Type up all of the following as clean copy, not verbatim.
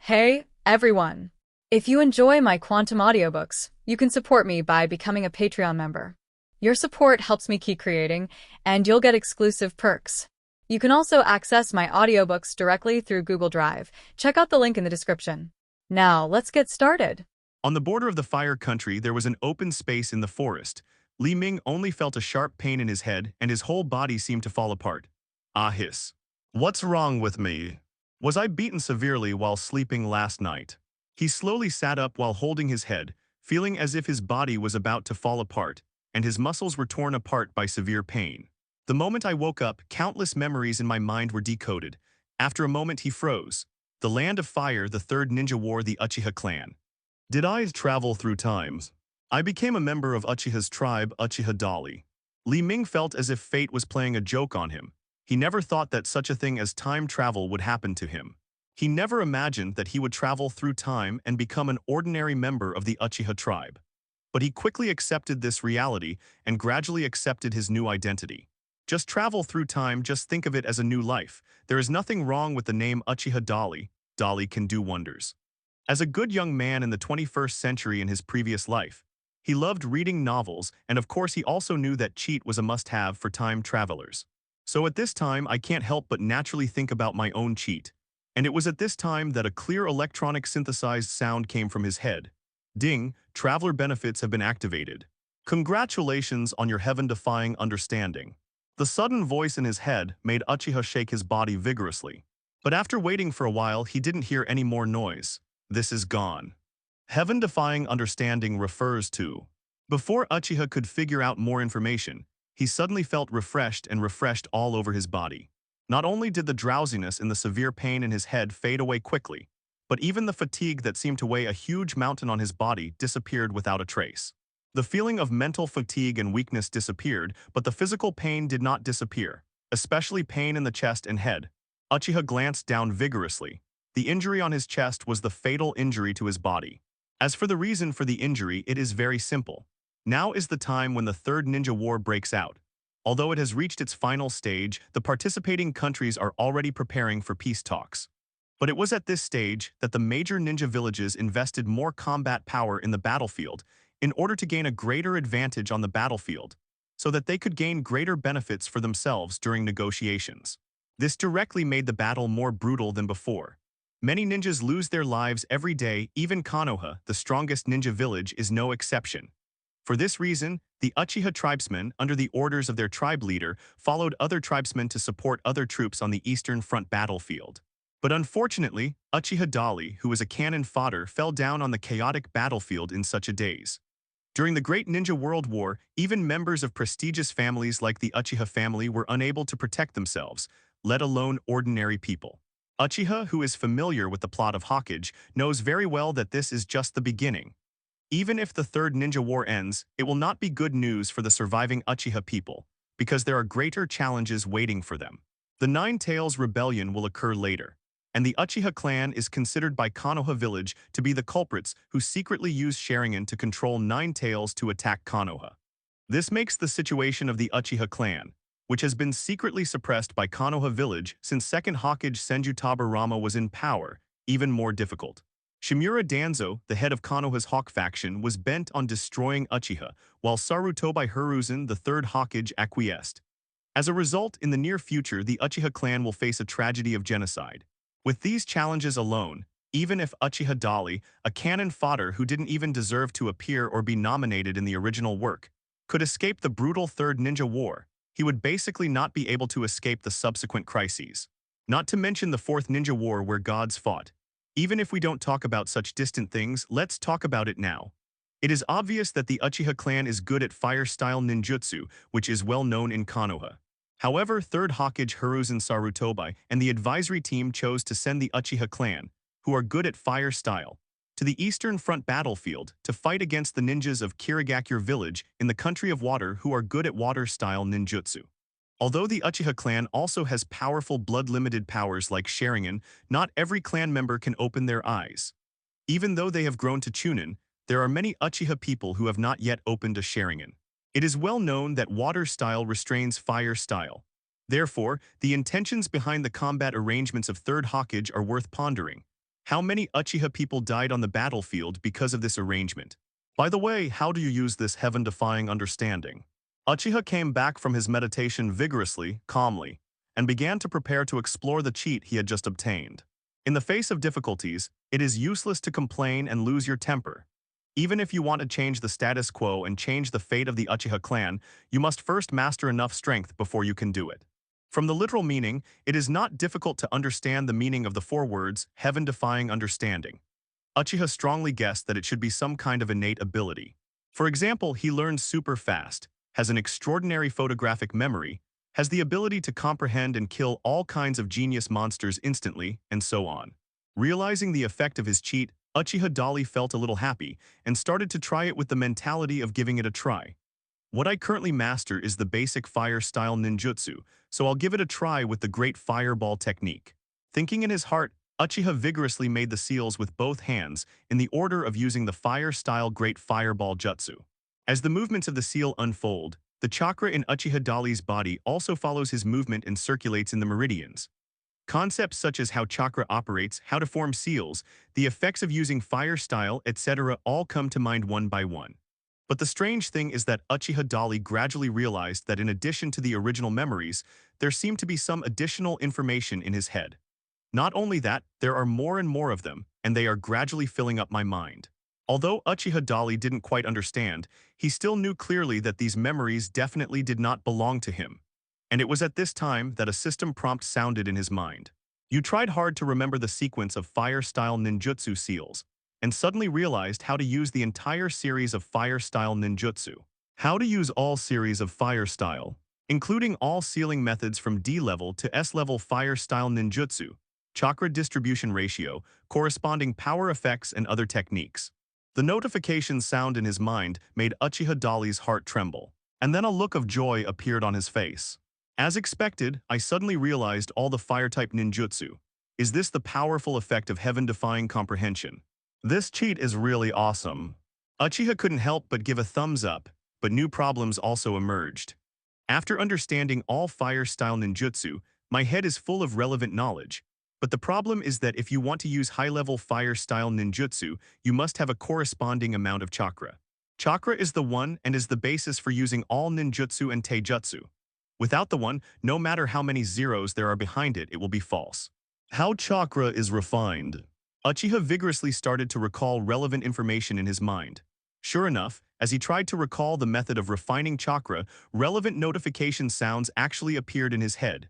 Hey, everyone! If you enjoy my quantum audiobooks, you can support me by becoming a Patreon member. Your support helps me keep creating, and you'll get exclusive perks. You can also access my audiobooks directly through Google Drive. Check out the link in the description. Now, let's get started. On the border of the Fire Country, there was an open space in the forest. Li Ming only felt a sharp pain in his head, and his whole body seemed to fall apart. Ah hiss. What's wrong with me? Was I beaten severely while sleeping last night? He slowly sat up while holding his head, feeling as if his body was about to fall apart, and his muscles were torn apart by severe pain. The moment I woke up, countless memories in my mind were decoded. After a moment, he froze. The Land of Fire, the Third Ninja War, the Uchiha clan. Did I travel through times? I became a member of Uchiha's tribe, Uchiha Dali. Li Ming felt as if fate was playing a joke on him. He never thought that such a thing as time travel would happen to him. He never imagined that he would travel through time and become an ordinary member of the Uchiha tribe. But he quickly accepted this reality and gradually accepted his new identity. Just travel through time, just think of it as a new life. There is nothing wrong with the name Uchiha Dali. Dali can do wonders. As a good young man in the 21st century in his previous life, he loved reading novels, and of course he also knew that cheat was a must-have for time travelers. So at this time, I can't help but naturally think about my own cheat. And it was at this time that a clear electronic synthesized sound came from his head. Ding, traveler benefits have been activated. Congratulations on your heaven-defying understanding. The sudden voice in his head made Uchiha shake his body vigorously. But after waiting for a while, he didn't hear any more noise. This is gone. Heaven-defying understanding refers to. Before Uchiha could figure out more information, he suddenly felt refreshed all over his body. Not only did the drowsiness and the severe pain in his head fade away quickly, but even the fatigue that seemed to weigh a huge mountain on his body disappeared without a trace. The feeling of mental fatigue and weakness disappeared, but the physical pain did not disappear, especially pain in the chest and head. Uchiha glanced down vigorously. The injury on his chest was the fatal injury to his body. As for the reason for the injury, it is very simple. Now is the time when the Third Ninja War breaks out. Although it has reached its final stage, the participating countries are already preparing for peace talks. But it was at this stage that the major ninja villages invested more combat power in the battlefield in order to gain a greater advantage on the battlefield, so that they could gain greater benefits for themselves during negotiations. This directly made the battle more brutal than before. Many ninjas lose their lives every day, even Konoha, the strongest ninja village, is no exception. For this reason, the Uchiha tribesmen, under the orders of their tribe leader, followed other tribesmen to support other troops on the Eastern Front battlefield. But unfortunately, Uchiha Dali, who was a cannon fodder, fell down on the chaotic battlefield in such a daze. During the Great Ninja World War, even members of prestigious families like the Uchiha family were unable to protect themselves, let alone ordinary people. Uchiha, who is familiar with the plot of Hokage, knows very well that this is just the beginning. Even if the Third Ninja War ends, it will not be good news for the surviving Uchiha people, because there are greater challenges waiting for them. The Nine Tails Rebellion will occur later, and the Uchiha clan is considered by Konoha village to be the culprits who secretly used Sharingan to control Nine Tails to attack Konoha. This makes the situation of the Uchiha clan, which has been secretly suppressed by Konoha village since second Hokage Senjutaba Rama was in power, even more difficult. Shimura Danzo, the head of Konoha's Hawk faction, was bent on destroying Uchiha, while Sarutobi Hiruzen, the third Hokage, acquiesced. As a result, in the near future, the Uchiha clan will face a tragedy of genocide. With these challenges alone, even if Uchiha Dali, a cannon fodder who didn't even deserve to appear or be nominated in the original work, could escape the brutal Third Ninja War, he would basically not be able to escape the subsequent crises. Not to mention the Fourth Ninja War where gods fought. Even if we don't talk about such distant things, let's talk about it now. It is obvious that the Uchiha clan is good at fire-style ninjutsu, which is well known in Konoha. However, third Hokage Hiruzen Sarutobi and the advisory team chose to send the Uchiha clan, who are good at fire-style, to the Eastern Front battlefield to fight against the ninjas of Kirigakure village in the Country of Water who are good at water-style ninjutsu. Although the Uchiha clan also has powerful blood-limited powers like Sharingan, not every clan member can open their eyes. Even though they have grown to Chunin, there are many Uchiha people who have not yet opened a Sharingan. It is well known that water style restrains fire style. Therefore, the intentions behind the combat arrangements of Third Hokage are worth pondering. How many Uchiha people died on the battlefield because of this arrangement? By the way, how do you use this heaven-defying understanding? Uchiha came back from his meditation vigorously, calmly, and began to prepare to explore the cheat he had just obtained. In the face of difficulties, it is useless to complain and lose your temper. Even if you want to change the status quo and change the fate of the Uchiha clan, you must first master enough strength before you can do it. From the literal meaning, it is not difficult to understand the meaning of the 4 words, heaven-defying understanding. Uchiha strongly guessed that it should be some kind of innate ability. For example, he learns super fast, has an extraordinary photographic memory, has the ability to comprehend and kill all kinds of genius monsters instantly, and so on. Realizing the effect of his cheat, Uchiha Dali felt a little happy and started to try it with the mentality of giving it a try. What I currently master is the basic fire-style ninjutsu, so I'll give it a try with the great fireball technique. Thinking in his heart, Uchiha vigorously made the seals with both hands in the order of using the fire-style great fireball jutsu. As the movements of the seal unfold, the chakra in Uchiha Dali's body also follows his movement and circulates in the meridians. Concepts such as how chakra operates, how to form seals, the effects of using fire style, etc. all come to mind one by one. But the strange thing is that Uchiha Dali gradually realized that in addition to the original memories, there seemed to be some additional information in his head. Not only that, there are more and more of them, and they are gradually filling up my mind. Although Uchiha Dali didn't quite understand, he still knew clearly that these memories definitely did not belong to him. And it was at this time that a system prompt sounded in his mind. You tried hard to remember the sequence of fire-style ninjutsu seals, and suddenly realized how to use the entire series of fire-style ninjutsu. How to use all series of fire-style, including all sealing methods from D-level to S-level fire-style ninjutsu, chakra distribution ratio, corresponding power effects and other techniques. The notification sound in his mind made Uchiha Dali's heart tremble, and then a look of joy appeared on his face. As expected, I suddenly realized all the fire-type ninjutsu. Is this the powerful effect of heaven-defying comprehension? This cheat is really awesome. Uchiha couldn't help but give a thumbs up, but new problems also emerged. After understanding all fire-style ninjutsu, my head is full of relevant knowledge. But the problem is that if you want to use high-level fire-style ninjutsu, you must have a corresponding amount of chakra. Chakra is the one and is the basis for using all ninjutsu and taijutsu. Without the one, no matter how many zeros there are behind it, it will be false. How chakra is refined. Uchiha vigorously started to recall relevant information in his mind. Sure enough, as he tried to recall the method of refining chakra, relevant notification sounds actually appeared in his head.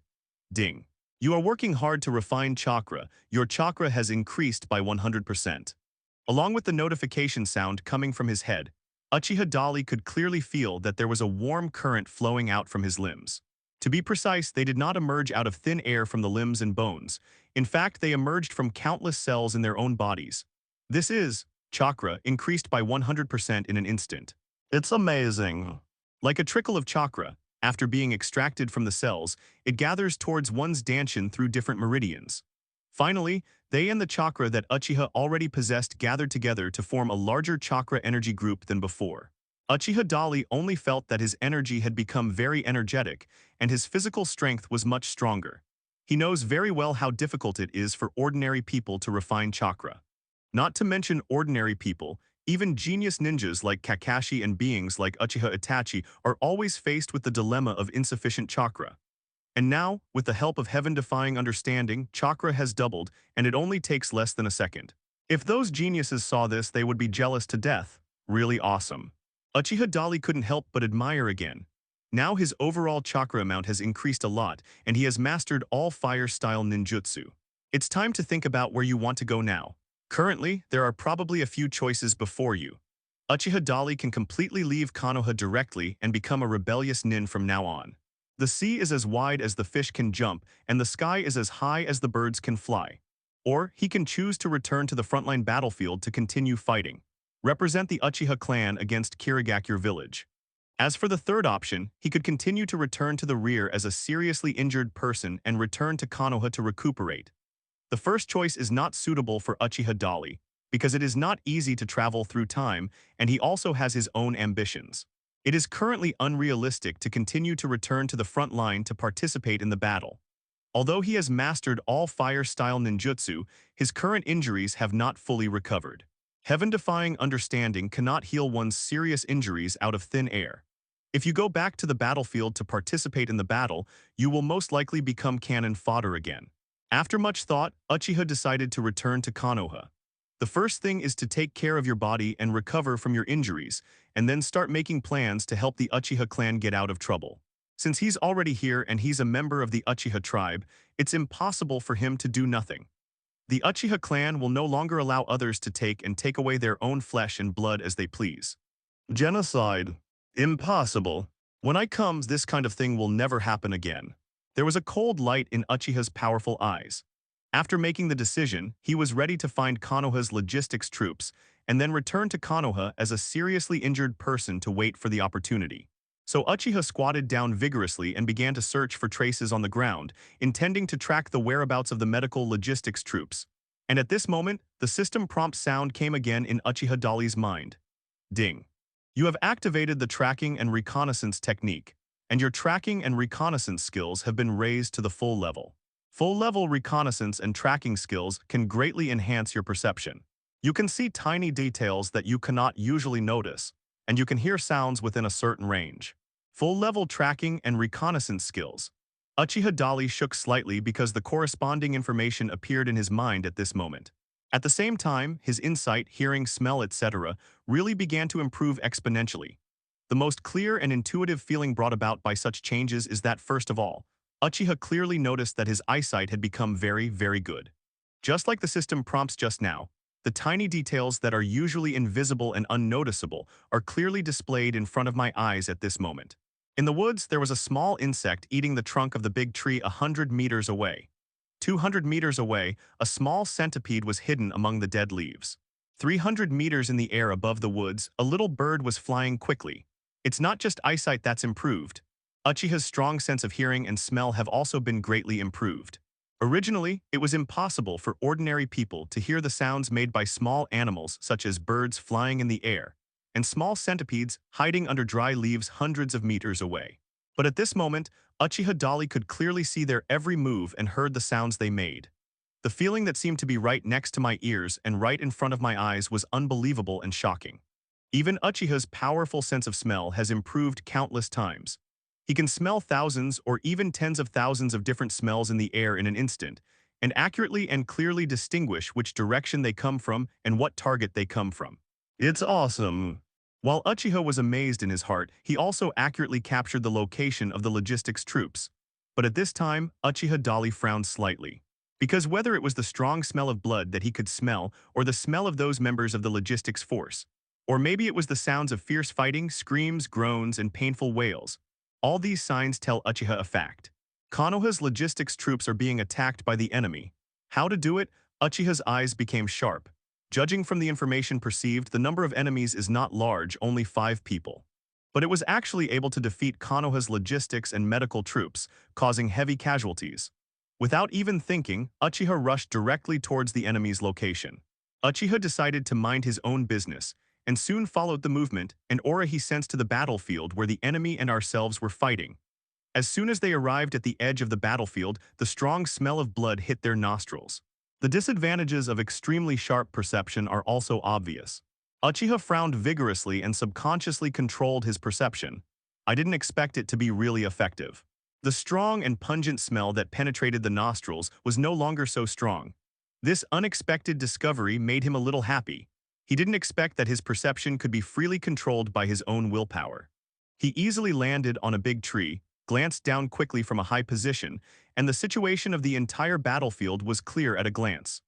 Ding. You are working hard to refine chakra. Your chakra has increased by 100%. Along with the notification sound coming from his head, Uchiha Dali could clearly feel that there was a warm current flowing out from his limbs. To be precise, they did not emerge out of thin air from the limbs and bones. In fact, they emerged from countless cells in their own bodies. This is, chakra, increased by 100% in an instant. It's amazing. Like a trickle of chakra, after being extracted from the cells, it gathers towards one's danshin through different meridians. Finally, they and the chakra that Uchiha already possessed gathered together to form a larger chakra energy group than before. Uchiha Dali only felt that his energy had become very energetic, and his physical strength was much stronger. He knows very well how difficult it is for ordinary people to refine chakra. Not to mention ordinary people, even genius ninjas like Kakashi and beings like Uchiha Itachi are always faced with the dilemma of insufficient chakra. And now, with the help of heaven-defying understanding, chakra has doubled, and it only takes less than a second. If those geniuses saw this, they would be jealous to death. Really awesome. Uchiha Dali couldn't help but admire again. Now his overall chakra amount has increased a lot, and he has mastered all fire-style ninjutsu. It's time to think about where you want to go now. Currently, there are probably a few choices before you. Uchiha Dali can completely leave Konoha directly and become a rebellious nin from now on. The sea is as wide as the fish can jump, and the sky is as high as the birds can fly. Or he can choose to return to the frontline battlefield to continue fighting. Represent the Uchiha clan against Kirigakure village. As for the third option, he could continue to return to the rear as a seriously injured person and return to Konoha to recuperate. The first choice is not suitable for Uchiha Dali, because it is not easy to travel through time, and he also has his own ambitions. It is currently unrealistic to continue to return to the front line to participate in the battle. Although he has mastered all fire-style ninjutsu, his current injuries have not fully recovered. Heaven-defying understanding cannot heal one's serious injuries out of thin air. If you go back to the battlefield to participate in the battle, you will most likely become cannon fodder again. After much thought, Uchiha decided to return to Konoha. The first thing is to take care of your body and recover from your injuries, and then start making plans to help the Uchiha clan get out of trouble. Since he's already here and he's a member of the Uchiha tribe, it's impossible for him to do nothing. The Uchiha clan will no longer allow others to take away their own flesh and blood as they please. Genocide. Impossible. When I comes, this kind of thing will never happen again. There was a cold light in Uchiha's powerful eyes. After making the decision, he was ready to find Konoha's logistics troops and then return to Konoha as a seriously injured person to wait for the opportunity. So Uchiha squatted down vigorously and began to search for traces on the ground, intending to track the whereabouts of the medical logistics troops. And at this moment, the system prompt sound came again in Uchiha Dali's mind. Ding. You have activated the tracking and reconnaissance technique, and your tracking and reconnaissance skills have been raised to the full level. Full-level reconnaissance and tracking skills can greatly enhance your perception. You can see tiny details that you cannot usually notice, and you can hear sounds within a certain range. Full-level tracking and reconnaissance skills. Uchiha Dali shook slightly because the corresponding information appeared in his mind at this moment. At the same time, his insight, hearing, smell, etc. really began to improve exponentially. The most clear and intuitive feeling brought about by such changes is that, first of all, Uchiha clearly noticed that his eyesight had become very, very good. Just like the system prompts just now, the tiny details that are usually invisible and unnoticeable are clearly displayed in front of my eyes at this moment. In the woods, there was a small insect eating the trunk of the big tree 100 meters away. 200 meters away, a small centipede was hidden among the dead leaves. 300 meters in the air above the woods, a little bird was flying quickly. It's not just eyesight that's improved. Uchiha's strong sense of hearing and smell have also been greatly improved. Originally, it was impossible for ordinary people to hear the sounds made by small animals such as birds flying in the air and small centipedes hiding under dry leaves hundreds of meters away. But at this moment, Uchiha Dali could clearly see their every move and heard the sounds they made. The feeling that seemed to be right next to my ears and right in front of my eyes was unbelievable and shocking. Even Uchiha's powerful sense of smell has improved countless times. He can smell thousands or even tens of thousands of different smells in the air in an instant, and accurately and clearly distinguish which direction they come from and what target they come from. It's awesome. While Uchiha was amazed in his heart, he also accurately captured the location of the logistics troops. But at this time, Uchiha Dali frowned slightly. Because whether it was the strong smell of blood that he could smell or the smell of those members of the logistics force, or maybe it was the sounds of fierce fighting, screams, groans, and painful wails, all these signs tell Uchiha a fact. Konoha's logistics troops are being attacked by the enemy. How to do it? Uchiha's eyes became sharp. Judging from the information perceived, the number of enemies is not large, only 5 people. But it was actually able to defeat Konoha's logistics and medical troops, causing heavy casualties. Without even thinking, Uchiha rushed directly towards the enemy's location. Uchiha decided to mind his own business, and soon followed the movement and aura he sensed to the battlefield where the enemy and ourselves were fighting. As soon as they arrived at the edge of the battlefield, the strong smell of blood hit their nostrils. The disadvantages of extremely sharp perception are also obvious. Uchiha frowned vigorously and subconsciously controlled his perception. I didn't expect it to be really effective. The strong and pungent smell that penetrated the nostrils was no longer so strong. This unexpected discovery made him a little happy. He didn't expect that his perception could be freely controlled by his own willpower. He easily landed on a big tree, glanced down quickly from a high position, and the situation of the entire battlefield was clear at a glance.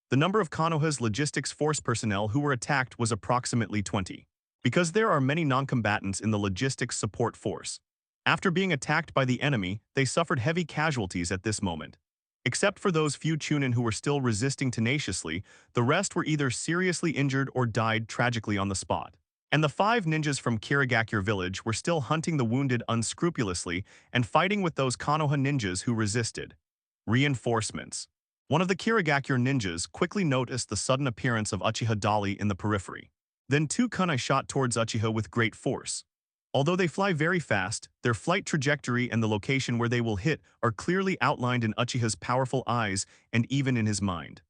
The number of Konoha's logistics force personnel who were attacked was approximately 20. Because there are many non-combatants in the logistics support force. After being attacked by the enemy, they suffered heavy casualties at this moment. Except for those few Chunin who were still resisting tenaciously, the rest were either seriously injured or died tragically on the spot. And the 5 ninjas from Kirigakure village were still hunting the wounded unscrupulously and fighting with those Konoha ninjas who resisted. Reinforcements. One of the Kirigakure ninjas quickly noticed the sudden appearance of Uchiha Dali in the periphery. Then 2 kunai shot towards Uchiha with great force. Although they fly very fast, their flight trajectory and the location where they will hit are clearly outlined in Uchiha's powerful eyes and even in his mind.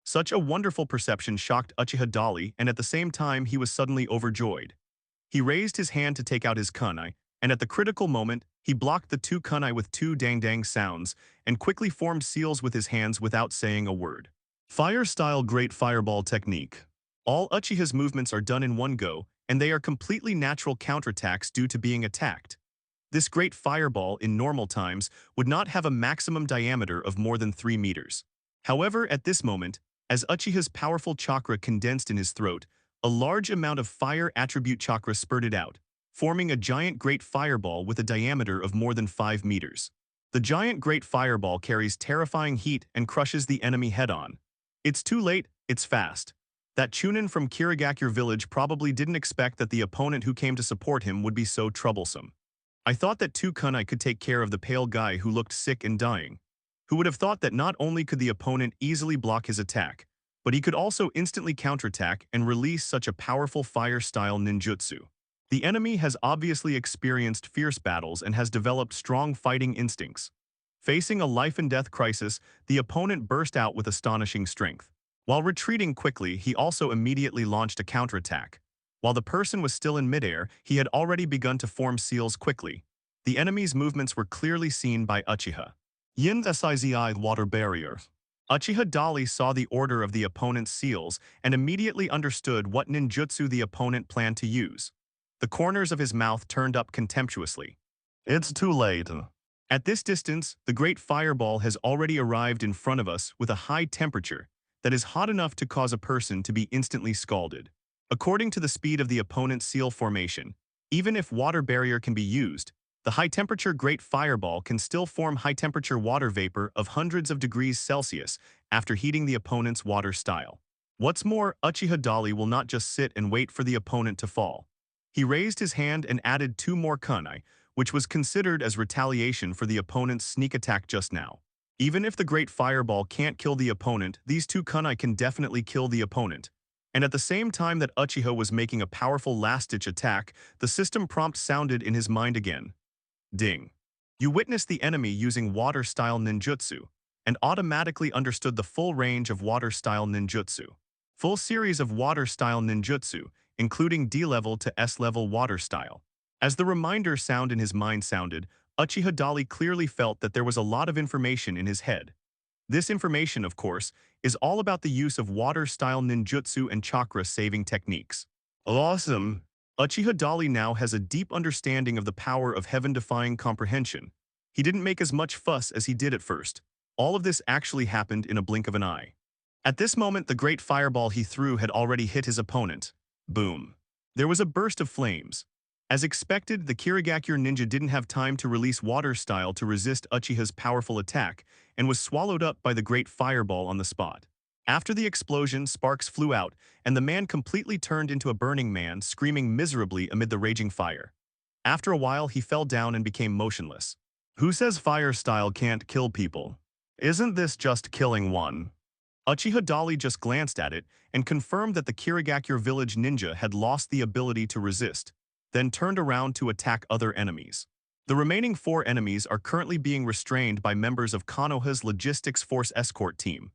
Such a wonderful perception shocked Uchiha Dali, and at the same time he was suddenly overjoyed. He raised his hand to take out his kunai, and at the critical moment, he blocked the two kunai with two dang-dang sounds and quickly formed seals with his hands without saying a word. Fire-style Great Fireball Technique. All Uchiha's movements are done in one go, and they are completely natural counterattacks due to being attacked. This Great Fireball in normal times would not have a maximum diameter of more than 3 meters. However, at this moment, as Uchiha's powerful chakra condensed in his throat, a large amount of fire attribute chakra spurted out, forming a giant Great Fireball with a diameter of more than 5 meters. The giant Great Fireball carries terrifying heat and crushes the enemy head-on. It's too late, it's fast. That Chunin from Kirigakure village probably didn't expect that the opponent who came to support him would be so troublesome. I thought that two kunai could take care of the pale guy who looked sick and dying. Who would have thought that not only could the opponent easily block his attack, but he could also instantly counterattack and release such a powerful fire-style ninjutsu. The enemy has obviously experienced fierce battles and has developed strong fighting instincts. Facing a life-and-death crisis, the opponent burst out with astonishing strength. While retreating quickly, he also immediately launched a counterattack. While the person was still in midair, he had already begun to form seals quickly. The enemy's movements were clearly seen by Uchiha. Yin Sizi Water Barrier. Uchiha Dali saw the order of the opponent's seals and immediately understood what ninjutsu the opponent planned to use. The corners of his mouth turned up contemptuously. It's too late. At this distance, the Great Fireball has already arrived in front of us with a high temperature that is hot enough to cause a person to be instantly scalded. According to the speed of the opponent's seal formation, even if water barrier can be used, the high-temperature Great Fireball can still form high-temperature water vapor of hundreds of degrees Celsius after heating the opponent's water style. What's more, Uchiha Dali will not just sit and wait for the opponent to fall. He raised his hand and added 2 more kunai, which was considered as retaliation for the opponent's sneak attack just now. Even if the Great Fireball can't kill the opponent, these 2 kunai can definitely kill the opponent. And at the same time that Uchiha was making a powerful last-ditch attack, the system prompt sounded in his mind again. Ding. You witnessed the enemy using water-style ninjutsu, and automatically understood the full range of water-style ninjutsu. Full series of water-style ninjutsu, including D-level to S-level water-style. As the reminder sound in his mind sounded, Uchiha Dali clearly felt that there was a lot of information in his head. This information, of course, is all about the use of water-style ninjutsu and chakra-saving techniques. Awesome! Uchiha Dali now has a deep understanding of the power of heaven-defying comprehension. He didn't make as much fuss as he did at first. All of this actually happened in a blink of an eye. At this moment, the Great Fireball he threw had already hit his opponent. Boom. There was a burst of flames. As expected, the Kirigakure ninja didn't have time to release water style to resist Uchiha's powerful attack and was swallowed up by the Great Fireball on the spot. After the explosion, sparks flew out, and the man completely turned into a burning man, screaming miserably amid the raging fire. After a while, he fell down and became motionless. Who says fire style can't kill people? Isn't this just killing one? Uchiha Dali just glanced at it and confirmed that the Kirigakure village ninja had lost the ability to resist, then turned around to attack other enemies. The remaining 4 enemies are currently being restrained by members of Konoha's logistics force escort team.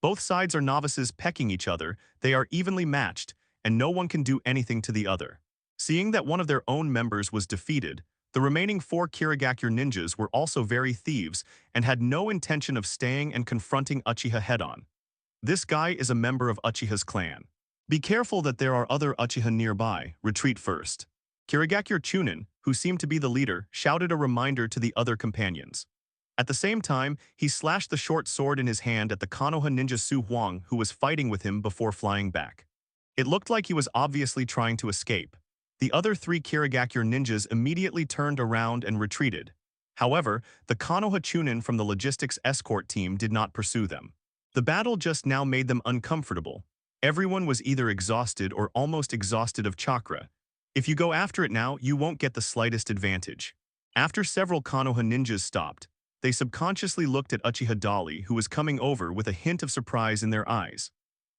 Both sides are novices pecking each other, they are evenly matched, and no one can do anything to the other. Seeing that one of their own members was defeated, the remaining 4 Kirigakure ninjas were also very thieves and had no intention of staying and confronting Uchiha head-on. This guy is a member of Uchiha's clan. Be careful that there are other Uchiha nearby, retreat first. Kirigakure Chunin, who seemed to be the leader, shouted a reminder to the other companions. At the same time, he slashed the short sword in his hand at the Konoha ninja Su Huang, who was fighting with him before flying back. It looked like he was obviously trying to escape. The other 3 Kirigakure ninjas immediately turned around and retreated. However, the Konoha Chunin from the logistics escort team did not pursue them. The battle just now made them uncomfortable. Everyone was either exhausted or almost exhausted of chakra. If you go after it now, you won't get the slightest advantage. After several Konoha ninjas stopped, they subconsciously looked at Uchiha Dali, who was coming over with a hint of surprise in their eyes.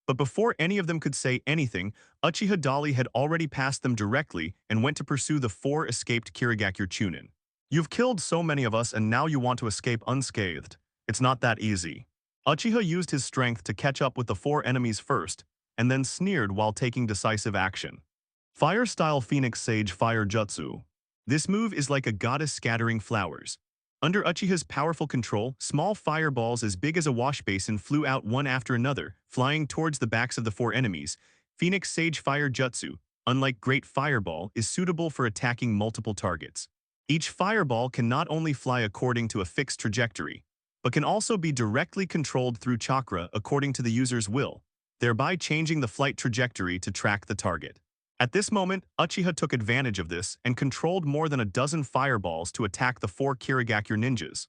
But before any of them could say anything, Uchiha Dali had already passed them directly and went to pursue the 4 escaped Kirigakure Chunin. You've killed so many of us and now you want to escape unscathed. It's not that easy. Uchiha used his strength to catch up with the 4 enemies first, and then sneered while taking decisive action. Fire-style Phoenix Sage Fire Jutsu. This move is like a goddess scattering flowers. Under Uchiha's powerful control, small fireballs as big as a wash basin flew out one after another, flying towards the backs of the 4 enemies. Phoenix Sage Fire Jutsu, unlike Great Fireball, is suitable for attacking multiple targets. Each fireball can not only fly according to a fixed trajectory, but can also be directly controlled through chakra according to the user's will, thereby changing the flight trajectory to track the target. At this moment, Uchiha took advantage of this and controlled more than a dozen fireballs to attack the 4 Kirigakure ninjas.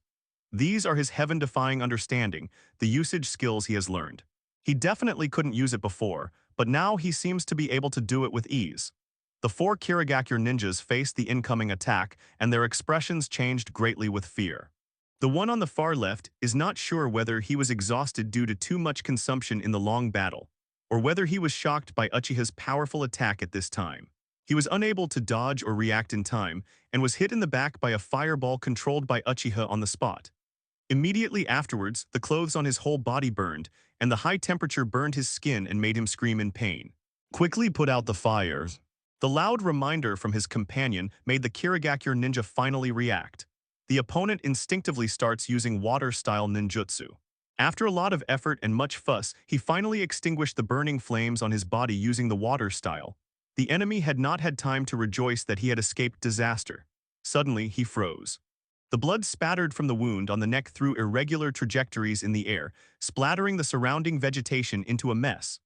These are his heaven-defying understanding, the usage skills he has learned. He definitely couldn't use it before, but now he seems to be able to do it with ease. The 4 Kirigakure ninjas faced the incoming attack, and their expressions changed greatly with fear. The one on the far left is not sure whether he was exhausted due to too much consumption in the long battle, or whether he was shocked by Uchiha's powerful attack at this time. He was unable to dodge or react in time, and was hit in the back by a fireball controlled by Uchiha on the spot. Immediately afterwards, the clothes on his whole body burned, and the high temperature burned his skin and made him scream in pain. Quickly put out the fires. The loud reminder from his companion made the Kirigakure ninja finally react. The opponent instinctively starts using water-style ninjutsu. After a lot of effort and much fuss, he finally extinguished the burning flames on his body using the water style. The enemy had not had time to rejoice that he had escaped disaster. Suddenly, he froze. The blood spattered from the wound on the neck through irregular trajectories in the air, splattering the surrounding vegetation into a mess.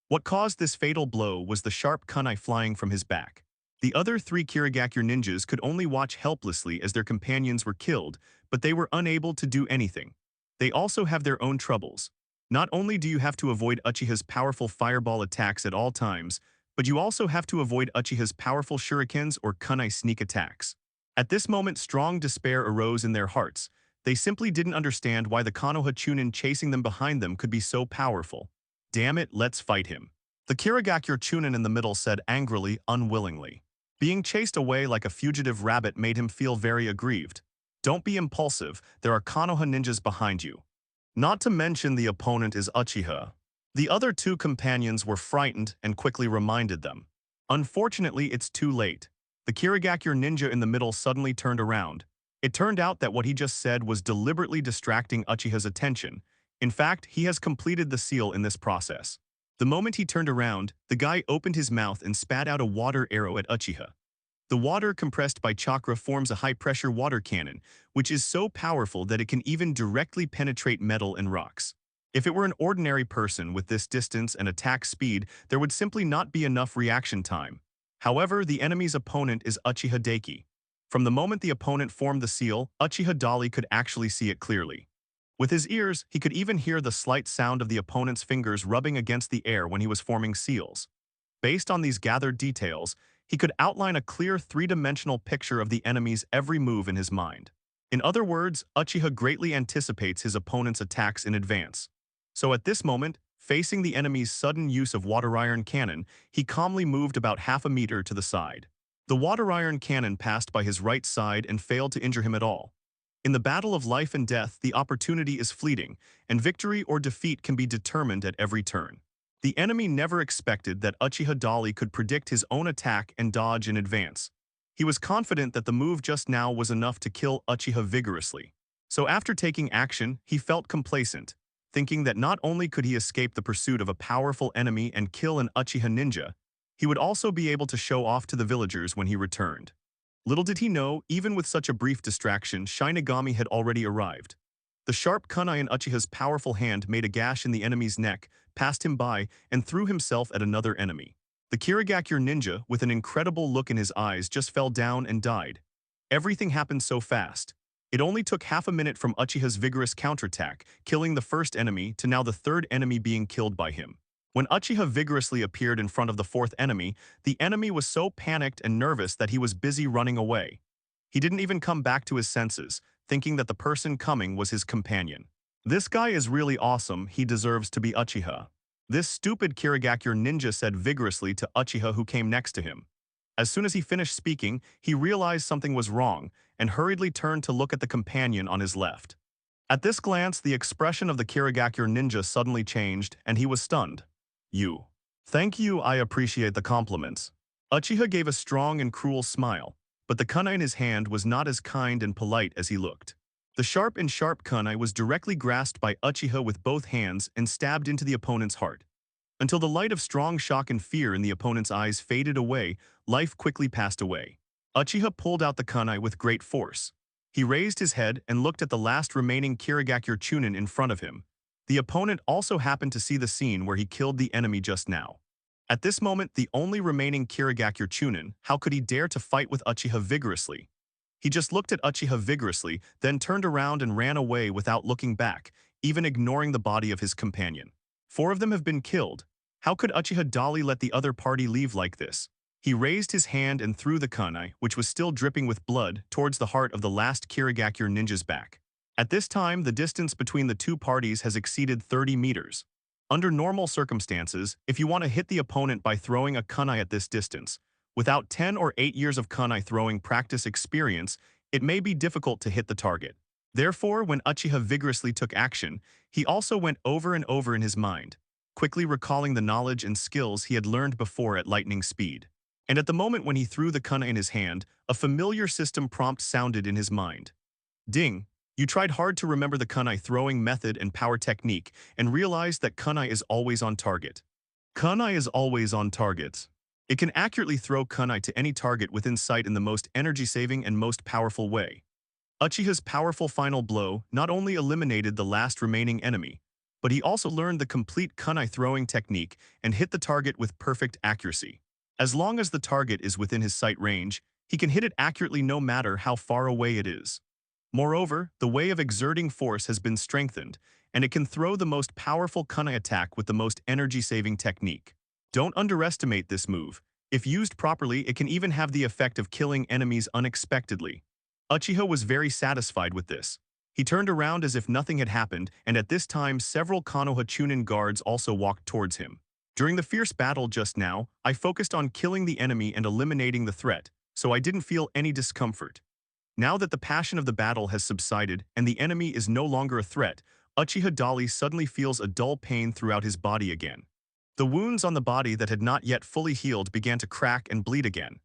What caused this fatal blow was the sharp kunai flying from his back. The other 3 Kirigakure ninjas could only watch helplessly as their companions were killed, but they were unable to do anything. They also have their own troubles. Not only do you have to avoid Uchiha's powerful fireball attacks at all times, but you also have to avoid Uchiha's powerful shurikens or kunai sneak attacks. At this moment, strong despair arose in their hearts. They simply didn't understand why the Konoha Chunin chasing them behind them could be so powerful. Damn it, let's fight him. The Kirigakure Chunin in the middle said angrily, unwillingly. Being chased away like a fugitive rabbit made him feel very aggrieved. Don't be impulsive, there are Konoha ninjas behind you. Not to mention the opponent is Uchiha. The other 2 companions were frightened and quickly reminded them. Unfortunately, it's too late. The Kirigakure ninja in the middle suddenly turned around. It turned out that what he just said was deliberately distracting Uchiha's attention. In fact, he has completed the seal in this process. The moment he turned around, the guy opened his mouth and spat out a water arrow at Uchiha. The water compressed by chakra forms a high-pressure water cannon, which is so powerful that it can even directly penetrate metal and rocks. If it were an ordinary person with this distance and attack speed, there would simply not be enough reaction time. However, the enemy's opponent is Uchiha Deki. From the moment the opponent formed the seal, Uchiha Dali could actually see it clearly. With his ears, he could even hear the slight sound of the opponent's fingers rubbing against the air when he was forming seals. Based on these gathered details, he could outline a clear 3-dimensional picture of the enemy's every move in his mind. In other words, Uchiha greatly anticipates his opponent's attacks in advance. So at this moment, facing the enemy's sudden use of water iron cannon, he calmly moved about half a meter to the side. The water iron cannon passed by his right side and failed to injure him at all. In the battle of life and death, the opportunity is fleeting, and victory or defeat can be determined at every turn. The enemy never expected that Uchiha Dali could predict his own attack and dodge in advance. He was confident that the move just now was enough to kill Uchiha vigorously. So after taking action, he felt complacent, thinking that not only could he escape the pursuit of a powerful enemy and kill an Uchiha ninja, he would also be able to show off to the villagers when he returned. Little did he know, even with such a brief distraction, Shinigami had already arrived. The sharp kunai in Uchiha's powerful hand made a gash in the enemy's neck, passed him by, and threw himself at another enemy. The Kirigakure ninja, with an incredible look in his eyes, just fell down and died. Everything happened so fast. It only took half a minute from Uchiha's vigorous counterattack, killing the first enemy, to now the 3rd enemy being killed by him. When Uchiha vigorously appeared in front of the 4th enemy, the enemy was so panicked and nervous that he was busy running away. He didn't even come back to his senses, thinking that the person coming was his companion. This guy is really awesome, he deserves to be Uchiha. This stupid Kirigakure ninja said vigorously to Uchiha who came next to him. As soon as he finished speaking, he realized something was wrong and hurriedly turned to look at the companion on his left. At this glance, the expression of the Kirigakure ninja suddenly changed and he was stunned. You. Thank you, I appreciate the compliments. Uchiha gave a strong and cruel smile, but the kunai in his hand was not as kind and polite as he looked. The sharp kunai was directly grasped by Uchiha with both hands and stabbed into the opponent's heart. Until the light of strong shock and fear in the opponent's eyes faded away, life quickly passed away. Uchiha pulled out the kunai with great force. He raised his head and looked at the last remaining Kirigakure Chunin in front of him. The opponent also happened to see the scene where he killed the enemy just now. At this moment, the only remaining Kirigakure Chunin, how could he dare to fight with Uchiha vigorously? He just looked at Uchiha vigorously, then turned around and ran away without looking back, even ignoring the body of his companion. 4 of them have been killed. How could Uchiha Dali let the other party leave like this? He raised his hand and threw the kunai, which was still dripping with blood, towards the heart of the last Kirigakure ninja's back. At this time, the distance between the two parties has exceeded 30 meters. Under normal circumstances, if you want to hit the opponent by throwing a kunai at this distance, without 10 or 8 years of kunai throwing practice experience, it may be difficult to hit the target. Therefore, when Uchiha vigorously took action, he also went over and over in his mind, quickly recalling the knowledge and skills he had learned before at lightning speed. And at the moment when he threw the kunai in his hand, a familiar system prompt sounded in his mind. Ding! You tried hard to remember the kunai throwing method and power technique and realized that kunai is always on target. Kunai is always on target. It can accurately throw kunai to any target within sight in the most energy-saving and most powerful way. Uchiha's powerful final blow not only eliminated the last remaining enemy, but he also learned the complete kunai throwing technique and hit the target with perfect accuracy. As long as the target is within his sight range, he can hit it accurately no matter how far away it is. Moreover, the way of exerting force has been strengthened, and it can throw the most powerful kunai attack with the most energy-saving technique. Don't underestimate this move. If used properly, it can even have the effect of killing enemies unexpectedly. Uchiha was very satisfied with this. He turned around as if nothing had happened, and at this time several Konoha Chunin guards also walked towards him. During the fierce battle just now, I focused on killing the enemy and eliminating the threat, so I didn't feel any discomfort. Now that the passion of the battle has subsided and the enemy is no longer a threat, Uchiha Dali suddenly feels a dull pain throughout his body again. The wounds on the body that had not yet fully healed began to crack and bleed again.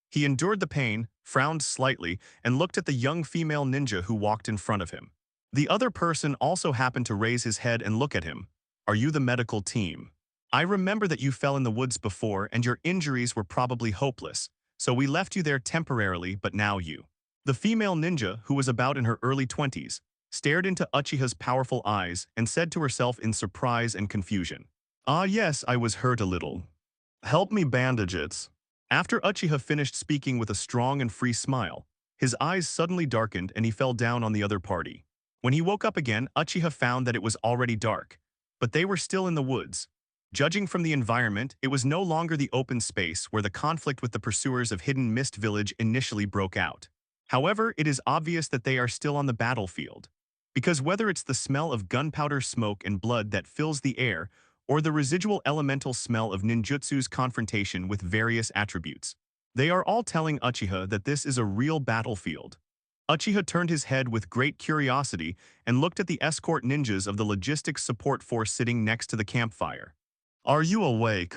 He endured the pain, frowned slightly, and looked at the young female ninja who walked in front of him. The other person also happened to raise his head and look at him. Are you the medical team? I remember that you fell in the woods before and your injuries were probably hopeless, so we left you there temporarily, but now you. The female ninja, who was about in her early 20s, stared into Uchiha's powerful eyes and said to herself in surprise and confusion, "Ah yes, I was hurt a little. Help me bandage it." After Uchiha finished speaking with a strong and free smile, his eyes suddenly darkened and he fell down on the other party. When he woke up again, Uchiha found that it was already dark, but they were still in the woods. Judging from the environment, it was no longer the open space where the conflict with the pursuers of Hidden Mist Village initially broke out. However, it is obvious that they are still on the battlefield. Because whether it's the smell of gunpowder smoke and blood that fills the air, or the residual elemental smell of ninjutsu's confrontation with various attributes, they are all telling Uchiha that this is a real battlefield. Uchiha turned his head with great curiosity and looked at the escort ninjas of the logistics support force sitting next to the campfire. Are you awake?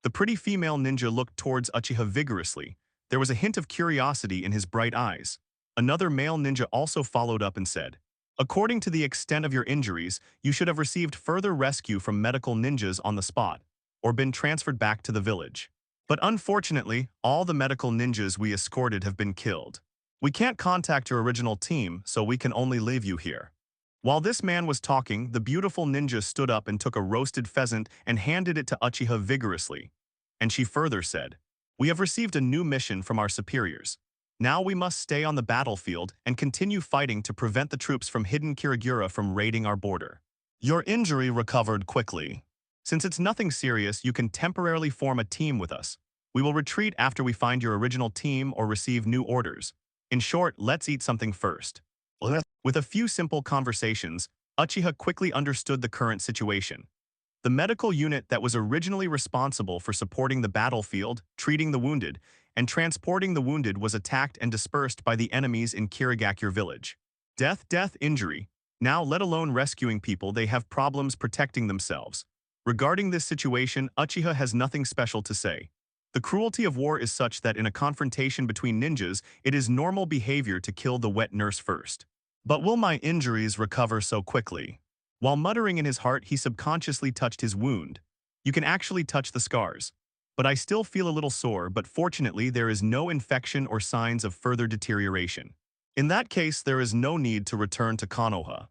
The pretty female ninja looked towards Uchiha vigorously. There was a hint of curiosity in his bright eyes. Another male ninja also followed up and said, "According to the extent of your injuries, you should have received further rescue from medical ninjas on the spot, or been transferred back to the village. But unfortunately, all the medical ninjas we escorted have been killed. We can't contact your original team, so we can only leave you here." While this man was talking, the beautiful ninja stood up and took a roasted pheasant and handed it to Uchiha vigorously. And she further said, "We have received a new mission from our superiors. Now we must stay on the battlefield and continue fighting to prevent the troops from Hidden Kirigura from raiding our border. Your injury recovered quickly. Since it's nothing serious, you can temporarily form a team with us. We will retreat after we find your original team or receive new orders. In short, let's eat something first." With a few simple conversations, Uchiha quickly understood the current situation. The medical unit that was originally responsible for supporting the battlefield, treating the wounded, and transporting the wounded was attacked and dispersed by the enemies in Kirigakure village. Death, injury. Now, let alone rescuing people, they have problems protecting themselves. Regarding this situation, Uchiha has nothing special to say. The cruelty of war is such that in a confrontation between ninjas, it is normal behavior to kill the wet nurse first. But will my injuries recover so quickly? While muttering in his heart, he subconsciously touched his wound. You can actually touch the scars. But I still feel a little sore, but fortunately there is no infection or signs of further deterioration. In that case, there is no need to return to Konoha.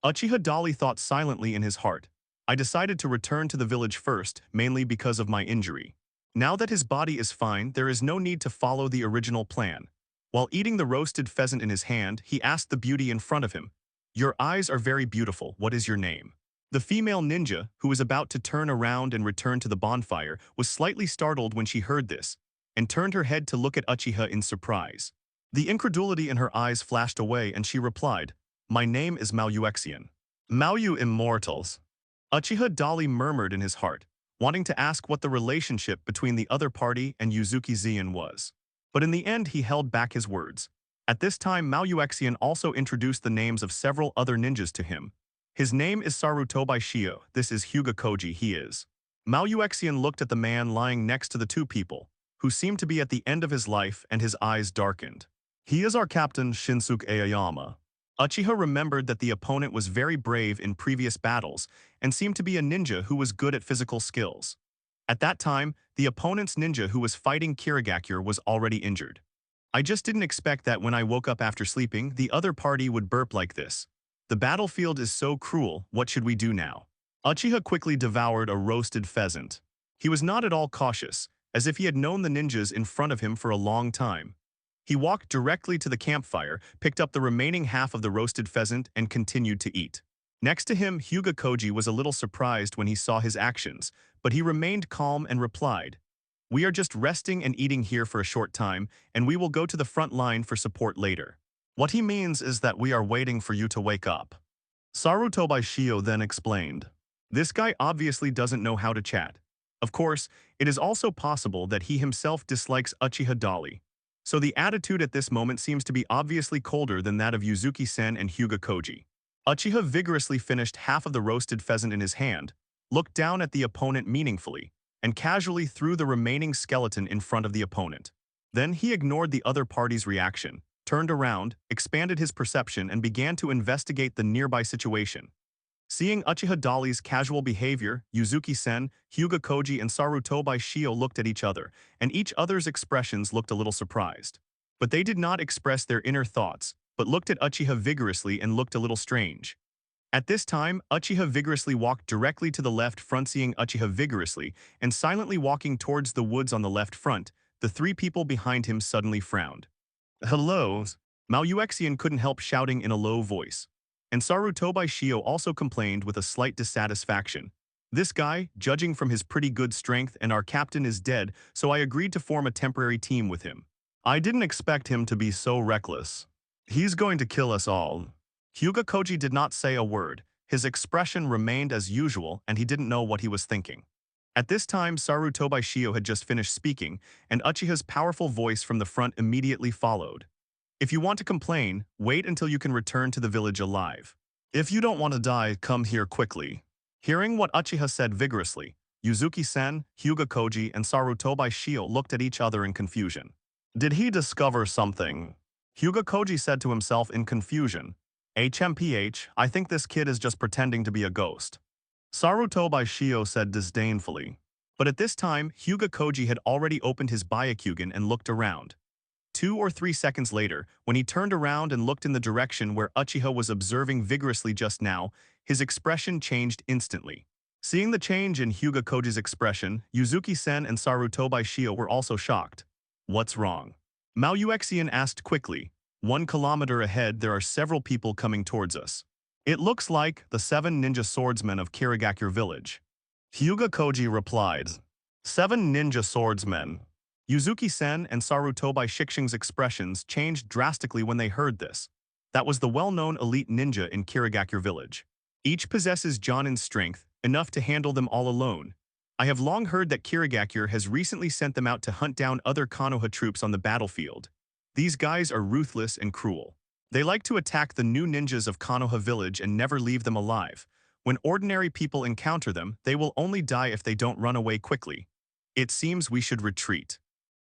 Uchiha Dali thought silently in his heart. I decided to return to the village first, mainly because of my injury. Now that his body is fine, there is no need to follow the original plan. While eating the roasted pheasant in his hand, he asked the beauty in front of him, "Your eyes are very beautiful. What is your name?" The female ninja, who was about to turn around and return to the bonfire, was slightly startled when she heard this, and turned her head to look at Uchiha in surprise. The incredulity in her eyes flashed away and she replied, "My name is Mauyuexian." Maoyu immortals. Uchiha Dali murmured in his heart, wanting to ask what the relationship between the other party and Uzuki Zien was. But in the end he held back his words. At this time Mauyuexian also introduced the names of several other ninjas to him. His name is Sarutobi Shio, this is Hyuga Koji, he is. Mauyuexian looked at the man lying next to the two people, who seemed to be at the end of his life, and his eyes darkened. He is our captain Shinsuke Aoyama. Uchiha remembered that the opponent was very brave in previous battles, and seemed to be a ninja who was good at physical skills. At that time, the opponent's ninja who was fighting Kirigakure was already injured. I just didn't expect that when I woke up after sleeping, the other party would burp like this. The battlefield is so cruel, what should we do now? Uchiha quickly devoured a roasted pheasant. He was not at all cautious, as if he had known the ninjas in front of him for a long time. He walked directly to the campfire, picked up the remaining half of the roasted pheasant, and continued to eat. Next to him, Hyuga Koji was a little surprised when he saw his actions, but he remained calm and replied, "We are just resting and eating here for a short time, and we will go to the front line for support later." What he means is that we are waiting for you to wake up. Sarutobi Shio then explained. This guy obviously doesn't know how to chat. Of course, it is also possible that he himself dislikes Uchiha Dali. So the attitude at this moment seems to be obviously colder than that of Uzuki-sen and Hyuga Koji. Uchiha vigorously finished half of the roasted pheasant in his hand, looked down at the opponent meaningfully, and casually threw the remaining skeleton in front of the opponent. Then he ignored the other party's reaction, turned around, expanded his perception, and began to investigate the nearby situation. Seeing Uchiha Dali's casual behavior, Uzuki-sen, Hyuga Koji, and Sarutobi Shio looked at each other, and each other's expressions looked a little surprised. But they did not express their inner thoughts, but looked at Uchiha vigorously and looked a little strange. At this time, Uchiha vigorously walked directly to the left front. Seeing Uchiha vigorously and silently walking towards the woods on the left front, the three people behind him suddenly frowned. "Hello?" Mauyuexian couldn't help shouting in a low voice. And Sarutobi Shio also complained with a slight dissatisfaction. "This guy, judging from his pretty good strength, and our captain is dead, so I agreed to form a temporary team with him. I didn't expect him to be so reckless. He's going to kill us all." Hyuga Koji did not say a word. His expression remained as usual, and he didn't know what he was thinking. At this time, Sarutobi Shio had just finished speaking, and Uchiha's powerful voice from the front immediately followed. "If you want to complain, wait until you can return to the village alive. If you don't want to die, come here quickly." Hearing what Uchiha said vigorously, Uzuki-sen, Hyuga Koji, and Sarutobi Shio looked at each other in confusion. "Did he discover something?" Hyuga Koji said to himself in confusion. "HMPH, I think this kid is just pretending to be a ghost." Sarutobi Shio said disdainfully. But at this time, Hyuga Koji had already opened his Byakugan and looked around. 2 or 3 seconds later, when he turned around and looked in the direction where Uchiha was observing vigorously just now, his expression changed instantly. Seeing the change in Hyuga Koji's expression, Uzuki-sen and Sarutobi Shio were also shocked. "What's wrong?" Mauyuexian asked quickly. 1 kilometer ahead, there are several people coming towards us. It looks like the 7 ninja swordsmen of Kirigakure village. Hyuga Koji replied. 7 ninja swordsmen. Uzuki-sen and Sarutobi Shikshing's expressions changed drastically when they heard this. That was the well-known elite ninja in Kirigakure village. Each possesses Jonin's strength, enough to handle them all alone. I have long heard that Kirigakure has recently sent them out to hunt down other Konoha troops on the battlefield. These guys are ruthless and cruel. They like to attack the new ninjas of Konoha village and never leave them alive. When ordinary people encounter them, they will only die if they don't run away quickly. It seems we should retreat.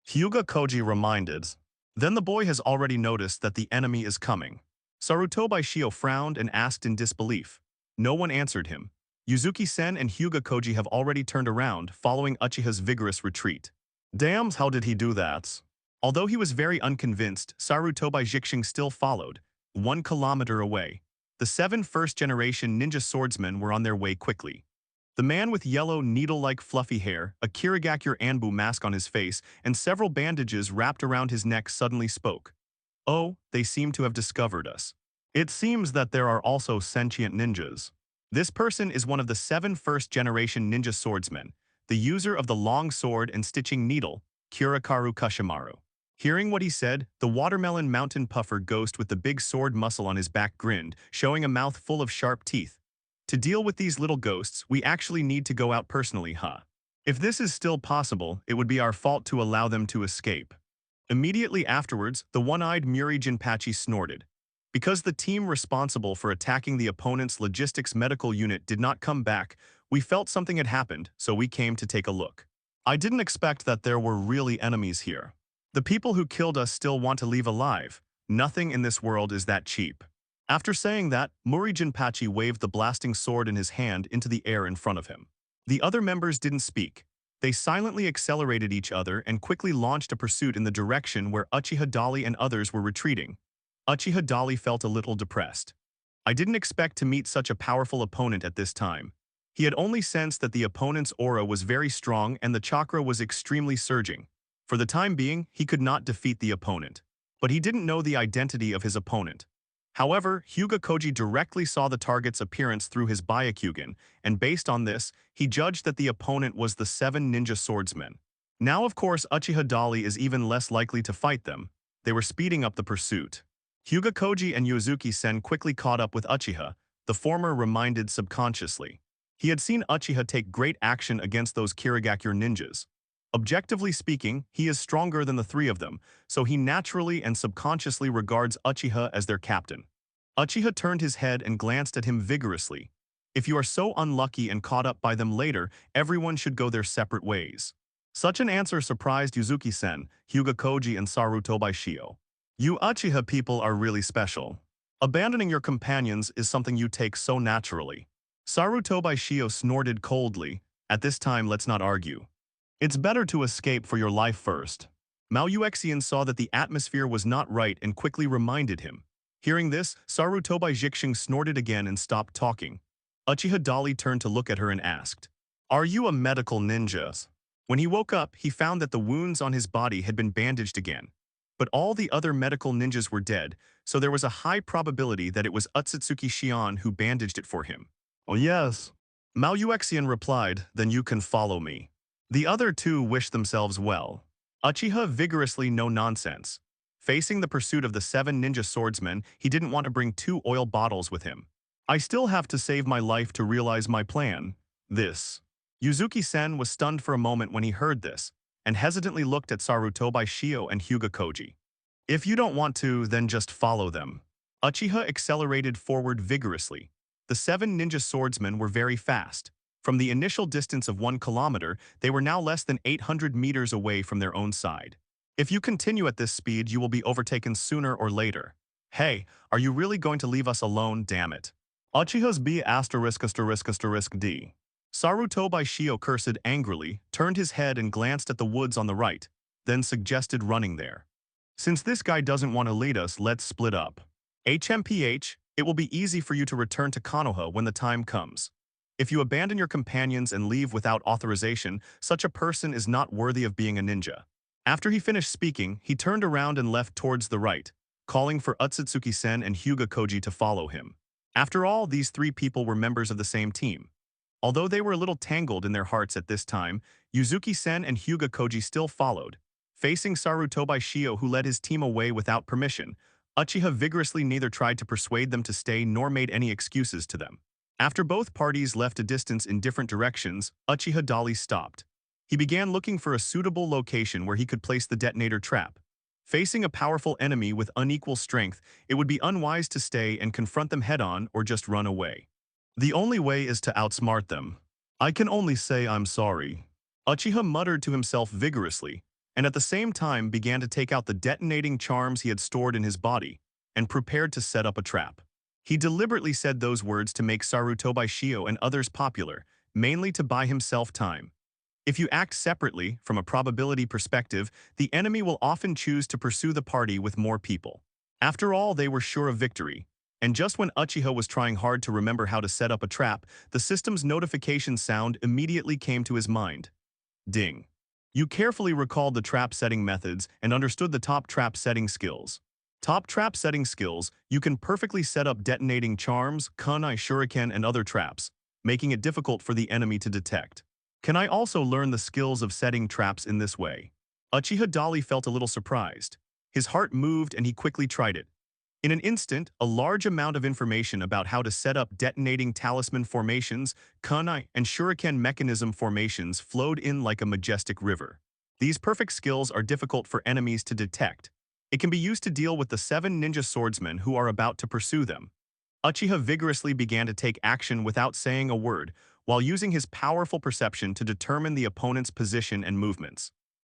Hyuga Koji reminded. Then the boy has already noticed that the enemy is coming. Sarutobi Shio frowned and asked in disbelief. No one answered him. Yuzuki-sen and Hyuga Koji have already turned around, following Uchiha's vigorous retreat. Damn, how did he do that? Although he was very unconvinced, Sarutobi Jixing still followed, 1 kilometer away. The 7 first-generation ninja swordsmen were on their way quickly. The man with yellow, needle-like fluffy hair, a Kirigakure Anbu mask on his face, and several bandages wrapped around his neck suddenly spoke. Oh, they seem to have discovered us. It seems that there are also sentient ninjas. This person is one of the 7 first-generation ninja swordsmen, the user of the long sword and stitching needle, Kurikaru Kashimaru. Hearing what he said, the watermelon mountain puffer ghost with the big sword muscle on his back grinned, showing a mouth full of sharp teeth. To deal with these little ghosts, we actually need to go out personally, huh? If this is still possible, it would be our fault to allow them to escape. Immediately afterwards, the one-eyed Muri Jinpachi snorted. Because the team responsible for attacking the opponent's logistics medical unit did not come back, we felt something had happened, so we came to take a look. I didn't expect that there were really enemies here. The people who killed us still want to leave alive. Nothing in this world is that cheap. After saying that, Muri Jinpachi waved the blasting sword in his hand into the air in front of him. The other members didn't speak. They silently accelerated each other and quickly launched a pursuit in the direction where Uchiha Dali and others were retreating. Uchiha Dali felt a little depressed. I didn't expect to meet such a powerful opponent at this time. He had only sensed that the opponent's aura was very strong and the chakra was extremely surging. For the time being, he could not defeat the opponent. But he didn't know the identity of his opponent. However, Hyuga Koji directly saw the target's appearance through his Byakugan, and based on this, he judged that the opponent was the 7 ninja swordsmen. Now of course Uchiha Dali is even less likely to fight them. They were speeding up the pursuit. Hyuga Koji and Yuzuki-sen quickly caught up with Uchiha, the former reminded subconsciously. He had seen Uchiha take great action against those Kirigakure ninjas. Objectively speaking, he is stronger than the 3 of them, so he naturally and subconsciously regards Uchiha as their captain. Uchiha turned his head and glanced at him vigorously. If you are so unlucky and caught up by them later, everyone should go their separate ways. Such an answer surprised Yuzuki-sen, Hyuga Koji and Sarutobi Shio. You Uchiha people are really special. Abandoning your companions is something you take so naturally. Sarutobi Shio snorted coldly. At this time, let's not argue. It's better to escape for your life first. Mao Yuexian saw that the atmosphere was not right and quickly reminded him. Hearing this, Sarutobi Jixing snorted again and stopped talking. Uchiha Dali turned to look at her and asked, "Are you a medical ninja?" When he woke up, he found that the wounds on his body had been bandaged again. But all the other medical ninjas were dead, so there was a high probability that it was Utsutsuki Shion who bandaged it for him. "Oh yes." Mao Yuexian replied, "Then you can follow me." The other 2 wished themselves well. Uchiha vigorously no nonsense. Facing the pursuit of the 7 ninja swordsmen, he didn't want to bring 2 oil bottles with him. I still have to save my life to realize my plan. This. Yuzuki-sen was stunned for a moment when he heard this, and hesitantly looked at Sarutobi Shio and Hyuga Koji. If you don't want to, then just follow them. Uchiha accelerated forward vigorously. The 7 ninja swordsmen were very fast. From the initial distance of 1 kilometer, they were now less than 800 meters away from their own side. If you continue at this speed, you will be overtaken sooner or later. Hey, are you really going to leave us alone, damn it? Uchiha's B*******D. Sarutobi Shio cursed angrily, turned his head and glanced at the woods on the right, then suggested running there. Since this guy doesn't want to lead us, let's split up. HMPH, it will be easy for you to return to Konoha when the time comes. If you abandon your companions and leave without authorization, such a person is not worthy of being a ninja. After he finished speaking, he turned around and left towards the right, calling for Utsutsuki-sen and Hyuga Koji to follow him. After all, these 3 people were members of the same team. Although they were a little tangled in their hearts at this time, Yuzuki-sen and Hyuga Koji still followed. Facing Sarutobi Shio, who led his team away without permission, Uchiha vigorously neither tried to persuade them to stay nor made any excuses to them. After both parties left a distance in different directions, Uchiha Dali stopped. He began looking for a suitable location where he could place the detonator trap. Facing a powerful enemy with unequal strength, it would be unwise to stay and confront them head-on or just run away. The only way is to outsmart them. I can only say I'm sorry. Uchiha muttered to himself vigorously, and at the same time began to take out the detonating charms he had stored in his body, and prepared to set up a trap. He deliberately said those words to make Sarutobi Shio and others popular, mainly to buy himself time. If you act separately, from a probability perspective, the enemy will often choose to pursue the party with more people. After all, they were sure of victory. And just when Uchiha was trying hard to remember how to set up a trap, the system's notification sound immediately came to his mind. Ding. You carefully recalled the trap setting methods and understood the top trap setting skills. Top trap setting skills, you can perfectly set up detonating charms, kunai shuriken and other traps, making it difficult for the enemy to detect. Can I also learn the skills of setting traps in this way? Uchiha Dali felt a little surprised. His heart moved and he quickly tried it. In an instant, a large amount of information about how to set up detonating talisman formations, kunai, and shuriken mechanism formations flowed in like a majestic river. These perfect skills are difficult for enemies to detect. It can be used to deal with the 7 ninja swordsmen who are about to pursue them. Uchiha vigorously began to take action without saying a word, while using his powerful perception to determine the opponent's position and movements,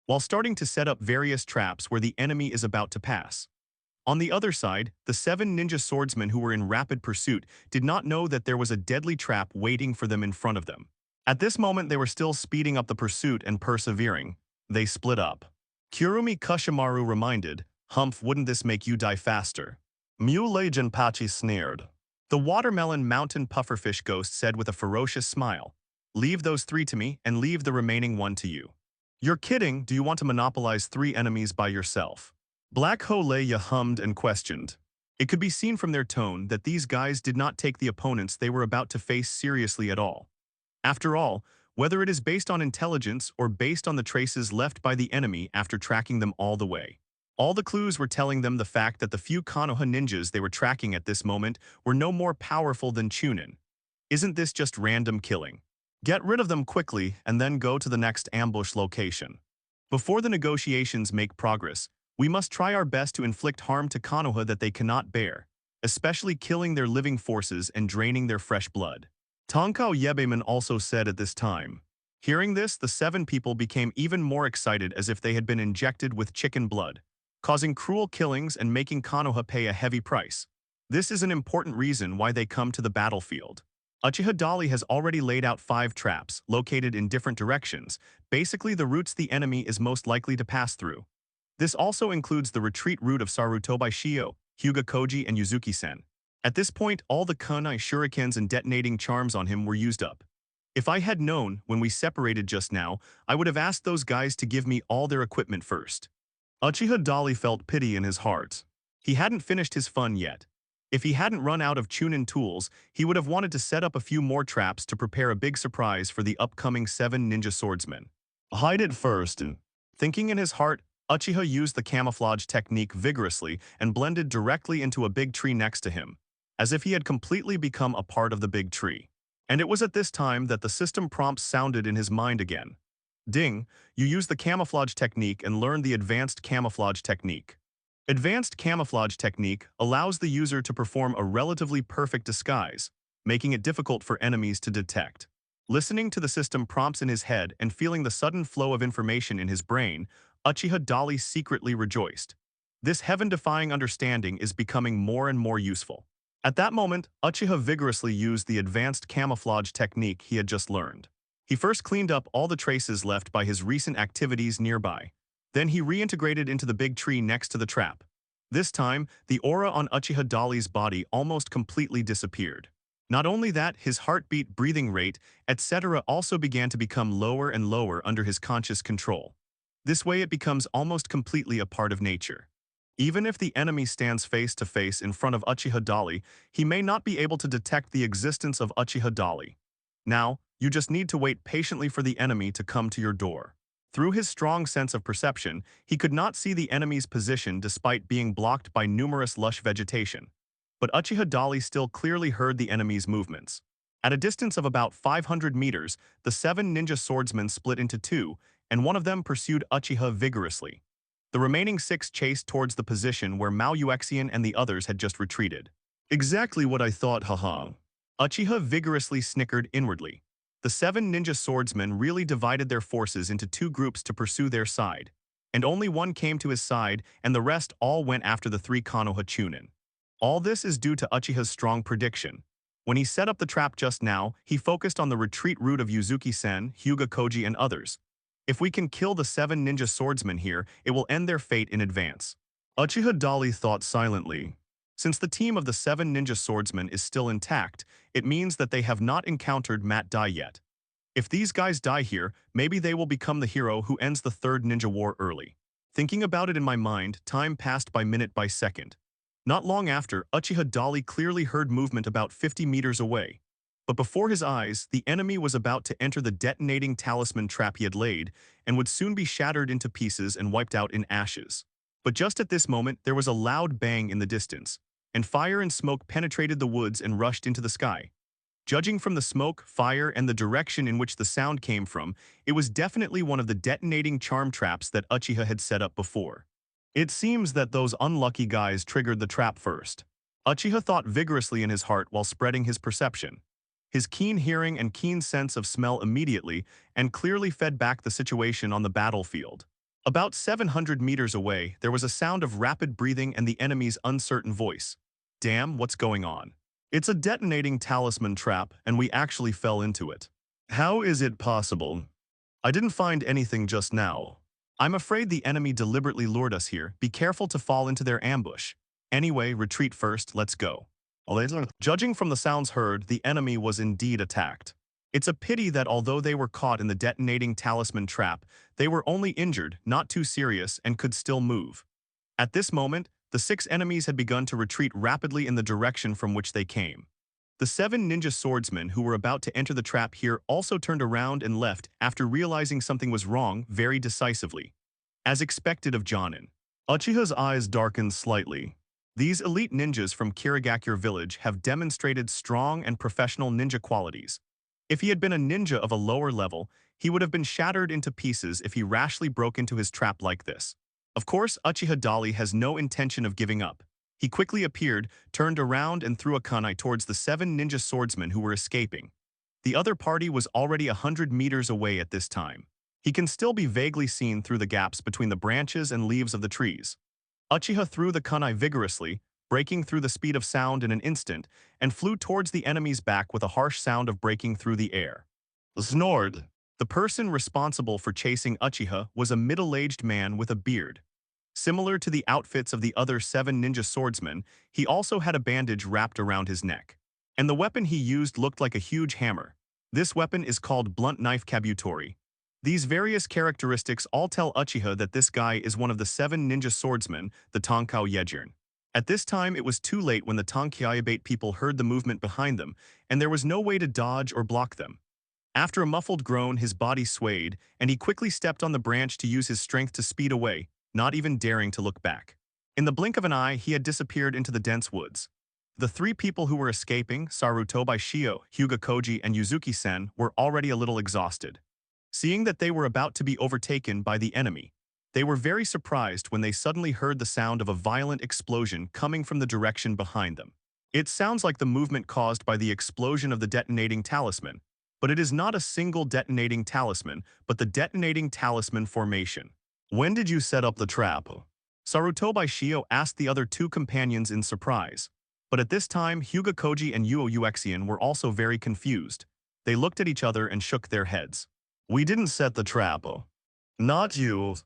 while starting to set up various traps where the enemy is about to pass. On the other side, the 7 ninja swordsmen who were in rapid pursuit did not know that there was a deadly trap waiting for them in front of them. At this moment, they were still speeding up the pursuit and persevering. They split up. Kurumi Kushimaru reminded, "Humph, wouldn't this make you die faster?" Mulei Jinpachi sneered. The watermelon mountain pufferfish ghost said with a ferocious smile, "Leave those 3 to me and leave the remaining 1 to you." "You're kidding, do you want to monopolize 3 enemies by yourself?" Black Holeya hummed and questioned. It could be seen from their tone that these guys did not take the opponents they were about to face seriously at all. After all, whether it is based on intelligence or based on the traces left by the enemy after tracking them all the way, all the clues were telling them the fact that the few Konoha ninjas they were tracking at this moment were no more powerful than Chunin. Isn't this just random killing? Get rid of them quickly and then go to the next ambush location. Before the negotiations make progress, we must try our best to inflict harm to Konoha that they cannot bear, especially killing their living forces and draining their fresh blood. Tonkao Yebeman also said at this time. Hearing this, the 7 people became even more excited as if they had been injected with chicken blood, causing cruel killings and making Konoha pay a heavy price. This is an important reason why they come to the battlefield. Uchiha Dali has already laid out 5 traps, located in different directions, basically the routes the enemy is most likely to pass through. This also includes the retreat route of Sarutobi Shio, Hyuga Koji, and Yuzuki-sen. At this point, all the kunai shurikens and detonating charms on him were used up. If I had known, when we separated just now, I would have asked those guys to give me all their equipment first. Uchiha Dali felt pity in his heart. He hadn't finished his fun yet. If he hadn't run out of Chunin tools, he would have wanted to set up a few more traps to prepare a big surprise for the upcoming 7 ninja swordsmen. Hide it first. Thinking in his heart, Uchiha used the camouflage technique vigorously and blended directly into a big tree next to him, as if he had completely become a part of the big tree. And it was at this time that the system prompts sounded in his mind again. Ding, you use the camouflage technique and learn the advanced camouflage technique. Advanced camouflage technique allows the user to perform a relatively perfect disguise, making it difficult for enemies to detect. Listening to the system prompts in his head and feeling the sudden flow of information in his brain, Uchiha Dali secretly rejoiced. This heaven-defying understanding is becoming more and more useful. At that moment, Uchiha vigorously used the advanced camouflage technique he had just learned. He first cleaned up all the traces left by his recent activities nearby. Then he reintegrated into the big tree next to the trap. This time, the aura on Uchiha Dali's body almost completely disappeared. Not only that, his heartbeat, breathing rate, etc. also began to become lower and lower under his conscious control. This way it becomes almost completely a part of nature. Even if the enemy stands face to face in front of Uchiha Dali, he may not be able to detect the existence of Uchiha Dali. Now, you just need to wait patiently for the enemy to come to your door. Through his strong sense of perception, he could not see the enemy's position despite being blocked by numerous lush vegetation. But Uchiha Dali still clearly heard the enemy's movements. At a distance of about 500 meters, the 7 ninja swordsmen split into two, and one of them pursued Uchiha vigorously. The remaining 6 chased towards the position where Mangekyō and the others had just retreated. Exactly what I thought, haha. Uchiha vigorously snickered inwardly. The 7 ninja swordsmen really divided their forces into 2 groups to pursue their side, and only one came to his side, and the rest all went after the 3 Konoha Chunin. All this is due to Uchiha's strong prediction. When he set up the trap just now, he focused on the retreat route of Uzuki-sen, Fugaku, and others. If we can kill the 7 ninja swordsmen here, it will end their fate in advance. Uchiha Dali thought silently. Since the team of the 7 ninja swordsmen is still intact, it means that they have not encountered Matt Dai yet. If these guys die here, maybe they will become the hero who ends the 3rd ninja war early. Thinking about it in my mind, time passed by minute by second. Not long after, Uchiha Dali clearly heard movement about 50 meters away. But before his eyes, the enemy was about to enter the detonating talisman trap he had laid, and would soon be shattered into pieces and wiped out in ashes. But just at this moment, there was a loud bang in the distance, and fire and smoke penetrated the woods and rushed into the sky. Judging from the smoke, fire, and the direction in which the sound came from, it was definitely one of the detonating charm traps that Uchiha had set up before. It seems that those unlucky guys triggered the trap first. Uchiha thought vigorously in his heart while spreading his perception. His keen hearing and keen sense of smell immediately and clearly fed back the situation on the battlefield. About 700 meters away, there was a sound of rapid breathing and the enemy's uncertain voice. Damn, what's going on? It's a detonating talisman trap, and we actually fell into it. How is it possible? I didn't find anything just now. I'm afraid the enemy deliberately lured us here. Be careful to fall into their ambush. Anyway, retreat first, let's go. Judging from the sounds heard, the enemy was indeed attacked. It's a pity that although they were caught in the detonating talisman trap, they were only injured, not too serious, and could still move. At this moment, the 6 enemies had begun to retreat rapidly in the direction from which they came. The 7 ninja swordsmen who were about to enter the trap here also turned around and left after realizing something was wrong very decisively. As expected of Jonin, Uchiha's eyes darkened slightly. These elite ninjas from Kirigakure village have demonstrated strong and professional ninja qualities. If he had been a ninja of a lower level, he would have been shattered into pieces if he rashly broke into his trap like this. Of course, Uchiha Dali has no intention of giving up. He quickly appeared, turned around and threw a kunai towards the 7 ninja swordsmen who were escaping. The other party was already 100 meters away at this time. He can still be vaguely seen through the gaps between the branches and leaves of the trees. Uchiha threw the kunai vigorously, breaking through the speed of sound in an instant, and flew towards the enemy's back with a harsh sound of breaking through the air. Snord. The person responsible for chasing Uchiha was a middle-aged man with a beard. Similar to the outfits of the other 7 ninja swordsmen, he also had a bandage wrapped around his neck. And the weapon he used looked like a huge hammer. This weapon is called blunt knife kabutori. These various characteristics all tell Uchiha that this guy is one of the 7 ninja swordsmen, the Tonkao Yejirn. At this time, it was too late when the Tonkyabate people heard the movement behind them, and there was no way to dodge or block them. After a muffled groan, his body swayed, and he quickly stepped on the branch to use his strength to speed away, not even daring to look back. In the blink of an eye, he had disappeared into the dense woods. The 3 people who were escaping, Sarutobi Shio, Fugaku, and Uzuki-sen, were already a little exhausted. Seeing that they were about to be overtaken by the enemy, they were very surprised when they suddenly heard the sound of a violent explosion coming from the direction behind them. It sounds like the movement caused by the explosion of the detonating talisman, but it is not a single detonating talisman, but the detonating talisman formation. When did you set up the trap? Sarutobi Shio asked the other 2 companions in surprise. But at this time, Fugaku and Uchiha were also very confused. They looked at each other and shook their heads. We didn't set the trap. Not you.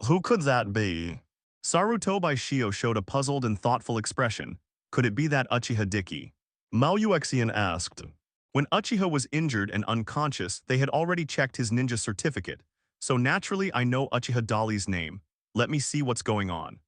Who could that be? Sarutobi Shio showed a puzzled and thoughtful expression. Could it be that Uchiha Diki? Mangekyō asked. When Uchiha was injured and unconscious, they had already checked his ninja certificate. So naturally I know Uchiha Dali's name. Let me see what's going on.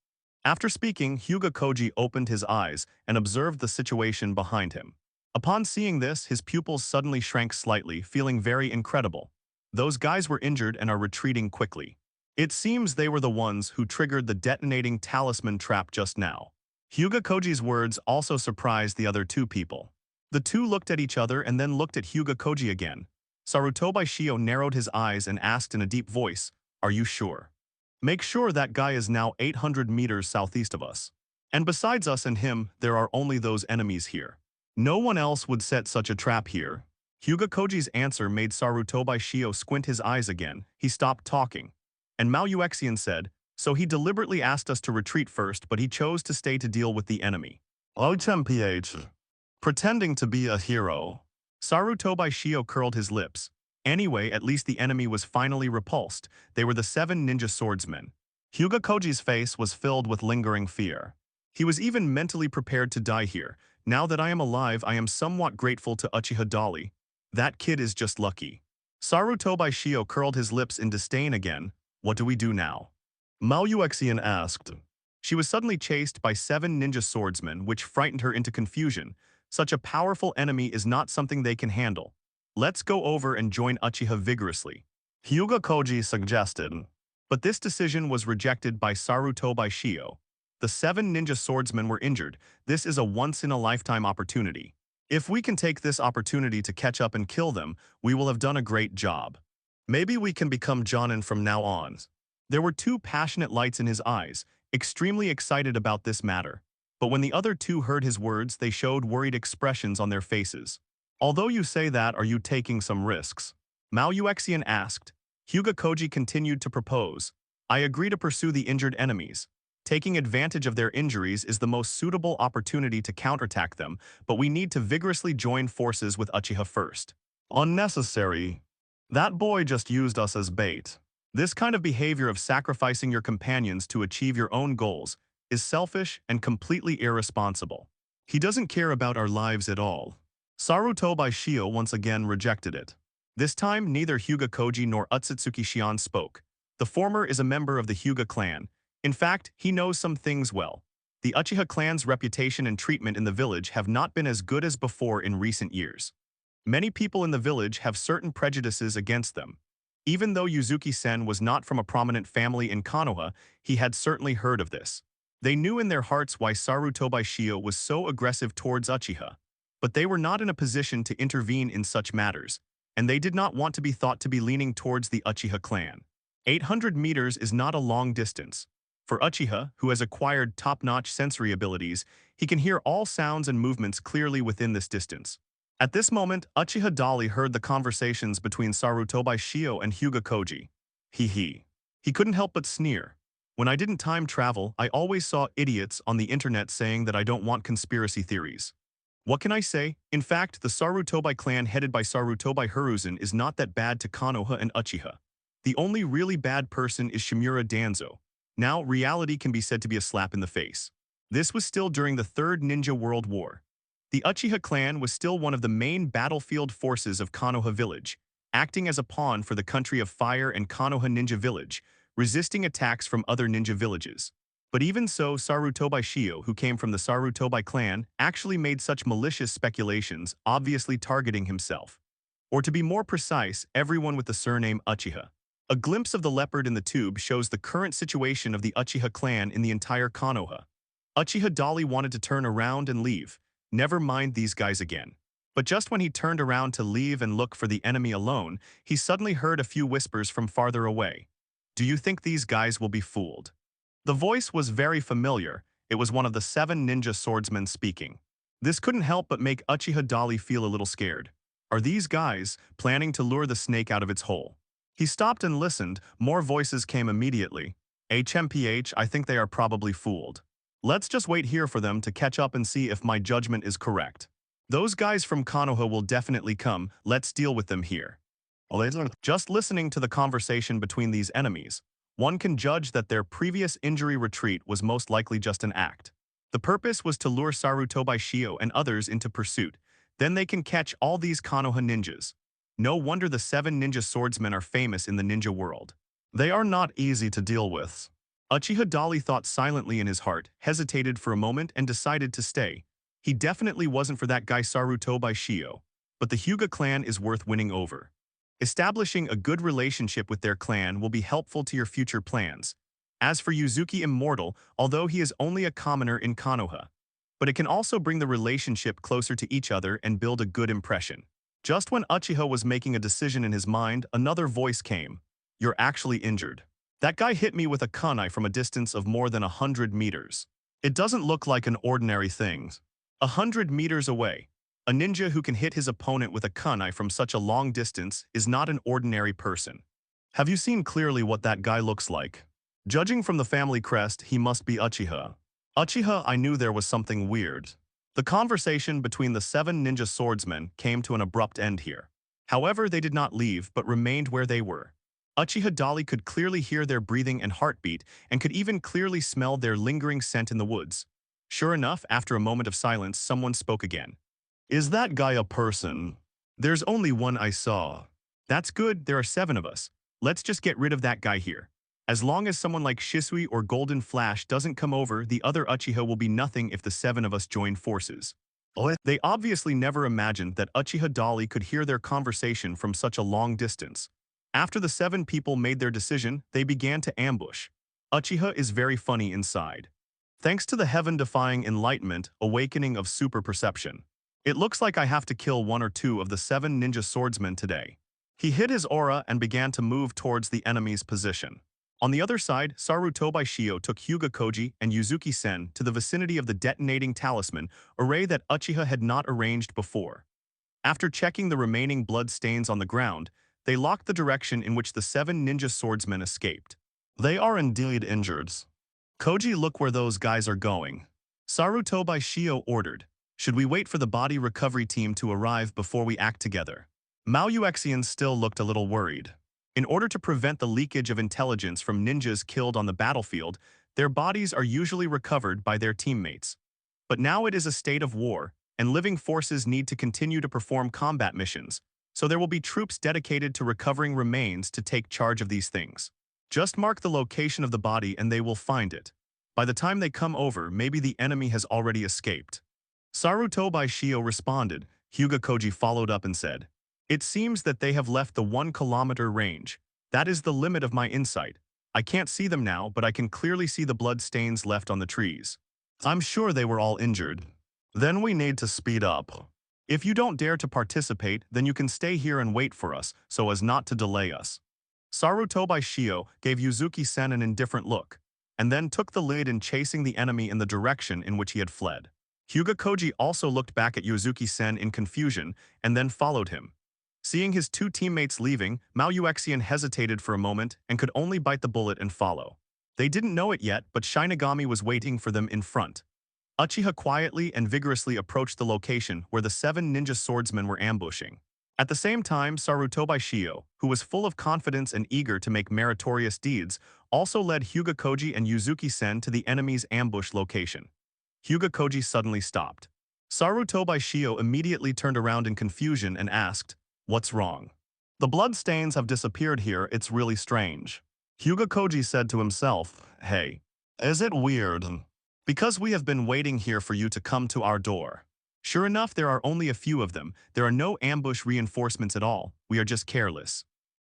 After speaking, Fugaku opened his eyes and observed the situation behind him. Upon seeing this, his pupils suddenly shrank slightly, feeling very incredible. Those guys were injured and are retreating quickly. It seems they were the ones who triggered the detonating talisman trap just now. Fugaku's words also surprised the other 2 people. The two looked at each other and then looked at Hyuga Koji again. Sarutobi Shio narrowed his eyes and asked in a deep voice, "Are you sure? Make sure that guy is now 800 meters southeast of us. And besides us and him, there are only those enemies here. No one else would set such a trap here." Hyuga Koji's answer made Sarutobi Shio squint his eyes again. He stopped talking. And Mao Yuexian said, "So he deliberately asked us to retreat first, but he chose to stay to deal with the enemy. OTMPH. Pretending to be a hero." Sarutobi Shio curled his lips. Anyway, at least the enemy was finally repulsed. They were the 7 ninja swordsmen. Hyuga Koji's face was filled with lingering fear. He was even mentally prepared to die here. Now that I am alive, I am somewhat grateful to Uchiha Dali. That kid is just lucky. Sarutobi Shio curled his lips in disdain again. What do we do now? Mao Yuexian asked. She was suddenly chased by 7 ninja swordsmen, which frightened her into confusion. Such a powerful enemy is not something they can handle. Let's go over and join Uchiha vigorously, Hyuga Koji suggested. But this decision was rejected by Sarutobi Shio. The 7 ninja swordsmen were injured. This is a once-in-a-lifetime opportunity. If we can take this opportunity to catch up and kill them, we will have done a great job. Maybe we can become Jonin from now on. There were 2 passionate lights in his eyes, extremely excited about this matter. But when the other 2 heard his words, they showed worried expressions on their faces. Although you say that, are you taking some risks? Mao Yuexian asked. Hyuga Koji continued to propose. I agree to pursue the injured enemies. Taking advantage of their injuries is the most suitable opportunity to counterattack them, but we need to vigorously join forces with Uchiha first. Unnecessary. That boy just used us as bait. This kind of behavior of sacrificing your companions to achieve your own goals is selfish and completely irresponsible. He doesn't care about our lives at all. Sarutobi Shio once again rejected it. This time, neither Hyuga Koji nor Utsutsuki Shion spoke. The former is a member of the Hyuga clan. In fact, he knows some things well. The Uchiha clan's reputation and treatment in the village have not been as good as before in recent years. Many people in the village have certain prejudices against them. Even though Yuzuki-sen was not from a prominent family in Konoha, he had certainly heard of this. They knew in their hearts why Sarutobi Shio was so aggressive towards Uchiha. But they were not in a position to intervene in such matters, and they did not want to be thought to be leaning towards the Uchiha clan. 800 meters is not a long distance. For Uchiha, who has acquired top-notch sensory abilities, he can hear all sounds and movements clearly within this distance. At this moment, Uchiha Dali heard the conversations between Sarutobi Shio and Hyuga Koji. He couldn't help but sneer. When I didn't time travel, I always saw idiots on the internet saying that I don't want conspiracy theories. What can I say? In fact, the Sarutobi clan headed by Sarutobi Hiruzen is not that bad to Konoha and Uchiha. The only really bad person is Shimura Danzo. Now, reality can be said to be a slap in the face. This was still during the Third Ninja World War. The Uchiha clan was still one of the main battlefield forces of Konoha village, acting as a pawn for the country of fire and Konoha ninja village, resisting attacks from other ninja villages. But even so, Sarutobi Shio, who came from the Sarutobi clan, actually made such malicious speculations, obviously targeting himself. Or to be more precise, everyone with the surname Uchiha. A glimpse of the leopard in the tube shows the current situation of the Uchiha clan in the entire Konoha. Uchiha Dali wanted to turn around and leave. Never mind these guys again. But just when he turned around to leave and look for the enemy alone, he suddenly heard a few whispers from farther away. Do you think these guys will be fooled? The voice was very familiar. It was one of the 7 ninja swordsmen speaking. This couldn't help but make Uchiha Dali feel a little scared. Are these guys planning to lure the snake out of its hole? He stopped and listened. More voices came immediately. HMPH, I think they are probably fooled. Let's just wait here for them to catch up and see if my judgment is correct. Those guys from Konoha will definitely come. Let's deal with them here. Just listening to the conversation between these enemies, one can judge that their previous injury retreat was most likely just an act. The purpose was to lure Sarutobi Shio and others into pursuit. Then they can catch all these Konoha ninjas. No wonder the 7 ninja swordsmen are famous in the ninja world. They are not easy to deal with. Uchiha Dali thought silently in his heart, hesitated for a moment, and decided to stay. He definitely wasn't for that guy Sarutobi Shio. But the Hyuga clan is worth winning over. Establishing a good relationship with their clan will be helpful to your future plans. As for Yuzuki Immortal, although he is only a commoner in Konoha, but it can also bring the relationship closer to each other and build a good impression. Just when Uchiha was making a decision in his mind, another voice came. You're actually injured. That guy hit me with a kunai from a distance of more than 100 meters. It doesn't look like an ordinary thing. 100 meters away, a ninja who can hit his opponent with a kunai from such a long distance is not an ordinary person. Have you seen clearly what that guy looks like? Judging from the family crest, he must be Uchiha. Uchiha, I knew there was something weird. The conversation between the 7 ninja swordsmen came to an abrupt end here. However, they did not leave but remained where they were. Uchiha Dali could clearly hear their breathing and heartbeat and could even clearly smell their lingering scent in the woods. Sure enough, after a moment of silence, someone spoke again. Is that guy a person? There's only one I saw. That's good, there are 7 of us. Let's just get rid of that guy here. As long as someone like Shisui or Golden Flash doesn't come over, the other Uchiha will be nothing if the 7 of us join forces. They obviously never imagined that Uchiha Dali could hear their conversation from such a long distance. After the 7 people made their decision, they began to ambush. Uchiha is very funny inside. Thanks to the heaven-defying enlightenment, awakening of super perception. It looks like I have to kill 1 or 2 of the 7 ninja swordsmen today. He hid his aura and began to move towards the enemy's position. On the other side, Sarutobi Shio took Hyuga Koji and Yuzuki Sen to the vicinity of the detonating talisman, array that Uchiha had not arranged before. After checking the remaining blood stains on the ground, they locked the direction in which the 7 ninja swordsmen escaped. They are indeed injured. Koji, look where those guys are going. Sarutobi Shio ordered. Should we wait for the body recovery team to arrive before we act together? Maoyuexian still looked a little worried. In order to prevent the leakage of intelligence from ninjas killed on the battlefield, their bodies are usually recovered by their teammates. But now it is a state of war, and living forces need to continue to perform combat missions, so there will be troops dedicated to recovering remains to take charge of these things. Just mark the location of the body and they will find it. By the time they come over, maybe the enemy has already escaped. Sarutobi Shio responded. Hyuga Koji followed up and said, it seems that they have left the 1-kilometer range. That is the limit of my insight. I can't see them now, but I can clearly see the blood stains left on the trees. I'm sure they were all injured. Then we need to speed up. If you don't dare to participate, then you can stay here and wait for us, so as not to delay us. Sarutobi Shio gave Yuzuki Sen an indifferent look, and then took the lead in chasing the enemy in the direction in which he had fled. Hyuga Koji also looked back at Yuzuki Sen in confusion and then followed him. Seeing his 2 teammates leaving, Maoyuexian hesitated for a moment and could only bite the bullet and follow. They didn't know it yet, but Shinigami was waiting for them in front. Uchiha quietly and vigorously approached the location where the 7 ninja swordsmen were ambushing. At the same time, Sarutobi Shio, who was full of confidence and eager to make meritorious deeds, also led Hyuga Koji and Yuzuki Sen to the enemy's ambush location. Hyuga Koji suddenly stopped. Sarutobi Shio immediately turned around in confusion and asked, what's wrong? The blood stains have disappeared here, it's really strange. Hyuga Koji said to himself, hey, is it weird? Because we have been waiting here for you to come to our door. Sure enough, there are only a few of them. There are no ambush reinforcements at all. We are just careless.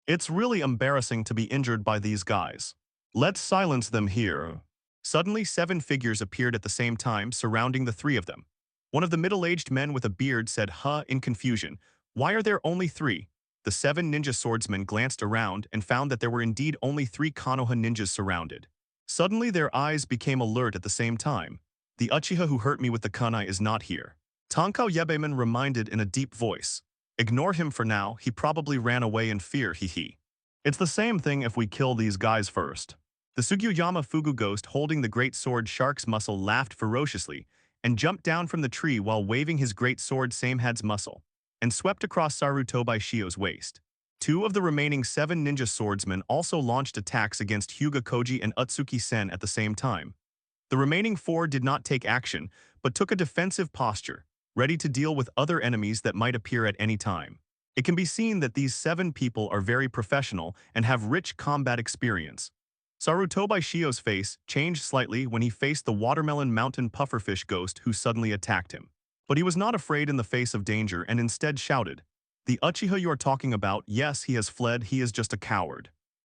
It's really embarrassing to be injured by these guys. Let's silence them here. Suddenly, 7 figures appeared at the same time, surrounding the 3 of them. One of the middle-aged men with a beard said, huh, in confusion. Why are there only 3? The 7 ninja swordsmen glanced around and found that there were indeed only 3 Konoha ninjas surrounded. Suddenly, their eyes became alert at the same time. The Uchiha who hurt me with the kunai is not here. Tonkao Yebeman reminded in a deep voice. Ignore him for now, he probably ran away in fear, hee. It's the same thing if we kill these guys first. The Sugiyama Fugu ghost holding the great sword Shark's muscle laughed ferociously and jumped down from the tree while waving his great sword Samehad's muscle and swept across Sarutobi Shio's waist. 2 of the remaining 7 ninja swordsmen also launched attacks against Hyuga Koji and Utsuki Sen at the same time. The remaining 4 did not take action, but took a defensive posture, ready to deal with other enemies that might appear at any time. It can be seen that these 7 people are very professional and have rich combat experience. Sarutobi Shio's face changed slightly when he faced the watermelon mountain pufferfish ghost who suddenly attacked him. But he was not afraid in the face of danger and instead shouted, the Uchiha you are talking about, yes, he has fled, he is just a coward.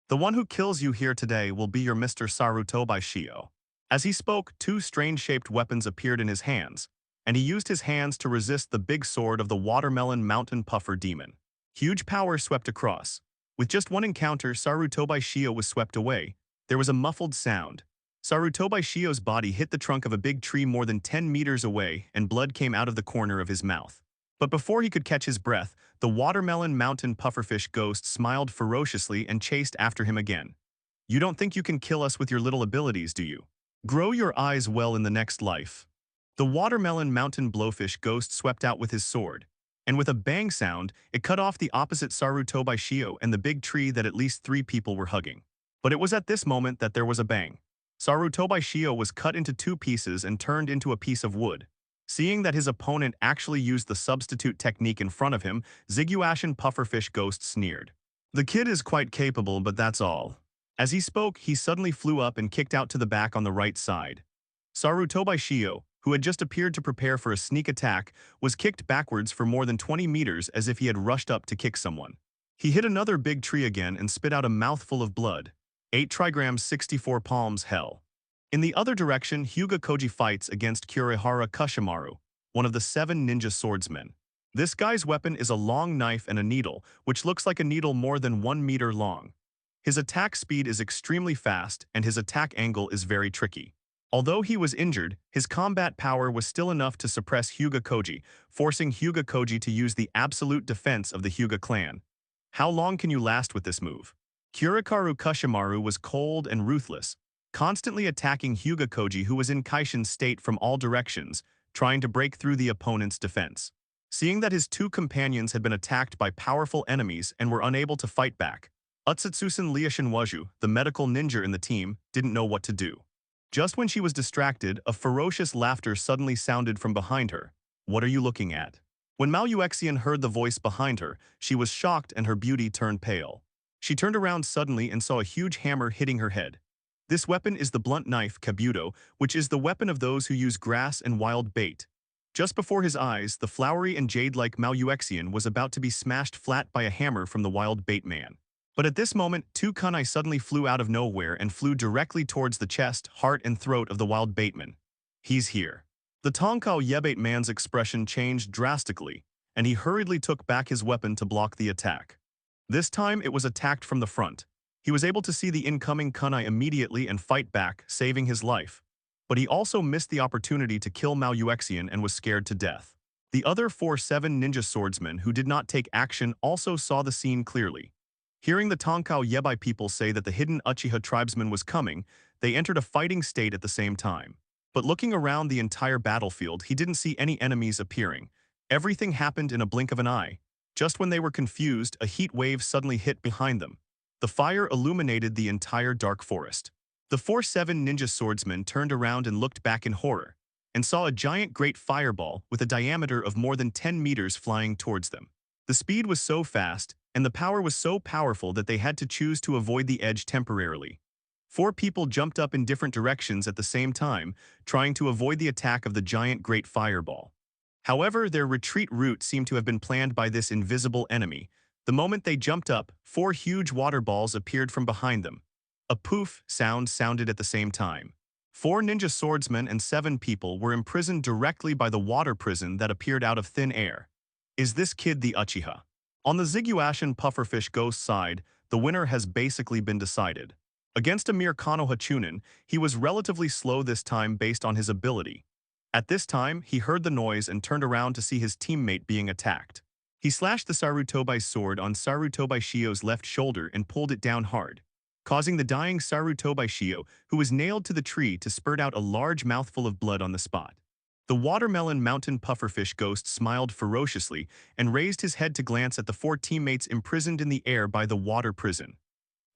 The one who kills you here today will be your Mr. Sarutobi Shio. As he spoke, two strange-shaped weapons appeared in his hands, and he used his hands to resist the big sword of the Watermelon Mountain Puffer demon. Huge power swept across. With just one encounter, Sarutobi Shio was swept away. There was a muffled sound. Sarutobi Shio's body hit the trunk of a big tree more than 10 meters away, and blood came out of the corner of his mouth. But before he could catch his breath, the Watermelon Mountain Pufferfish ghost smiled ferociously and chased after him again. "You don't think you can kill us with your little abilities, do you? Grow your eyes well in the next life." The Watermelon Mountain Blowfish ghost swept out with his sword, and with a bang sound, it cut off the opposite Sarutobi Shio and the big tree that at least 3 people were hugging. But it was at this moment that there was a bang. Sarutobi Shio was cut into 2 pieces and turned into a piece of wood. Seeing that his opponent actually used the substitute technique in front of him, Ziguashin Pufferfish Ghost sneered. "The kid is quite capable, but that's all." As he spoke, he suddenly flew up and kicked out to the back on the right side. Sarutobi Shio, who had just appeared to prepare for a sneak attack, was kicked backwards for more than 20 meters as if he had rushed up to kick someone. He hit another big tree again and spit out a mouthful of blood. 8 trigrams 64 palms hell. In the other direction, Hyuga Koji fights against Kurihara Kushimaru, one of the 7 ninja swordsmen. This guy's weapon is a long knife and a needle, which looks like a needle more than 1 meter long. His attack speed is extremely fast and his attack angle is very tricky. Although he was injured, his combat power was still enough to suppress Hyuga Koji, forcing Hyuga Koji to use the absolute defense of the Hyuga clan. How long can you last with this move? Kurihara Kushimaru was cold and ruthless, constantly attacking Hyuga Koji, who was in Kaishin's state, from all directions, trying to break through the opponent's defense. Seeing that his 2 companions had been attacked by powerful enemies and were unable to fight back, Utsutsusen Liashinwaju, the medical ninja in the team, didn't know what to do. Just when she was distracted, a ferocious laughter suddenly sounded from behind her. "What are you looking at?" When Maluexian heard the voice behind her, she was shocked and her beauty turned pale. She turned around suddenly and saw a huge hammer hitting her head. This weapon is the blunt knife Kabuto, which is the weapon of those who use grass and wild bait. Just before his eyes, the flowery and jade-like Maluexian was about to be smashed flat by a hammer from the wild bait man. But at this moment, 2 kunai suddenly flew out of nowhere and flew directly towards the chest, heart, and throat of the wild baitman. "He's here." The Tonkao Yebate man's expression changed drastically, and he hurriedly took back his weapon to block the attack. This time it was attacked from the front. He was able to see the incoming kunai immediately and fight back, saving his life. But he also missed the opportunity to kill Maluexian and was scared to death. The other 4-7 ninja swordsmen who did not take action also saw the scene clearly. Hearing the Tonkao Yebai people say that the hidden Uchiha tribesman was coming, they entered a fighting state at the same time. But looking around the entire battlefield, he didn't see any enemies appearing. Everything happened in a blink of an eye. Just when they were confused, a heat wave suddenly hit behind them. The fire illuminated the entire dark forest. The 4-7 ninja swordsmen turned around and looked back in horror, and saw a giant great fireball with a diameter of more than 10 meters flying towards them. The speed was so fast, and the power was so powerful that they had to choose to avoid the edge temporarily. 4 people jumped up in different directions at the same time, trying to avoid the attack of the giant great fireball. However, their retreat route seemed to have been planned by this invisible enemy. The moment they jumped up, 4 huge water balls appeared from behind them. A poof sound sounded at the same time. 4 ninja swordsmen and 7 people were imprisoned directly by the water prison that appeared out of thin air. Is this kid the Uchiha? On the Ziguashin Pufferfish Ghost side, the winner has basically been decided. Against a mere Konoha Chunin, he was relatively slow this time based on his ability. At this time, he heard the noise and turned around to see his teammate being attacked. He slashed the Sarutobi's sword on Sarutobi Shio's left shoulder and pulled it down hard, causing the dying Sarutobi Shio, who was nailed to the tree, to spurt out a large mouthful of blood on the spot. The Watermelon Mountain Pufferfish Ghost smiled ferociously and raised his head to glance at the 4 teammates imprisoned in the air by the water prison.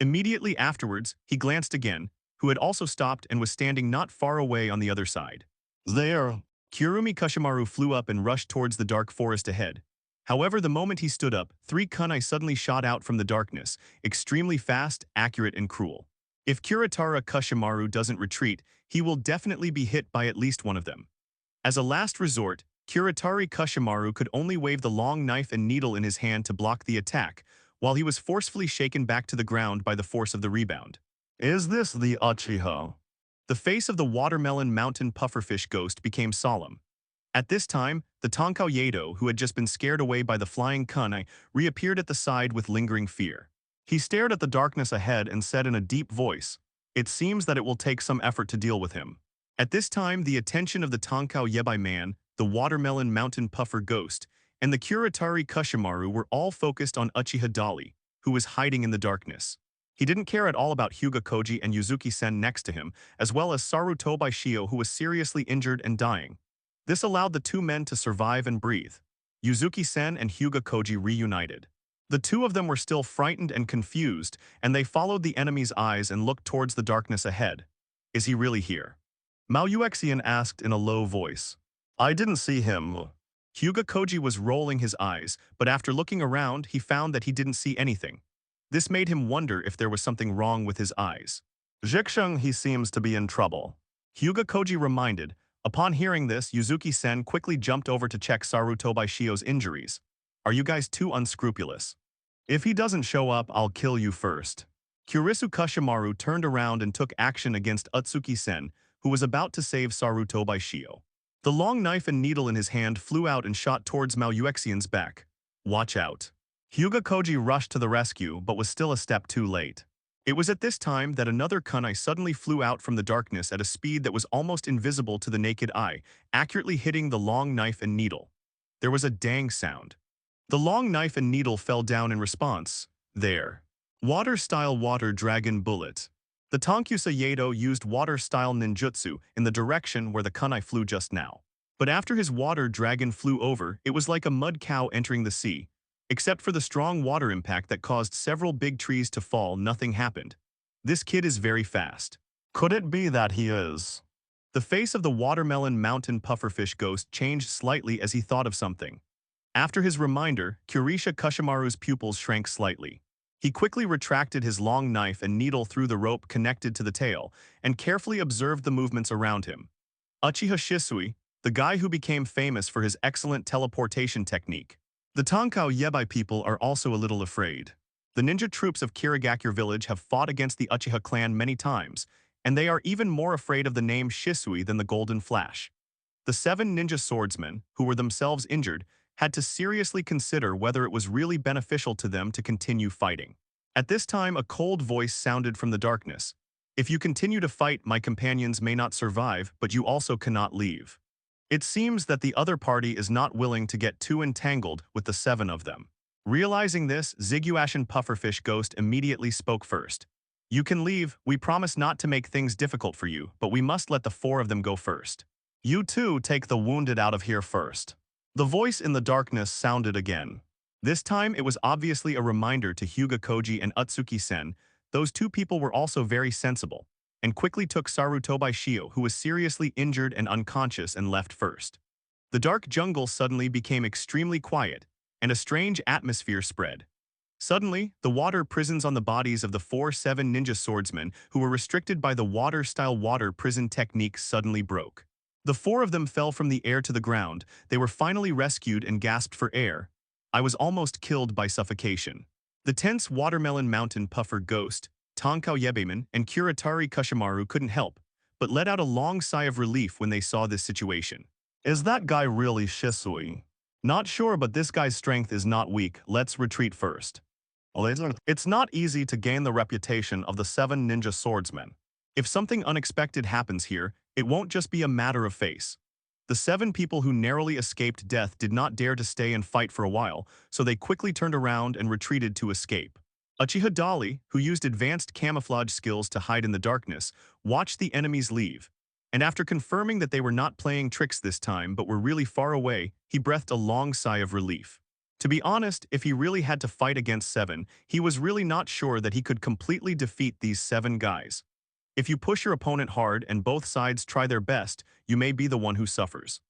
Immediately afterwards, he glanced again, who had also stopped and was standing not far away on the other side. "There!" Kurumi Kushimaru flew up and rushed towards the dark forest ahead. However, the moment he stood up, 3 kunai suddenly shot out from the darkness, extremely fast, accurate, and cruel. If Kurihara Kushimaru doesn't retreat, he will definitely be hit by at least one of them. As a last resort, Kurihara Kushimaru could only wave the long knife and needle in his hand to block the attack, while he was forcefully shaken back to the ground by the force of the rebound. "Is this the Uchiha?" The face of the watermelon mountain pufferfish ghost became solemn. At this time, the Tonkao Yedo, who had just been scared away by the flying kunai, reappeared at the side with lingering fear. He stared at the darkness ahead and said in a deep voice, "It seems that it will take some effort to deal with him." At this time, the attention of the Tonkao Yebai man, the watermelon mountain puffer ghost, and the Kuretari Kushimaru were all focused on Uchiha Dali, who was hiding in the darkness. He didn't care at all about Hyuga Koji and Yuzuki-sen next to him, as well as Saru Tobai Shio, who was seriously injured and dying. This allowed the two men to survive and breathe. Yuzuki-sen and Hyuga Koji reunited. The two of them were still frightened and confused, and they followed the enemy's eyes and looked towards the darkness ahead. Is he really here? Mao Yuexian asked in a low voice. I didn't see him. Hyuga Koji was rolling his eyes, but after looking around, he found that he didn't see anything. This made him wonder if there was something wrong with his eyes. Zhixeng, he seems to be in trouble. Hyuga Koji reminded. Upon hearing this, Yuzuki-sen quickly jumped over to check Saru Tobai Shio's injuries. Are you guys too unscrupulous? If he doesn't show up, I'll kill you first. Kurisu Kushimaru turned around and took action against Utsuki-sen, who was about to save Saru Tobai Shio. The long knife and needle in his hand flew out and shot towards Mao Yuexian's back. Watch out. Hyuga Koji rushed to the rescue, but was still a step too late. It was at this time that another kunai suddenly flew out from the darkness at a speed that was almost invisible to the naked eye, accurately hitting the long knife and needle. There was a dang sound. The long knife and needle fell down in response. There. Water-style water dragon bullet. The Tonkyusa Yedo used water-style ninjutsu in the direction where the kunai flew just now. But after his water dragon flew over, it was like a mud cow entering the sea. Except for the strong water impact that caused several big trees to fall, nothing happened. This kid is very fast. Could it be that he is? The face of the watermelon mountain pufferfish ghost changed slightly as he thought of something. After his reminder, Kurisha Kushimaru's pupils shrank slightly. He quickly retracted his long knife and needle through the rope connected to the tail, and carefully observed the movements around him. Uchiha Shisui, the guy who became famous for his excellent teleportation technique. The Tonkao Yebai people are also a little afraid. The ninja troops of Kirigakure village have fought against the Uchiha clan many times, and they are even more afraid of the name Shisui than the Golden Flash. The 7 ninja swordsmen, who were themselves injured, had to seriously consider whether it was really beneficial to them to continue fighting. At this time, a cold voice sounded from the darkness. If you continue to fight, my companions may not survive, but you also cannot leave. It seems that the other party is not willing to get too entangled with the 7 of them. Realizing this, Ziguashin Pufferfish Ghost immediately spoke first. You can leave, we promise not to make things difficult for you, but we must let the 4 of them go first. You two take the wounded out of here first. The voice in the darkness sounded again. This time it was obviously a reminder to Hyuga Koji and Utsuki-sen. Those two people were also very sensible, and quickly took Saru Tobai Shio, who was seriously injured and unconscious, and left first. The dark jungle suddenly became extremely quiet, and a strange atmosphere spread. Suddenly, the water prisons on the bodies of the 4-7 ninja swordsmen who were restricted by the water-style water prison technique suddenly broke. The 4 of them fell from the air to the ground. They were finally rescued and gasped for air. I was almost killed by suffocation. The tense watermelon mountain puffer ghost, Tonkao Yebeman, and Kuretari Kushimaru couldn't help, but let out a long sigh of relief when they saw this situation. Is that guy really Shisui? Not sure, but this guy's strength is not weak. Let's retreat first. It's not easy to gain the reputation of the 7 ninja swordsmen. If something unexpected happens here, it won't just be a matter of face. The 7 people who narrowly escaped death did not dare to stay and fight for a while, so they quickly turned around and retreated to escape. Uchiha Dali, who used advanced camouflage skills to hide in the darkness, watched the enemies leave. And after confirming that they were not playing tricks this time but were really far away, he breathed a long sigh of relief. To be honest, if he really had to fight against 7, he was really not sure that he could completely defeat these 7 guys. If you push your opponent hard and both sides try their best, you may be the one who suffers.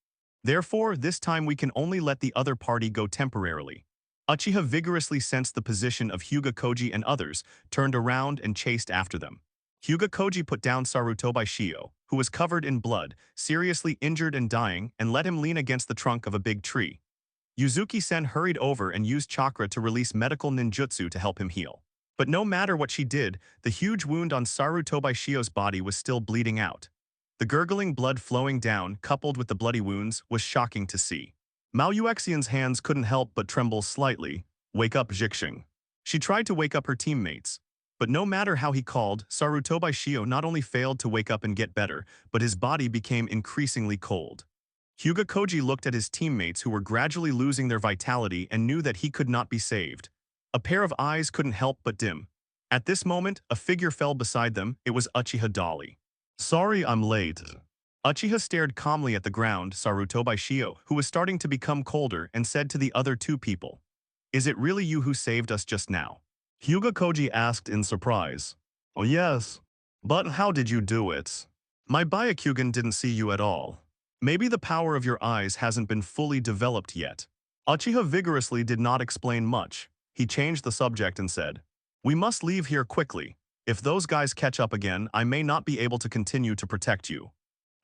Therefore, this time we can only let the other party go temporarily. Uchiha vigorously sensed the position of Hyuga Koji and others, turned around and chased after them. Hyuga Koji put down Saru Tobai Shio, who was covered in blood, seriously injured and dying, and let him lean against the trunk of a big tree. Yuzuki-sen hurried over and used Chakra to release medical ninjutsu to help him heal. But no matter what she did, the huge wound on Saru Tobaishio's body was still bleeding out. The gurgling blood flowing down, coupled with the bloody wounds, was shocking to see. Mao Yuexian's hands couldn't help but tremble slightly. Wake up, Zhixing. She tried to wake up her teammates. But no matter how he called, Saru Tobaishio not only failed to wake up and get better, but his body became increasingly cold. Hyuga Koji looked at his teammates who were gradually losing their vitality and knew that he could not be saved. A pair of eyes couldn't help but dim. At this moment, a figure fell beside them. It was Uchiha Dali. Sorry I'm late. Uchiha stared calmly at the ground, Saru Tobaishio, who was starting to become colder, and said to the other two people, "Is it really you who saved us just now?" Hyuga Koji asked in surprise. "Oh yes. But how did you do it? My Byakugan didn't see you at all. Maybe the power of your eyes hasn't been fully developed yet." Uchiha vigorously did not explain much. He changed the subject and said, "We must leave here quickly. If those guys catch up again, I may not be able to continue to protect you."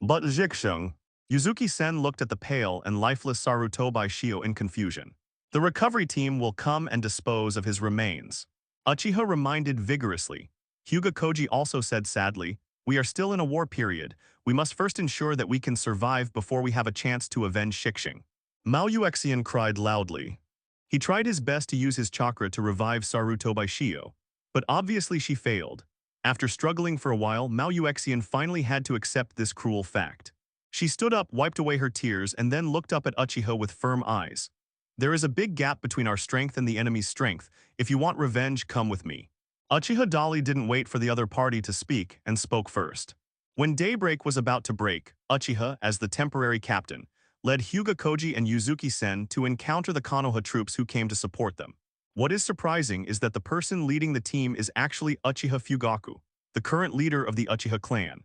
But Zhixing, Yuzuki-sen looked at the pale and lifeless Saru Tobaishio in confusion. "The recovery team will come and dispose of his remains." Uchiha reminded vigorously. Hyuga Koji also said sadly, "We are still in a war period. We must first ensure that we can survive before we have a chance to avenge Zhixing." Mao Yuexian cried loudly. He tried his best to use his chakra to revive Saru Tobaishio, but obviously she failed. After struggling for a while, Mao Yuexian finally had to accept this cruel fact. She stood up, wiped away her tears, and then looked up at Uchiha with firm eyes. "There is a big gap between our strength and the enemy's strength. If you want revenge, come with me." Uchiha Dali didn't wait for the other party to speak and spoke first. When daybreak was about to break, Uchiha, as the temporary captain, led Hyuga Koji and Yuzuki-sen to encounter the Konoha troops who came to support them. What is surprising is that the person leading the team is actually Uchiha Fugaku, the current leader of the Uchiha clan.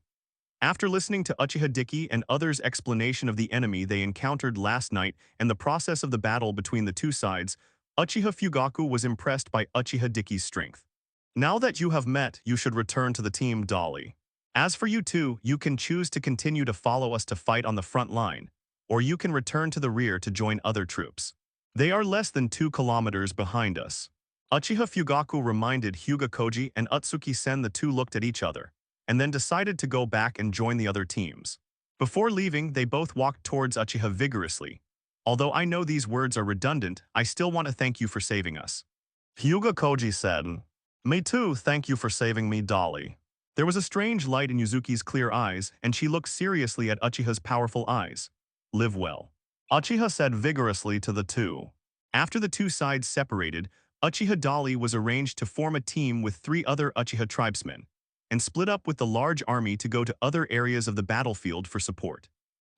After listening to Uchiha Diki and others' explanation of the enemy they encountered last night and the process of the battle between the two sides, Uchiha Fugaku was impressed by Uchiha Diki's strength. "Now that you have met, you should return to the team, Dali. As for you two, you can choose to continue to follow us to fight on the front line, or you can return to the rear to join other troops. They are less than 2 kilometers behind us." Uchiha Fugaku reminded Hyuga Koji and Utsuki-sen. The two looked at each other, and then decided to go back and join the other teams. Before leaving, they both walked towards Uchiha vigorously. "Although I know these words are redundant, I still want to thank you for saving us." Hyuga Koji said, "Me too, thank you for saving me, Dali." There was a strange light in Yuzuki's clear eyes, and she looked seriously at Uchiha's powerful eyes. "Live well," Uchiha said vigorously to the two. After the two sides separated, Uchiha Dali was arranged to form a team with 3 other Uchiha tribesmen, and split up with the large army to go to other areas of the battlefield for support.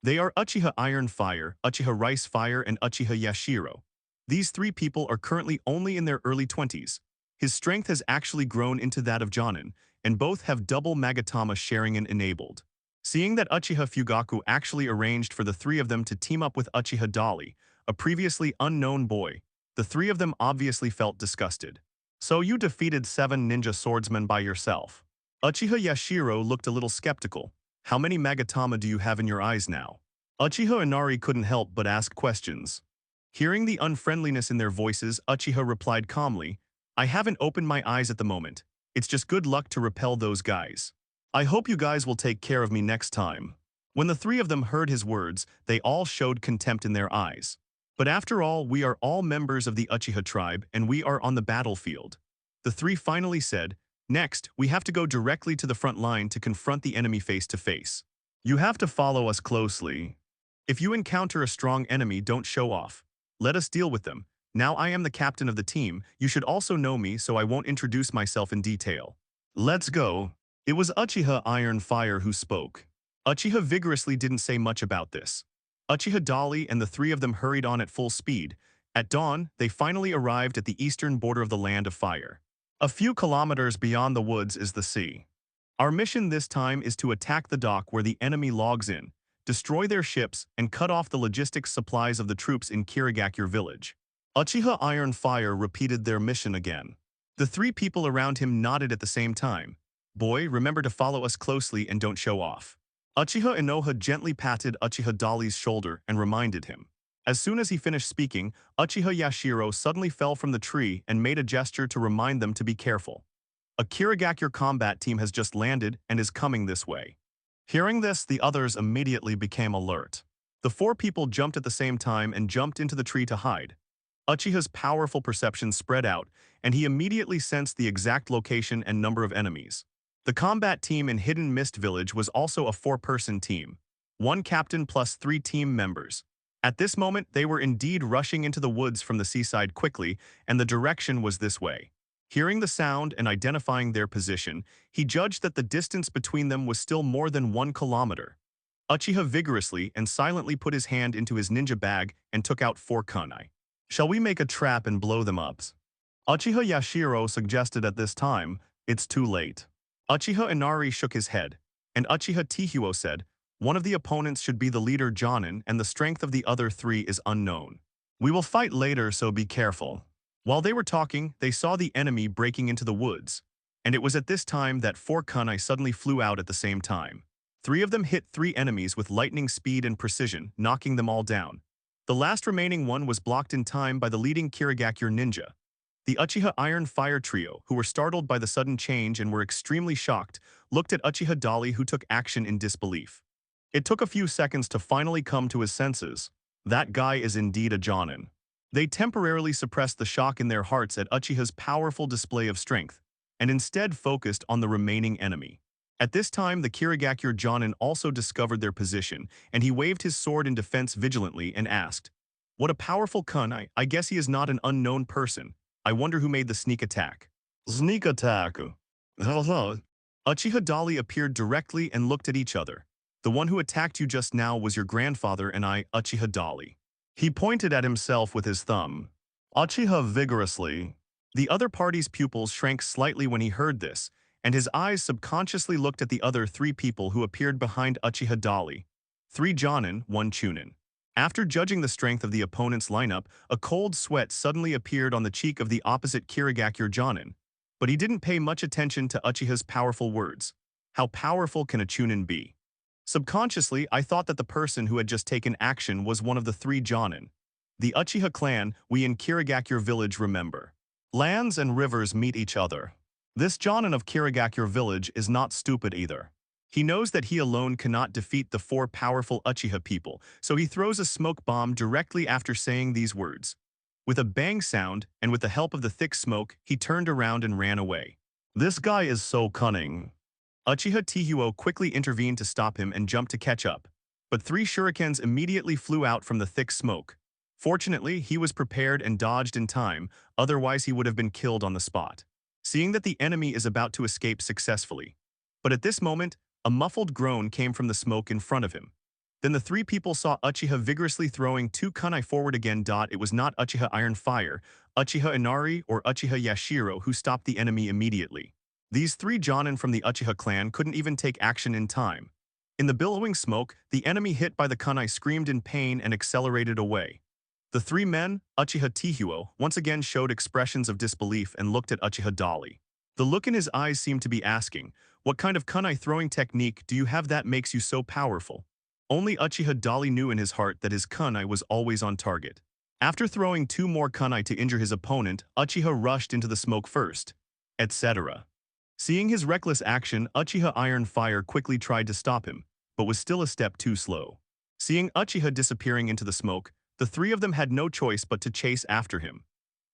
They are Uchiha Iron Fire, Uchiha Rice Fire, and Uchiha Yashiro. These 3 people are currently only in their early 20s. His strength has actually grown into that of Jonin, and both have double Magatama Sharingan enabled. Seeing that Uchiha Fugaku actually arranged for the 3 of them to team up with Uchiha Dali, a previously unknown boy, the 3 of them obviously felt disgusted. "So you defeated 7 ninja swordsmen by yourself?" Uchiha Yashiro looked a little skeptical. "How many Magatama do you have in your eyes now?" Uchiha Inari couldn't help but ask questions. Hearing the unfriendliness in their voices, Uchiha replied calmly, "I haven't opened my eyes at the moment. It's just good luck to repel those guys. I hope you guys will take care of me next time." When the 3 of them heard his words, they all showed contempt in their eyes. "But after all, we are all members of the Uchiha tribe, and we are on the battlefield," the 3 finally said. "Next, we have to go directly to the front line to confront the enemy face to face. You have to follow us closely. If you encounter a strong enemy, don't show off. Let us deal with them. Now I am the captain of the team. You should also know me, so I won't introduce myself in detail. Let's go." It was Uchiha Iron Fire who spoke. Uchiha vigorously didn't say much about this. Uchiha Dali and the 3 of them hurried on at full speed. At dawn, they finally arrived at the eastern border of the Land of Fire. A few kilometers beyond the woods is the sea. Our mission this time is to attack the dock where the enemy logs in, destroy their ships, and cut off the logistics supplies of the troops in Kirigakure village. Uchiha Iron Fire repeated their mission again. The 3 people around him nodded at the same time. "Boy, remember to follow us closely and don't show off." Uchiha Inoha gently patted Uchiha Dali's shoulder and reminded him. As soon as he finished speaking, Uchiha Yashiro suddenly fell from the tree and made a gesture to remind them to be careful. A Kirigakure combat team has just landed and is coming this way. Hearing this, the others immediately became alert. The four people jumped at the same time and jumped into the tree to hide. Uchiha's powerful perception spread out, and he immediately sensed the exact location and number of enemies. The combat team in Hidden Mist Village was also a four-person team. One captain plus 3 team members. At this moment, they were indeed rushing into the woods from the seaside quickly, and the direction was this way. Hearing the sound and identifying their position, he judged that the distance between them was still more than 1 kilometer. Uchiha vigorously and silently put his hand into his ninja bag and took out 4 kunai. Shall we make a trap and blow them up? Uchiha Yashiro suggested at this time. It's too late. Uchiha Inari shook his head, and Uchiha Tihuo said, one of the opponents should be the leader Jonin and the strength of the other 3 is unknown. We will fight later, so be careful. While they were talking, they saw the enemy breaking into the woods, and it was at this time that 4 kunai suddenly flew out at the same time. 3 of them hit 3 enemies with lightning speed and precision, knocking them all down. The last remaining one was blocked in time by the leading Kirigakure ninja. The Uchiha Iron Fire trio, who were startled by the sudden change and were extremely shocked, looked at Uchiha Dali, who took action in disbelief. It took a few seconds to finally come to his senses. That guy is indeed a Jonin. They temporarily suppressed the shock in their hearts at Uchiha's powerful display of strength, and instead focused on the remaining enemy. At this time, the Kirigakure Jonin also discovered their position, and he waved his sword in defense vigilantly and asked, what a powerful kunai, I guess he is not an unknown person. I wonder who made the sneak attack. Sneak attack? Uchiha Dali appeared directly and looked at each other. The one who attacked you just now was your grandfather and I, Uchiha Dali. He pointed at himself with his thumb. Uchiha vigorously. The other party's pupils shrank slightly when he heard this, and his eyes subconsciously looked at the other 3 people who appeared behind Uchiha Dali. 3 Jonin, 1 Chunin. After judging the strength of the opponent's lineup, a cold sweat suddenly appeared on the cheek of the opposite Kirigakure Jonin. But he didn't pay much attention to Uchiha's powerful words. How powerful can a Chunin be? Subconsciously, I thought that the person who had just taken action was one of the 3 Jonin. The Uchiha clan we in Kirigakure village remember. Lands and rivers meet each other. This Jonin of Kirigakure village is not stupid either. He knows that he alone cannot defeat the 4 powerful Uchiha people, so he throws a smoke bomb directly after saying these words. With a bang sound, and with the help of the thick smoke, he turned around and ran away. This guy is so cunning. Uchiha Tihuo quickly intervened to stop him and jumped to catch up, but 3 shurikens immediately flew out from the thick smoke. Fortunately, he was prepared and dodged in time, otherwise he would have been killed on the spot. Seeing that the enemy is about to escape successfully. But at this moment, a muffled groan came from the smoke in front of him. Then the 3 people saw Uchiha vigorously throwing 2 kunai forward again. It was not Uchiha Iron Fire, Uchiha Inari, or Uchiha Yashiro who stopped the enemy immediately. These 3 Jonin from the Uchiha clan couldn't even take action in time. In the billowing smoke, the enemy hit by the kunai screamed in pain and accelerated away. The 3 men, Uchiha Tihuo, once again showed expressions of disbelief and looked at Uchiha Dali. The look in his eyes seemed to be asking, what kind of kunai throwing technique do you have that makes you so powerful? Only Uchiha Dali knew in his heart that his kunai was always on target. After throwing 2 more kunai to injure his opponent, Uchiha rushed into the smoke first, etc. Seeing his reckless action, Uchiha Iron Fire quickly tried to stop him, but was still a step too slow. Seeing Uchiha disappearing into the smoke, the 3 of them had no choice but to chase after him.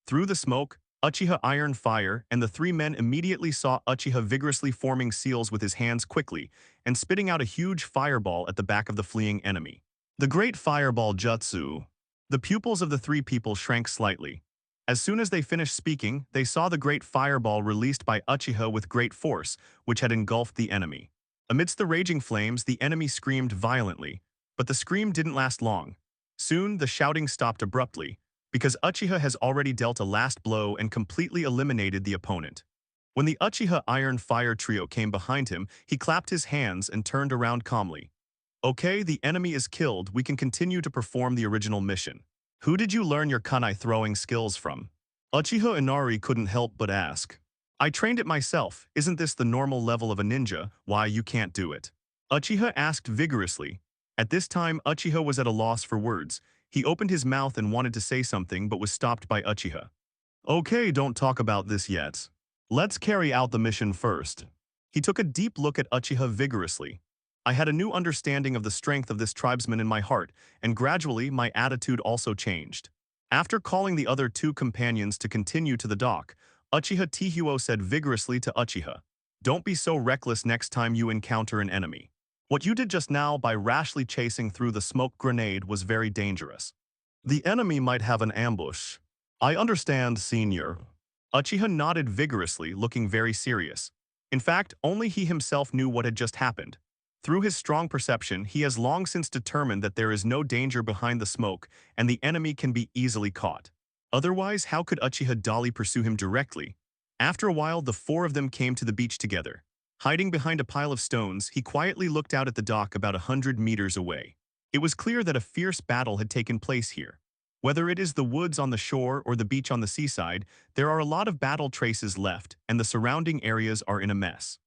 Through the smoke, Uchiha Iron Fire and the 3 men immediately saw Uchiha vigorously forming seals with his hands quickly and spitting out a huge fireball at the back of the fleeing enemy. The Great Fireball Jutsu. The pupils of the 3 people shrank slightly. As soon as they finished speaking, they saw the great fireball released by Uchiha with great force, which had engulfed the enemy. Amidst the raging flames, the enemy screamed violently, but the scream didn't last long. Soon, the shouting stopped abruptly, because Uchiha has already dealt a last blow and completely eliminated the opponent. When the Uchiha Iron Fire trio came behind him, he clapped his hands and turned around calmly. Okay, the enemy is killed, we can continue to perform the original mission. Who did you learn your kunai throwing skills from? Uchiha Inari couldn't help but ask. I trained it myself, isn't this the normal level of a ninja, why you can't do it? Uchiha asked vigorously. At this time, Uchiha was at a loss for words. He opened his mouth and wanted to say something but was stopped by Uchiha. Okay, don't talk about this yet. Let's carry out the mission first. He took a deep look at Uchiha vigorously. I had a new understanding of the strength of this tribesman in my heart, and gradually my attitude also changed. After calling the other two companions to continue to the dock, Uchiha Tihuo said vigorously to Uchiha, "Don't be so reckless next time you encounter an enemy. What you did just now by rashly chasing through the smoke grenade was very dangerous. The enemy might have an ambush." "I understand, senior." Uchiha nodded vigorously, looking very serious. In fact, only he himself knew what had just happened. Through his strong perception, he has long since determined that there is no danger behind the smoke and the enemy can be easily caught. Otherwise, how could Uchiha Dali pursue him directly? After a while, the four of them came to the beach together. Hiding behind a pile of stones, he quietly looked out at the dock about 100 meters away. It was clear that a fierce battle had taken place here. Whether it is the woods on the shore or the beach on the seaside, there are a lot of battle traces left, and the surrounding areas are in a mess.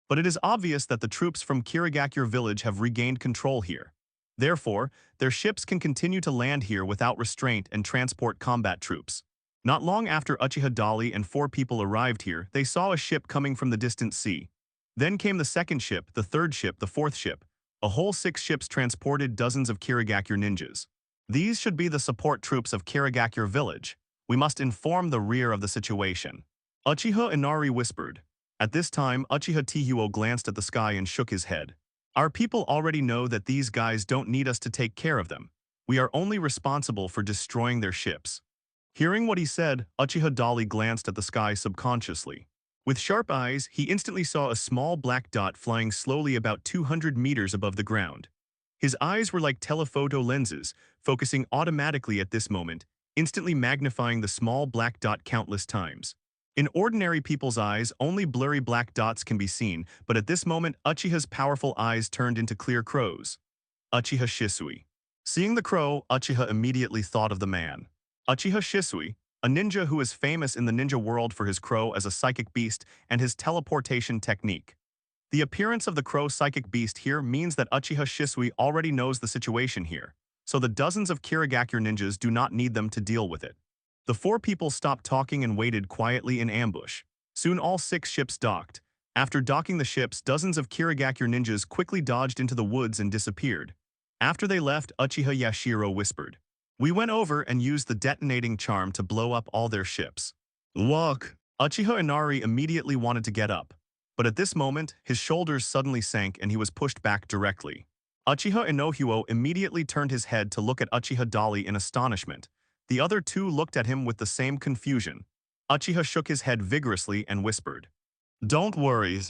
But it is obvious that the troops from Kirigakure village have regained control here. Therefore, their ships can continue to land here without restraint and transport combat troops. Not long after Uchiha Dali and four people arrived here, they saw a ship coming from the distant sea. Then came the second ship, the third ship, the fourth ship. A whole 6 ships transported dozens of Kirigakure ninjas. These should be the support troops of Kirigakure village. We must inform the rear of the situation. Uchiha Inari whispered. At this time, Uchiha Tihuo glanced at the sky and shook his head. Our people already know that these guys don't need us to take care of them. We are only responsible for destroying their ships. Hearing what he said, Uchiha Dali glanced at the sky subconsciously. With sharp eyes, he instantly saw a small black dot flying slowly about 200 meters above the ground. His eyes were like telephoto lenses, focusing automatically at this moment, instantly magnifying the small black dot countless times. In ordinary people's eyes, only blurry black dots can be seen, but at this moment, Uchiha's powerful eyes turned into clear crows. Uchiha Shisui. Seeing the crow, Uchiha immediately thought of the man. Uchiha Shisui, a ninja who is famous in the ninja world for his crow as a psychic beast and his teleportation technique. The appearance of the crow psychic beast here means that Uchiha Shisui already knows the situation here, so the dozens of Kirigakure ninjas do not need them to deal with it. The 4 people stopped talking and waited quietly in ambush. Soon all 6 ships docked. After docking the ships, dozens of Kirigakure ninjas quickly dodged into the woods and disappeared. After they left, Uchiha Yashiro whispered, "We went over and used the detonating charm to blow up all their ships." Walk. Uchiha Inari immediately wanted to get up. But at this moment, his shoulders suddenly sank and he was pushed back directly. Uchiha Inohuo immediately turned his head to look at Uchiha Dali in astonishment. The other 2 looked at him with the same confusion. Uchiha shook his head vigorously and whispered, "Don't worry."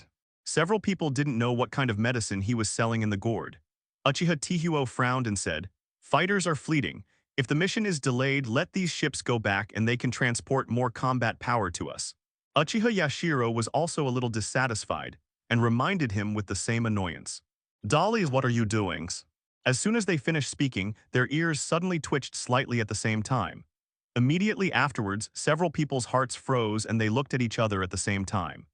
Several people didn't know what kind of medicine he was selling in the gourd. Uchiha Tihuo frowned and said, "Fighters are fleeting. If the mission is delayed, let these ships go back and they can transport more combat power to us." Uchiha Yashiro was also a little dissatisfied and reminded him with the same annoyance. "Dali, what are you doing?" As soon as they finished speaking, their ears suddenly twitched slightly at the same time. Immediately afterwards, several people's hearts froze and they looked at each other at the same time.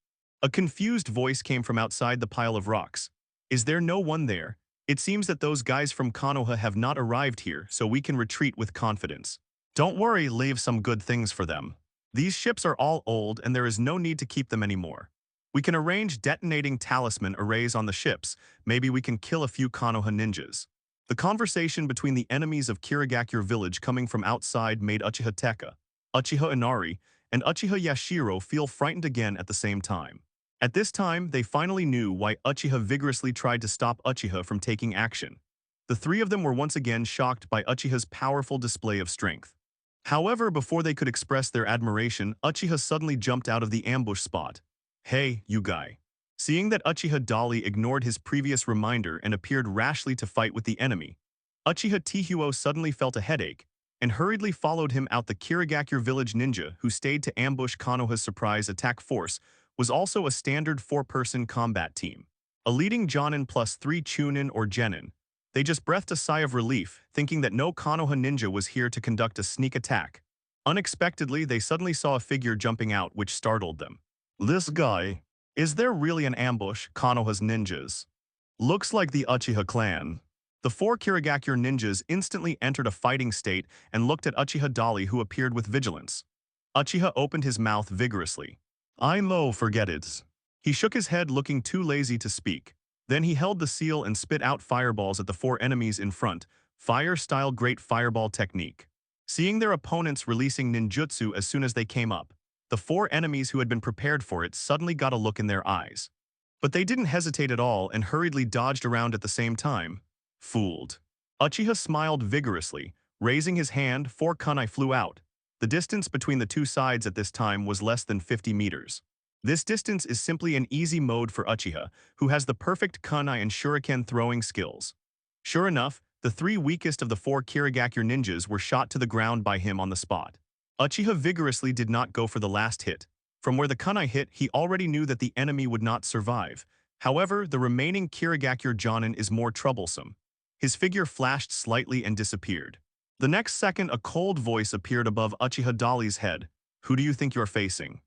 A confused voice came from outside the pile of rocks. "Is there no one there? It seems that those guys from Konoha have not arrived here, so we can retreat with confidence." "Don't worry, leave some good things for them. These ships are all old and there is no need to keep them anymore. We can arrange detonating talisman arrays on the ships. Maybe we can kill a few Konoha ninjas." The conversation between the enemies of Kirigakure village coming from outside made Uchiha Teka, Uchiha Inari, and Uchiha Yashiro feel frightened again at the same time. At this time, they finally knew why Uchiha vigorously tried to stop Uchiha from taking action. The 3 of them were once again shocked by Uchiha's powerful display of strength. However, before they could express their admiration, Uchiha suddenly jumped out of the ambush spot. "Hey, you guy." Seeing that Uchiha Dali ignored his previous reminder and appeared rashly to fight with the enemy, Uchiha Tihuo suddenly felt a headache and hurriedly followed him out. The Kirigakure village ninja who stayed to ambush Konoha's surprise attack force was also a standard 4-person combat team. A leading Jonin plus 3 Chunin or Genin. They just breathed a sigh of relief, thinking that no Konoha ninja was here to conduct a sneak attack. Unexpectedly, they suddenly saw a figure jumping out which startled them. "This guy. Is there really an ambush, Konoha's ninjas? Looks like the Uchiha clan." The four Kirigakure ninjas instantly entered a fighting state and looked at Uchiha Dali, who appeared with vigilance. Uchiha opened his mouth vigorously. "I no forget it." He shook his head, looking too lazy to speak. Then he held the seal and spit out fireballs at the four enemies in front, fire-style great fireball technique. Seeing their opponents releasing ninjutsu as soon as they came up, the four enemies who had been prepared for it suddenly got a look in their eyes. But they didn't hesitate at all and hurriedly dodged around at the same time. Fooled. Uchiha smiled vigorously. Raising his hand, four kunai flew out. The distance between the two sides at this time was less than 50 meters. This distance is simply an easy mode for Uchiha, who has the perfect kunai and shuriken throwing skills. Sure enough, the three weakest of the four Kirigakure ninjas were shot to the ground by him on the spot. Uchiha vigorously did not go for the last hit. From where the kunai hit, he already knew that the enemy would not survive. However, the remaining Kirigakure Jonin is more troublesome. His figure flashed slightly and disappeared. The next second, a cold voice appeared above Uchiha Dali's head. "Who do you think you're facing?"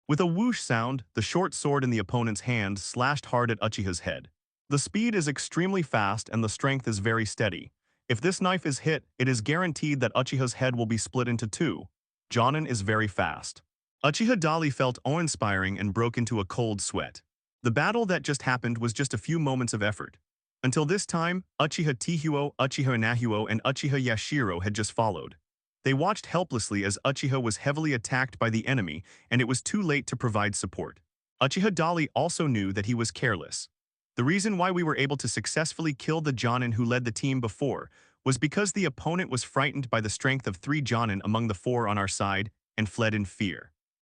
With a whoosh sound, the short sword in the opponent's hand slashed hard at Uchiha's head. The speed is extremely fast and the strength is very steady. If this knife is hit, it is guaranteed that Uchiha's head will be split into two. Jonin is very fast. Uchiha Dali felt awe-inspiring and broke into a cold sweat. The battle that just happened was just a few moments of effort. Until this time, Uchiha Tihuo, Uchiha Inahuo, and Uchiha Yashiro had just followed. They watched helplessly as Uchiha was heavily attacked by the enemy, and it was too late to provide support. Uchiha Dali also knew that he was careless. The reason why we were able to successfully kill the Jonin who led the team before was because the opponent was frightened by the strength of 3 Jonin among the 4 on our side and fled in fear.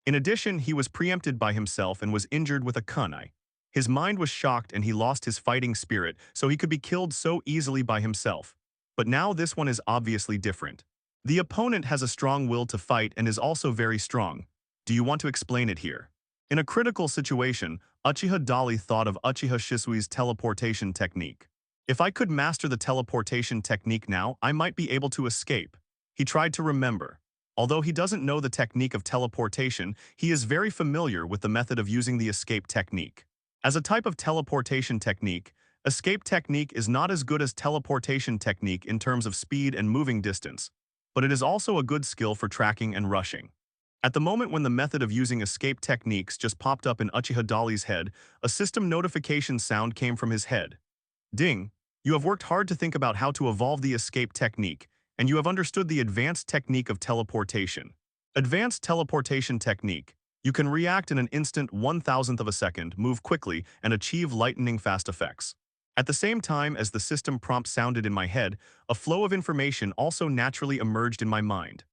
In addition, he was preempted by himself and was injured with a kunai. His mind was shocked and he lost his fighting spirit, so he could be killed so easily by himself. But now this one is obviously different. The opponent has a strong will to fight and is also very strong. Do you want to explain it here? In a critical situation, Uchiha Dali thought of Uchiha Shisui's teleportation technique. If I could master the teleportation technique now, I might be able to escape. He tried to remember. Although he doesn't know the technique of teleportation, he is very familiar with the method of using the escape technique. As a type of teleportation technique, escape technique is not as good as teleportation technique in terms of speed and moving distance, but it is also a good skill for tracking and rushing. At the moment when the method of using escape techniques just popped up in Uchiha Dali's head, a system notification sound came from his head. Ding! You have worked hard to think about how to evolve the escape technique, and you have understood the advanced technique of teleportation. Advanced teleportation technique. You can react in an instant 1,000th of a second, move quickly, and achieve lightning-fast effects. At the same time as the system prompt sounded in my head, a flow of information also naturally emerged in my mind.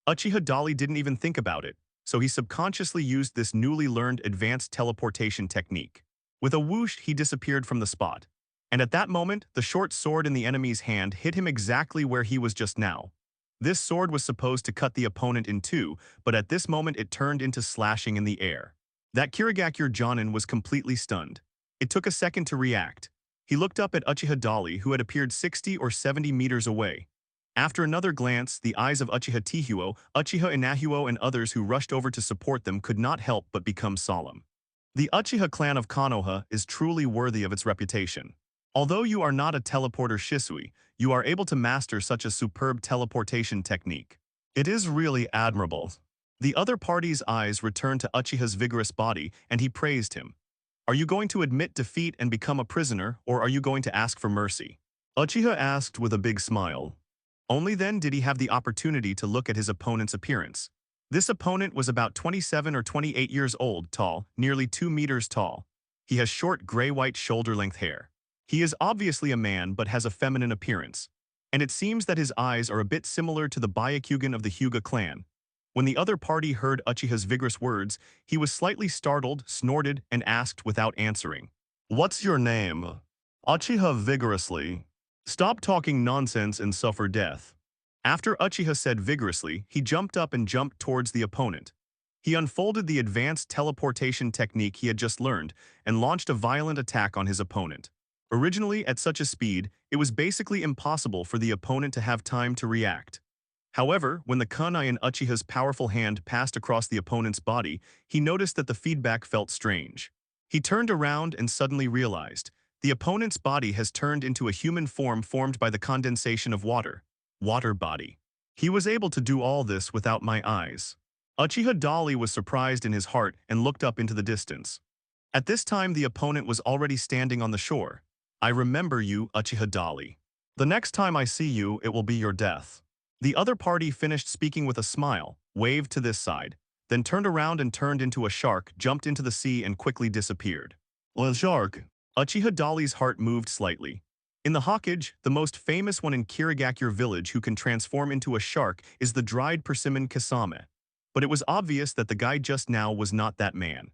Uchiha Dali didn't even think about it, so he subconsciously used this newly learned advanced teleportation technique. With a whoosh, he disappeared from the spot. And at that moment, the short sword in the enemy's hand hit him exactly where he was just now. This sword was supposed to cut the opponent in two, but at this moment it turned into slashing in the air. That Kirigakure Jonin was completely stunned. It took a second to react. He looked up at Uchiha Dali, who had appeared 60 or 70 meters away. After another glance, the eyes of Uchiha Tihuo, Uchiha Inahuo, and others who rushed over to support them could not help but become solemn. The Uchiha clan of Konoha is truly worthy of its reputation. Although you are not a teleporter Shisui, you are able to master such a superb teleportation technique. It is really admirable. The other party's eyes returned to Uchiha's vigorous body, and he praised him. Are you going to admit defeat and become a prisoner, or are you going to ask for mercy? Uchiha asked with a big smile. Only then did he have the opportunity to look at his opponent's appearance. This opponent was about 27 or 28 years old, tall, nearly 2 meters tall. He has short gray-white shoulder-length hair. He is obviously a man but has a feminine appearance. And it seems that his eyes are a bit similar to the Byakugan of the Hyuga clan. When the other party heard Uchiha's vigorous words, he was slightly startled, snorted, and asked without answering. What's your name? Uchiha vigorously. Stop talking nonsense and suffer death. After Uchiha said vigorously, he jumped up and jumped towards the opponent. He unfolded the advanced teleportation technique he had just learned and launched a violent attack on his opponent. Originally, at such a speed, it was basically impossible for the opponent to have time to react. However, when the kunai in Uchiha's powerful hand passed across the opponent's body, he noticed that the feedback felt strange. He turned around and suddenly realized, The opponent's body has turned into a human form formed by the condensation of water. Water body. He was able to do all this without my eyes. Uchiha Dali was surprised in his heart and looked up into the distance. At this time the opponent was already standing on the shore. I remember you, Uchiha Dali. The next time I see you, it will be your death. The other party finished speaking with a smile, waved to this side, then turned around and turned into a shark, jumped into the sea and quickly disappeared. A shark. Uchiha Dali's heart moved slightly. In the Hokage, the most famous one in Kirigakure village who can transform into a shark is the dried persimmon Kasame. But it was obvious that the guy just now was not that man.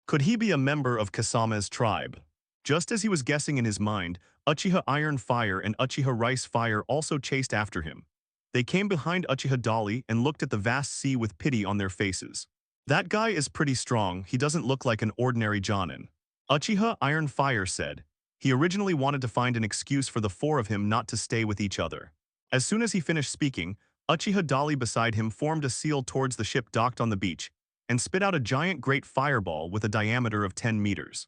Could he be a member of Kasame's tribe? Just as he was guessing in his mind, Uchiha Iron Fire and Uchiha Rice Fire also chased after him. They came behind Uchiha Dali and looked at the vast sea with pity on their faces. That guy is pretty strong, he doesn't look like an ordinary Jonin. Uchiha Iron Fire said. He originally wanted to find an excuse for the four of him not to stay with each other. As soon as he finished speaking, Uchiha Dali beside him formed a seal towards the ship docked on the beach and spit out a giant great fireball with a diameter of 10 meters.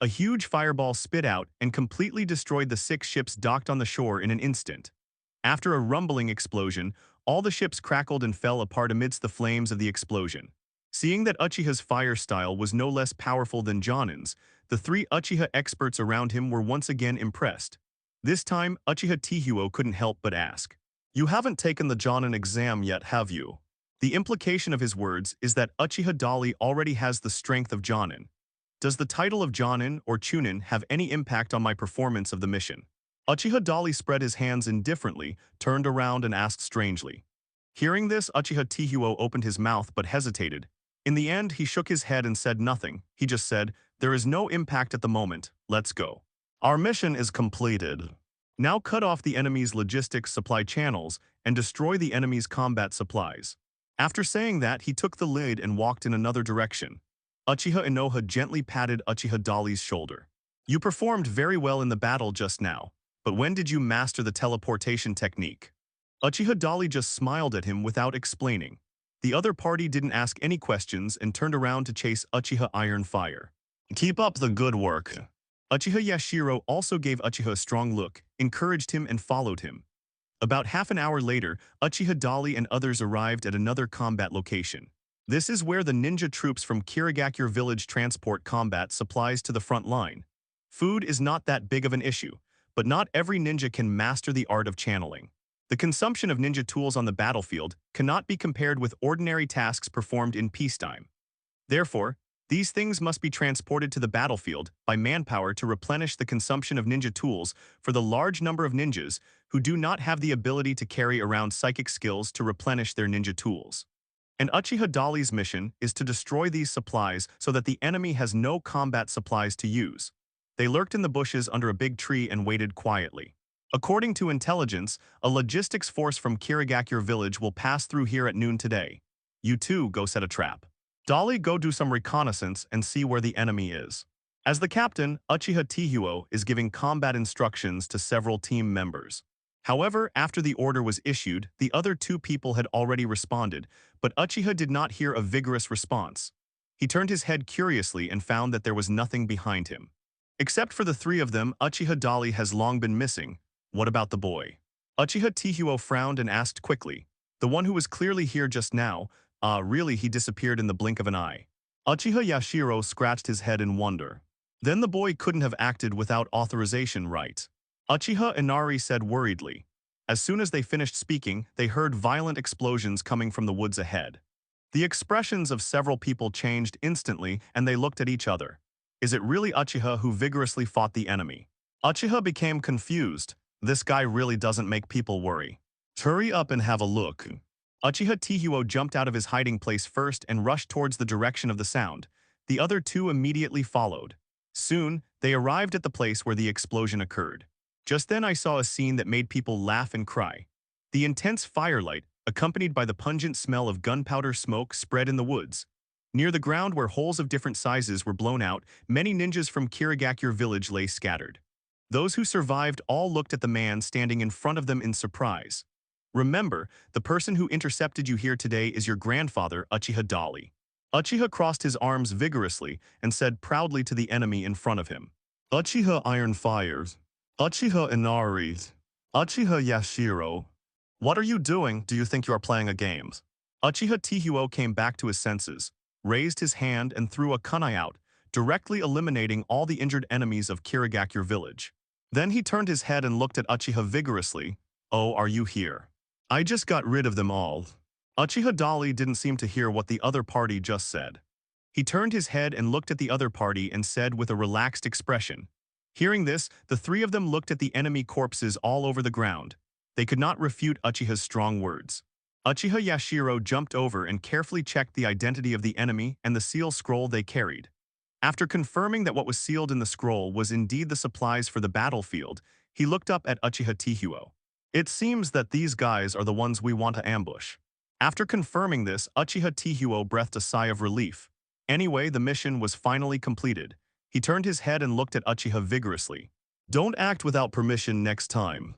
A huge fireball spit out and completely destroyed the 6 ships docked on the shore in an instant. After a rumbling explosion, all the ships crackled and fell apart amidst the flames of the explosion. Seeing that Uchiha's fire style was no less powerful than Jonin's, the 3 Uchiha experts around him were once again impressed. This time, Uchiha Tihuo couldn't help but ask, "You haven't taken the Jonin exam yet, have you?" The implication of his words is that Uchiha Dali already has the strength of Jonin. Does the title of Jonin or Chunin have any impact on my performance of the mission? Uchiha Dali spread his hands indifferently, turned around and asked strangely. Hearing this, Uchiha Tihuo opened his mouth but hesitated. In the end, he shook his head and said nothing. He just said, "There is no impact at the moment, let's go. Our mission is completed. Now cut off the enemy's logistics supply channels and destroy the enemy's combat supplies." After saying that, he took the lead and walked in another direction. Uchiha Inoha gently patted Uchiha Dali's shoulder. "You performed very well in the battle just now, but when did you master the teleportation technique?" Uchiha Dali just smiled at him without explaining. The other party didn't ask any questions and turned around to chase Uchiha Iron Fire. "Keep up the good work." Uchiha Yashiro also gave Uchiha a strong look, encouraged him and followed him. About half an hour later, Uchiha Dali and others arrived at another combat location. This is where the ninja troops from Kirigakure village transport combat supplies to the front line. Food is not that big of an issue, but not every ninja can master the art of channeling. The consumption of ninja tools on the battlefield cannot be compared with ordinary tasks performed in peacetime. Therefore, these things must be transported to the battlefield by manpower to replenish the consumption of ninja tools for the large number of ninjas who do not have the ability to carry around psychic skills to replenish their ninja tools. And Uchiha Dali's mission is to destroy these supplies so that the enemy has no combat supplies to use. They lurked in the bushes under a big tree and waited quietly. According to intelligence, a logistics force from Kirigakure village will pass through here at noon today. You too go set a trap. Dali, go do some reconnaissance and see where the enemy is. As the captain, Uchiha Tihuo is giving combat instructions to several team members. However, after the order was issued, the other 2 people had already responded, but Uchiha did not hear a vigorous response. He turned his head curiously and found that there was nothing behind him. Except for the 3 of them, Uchiha Dali has long been missing. What about the boy? Uchiha Tihuo frowned and asked quickly. The one who was clearly here just now, really he disappeared in the blink of an eye. Uchiha Yashiro scratched his head in wonder. Then the boy couldn't have acted without authorization, right? Uchiha Inari said worriedly. As soon as they finished speaking, they heard violent explosions coming from the woods ahead. The expressions of several people changed instantly and they looked at each other. Is it really Uchiha who vigorously fought the enemy? Uchiha became confused. This guy really doesn't make people worry. Hurry up and have a look. Uchiha Tihuo jumped out of his hiding place first and rushed towards the direction of the sound. The other 2 immediately followed. Soon, they arrived at the place where the explosion occurred. Just then I saw a scene that made people laugh and cry. The intense firelight, accompanied by the pungent smell of gunpowder smoke, spread in the woods. Near the ground where holes of different sizes were blown out, many ninjas from Kirigakure village lay scattered. Those who survived all looked at the man standing in front of them in surprise. Remember, the person who intercepted you here today is your grandfather, Uchiha Dali. Uchiha crossed his arms vigorously and said proudly to the enemy in front of him. Uchiha Iron Fires. Uchiha Inari. Uchiha Yashiro. What are you doing? Do you think you are playing a game? Uchiha Tihuo came back to his senses, raised his hand and threw a kunai out, directly eliminating all the injured enemies of Kirigakure village. Then he turned his head and looked at Uchiha vigorously. Oh, are you here? I just got rid of them all. Uchiha Dali didn't seem to hear what the other party just said. He turned his head and looked at the other party and said with a relaxed expression. Hearing this, the three of them looked at the enemy corpses all over the ground. They could not refute Uchiha's strong words. Uchiha Yashiro jumped over and carefully checked the identity of the enemy and the seal scroll they carried. After confirming that what was sealed in the scroll was indeed the supplies for the battlefield, he looked up at Uchiha Tihuo. It seems that these guys are the ones we want to ambush. After confirming this, Uchiha Tihuo breathed a sigh of relief. Anyway, the mission was finally completed. He turned his head and looked at Uchiha vigorously. Don't act without permission next time.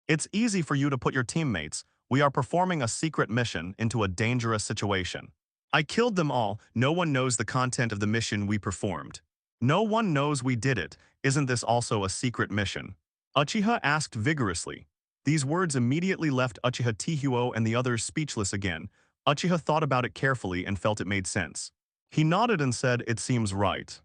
It's easy for you to put your teammates. We are performing a secret mission into a dangerous situation. I killed them all. No one knows the content of the mission we performed. No one knows we did it. Isn't this also a secret mission? Uchiha asked vigorously. These words immediately left Uchiha Tihuo and the others speechless again. Uchiha thought about it carefully and felt it made sense. He nodded and said, "It seems right."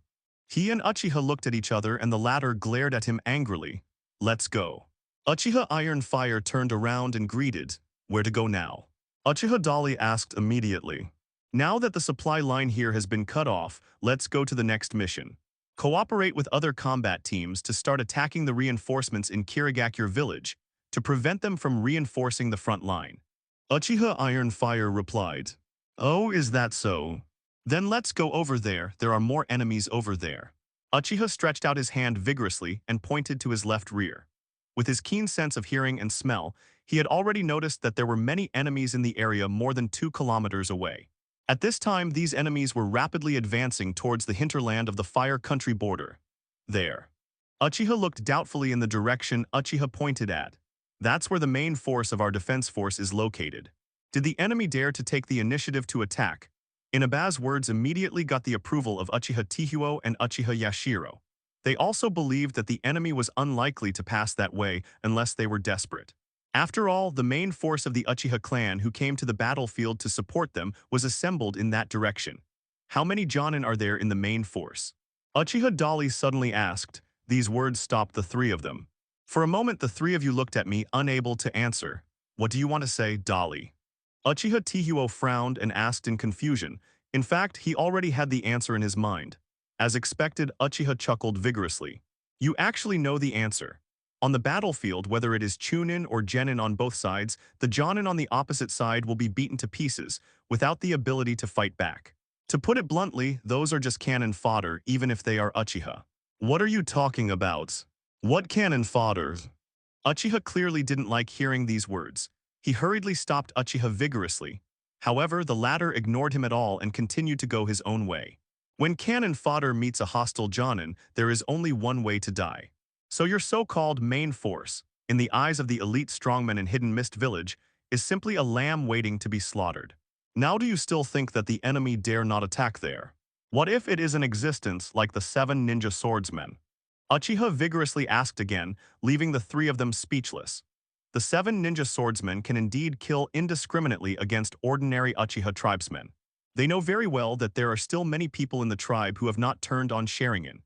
He and Uchiha looked at each other and the latter glared at him angrily. "Let's go." Uchiha Iron Fire turned around and greeted. "Where to go now?" Uchiha Dali asked immediately. "Now that the supply line here has been cut off, let's go to the next mission. Cooperate with other combat teams to start attacking the reinforcements in Kirigakure village to prevent them from reinforcing the front line." Uchiha Iron Fire replied. "Oh, is that so? Then let's go over there. There are more enemies over there." Uchiha stretched out his hand vigorously and pointed to his left rear. With his keen sense of hearing and smell, he had already noticed that there were many enemies in the area more than 2 kilometers away. At this time, these enemies were rapidly advancing towards the hinterland of the Fire Country border. There. Uchiha looked doubtfully in the direction Uchiha pointed at. That's where the main force of our defense force is located. Did the enemy dare to take the initiative to attack? Inaba's words immediately got the approval of Uchiha Tihuo and Uchiha Yashiro. They also believed that the enemy was unlikely to pass that way unless they were desperate. After all, the main force of the Uchiha clan who came to the battlefield to support them was assembled in that direction. How many Jonin are there in the main force? Uchiha Dali suddenly asked. These words stopped the three of them. For a moment the three of you looked at me, unable to answer. What do you want to say, Dali? Uchiha Tihuo frowned and asked in confusion. In fact, he already had the answer in his mind. As expected, Uchiha chuckled vigorously. You actually know the answer. On the battlefield, whether it is Chunin or Genin on both sides, the Jonin on the opposite side will be beaten to pieces, without the ability to fight back. To put it bluntly, those are just cannon fodder, even if they are Uchiha. What are you talking about? What cannon fodder? Uchiha clearly didn't like hearing these words. He hurriedly stopped Uchiha vigorously. However, the latter ignored him at all and continued to go his own way. When cannon fodder meets a hostile Jonin, there is only one way to die. So your so-called main force, in the eyes of the elite strongmen in Hidden Mist Village, is simply a lamb waiting to be slaughtered. Now do you still think that the enemy dare not attack there? What if it is in existence like the 7 ninja swordsmen? Uchiha vigorously asked again, leaving the three of them speechless. The 7 ninja swordsmen can indeed kill indiscriminately against ordinary Uchiha tribesmen. They know very well that there are still many people in the tribe who have not turned on Sharingan.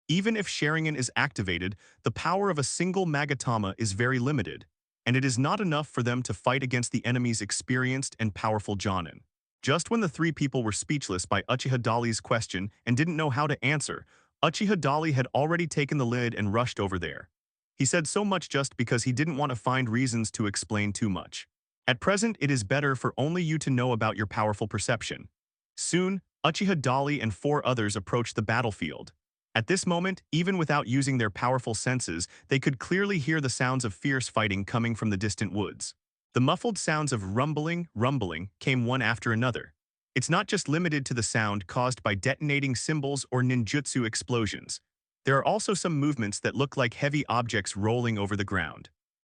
Even if Sharingan is activated, the power of a single Magatama is very limited, and it is not enough for them to fight against the enemy's experienced and powerful Jonin. Just when the three people were speechless by Uchiha Dali's question and didn't know how to answer, Uchiha Dali had already taken the lid and rushed over there. He said so much just because he didn't want to find reasons to explain too much. At present, it is better for only you to know about your powerful perception. Soon, Uchiha Dali and 4 others approached the battlefield. At this moment, even without using their powerful senses, they could clearly hear the sounds of fierce fighting coming from the distant woods. The muffled sounds of rumbling, came one after another. It's not just limited to the sound caused by detonating symbols or ninjutsu explosions. There are also some movements that look like heavy objects rolling over the ground.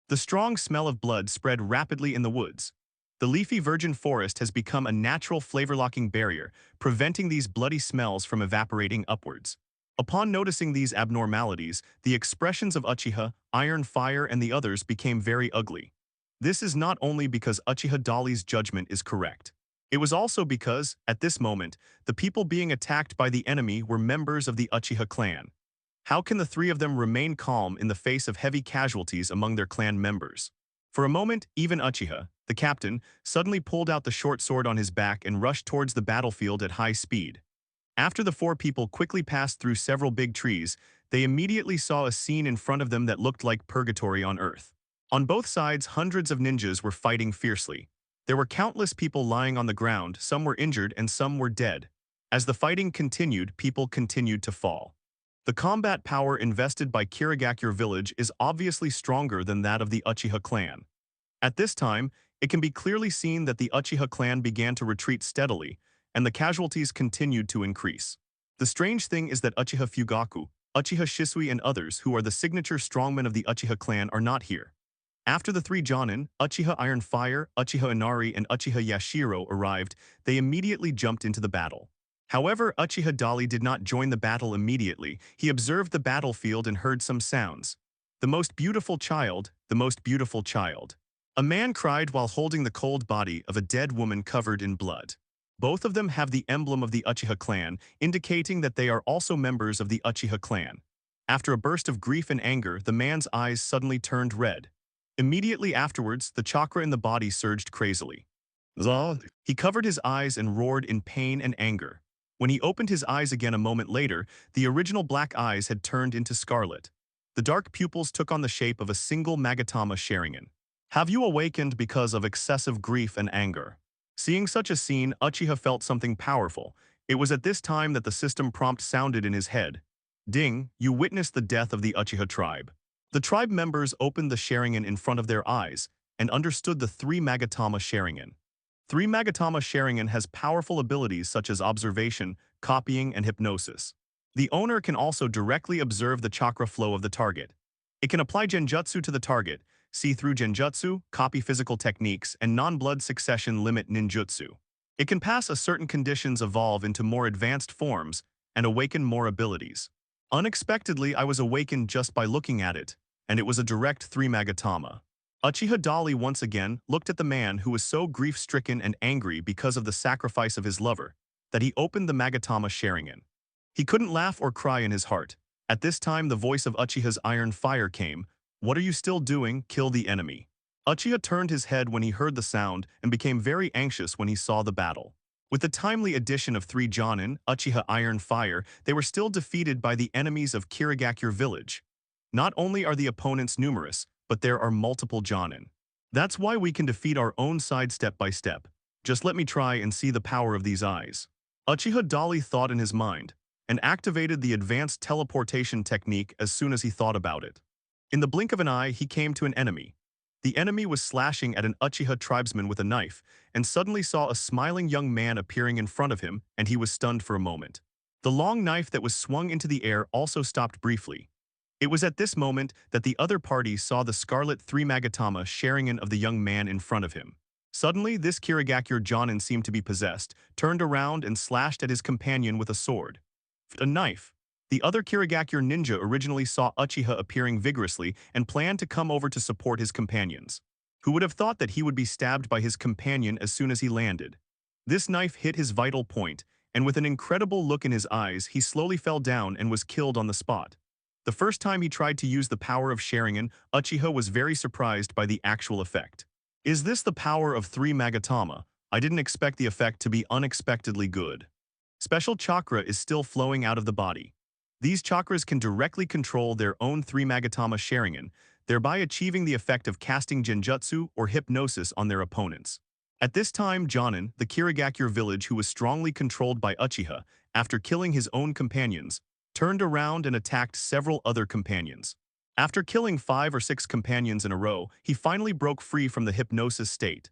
The strong smell of blood spread rapidly in the woods. The leafy virgin forest has become a natural flavor-locking barrier, preventing these bloody smells from evaporating upwards. Upon noticing these abnormalities, the expressions of Uchiha, Iron Fire, and the others became very ugly. This is not only because Uchiha Dali's judgment is correct. It was also because, at this moment, the people being attacked by the enemy were members of the Uchiha clan. How can the three of them remain calm in the face of heavy casualties among their clan members? For a moment, even Uchiha, the captain, suddenly pulled out the short sword on his back and rushed towards the battlefield at high speed. After the four people quickly passed through several big trees, they immediately saw a scene in front of them that looked like purgatory on Earth. On both sides, hundreds of ninjas were fighting fiercely. There were countless people lying on the ground, some were injured and some were dead. As the fighting continued, people continued to fall. The combat power invested by Kirigakure village is obviously stronger than that of the Uchiha clan. At this time, it can be clearly seen that the Uchiha clan began to retreat steadily, and the casualties continued to increase. The strange thing is that Uchiha Fugaku, Uchiha Shisui, and others who are the signature strongmen of the Uchiha clan are not here. After the three Jonin, Uchiha Iron Fire, Uchiha Inari, and Uchiha Yashiro arrived, they immediately jumped into the battle. However, Uchiha Dali did not join the battle immediately. He observed the battlefield and heard some sounds. The most beautiful child, the most beautiful child. A man cried while holding the cold body of a dead woman covered in blood. Both of them have the emblem of the Uchiha clan, indicating that they are also members of the Uchiha clan. After a burst of grief and anger, the man's eyes suddenly turned red. Immediately afterwards, the chakra in the body surged crazily. Zod. He covered his eyes and roared in pain and anger. When he opened his eyes again a moment later, the original black eyes had turned into scarlet. The dark pupils took on the shape of a single Magatama Sharingan. Have you awakened because of excessive grief and anger? Seeing such a scene, Uchiha felt something powerful. It was at this time that the system prompt sounded in his head. Ding, you witnessed the death of the Uchiha tribe. The tribe members opened the Sharingan in front of their eyes and understood the three Magatama Sharingan. Three Magatama Sharingan has powerful abilities such as observation, copying, and hypnosis. The owner can also directly observe the chakra flow of the target. It can apply genjutsu to the target, see through genjutsu, copy physical techniques, and non-blood succession limit ninjutsu. It can pass a certain conditions, evolve into more advanced forms, and awaken more abilities. Unexpectedly, I was awakened just by looking at it, and it was a direct three Magatama. Uchiha Dali once again looked at the man who was so grief-stricken and angry because of the sacrifice of his lover, that he opened the Magatama Sharingan. He couldn't laugh or cry in his heart. At this time the voice of Uchiha's Iron Fire came, "What are you still doing? Kill the enemy." Uchiha turned his head when he heard the sound and became very anxious when he saw the battle. With the timely addition of three Jonin, Uchiha Iron Fire, they were still defeated by the enemies of Kirigakure village. Not only are the opponents numerous, but there are multiple Jonin. That's why we can defeat our own side step by step. Just let me try and see the power of these eyes. Uchiha Dali thought in his mind, and activated the advanced teleportation technique as soon as he thought about it. In the blink of an eye, he came to an enemy. The enemy was slashing at an Uchiha tribesman with a knife, and suddenly saw a smiling young man appearing in front of him, and he was stunned for a moment. The long knife that was swung into the air also stopped briefly. It was at this moment that the other party saw the scarlet three Magatama Sharingan of the young man in front of him. Suddenly, this Kirigakure Jonin seemed to be possessed, turned around and slashed at his companion with a sword. A knife. The other Kirigakure ninja originally saw Uchiha appearing vigorously and planned to come over to support his companions. Who would have thought that he would be stabbed by his companion as soon as he landed? This knife hit his vital point, and with an incredible look in his eyes, he slowly fell down and was killed on the spot. The first time he tried to use the power of Sharingan, Uchiha was very surprised by the actual effect. Is this the power of three Magatama? I didn't expect the effect to be unexpectedly good. Special chakra is still flowing out of the body. These chakras can directly control their own three Magatama Sharingan, thereby achieving the effect of casting genjutsu or hypnosis on their opponents. At this time, Jonin, the Kirigakure village who was strongly controlled by Uchiha, after killing his own companions, turned around and attacked several other companions. After killing 5 or 6 companions in a row, he finally broke free from the hypnosis state.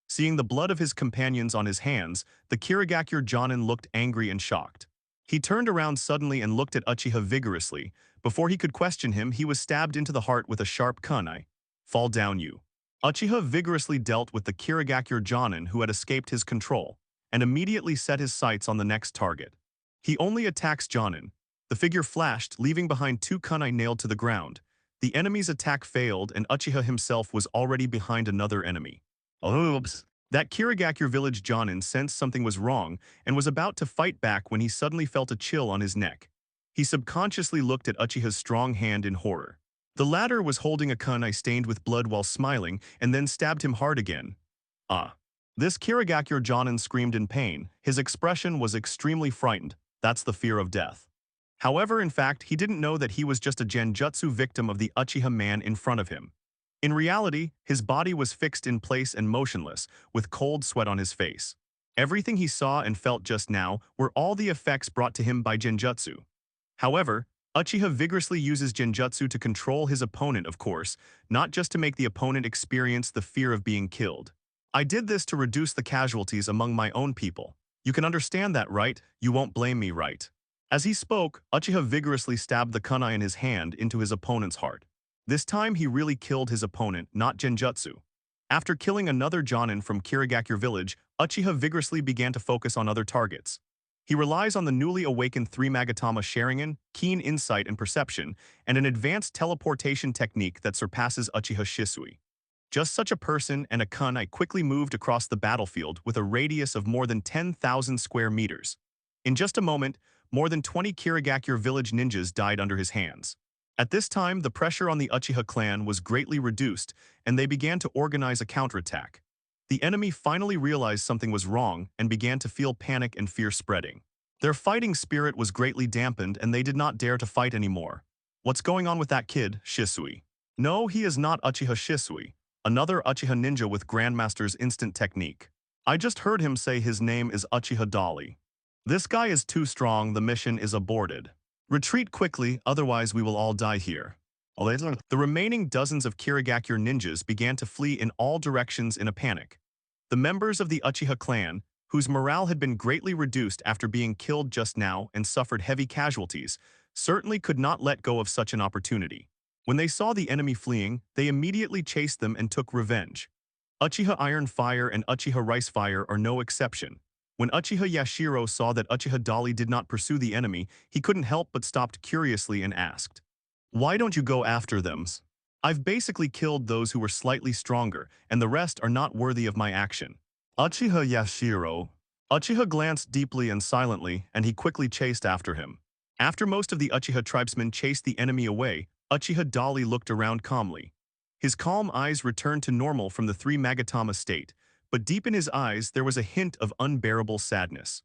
Seeing the blood of his companions on his hands, the Kirigakure Jonin looked angry and shocked. He turned around suddenly and looked at Uchiha vigorously. Before he could question him, he was stabbed into the heart with a sharp kunai. Fall down you. Uchiha vigorously dealt with the Kirigakure Jonin who had escaped his control, and immediately set his sights on the next target. He only attacks Jonin. The figure flashed, leaving behind two kunai nailed to the ground. The enemy's attack failed, and Uchiha himself was already behind another enemy. Oops. That Kirigakure village Jonin sensed something was wrong and was about to fight back when he suddenly felt a chill on his neck. He subconsciously looked at Uchiha's strong hand in horror. The latter was holding a kunai stained with blood while smiling and then stabbed him hard again. Ah. This Kirigakure Jonin screamed in pain. His expression was extremely frightened. That's the fear of death. However, in fact, he didn't know that he was just a genjutsu victim of the Uchiha man in front of him. In reality, his body was fixed in place and motionless, with cold sweat on his face. Everything he saw and felt just now were all the effects brought to him by genjutsu. However, Uchiha vigorously uses genjutsu to control his opponent, of course, not just to make the opponent experience the fear of being killed. I did this to reduce the casualties among my own people. You can understand that, right? You won't blame me, right? As he spoke, Uchiha vigorously stabbed the kunai in his hand into his opponent's heart. This time he really killed his opponent, not genjutsu. After killing another Jonin from Kirigakure village, Uchiha vigorously began to focus on other targets. He relies on the newly awakened 3 Magatama Sharingan, keen insight and perception, and an advanced teleportation technique that surpasses Uchiha Shisui. Just such a person and a kunai quickly moved across the battlefield with a radius of more than 10,000 square meters. In just a moment, more than 20 Kirigakure village ninjas died under his hands. At this time, the pressure on the Uchiha clan was greatly reduced, and they began to organize a counterattack. The enemy finally realized something was wrong and began to feel panic and fear spreading. Their fighting spirit was greatly dampened, and they did not dare to fight anymore. What's going on with that kid, Shisui? No, he is not Uchiha Shisui, another Uchiha ninja with Grandmaster's instant technique. I just heard him say his name is Uchiha Dali. This guy is too strong, the mission is aborted. Retreat quickly, otherwise we will all die here. The remaining dozens of Kirigakure ninjas began to flee in all directions in a panic. The members of the Uchiha clan, whose morale had been greatly reduced after being killed just now and suffered heavy casualties, certainly could not let go of such an opportunity. When they saw the enemy fleeing, they immediately chased them and took revenge. Uchiha Iron Fire and Uchiha Rice Fire are no exception. When Uchiha Yashiro saw that Uchiha Dali did not pursue the enemy, he couldn't help but stopped curiously and asked, "Why don't you go after them? I've basically killed those who were slightly stronger, and the rest are not worthy of my action." Uchiha Yashiro. Uchiha glanced deeply and silently, and he quickly chased after him. After most of the Uchiha tribesmen chased the enemy away, Uchiha Dali looked around calmly. His calm eyes returned to normal from the 3 Magatama state, but deep in his eyes there was a hint of unbearable sadness.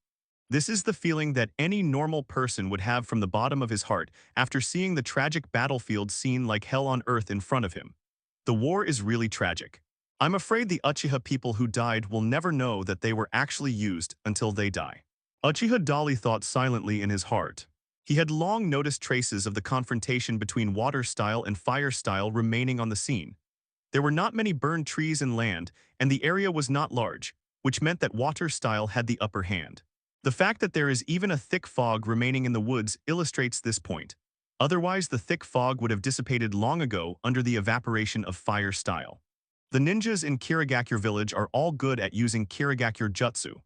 This is the feeling that any normal person would have from the bottom of his heart after seeing the tragic battlefield scene like hell on earth in front of him. The war is really tragic. I'm afraid the Uchiha people who died will never know that they were actually used until they die. Uchiha Dali thought silently in his heart. He had long noticed traces of the confrontation between water style and fire style remaining on the scene. There were not many burned trees and land, and the area was not large, which meant that water style had the upper hand. The fact that there is even a thick fog remaining in the woods illustrates this point. Otherwise, the thick fog would have dissipated long ago under the evaporation of fire style. The ninjas in Kirigakure village are all good at using Kirigakure jutsu.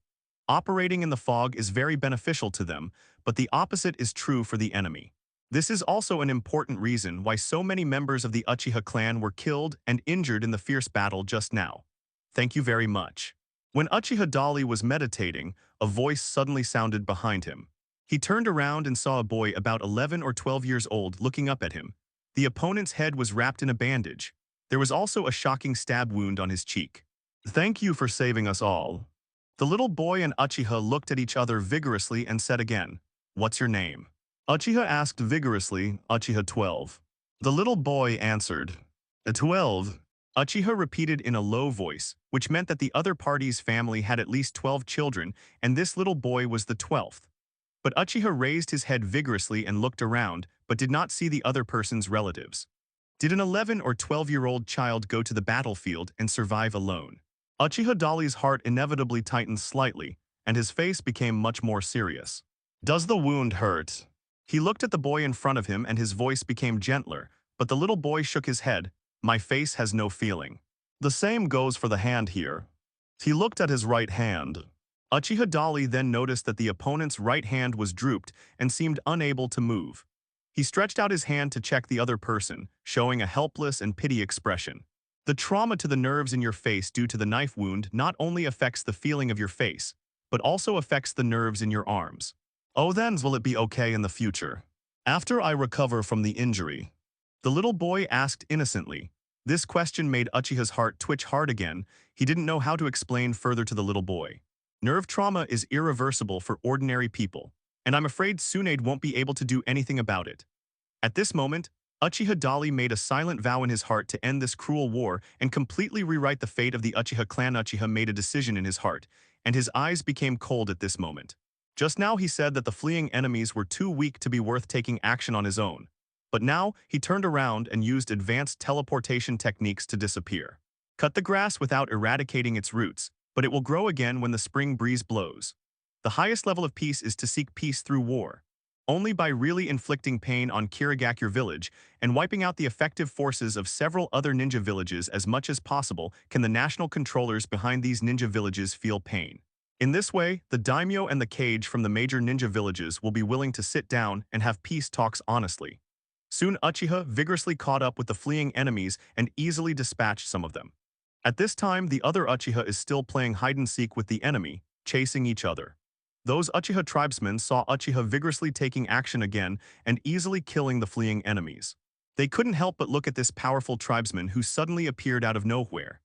Operating in the fog is very beneficial to them, but the opposite is true for the enemy. This is also an important reason why so many members of the Uchiha clan were killed and injured in the fierce battle just now. Thank you very much. When Uchiha Dali was meditating, a voice suddenly sounded behind him. He turned around and saw a boy about 11 or 12 years old looking up at him. The opponent's head was wrapped in a bandage. There was also a shocking stab wound on his cheek. "Thank you for saving us all." The little boy and Uchiha looked at each other vigorously and said again, "What's your name?" Uchiha asked vigorously, "Uchiha 12. The little boy answered, 12. Uchiha repeated in a low voice, which meant that the other party's family had at least 12 children, and this little boy was the 12th. But Uchiha raised his head vigorously and looked around, but did not see the other person's relatives. Did an 11 or 12-year-old child go to the battlefield and survive alone? Uchiha Dali's heart inevitably tightened slightly, and his face became much more serious. "Does the wound hurt?" He looked at the boy in front of him and his voice became gentler, but the little boy shook his head. "My face has no feeling." "The same goes for the hand here." He looked at his right hand. Uchiha Dali then noticed that the opponent's right hand was drooped and seemed unable to move. He stretched out his hand to check the other person, showing a helpless and pity expression. The trauma to the nerves in your face due to the knife wound not only affects the feeling of your face, but also affects the nerves in your arms. Oh, then will it be okay in the future? After I recover from the injury? The little boy asked innocently. This question made Uchiha's heart twitch hard again. He didn't know how to explain further to the little boy. Nerve trauma is irreversible for ordinary people, and I'm afraid Tsunade won't be able to do anything about it. At this moment, Uchiha Dali made a silent vow in his heart to end this cruel war and completely rewrite the fate of the Uchiha clan. Uchiha made a decision in his heart, and his eyes became cold at this moment. Just now he said that the fleeing enemies were too weak to be worth taking action on his own. But now, he turned around and used advanced teleportation techniques to disappear. Cut the grass without eradicating its roots, but it will grow again when the spring breeze blows. The highest level of peace is to seek peace through war. Only by really inflicting pain on Kirigakure village and wiping out the effective forces of several other ninja villages as much as possible can the national controllers behind these ninja villages feel pain. In this way, the daimyo and the kage from the major ninja villages will be willing to sit down and have peace talks honestly. Soon Uchiha vigorously caught up with the fleeing enemies and easily dispatched some of them. At this time, the other Uchiha is still playing hide-and-seek with the enemy, chasing each other. Those Uchiha tribesmen saw Uchiha vigorously taking action again and easily killing the fleeing enemies. They couldn't help but look at this powerful tribesman who suddenly appeared out of nowhere.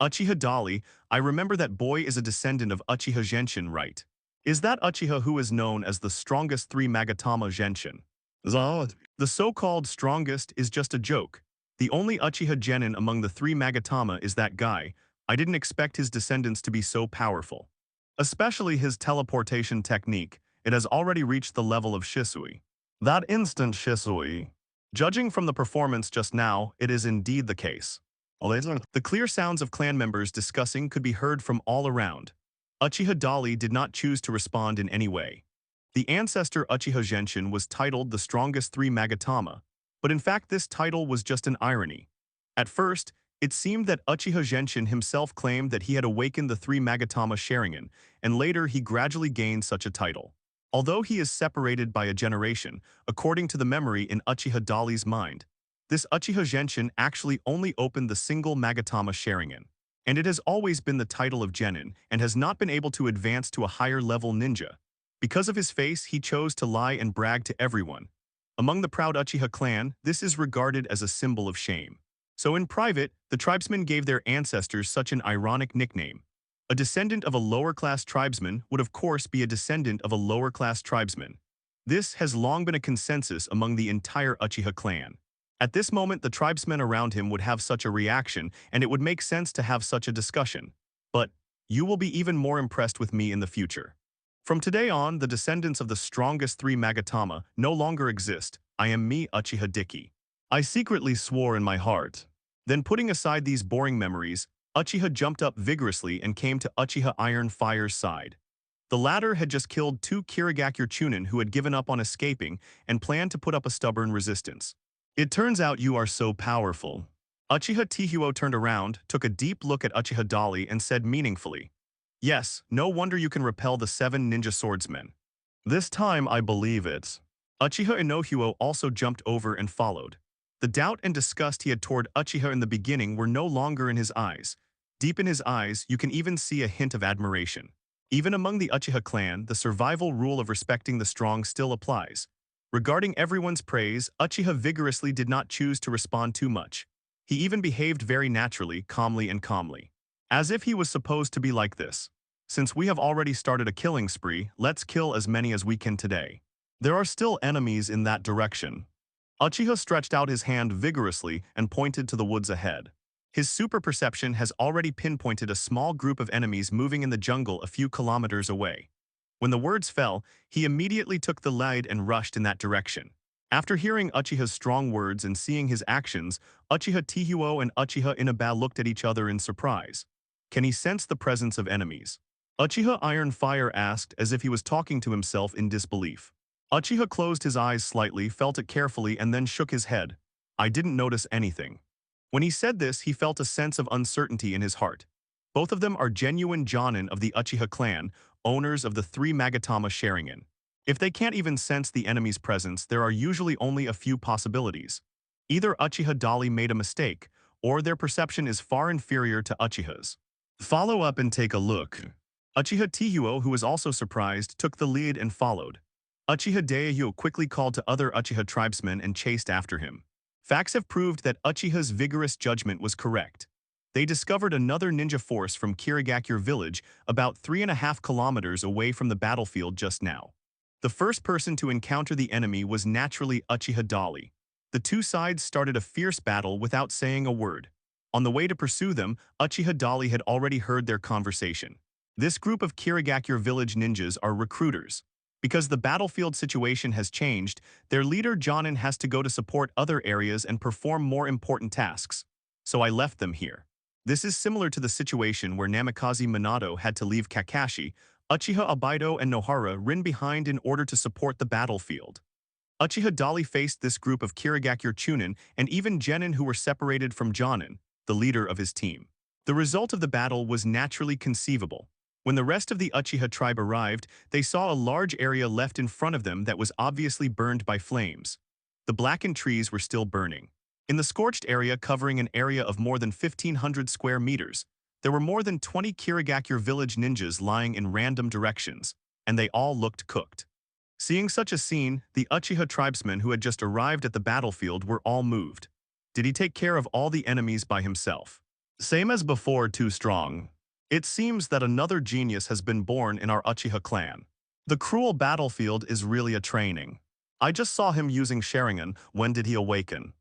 Uchiha Dali, I remember that boy is a descendant of Uchiha Genshin, right? Is that Uchiha who is known as the strongest 3 Magatama Genshin? The so-called strongest is just a joke. The only Uchiha Genin among the 3 Magatama is that guy. I didn't expect his descendants to be so powerful. Especially his teleportation technique, it has already reached the level of Shisui. That instant Shisui. Judging from the performance just now, it is indeed the case. The clear sounds of clan members discussing could be heard from all around. Uchiha Dali did not choose to respond in any way. The ancestor Uchiha Genshin was titled the strongest 3 Magatama, but in fact this title was just an irony. At first, it seemed that Uchiha Genshin himself claimed that he had awakened the 3 Magatama Sharingan, and later he gradually gained such a title. Although he is separated by a generation, according to the memory in Uchiha Dali's mind, this Uchiha Genshin actually only opened the single Magatama Sharingan, and it has always been the title of Genin and has not been able to advance to a higher level ninja. Because of his face, he chose to lie and brag to everyone. Among the proud Uchiha clan, this is regarded as a symbol of shame. So in private, the tribesmen gave their ancestors such an ironic nickname. A descendant of a lower-class tribesman would of course be a descendant of a lower-class tribesman. This has long been a consensus among the entire Uchiha clan. At this moment, the tribesmen around him would have such a reaction, and it would make sense to have such a discussion. But you will be even more impressed with me in the future. From today on, the descendants of the strongest 3 Magatama no longer exist. I am me, Uchiha Diki. I secretly swore in my heart. Then putting aside these boring memories, Uchiha jumped up vigorously and came to Uchiha Iron Fire's side. The latter had just killed 2 Kirigakure Chunin who had given up on escaping and planned to put up a stubborn resistance. It turns out you are so powerful. Uchiha Tihuo turned around, took a deep look at Uchiha Dali and said meaningfully, "Yes, no wonder you can repel the 7 ninja swordsmen. This time I believe it." Uchiha Inohuo also jumped over and followed. The doubt and disgust he had toward Uchiha in the beginning were no longer in his eyes. Deep in his eyes, you can even see a hint of admiration. Even among the Uchiha clan, the survival rule of respecting the strong still applies. Regarding everyone's praise, Uchiha vigorously did not choose to respond too much. He even behaved very naturally, calmly, as if he was supposed to be like this. Since we have already started a killing spree, let's kill as many as we can today. There are still enemies in that direction. Uchiha stretched out his hand vigorously and pointed to the woods ahead. His super perception has already pinpointed a small group of enemies moving in the jungle a few kilometers away. When the words fell, he immediately took the lead and rushed in that direction. After hearing Uchiha's strong words and seeing his actions, Uchiha Tihuo and Uchiha Inaba looked at each other in surprise. Can he sense the presence of enemies? Uchiha Iron Fire asked as if he was talking to himself in disbelief. Uchiha closed his eyes slightly, felt it carefully, and then shook his head. I didn't notice anything. When he said this, he felt a sense of uncertainty in his heart. Both of them are genuine Jonin of the Uchiha clan, owners of the 3 Magatama Sharingan. If they can't even sense the enemy's presence, there are usually only a few possibilities. Either Uchiha Dali made a mistake, or their perception is far inferior to Uchiha's. Follow up and take a look. Uchiha Tihuo, who was also surprised, took the lead and followed. Uchiha Daihyo quickly called to other Uchiha tribesmen and chased after him. Facts have proved that Uchiha's vigorous judgment was correct. They discovered another ninja force from Kirigakure village about 3.5 kilometers away from the battlefield just now. The first person to encounter the enemy was naturally Uchiha Dali. The two sides started a fierce battle without saying a word. On the way to pursue them, Uchiha Dali had already heard their conversation. This group of Kirigakure village ninjas are recruiters. Because the battlefield situation has changed, their leader Jonin has to go to support other areas and perform more important tasks. So I left them here. This is similar to the situation where Namikaze Minato had to leave Kakashi. Uchiha Obito and Nohara ran behind in order to support the battlefield. Uchiha Dali faced this group of Kirigakure Chunin and even Genin who were separated from Jonin, the leader of his team. The result of the battle was naturally conceivable. When the rest of the Uchiha tribe arrived, they saw a large area left in front of them that was obviously burned by flames. The blackened trees were still burning. In the scorched area covering an area of more than 1,500 square meters, there were more than 20 Kirigakure village ninjas lying in random directions, and they all looked cooked. Seeing such a scene, the Uchiha tribesmen who had just arrived at the battlefield were all moved. Did he take care of all the enemies by himself? Same as before, too strong. It seems that another genius has been born in our Uchiha clan. The cruel battlefield is really a training. I just saw him using Sharingan. When did he awaken?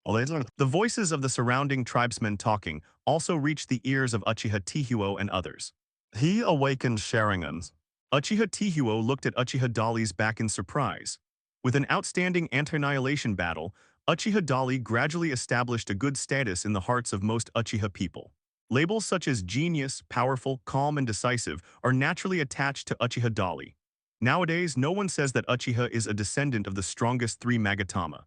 The voices of the surrounding tribesmen talking also reached the ears of Uchiha Tihuo and others. He awakened Sharingan. Uchiha Tihuo looked at Uchiha Dali's back in surprise. With an outstanding anti-annihilation battle, Uchiha Dali gradually established a good status in the hearts of most Uchiha people. Labels such as genius, powerful, calm, and decisive are naturally attached to Uchiha Dali. Nowadays, no one says that Uchiha is a descendant of the strongest 3 Magatama.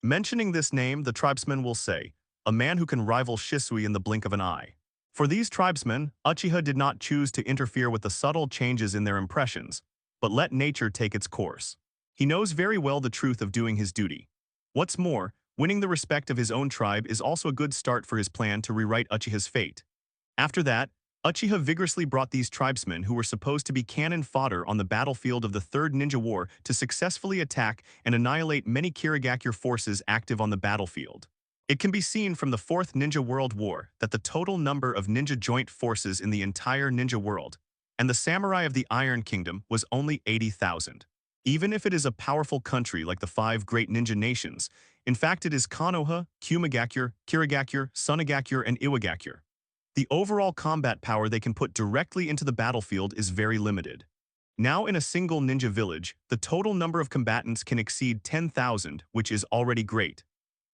Mentioning this name, the tribesmen will say, a man who can rival Shisui in the blink of an eye. For these tribesmen, Uchiha did not choose to interfere with the subtle changes in their impressions, but let nature take its course. He knows very well the truth of doing his duty. What's more, winning the respect of his own tribe is also a good start for his plan to rewrite Uchiha's fate. After that, Uchiha vigorously brought these tribesmen who were supposed to be cannon fodder on the battlefield of the Third Ninja War to successfully attack and annihilate many Kirigakure forces active on the battlefield. It can be seen from the Fourth Ninja World War that the total number of ninja joint forces in the entire ninja world and the samurai of the Iron Kingdom was only 80,000. Even if it is a powerful country like the 5 great ninja nations, in fact it is Konoha, Kumagakure, Kirigakure, Sunagakure, and Iwagakure. The overall combat power they can put directly into the battlefield is very limited. Now in a single ninja village, the total number of combatants can exceed 10,000, which is already great.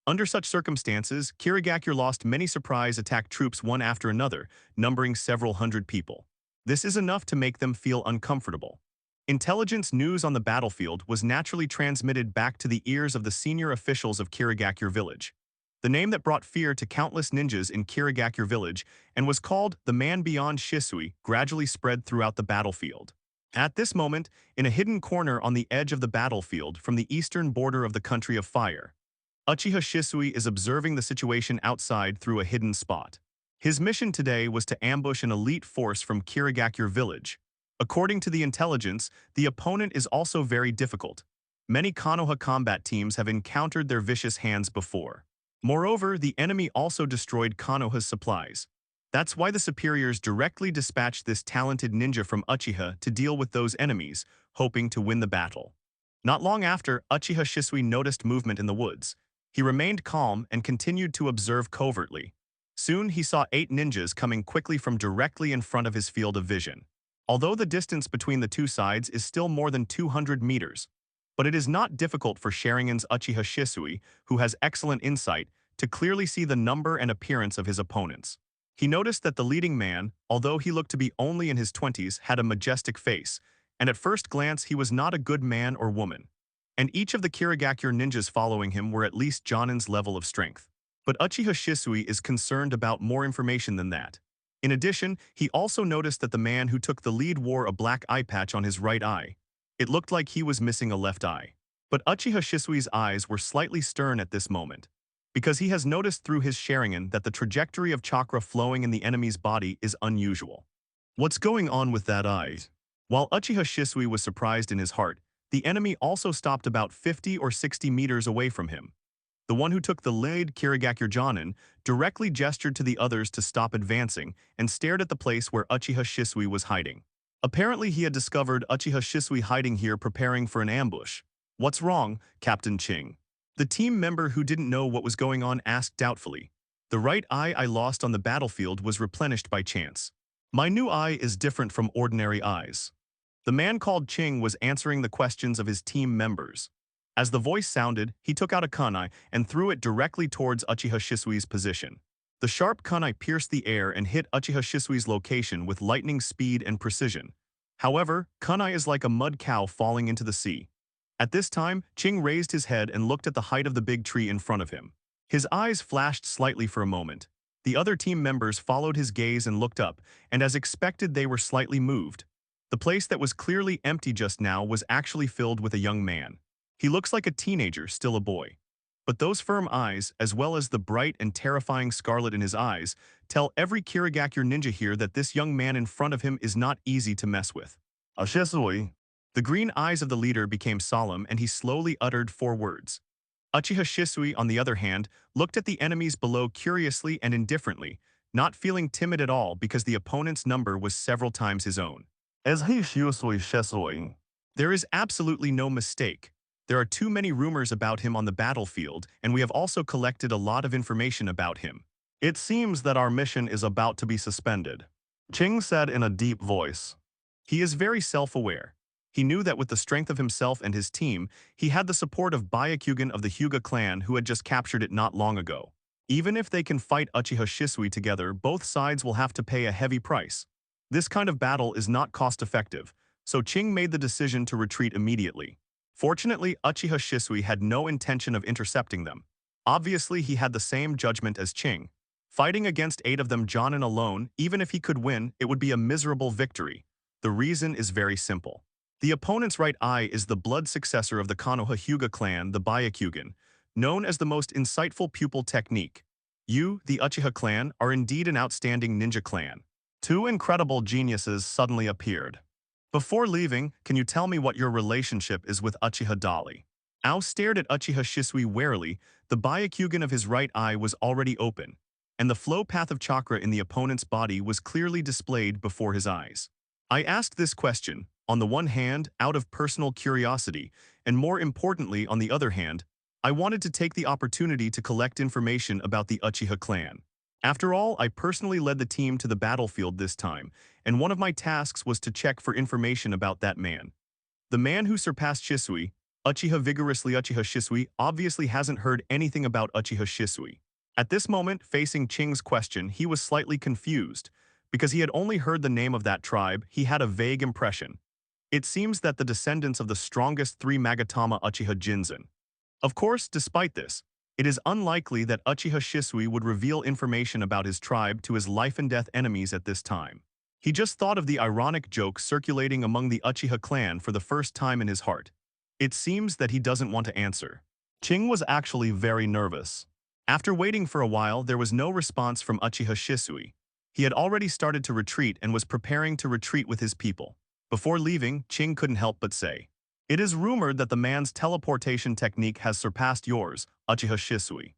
Under such circumstances, Kirigakure lost many surprise attack troops one after another, numbering several hundred people. This is enough to make them feel uncomfortable. Intelligence news on the battlefield was naturally transmitted back to the ears of the senior officials of Kirigakure village. The name that brought fear to countless ninjas in Kirigakure village and was called the Man Beyond Shisui gradually spread throughout the battlefield. At this moment, in a hidden corner on the edge of the battlefield from the eastern border of the Country of Fire, Uchiha Shisui is observing the situation outside through a hidden spot. His mission today was to ambush an elite force from Kirigakure village. According to the intelligence, the opponent is also very difficult. Many Konoha combat teams have encountered their vicious hands before. Moreover, the enemy also destroyed Konoha's supplies. That's why the superiors directly dispatched this talented ninja from Uchiha to deal with those enemies, hoping to win the battle. Not long after, Uchiha Shisui noticed movement in the woods. He remained calm and continued to observe covertly. Soon he saw 8 ninjas coming quickly from directly in front of his field of vision. Although the distance between the two sides is still more than 200 meters, but it is not difficult for Sharingan's Uchiha Shisui, who has excellent insight, to clearly see the number and appearance of his opponents. He noticed that the leading man, although he looked to be only in his 20s, had a majestic face, and at first glance he was not a good man or woman. And each of the Kirigakure ninjas following him were at least Jonin's level of strength. But Uchiha Shisui is concerned about more information than that. In addition, he also noticed that the man who took the lead wore a black eye patch on his right eye. It looked like he was missing a left eye. But Uchiha Shisui's eyes were slightly stern at this moment, because he has noticed through his Sharingan that the trajectory of chakra flowing in the enemy's body is unusual. What's going on with that eye? While Uchiha Shisui was surprised in his heart, the enemy also stopped about 50 or 60 meters away from him. The one who took the lead, Kirigakure directly gestured to the others to stop advancing and stared at the place where Uchiha Shisui was hiding. Apparently he had discovered Uchiha Shisui hiding here preparing for an ambush. "What's wrong, Captain Ching?" The team member who didn't know what was going on asked doubtfully. "The right eye I lost on the battlefield was replenished by chance. My new eye is different from ordinary eyes." The man called Ching was answering the questions of his team members. As the voice sounded, he took out a kunai and threw it directly towards Uchiha Shisui's position. The sharp kunai pierced the air and hit Uchiha Shisui's location with lightning speed and precision. However, kunai is like a mud cow falling into the sea. At this time, Ching raised his head and looked at the height of the big tree in front of him. His eyes flashed slightly for a moment. The other team members followed his gaze and looked up, and as expected they were slightly moved. The place that was clearly empty just now was actually filled with a young man. He looks like a teenager, still a boy. But those firm eyes, as well as the bright and terrifying scarlet in his eyes, tell every Kirigakure ninja here that this young man in front of him is not easy to mess with. "Shisui." The green eyes of the leader became solemn and he slowly uttered 4 words. Uchiha Shisui, on the other hand, looked at the enemies below curiously and indifferently, not feeling timid at all because the opponent's number was several times his own. "Is he Shisui?" There is absolutely no mistake. There are too many rumors about him on the battlefield, and we have also collected a lot of information about him. "It seems that our mission is about to be suspended," Ching said in a deep voice. He is very self-aware. He knew that with the strength of himself and his team, he had the support of Byakugan of the Hyuga clan who had just captured it not long ago. Even if they can fight Uchiha Shisui together, both sides will have to pay a heavy price. This kind of battle is not cost-effective, so Ching made the decision to retreat immediately. Fortunately, Uchiha Shisui had no intention of intercepting them. Obviously, he had the same judgment as Ching. Fighting against 8 of them Jonin alone, even if he could win, it would be a miserable victory. The reason is very simple. The opponent's right eye is the blood successor of the Konoha Hyuga clan, the Byakugan, known as the most insightful pupil technique. You, the Uchiha clan, are indeed an outstanding ninja clan. 2 incredible geniuses suddenly appeared. "Before leaving, can you tell me what your relationship is with Uchiha Dali?" Ao stared at Uchiha Shisui warily. The Byakugan of his right eye was already open, and the flow path of chakra in the opponent's body was clearly displayed before his eyes. I asked this question, on the one hand, out of personal curiosity, and more importantly, on the other hand, I wanted to take the opportunity to collect information about the Uchiha clan. After all, I personally led the team to the battlefield this time, and one of my tasks was to check for information about that man. The man who surpassed Shisui, Uchiha Shisui, obviously hasn't heard anything about Uchiha Shisui. At this moment, facing Ching's question, he was slightly confused. Because he had only heard the name of that tribe, he had a vague impression. It seems that the descendants of the strongest 3 Magatama Uchiha Jinzen. Of course, despite this, it is unlikely that Uchiha Shisui would reveal information about his tribe to his life-and-death enemies at this time. He just thought of the ironic joke circulating among the Uchiha clan for the first time in his heart. It seems that he doesn't want to answer. Ching was actually very nervous. After waiting for a while, there was no response from Uchiha Shisui. He had already started to retreat and was preparing to retreat with his people. Before leaving, Ching couldn't help but say, "It is rumored that the man's teleportation technique has surpassed yours, Uchiha Shisui.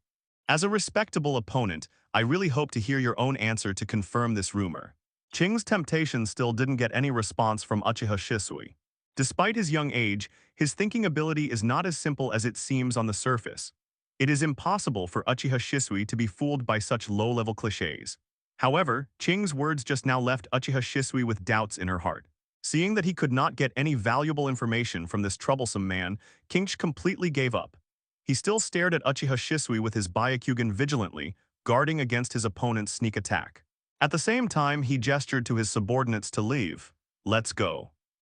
As a respectable opponent, I really hope to hear your own answer to confirm this rumor." Ching's temptation still didn't get any response from Uchiha Shisui. Despite his young age, his thinking ability is not as simple as it seems on the surface. It is impossible for Uchiha Shisui to be fooled by such low-level cliches. However, Ching's words just now left Uchiha Shisui with doubts in her heart. Seeing that he could not get any valuable information from this troublesome man, Kinch completely gave up. He still stared at Uchiha Shisui with his Byakugan vigilantly, guarding against his opponent's sneak attack. At the same time, he gestured to his subordinates to leave. "Let's go."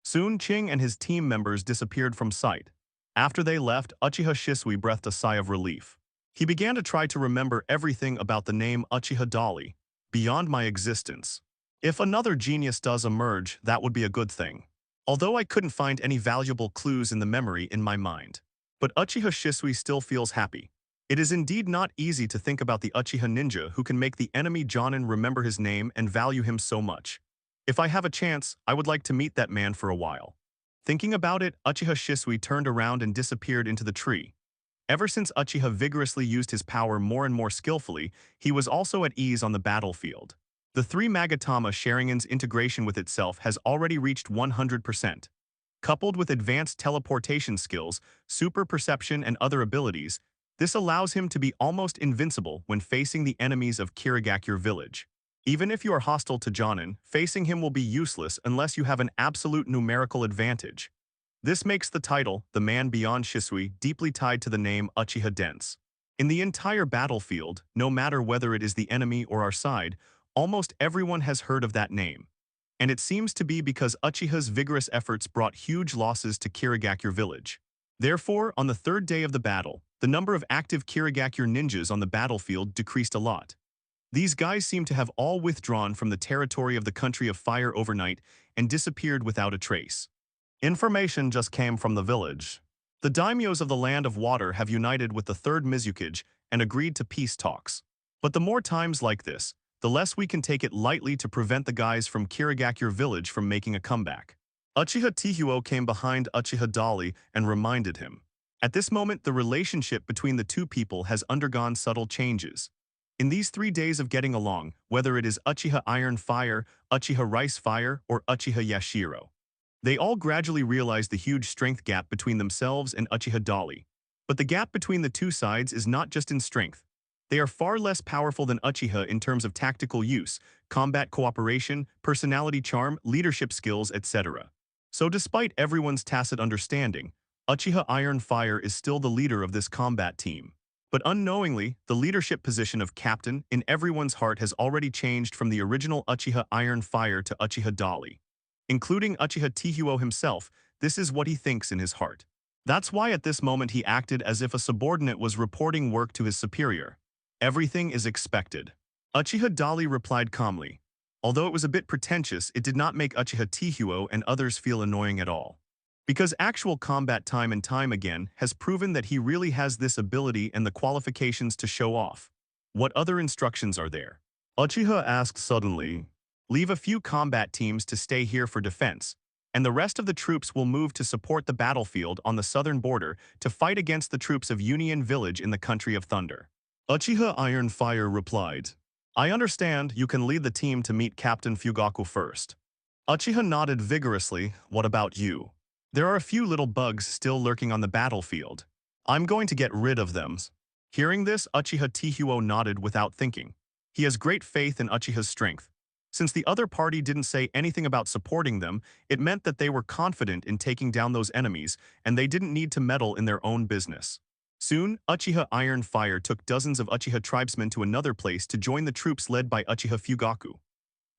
Soon, Ching and his team members disappeared from sight. After they left, Uchiha Shisui breathed a sigh of relief. He began to try to remember everything about the name Uchiha Dali, beyond my existence. If another genius does emerge, that would be a good thing. Although I couldn't find any valuable clues in the memory in my mind. But Uchiha Shisui still feels happy. It is indeed not easy to think about the Uchiha ninja who can make the enemy Jonin remember his name and value him so much. If I have a chance, I would like to meet that man for a while. Thinking about it, Uchiha Shisui turned around and disappeared into the tree. Ever since Uchiha vigorously used his power more and more skillfully, he was also at ease on the battlefield. The 3 Magatama Sharingan's integration with itself has already reached 100%. Coupled with advanced teleportation skills, super perception and other abilities, this allows him to be almost invincible when facing the enemies of Kirigakure village. Even if you are hostile to Jonin, facing him will be useless unless you have an absolute numerical advantage. This makes the title, The Man Beyond Shisui, deeply tied to the name Uchiha Dense. In the entire battlefield, no matter whether it is the enemy or our side, almost everyone has heard of that name. And it seems to be because Uchiha's vigorous efforts brought huge losses to Kirigakure village. Therefore, on the 3rd day of the battle, the number of active Kirigakure ninjas on the battlefield decreased a lot. These guys seem to have all withdrawn from the territory of the country of fire overnight and disappeared without a trace. Information just came from the village. The daimyos of the land of water have united with the 3rd Mizukage and agreed to peace talks. But the more times like this, the less we can take it lightly to prevent the guys from Kirigakure village from making a comeback. Uchiha Tihuo came behind Uchiha Dali and reminded him. At this moment, the relationship between the two people has undergone subtle changes. In these 3 days of getting along, whether it is Uchiha Iron Fire, Uchiha Rice Fire, or Uchiha Yashiro, they all gradually realized the huge strength gap between themselves and Uchiha Dali. But the gap between the two sides is not just in strength. They are far less powerful than Uchiha in terms of tactical use, combat cooperation, personality charm, leadership skills, etc. So despite everyone's tacit understanding, Uchiha Iron Fire is still the leader of this combat team. But unknowingly, the leadership position of captain in everyone's heart has already changed from the original Uchiha Iron Fire to Uchiha Dali. Including Uchiha Tihuo himself, this is what he thinks in his heart. That's why at this moment he acted as if a subordinate was reporting work to his superior. Everything is expected. Uchiha Dali replied calmly. Although it was a bit pretentious, it did not make Uchiha Tihuo and others feel annoying at all. Because actual combat time and time again has proven that he really has this ability and the qualifications to show off. What other instructions are there? Uchiha asked suddenly. Leave a few combat teams to stay here for defense, and the rest of the troops will move to support the battlefield on the southern border to fight against the troops of Union Village in the Country of Thunder. Uchiha Iron Fire replied. I understand you can lead the team to meet Captain Fugaku first. Uchiha nodded vigorously. What about you? There are a few little bugs still lurking on the battlefield. I'm going to get rid of them. Hearing this, Uchiha Tihuo nodded without thinking. He has great faith in Uchiha's strength. Since the other party didn't say anything about supporting them, it meant that they were confident in taking down those enemies, and they didn't need to meddle in their own business. Soon, Uchiha Iron Fire took dozens of Uchiha tribesmen to another place to join the troops led by Uchiha Fugaku.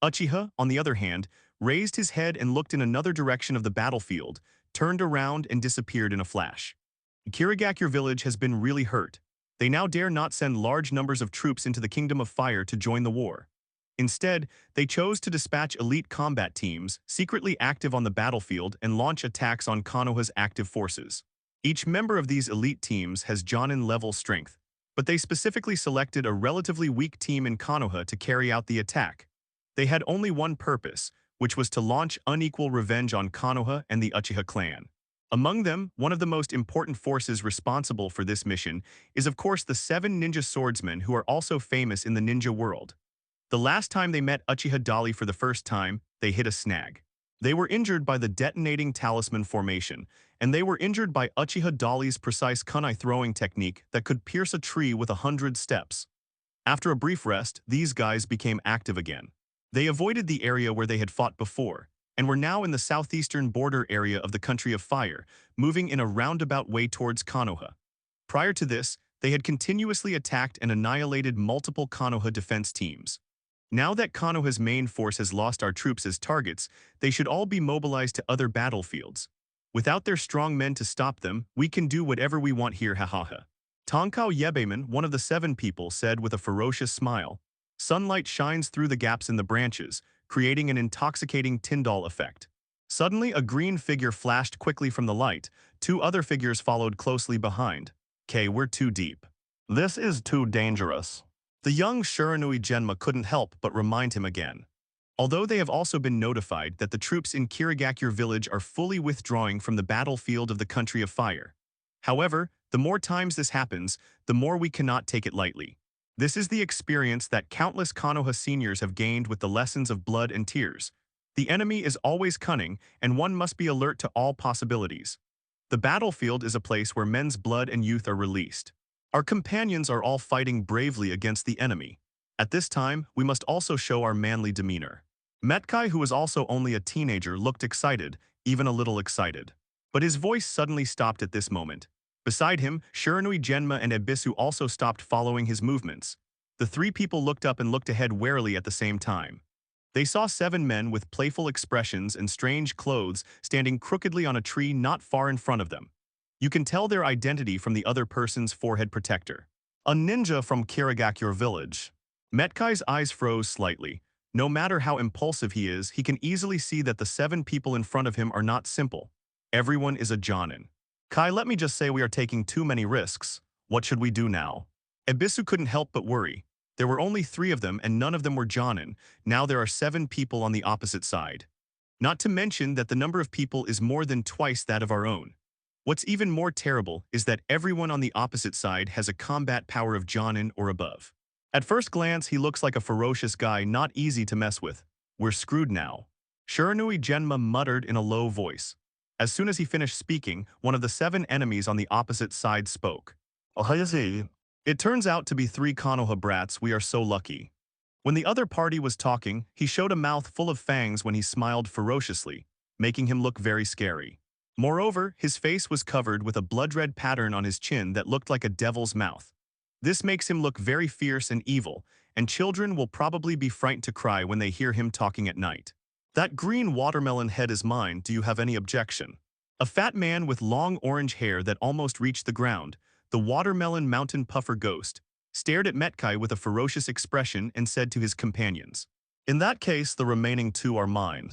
Uchiha, on the other hand, raised his head and looked in another direction of the battlefield, turned around and disappeared in a flash. Kirigakure village has been really hurt. They now dare not send large numbers of troops into the Kingdom of Fire to join the war. Instead, they chose to dispatch elite combat teams, secretly active on the battlefield, and launch attacks on Konoha's active forces. Each member of these elite teams has Jonin-level strength, but they specifically selected a relatively weak team in Konoha to carry out the attack. They had only one purpose, which was to launch unequal revenge on Konoha and the Uchiha clan. Among them, one of the most important forces responsible for this mission is of course the 7 ninja swordsmen who are also famous in the ninja world. The last time they met Uchiha Dali for the first time, they hit a snag. They were injured by the detonating talisman formation, and they were injured by Uchiha Dali's precise kunai throwing technique that could pierce a tree with 100 steps. After a brief rest, these guys became active again. They avoided the area where they had fought before, and were now in the southeastern border area of the Country of Fire, moving in a roundabout way towards Konoha. Prior to this, they had continuously attacked and annihilated multiple Konoha defense teams. Now that Konoha's main force has lost our troops as targets, they should all be mobilized to other battlefields. Without their strong men to stop them, we can do whatever we want here, hahaha. Tonkao Yebeman, one of the 7 people, said with a ferocious smile. Sunlight shines through the gaps in the branches, creating an intoxicating Tyndall effect. Suddenly, a green figure flashed quickly from the light. Two other figures followed closely behind. We're too deep. This is too dangerous. The young Shiranui Genma couldn't help but remind him again. Although they have also been notified that the troops in Kirigakure village are fully withdrawing from the battlefield of the Country of Fire. However, the more times this happens, the more we cannot take it lightly. This is the experience that countless Konoha seniors have gained with the lessons of blood and tears. The enemy is always cunning, and one must be alert to all possibilities. The battlefield is a place where men's blood and youth are released. Our companions are all fighting bravely against the enemy. At this time, we must also show our manly demeanor. Metkai, who was also only a teenager, looked excited, even a little excited. But his voice suddenly stopped at this moment. Beside him, Shiranui Genma and Ebisu also stopped following his movements. The three people looked up and looked ahead warily at the same time. They saw 7 men with playful expressions and strange clothes standing crookedly on a tree not far in front of them. You can tell their identity from the other person's forehead protector. A ninja from Kirigakure village. Metkai's eyes froze slightly. No matter how impulsive he is, he can easily see that the 7 people in front of him are not simple. Everyone is a Jonin. Kai, let me just say we are taking too many risks. What should we do now? Ebisu couldn't help but worry. There were only 3 of them and none of them were Jonin. Now there are 7 people on the opposite side. Not to mention that the number of people is more than twice that of our own. What's even more terrible is that everyone on the opposite side has a combat power of Jonin or above. At first glance, he looks like a ferocious guy not easy to mess with. We're screwed now. Shiranui Genma muttered in a low voice. As soon as he finished speaking, one of the 7 enemies on the opposite side spoke. It turns out to be 3 Konoha brats. We are so lucky. When the other party was talking, he showed a mouth full of fangs when he smiled ferociously, making him look very scary. Moreover, his face was covered with a blood-red pattern on his chin that looked like a devil's mouth. This makes him look very fierce and evil, and children will probably be frightened to cry when they hear him talking at night. That green watermelon head is mine. Do you have any objection? A fat man with long orange hair that almost reached the ground, the watermelon mountain puffer ghost, stared at Metkai with a ferocious expression and said to his companions, "In that case, the remaining 2 are mine."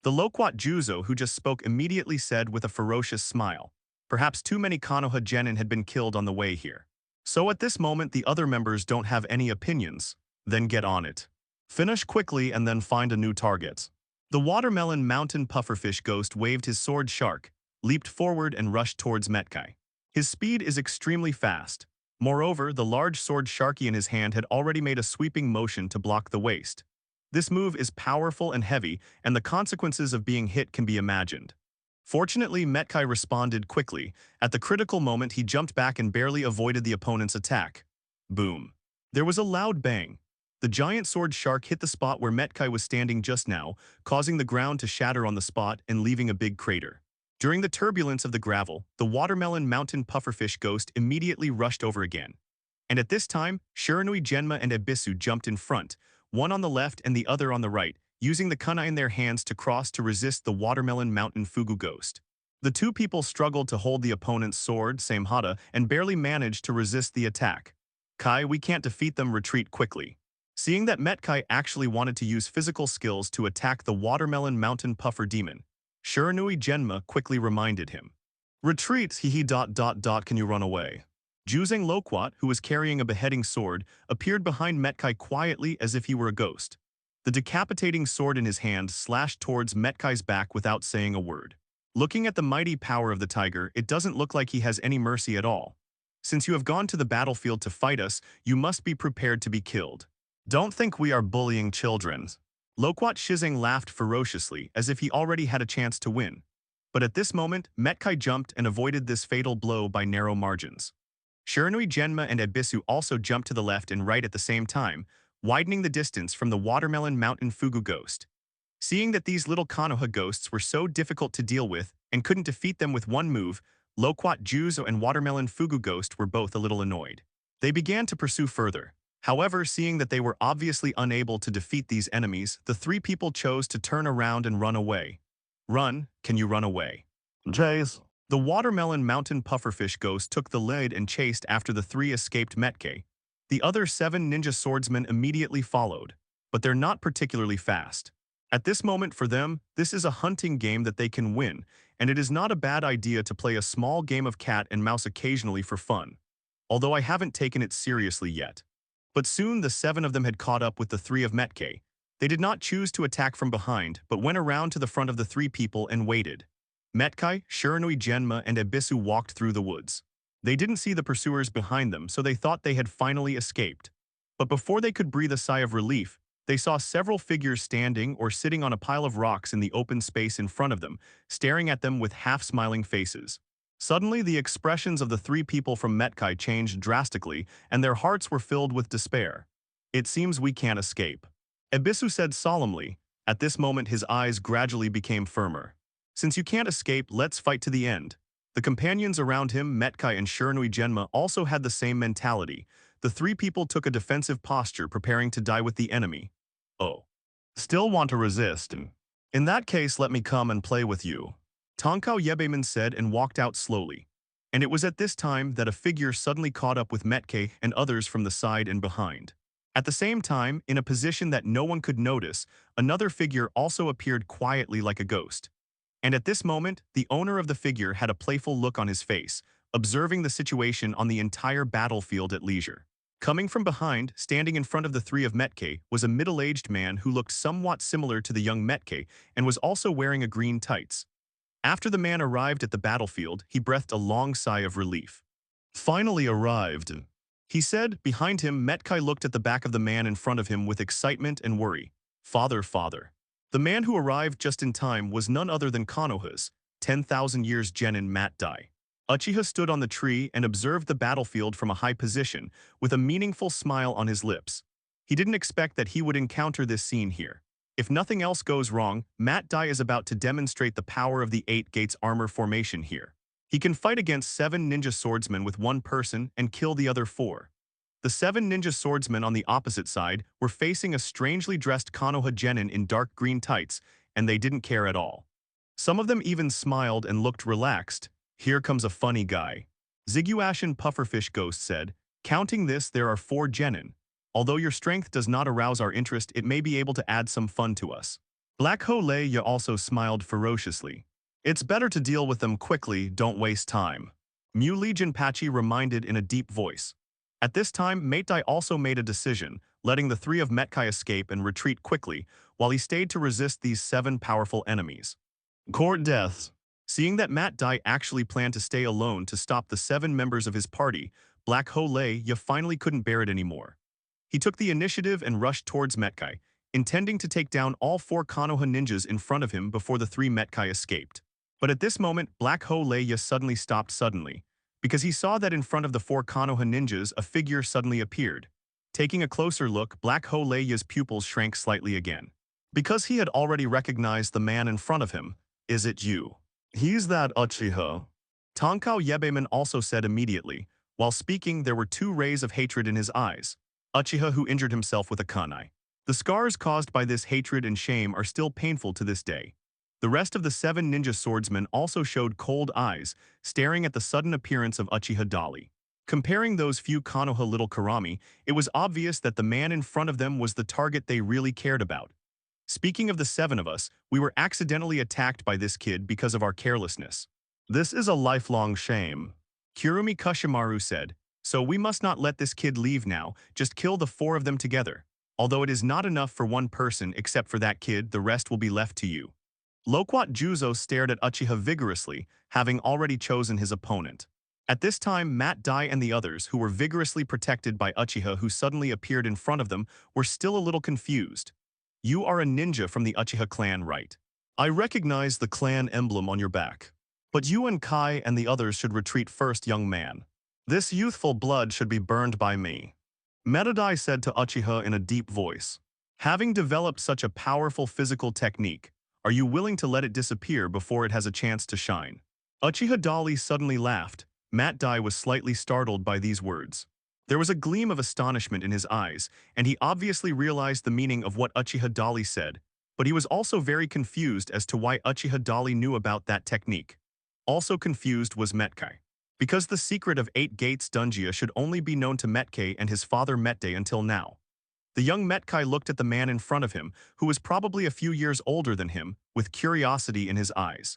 The loquat Juzo, who just spoke, immediately said with a ferocious smile, "Perhaps too many Konoha genin had been killed on the way here. So at this moment the other members don't have any opinions. Then get on it. Finish quickly and then find a new target." The watermelon mountain pufferfish ghost waved his sword shark, leaped forward and rushed towards Metkai. His speed is extremely fast. Moreover, the large sword sharky in his hand had already made a sweeping motion to block the waist. This move is powerful and heavy, and the consequences of being hit can be imagined. Fortunately, Metkai responded quickly. At the critical moment, he jumped back and barely avoided the opponent's attack. Boom. There was a loud bang. The giant sword shark hit the spot where Metkai was standing just now, causing the ground to shatter on the spot and leaving a big crater. During the turbulence of the gravel, the watermelon mountain pufferfish ghost immediately rushed over again. And at this time, Shiranui Genma and Ebisu jumped in front, one on the left and the other on the right, using the kunai in their hands to cross to resist the watermelon mountain fugu ghost. The 2 people struggled to hold the opponent's sword, Samehada, and barely managed to resist the attack. Kai, we can't defeat them. Retreat quickly. Seeing that Metkai actually wanted to use physical skills to attack the watermelon mountain puffer demon, Shiranui Genma quickly reminded him. Retreat, Can you run away? Juzeng Loquat, who was carrying a beheading sword, appeared behind Metkai quietly as if he were a ghost. The decapitating sword in his hand slashed towards Metkai's back without saying a word. Looking at the mighty power of the tiger, it doesn't look like he has any mercy at all. Since you have gone to the battlefield to fight us, you must be prepared to be killed. Don't think we are bullying children. Loquat Shizeng laughed ferociously as if he already had a chance to win. But at this moment, Metkai jumped and avoided this fatal blow by narrow margins. Shiranui Genma and Ebisu also jumped to the left and right at the same time, widening the distance from the watermelon mountain fugu ghost. Seeing that these little Konoha ghosts were so difficult to deal with and couldn't defeat them with one move, Loquat Juzo and watermelon fugu ghost were both a little annoyed. They began to pursue further. However, seeing that they were obviously unable to defeat these enemies, the 3 people chose to turn around and run away. Run, can you run away? Jays. The watermelon mountain pufferfish ghost took the lead and chased after the 3 escaped Metkai. The other 7 ninja swordsmen immediately followed, but they're not particularly fast. At this moment for them, this is a hunting game that they can win, and it is not a bad idea to play a small game of cat and mouse occasionally for fun, although I haven't taken it seriously yet. But soon the 7 of them had caught up with the 3 of Metkei. They did not choose to attack from behind, but went around to the front of the 3 people and waited. Metkei, Shiranui Genma, and Ebisu walked through the woods. They didn't see the pursuers behind them, so they thought they had finally escaped. But before they could breathe a sigh of relief, they saw several figures standing or sitting on a pile of rocks in the open space in front of them, staring at them with half-smiling faces. Suddenly, the expressions of the 3 people from Metkei changed drastically, and their hearts were filled with despair. "It seems we can't escape," Ebisu said solemnly. At this moment, his eyes gradually became firmer. "Since you can't escape, let's fight to the end." The companions around him, Metkei and Shiranui Genma, also had the same mentality. The 3 people took a defensive posture, preparing to die with the enemy. "Oh. Still want to resist? In that case, let me come and play with you," Tonkao Yebeman said and walked out slowly. And it was at this time that a figure suddenly caught up with Metkei and others from the side and behind. At the same time, in a position that no one could notice, another figure also appeared quietly like a ghost. And at this moment, the owner of the figure had a playful look on his face, observing the situation on the entire battlefield at leisure. Coming from behind, standing in front of the 3 of Metkei, was a middle-aged man who looked somewhat similar to the young Metkei and was also wearing a green tights. After the man arrived at the battlefield, he breathed a long sigh of relief. "Finally arrived," he said. Behind him, Metkei looked at the back of the man in front of him with excitement and worry. Father. The man who arrived just in time was none other than Konoha's 10,000 years genin Matt Dai. Uchiha stood on the tree and observed the battlefield from a high position, with a meaningful smile on his lips. He didn't expect that he would encounter this scene here. If nothing else goes wrong, Matt Dai is about to demonstrate the power of the 8 Gates armor formation here. He can fight against 7 ninja swordsmen with one person and kill the other 4. The 7 ninja swordsmen on the opposite side were facing a strangely dressed Konoha genin in dark green tights, and they didn't care at all. Some of them even smiled and looked relaxed. "Here comes a funny guy," Ziguashin Pufferfish Ghost said. "Counting this, there are 4 genin. Although your strength does not arouse our interest, it may be able to add some fun to us." Black Hole Ya also smiled ferociously. "It's better to deal with them quickly, don't waste time," Mu Legion Pachi reminded in a deep voice. At this time, Mate Dai also made a decision, letting the 3 of Metkei escape and retreat quickly, while he stayed to resist these 7 powerful enemies. Court deaths. Seeing that Matt Dai actually planned to stay alone to stop the 7 members of his party, Black Hole Ya finally couldn't bear it anymore. He took the initiative and rushed towards Metkei, intending to take down all 4 Konoha ninjas in front of him before the 3 Metkei escaped. But at this moment, Black Hole Ya suddenly stopped because he saw that in front of the 4 Konoha ninjas a figure suddenly appeared. Taking a closer look, Black Hole Ya's pupils shrank slightly again. Because he had already recognized the man in front of him. "Is it you?" "He's that Uchiha," Tonkao Yebeman also said immediately. While speaking, there were 2 rays of hatred in his eyes. Uchiha, who injured himself with a kunai. The scars caused by this hatred and shame are still painful to this day. The rest of the 7 ninja swordsmen also showed cold eyes, staring at the sudden appearance of Uchiha Dali. Comparing those few Konoha little Karami, it was obvious that the man in front of them was the target they really cared about. "Speaking of the 7 of us, we were accidentally attacked by this kid because of our carelessness. This is a lifelong shame," Kurumi Kushimaru said. "So we must not let this kid leave now, just kill the 4 of them together. Although it is not enough for one person except for that kid, the rest will be left to you." Loquat Juzo stared at Uchiha vigorously, having already chosen his opponent. At this time, Matt Dai and the others, who were vigorously protected by Uchiha who suddenly appeared in front of them, were still a little confused. "You are a ninja from the Uchiha clan, right? I recognize the clan emblem on your back. But you and Kai and the others should retreat first, young man. This youthful blood should be burned by me," Metadai said to Uchiha in a deep voice. "Having developed such a powerful physical technique, are you willing to let it disappear before it has a chance to shine?" Uchiha Dali suddenly laughed. Matt Dai was slightly startled by these words. There was a gleam of astonishment in his eyes, and he obviously realized the meaning of what Uchiha Dali said, but he was also very confused as to why Uchiha Dali knew about that technique. Also confused was Metkei. Because the secret of 8 gates Dungia should only be known to Metkei and his father Mette until now. The young Metkei looked at the man in front of him, who was probably a few years older than him, with curiosity in his eyes.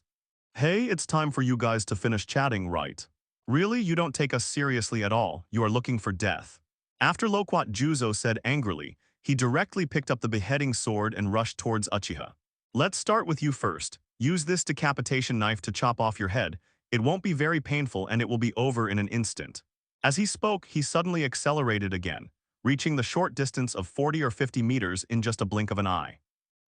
Hey, it's time for you guys to finish chatting, right? Really, you don't take us seriously at all, you are looking for death. After Loquat Juzo said angrily, he directly picked up the beheading sword and rushed towards Uchiha. Let's start with you first. Use this decapitation knife to chop off your head. It won't be very painful and it will be over in an instant. As he spoke, he suddenly accelerated again, reaching the short distance of 40 or 50 meters in just a blink of an eye.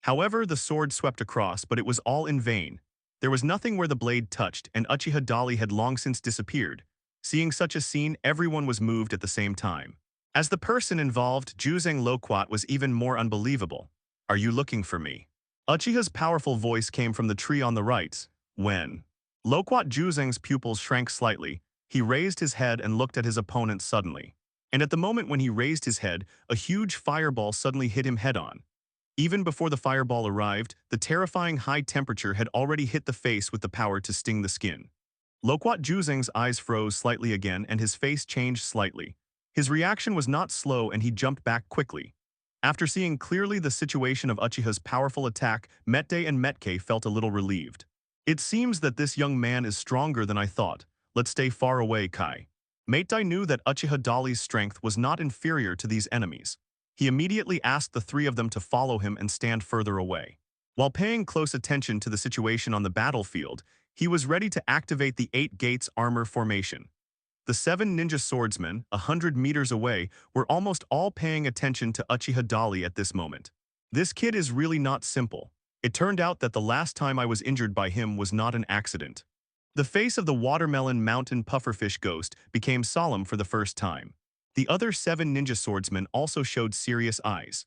However, the sword swept across, but it was all in vain. There was nothing where the blade touched, and Uchiha Dali had long since disappeared. Seeing such a scene, everyone was moved at the same time. As the person involved, Juzeng Loquat, was even more unbelievable. Are you looking for me? Uchiha's powerful voice came from the tree on the right. When Loquat Juzeng's pupils shrank slightly, he raised his head and looked at his opponent suddenly. And at the moment when he raised his head, a huge fireball suddenly hit him head-on. Even before the fireball arrived, the terrifying high temperature had already hit the face with the power to sting the skin. Loquat Juzeng's eyes froze slightly again and his face changed slightly. His reaction was not slow and he jumped back quickly. After seeing clearly the situation of Uchiha's powerful attack, Mette and Metkei felt a little relieved. It seems that this young man is stronger than I thought. Let's stay far away, Kai. Mette knew that Uchiha Dali's strength was not inferior to these enemies. He immediately asked the three of them to follow him and stand further away. While paying close attention to the situation on the battlefield, he was ready to activate the 8 gates armor formation. The 7 ninja swordsmen, 100 meters away, were almost all paying attention to Uchiha Dali at this moment. This kid is really not simple. It turned out that the last time I was injured by him was not an accident. The face of the watermelon mountain pufferfish ghost became solemn for the first time. The other 7 ninja swordsmen also showed serious eyes.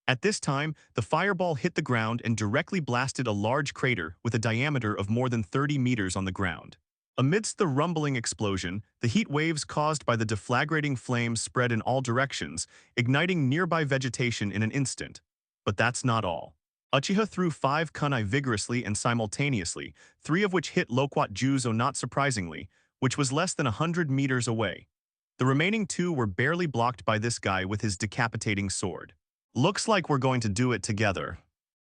At this time, the fireball hit the ground and directly blasted a large crater with a diameter of more than 30 meters on the ground. Amidst the rumbling explosion, the heat waves caused by the deflagrating flames spread in all directions, igniting nearby vegetation in an instant. But that's not all. Uchiha threw 5 kunai vigorously and simultaneously, 3 of which hit Loquat Juzo not surprisingly, which was less than 100 meters away. The remaining 2 were barely blocked by this guy with his decapitating sword. Looks like we're going to do it together.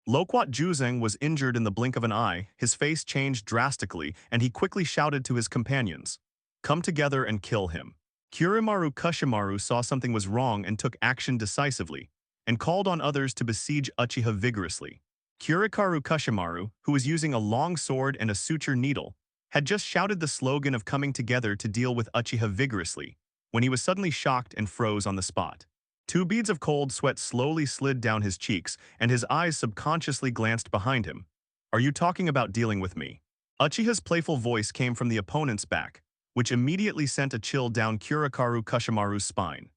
Loquat Juzeng was injured in the blink of an eye, his face changed drastically, and he quickly shouted to his companions, "Come together and kill him." Kurimaru Kushimaru saw something was wrong and took action decisively, and called on others to besiege Uchiha vigorously. Kurikaru Kushimaru, who was using a long sword and a suture needle, had just shouted the slogan of coming together to deal with Uchiha vigorously, when he was suddenly shocked and froze on the spot. 2 beads of cold sweat slowly slid down his cheeks, and his eyes subconsciously glanced behind him. Are you talking about dealing with me? Uchiha's playful voice came from the opponent's back, which immediately sent a chill down Kurikaru Kushimaru's spine.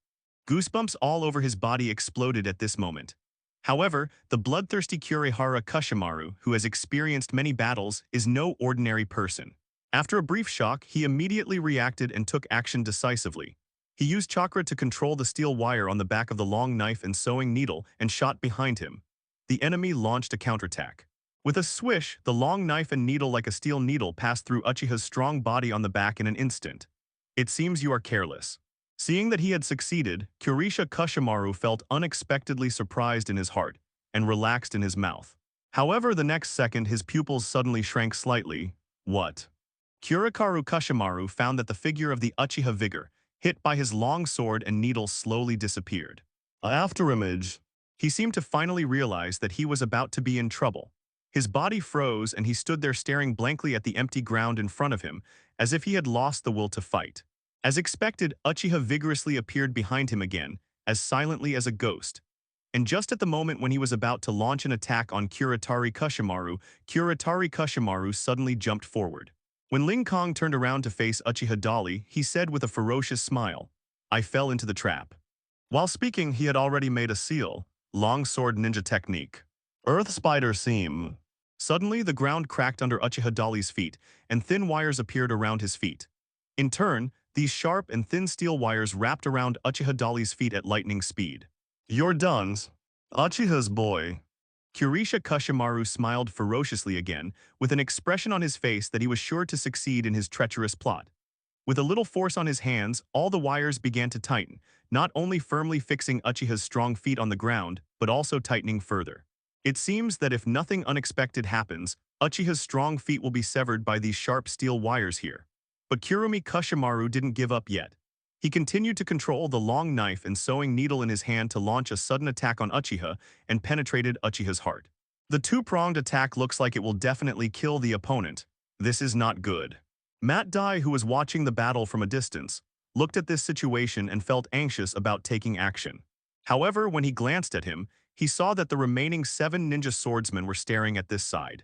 Goosebumps all over his body exploded at this moment. However, the bloodthirsty Kurihara Kushimaru, who has experienced many battles, is no ordinary person. After a brief shock, he immediately reacted and took action decisively. He used Chakra to control the steel wire on the back of the long knife and sewing needle and shot behind him. The enemy launched a counterattack. With a swish, the long knife and needle like a steel needle passed through Uchiha's strong body on the back in an instant. It seems you are careless. Seeing that he had succeeded, Kurisha Kushimaru felt unexpectedly surprised in his heart and relaxed in his mouth. However, the next second his pupils suddenly shrank slightly. What? Kurikaru Kushimaru found that the figure of the Uchiha vigor, hit by his long sword and needle, slowly disappeared. Afterimage. He seemed to finally realize that he was about to be in trouble. His body froze and he stood there staring blankly at the empty ground in front of him, as if he had lost the will to fight. As expected, Uchiha vigorously appeared behind him again, as silently as a ghost. And just at the moment when he was about to launch an attack on Kuritari Kushimaru suddenly jumped forward. When Ling Kong turned around to face Uchiha Dali, he said with a ferocious smile, "I fell into the trap." While speaking, he had already made a seal, long sword ninja technique. Earth Spider Seam. Suddenly, the ground cracked under Uchiha Dali's feet, and thin wires appeared around his feet. In turn, these sharp and thin steel wires wrapped around Uchiha Dali's feet at lightning speed. You're done, Uchiha's boy. Kurisha Kushimaru smiled ferociously again, with an expression on his face that he was sure to succeed in his treacherous plot. With a little force on his hands, all the wires began to tighten, not only firmly fixing Uchiha's strong feet on the ground, but also tightening further. It seems that if nothing unexpected happens, Uchiha's strong feet will be severed by these sharp steel wires here. But Kurumi Kushimaru didn't give up yet. He continued to control the long knife and sewing needle in his hand to launch a sudden attack on Uchiha and penetrated Uchiha's heart. The two-pronged attack looks like it will definitely kill the opponent. This is not good. Matt Dai, who was watching the battle from a distance, looked at this situation and felt anxious about taking action. However, when he glanced at him, he saw that the remaining 7 ninja swordsmen were staring at this side.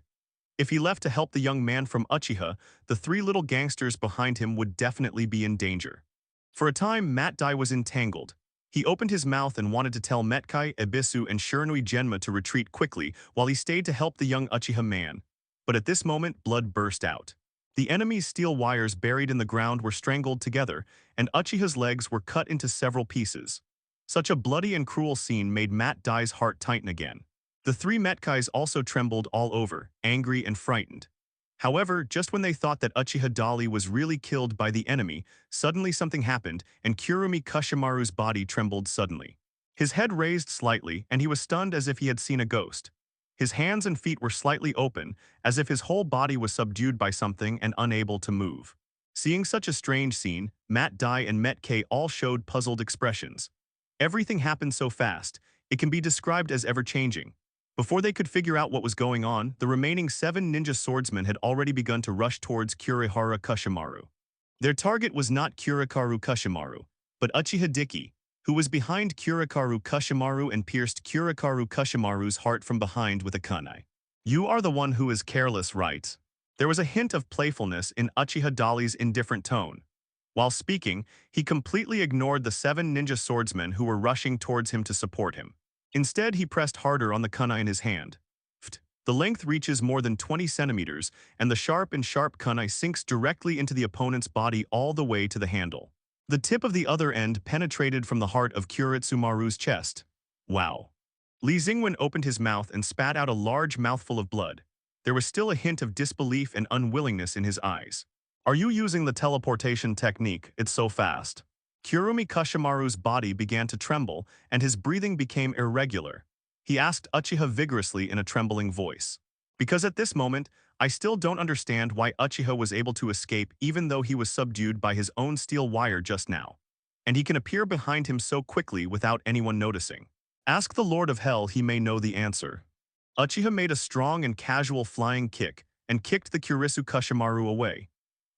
If he left to help the young man from Uchiha, the 3 little gangsters behind him would definitely be in danger. For a time, Matt Dai was entangled. He opened his mouth and wanted to tell Metkai, Ebisu, and Shiranui Genma to retreat quickly while he stayed to help the young Uchiha man. But at this moment, blood burst out. The enemy's steel wires buried in the ground were strangled together, and Uchiha's legs were cut into several pieces. Such a bloody and cruel scene made Matt Dai's heart tighten again. The 3 Metkais also trembled all over, angry and frightened. However, just when they thought that Uchiha Dali was really killed by the enemy, suddenly something happened, and Kurumi Kushimaru's body trembled suddenly. His head raised slightly, and he was stunned as if he had seen a ghost. His hands and feet were slightly open, as if his whole body was subdued by something and unable to move. Seeing such a strange scene, Matt Dai and Met-K all showed puzzled expressions. Everything happened so fast, it can be described as ever-changing. Before they could figure out what was going on, the remaining 7 ninja swordsmen had already begun to rush towards Kurihara Kushimaru. Their target was not Kurikaru Kushimaru, but Uchiha Diki, who was behind Kurikaru Kushimaru and pierced Kurikaru Kushimaru's heart from behind with a kunai. "You are the one who is careless, right?" There was a hint of playfulness in Uchiha Dali's indifferent tone. While speaking, he completely ignored the 7 ninja swordsmen who were rushing towards him to support him. Instead, he pressed harder on the kunai in his hand. The length reaches more than 20 centimeters, and the sharp kunai sinks directly into the opponent's body all the way to the handle. The tip of the other end penetrated from the heart of Kuritsumaru's chest. Wow. Li Xingwen opened his mouth and spat out a large mouthful of blood. There was still a hint of disbelief and unwillingness in his eyes. "Are you using the teleportation technique? It's so fast." Kurumi Kushimaru's body began to tremble, and his breathing became irregular. He asked Uchiha vigorously in a trembling voice. "Because at this moment, I still don't understand why Uchiha was able to escape even though he was subdued by his own steel wire just now. And he can appear behind him so quickly without anyone noticing. Ask the Lord of Hell, he may know the answer." Uchiha made a strong and casual flying kick and kicked the Kurisu Kushimaru away.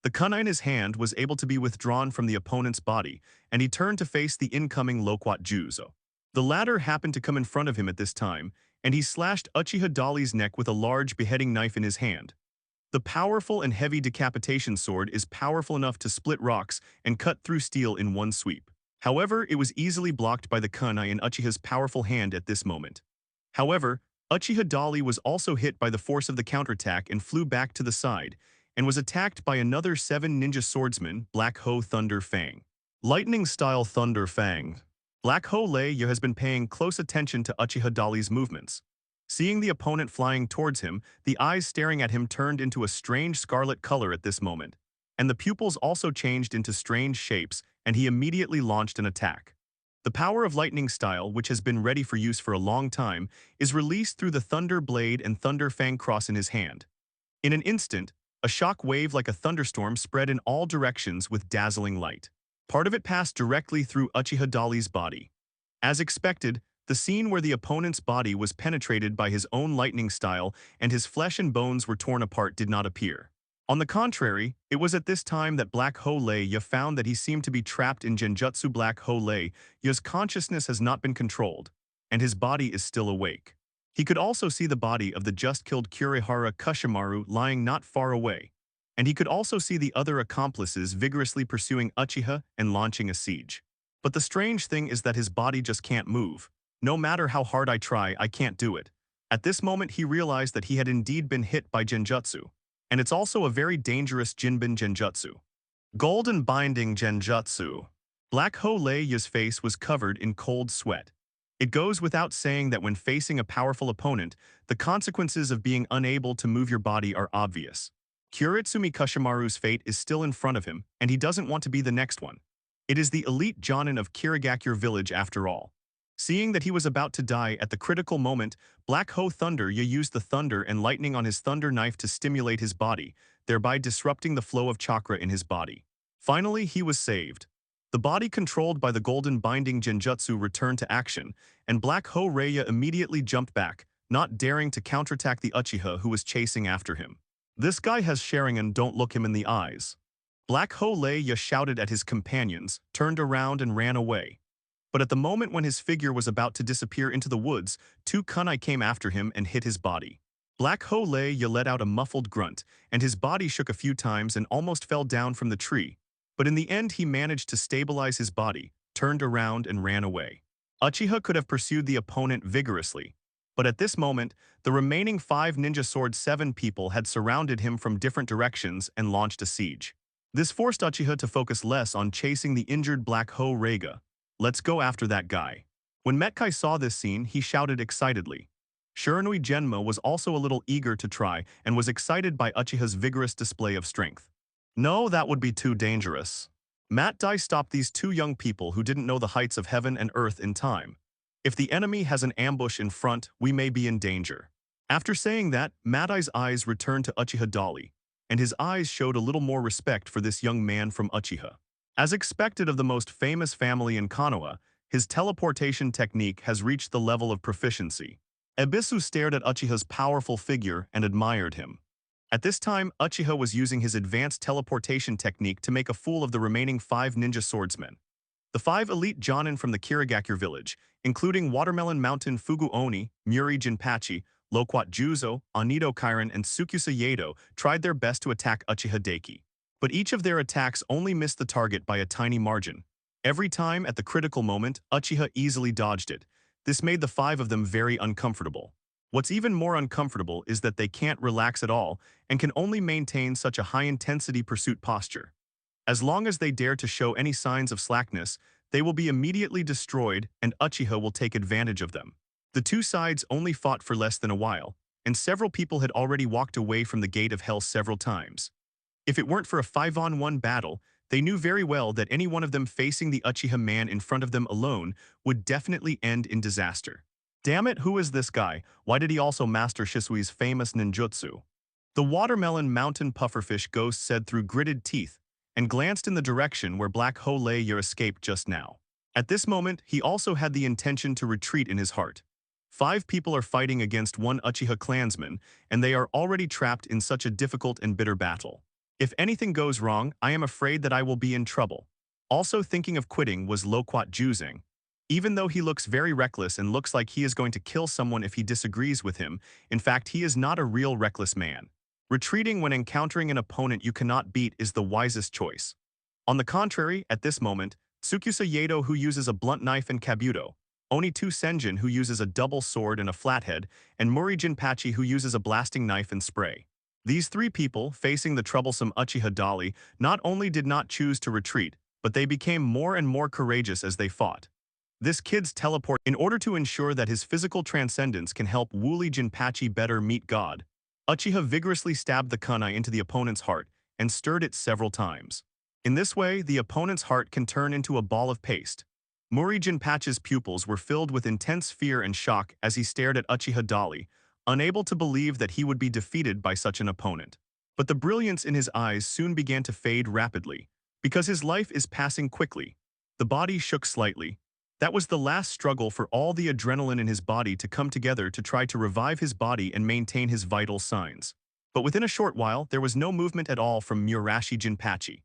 The kunai in his hand was able to be withdrawn from the opponent's body, and he turned to face the incoming Loquat Juzo. The latter happened to come in front of him at this time, and he slashed Uchiha Dali's neck with a large beheading knife in his hand. The powerful and heavy decapitation sword is powerful enough to split rocks and cut through steel in one sweep. However, it was easily blocked by the kunai in Uchiha's powerful hand at this moment. However, Uchiha Dali was also hit by the force of the counterattack and flew back to the side, and was attacked by another 7 ninja swordsmen, Black Ho Thunder Fang. Lightning-style Thunder Fang. Black Ho Lei has been paying close attention to Uchiha Dali's movements. Seeing the opponent flying towards him, the eyes staring at him turned into a strange scarlet color at this moment, and the pupils also changed into strange shapes, and he immediately launched an attack. The power of lightning style, which has been ready for use for a long time, is released through the Thunder Blade and Thunder Fang cross in his hand. In an instant, a shock wave like a thunderstorm spread in all directions with dazzling light. Part of it passed directly through Uchiha Dali's body. As expected, the scene where the opponent's body was penetrated by his own lightning style and his flesh and bones were torn apart did not appear. On the contrary, it was at this time that Black Ho Lei found that he seemed to be trapped in Genjutsu. Black Ho Lei's consciousness has not been controlled, and his body is still awake. He could also see the body of the just-killed Kurihara Kushimaru lying not far away, and he could also see the other accomplices vigorously pursuing Uchiha and launching a siege. But the strange thing is that his body just can't move. No matter how hard I try, I can't do it. At this moment he realized that he had indeed been hit by Genjutsu, and it's also a very dangerous Jinbin Genjutsu. Golden Binding Genjutsu. Black Ho Lei's face was covered in cold sweat. It goes without saying that when facing a powerful opponent, the consequences of being unable to move your body are obvious. Kuritsumi Kushimaru's fate is still in front of him, and he doesn't want to be the next one. It is the elite Jonin of Kirigakure village after all. Seeing that he was about to die at the critical moment, Black Ho Thunder used the thunder and lightning on his thunder knife to stimulate his body, thereby disrupting the flow of chakra in his body. Finally, he was saved. The body controlled by the golden binding genjutsu returned to action, and Black Ho Raya immediately jumped back, not daring to counterattack the Uchiha who was chasing after him. This guy has Sharingan, don't look him in the eyes. Black Ho Raya shouted at his companions, turned around and ran away. But at the moment when his figure was about to disappear into the woods, two kunai came after him and hit his body. Black Ho Raya let out a muffled grunt, and his body shook a few times and almost fell down from the tree. But in the end he managed to stabilize his body, turned around and ran away. Uchiha could have pursued the opponent vigorously. But at this moment, the remaining 5 Ninja Sword 7 people had surrounded him from different directions and launched a siege. This forced Uchiha to focus less on chasing the injured Black Ho Raya. Let's go after that guy. When Metkai saw this scene, he shouted excitedly. Shiranui Genma was also a little eager to try and was excited by Uchiha's vigorous display of strength. No, that would be too dangerous. Matdai stopped these 2 young people who didn't know the heights of heaven and earth in time. If the enemy has an ambush in front, we may be in danger. After saying that, Matdai's eyes returned to Uchiha Dali, and his eyes showed a little more respect for this young man from Uchiha. As expected of the most famous family in Konoha, his teleportation technique has reached the level of proficiency. Ebisu stared at Uchiha's powerful figure and admired him. At this time, Uchiha was using his advanced teleportation technique to make a fool of the remaining 5 ninja swordsmen. The 5 elite Jonin from the Kirigakure village, including Watermelon Mountain Fugu Oni, Muri Jinpachi, Loquat Juzo, Anido Kairan, and Tsukusa Yado, tried their best to attack Uchiha Deki. But each of their attacks only missed the target by a tiny margin. Every time, at the critical moment, Uchiha easily dodged it. This made the 5 of them very uncomfortable. What's even more uncomfortable is that they can't relax at all and can only maintain such a high-intensity pursuit posture. As long as they dare to show any signs of slackness, they will be immediately destroyed and Uchiha will take advantage of them. The 2 sides only fought for less than a while, and several people had already walked away from the Gate of Hell several times. If it weren't for a 5-on-1 battle, they knew very well that any one of them facing the Uchiha man in front of them alone would definitely end in disaster. Damn it, who is this guy? Why did he also master Shisui's famous ninjutsu? The Watermelon Mountain Pufferfish ghost said through gritted teeth, and glanced in the direction where Black Ho Raya escaped just now. At this moment, he also had the intention to retreat in his heart. 5 people are fighting against 1 Uchiha clansman, and they are already trapped in such a difficult and bitter battle. If anything goes wrong, I am afraid that I will be in trouble. Also thinking of quitting was Loquat Juzang. Even though he looks very reckless and looks like he is going to kill someone if he disagrees with him, in fact he is not a real reckless man. Retreating when encountering an opponent you cannot beat is the wisest choice. On the contrary, at this moment, Tsukusa Yado who uses a blunt knife and kabuto, Oni-2 Senjin who uses a double sword and a flathead, and Muri Jinpachi who uses a blasting knife and spray. These 3 people, facing the troublesome Uchiha Dali, not only did not choose to retreat, but they became more and more courageous as they fought. This kid's teleport in order to ensure that his physical transcendence can help Wooly Jinpachi better meet God. Uchiha vigorously stabbed the kunai into the opponent's heart and stirred it several times. In this way, the opponent's heart can turn into a ball of paste. Muri Jinpachi's pupils were filled with intense fear and shock as he stared at Uchiha Dali, unable to believe that he would be defeated by such an opponent. But the brilliance in his eyes soon began to fade rapidly, because his life is passing quickly. The body shook slightly. That was the last struggle for all the adrenaline in his body to come together to try to revive his body and maintain his vital signs. But within a short while, there was no movement at all from Murashi Jinpachi.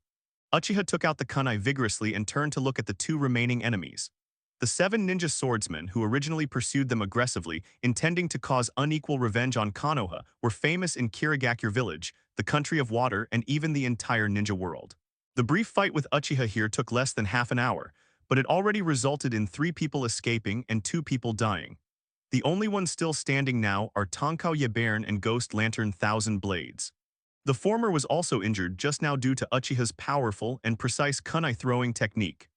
Uchiha took out the kunai vigorously and turned to look at the 2 remaining enemies. The 7 ninja swordsmen who originally pursued them aggressively, intending to cause unequal revenge on Konoha, were famous in Kirigakure village, the country of water, and even the entire ninja world. The brief fight with Uchiha here took less than half an hour, but it already resulted in 3 people escaping and 2 people dying. The only ones still standing now are Tonkao Yebern and Ghost Lantern Thousand Blades. The former was also injured just now due to Uchiha's powerful and precise kunai throwing technique.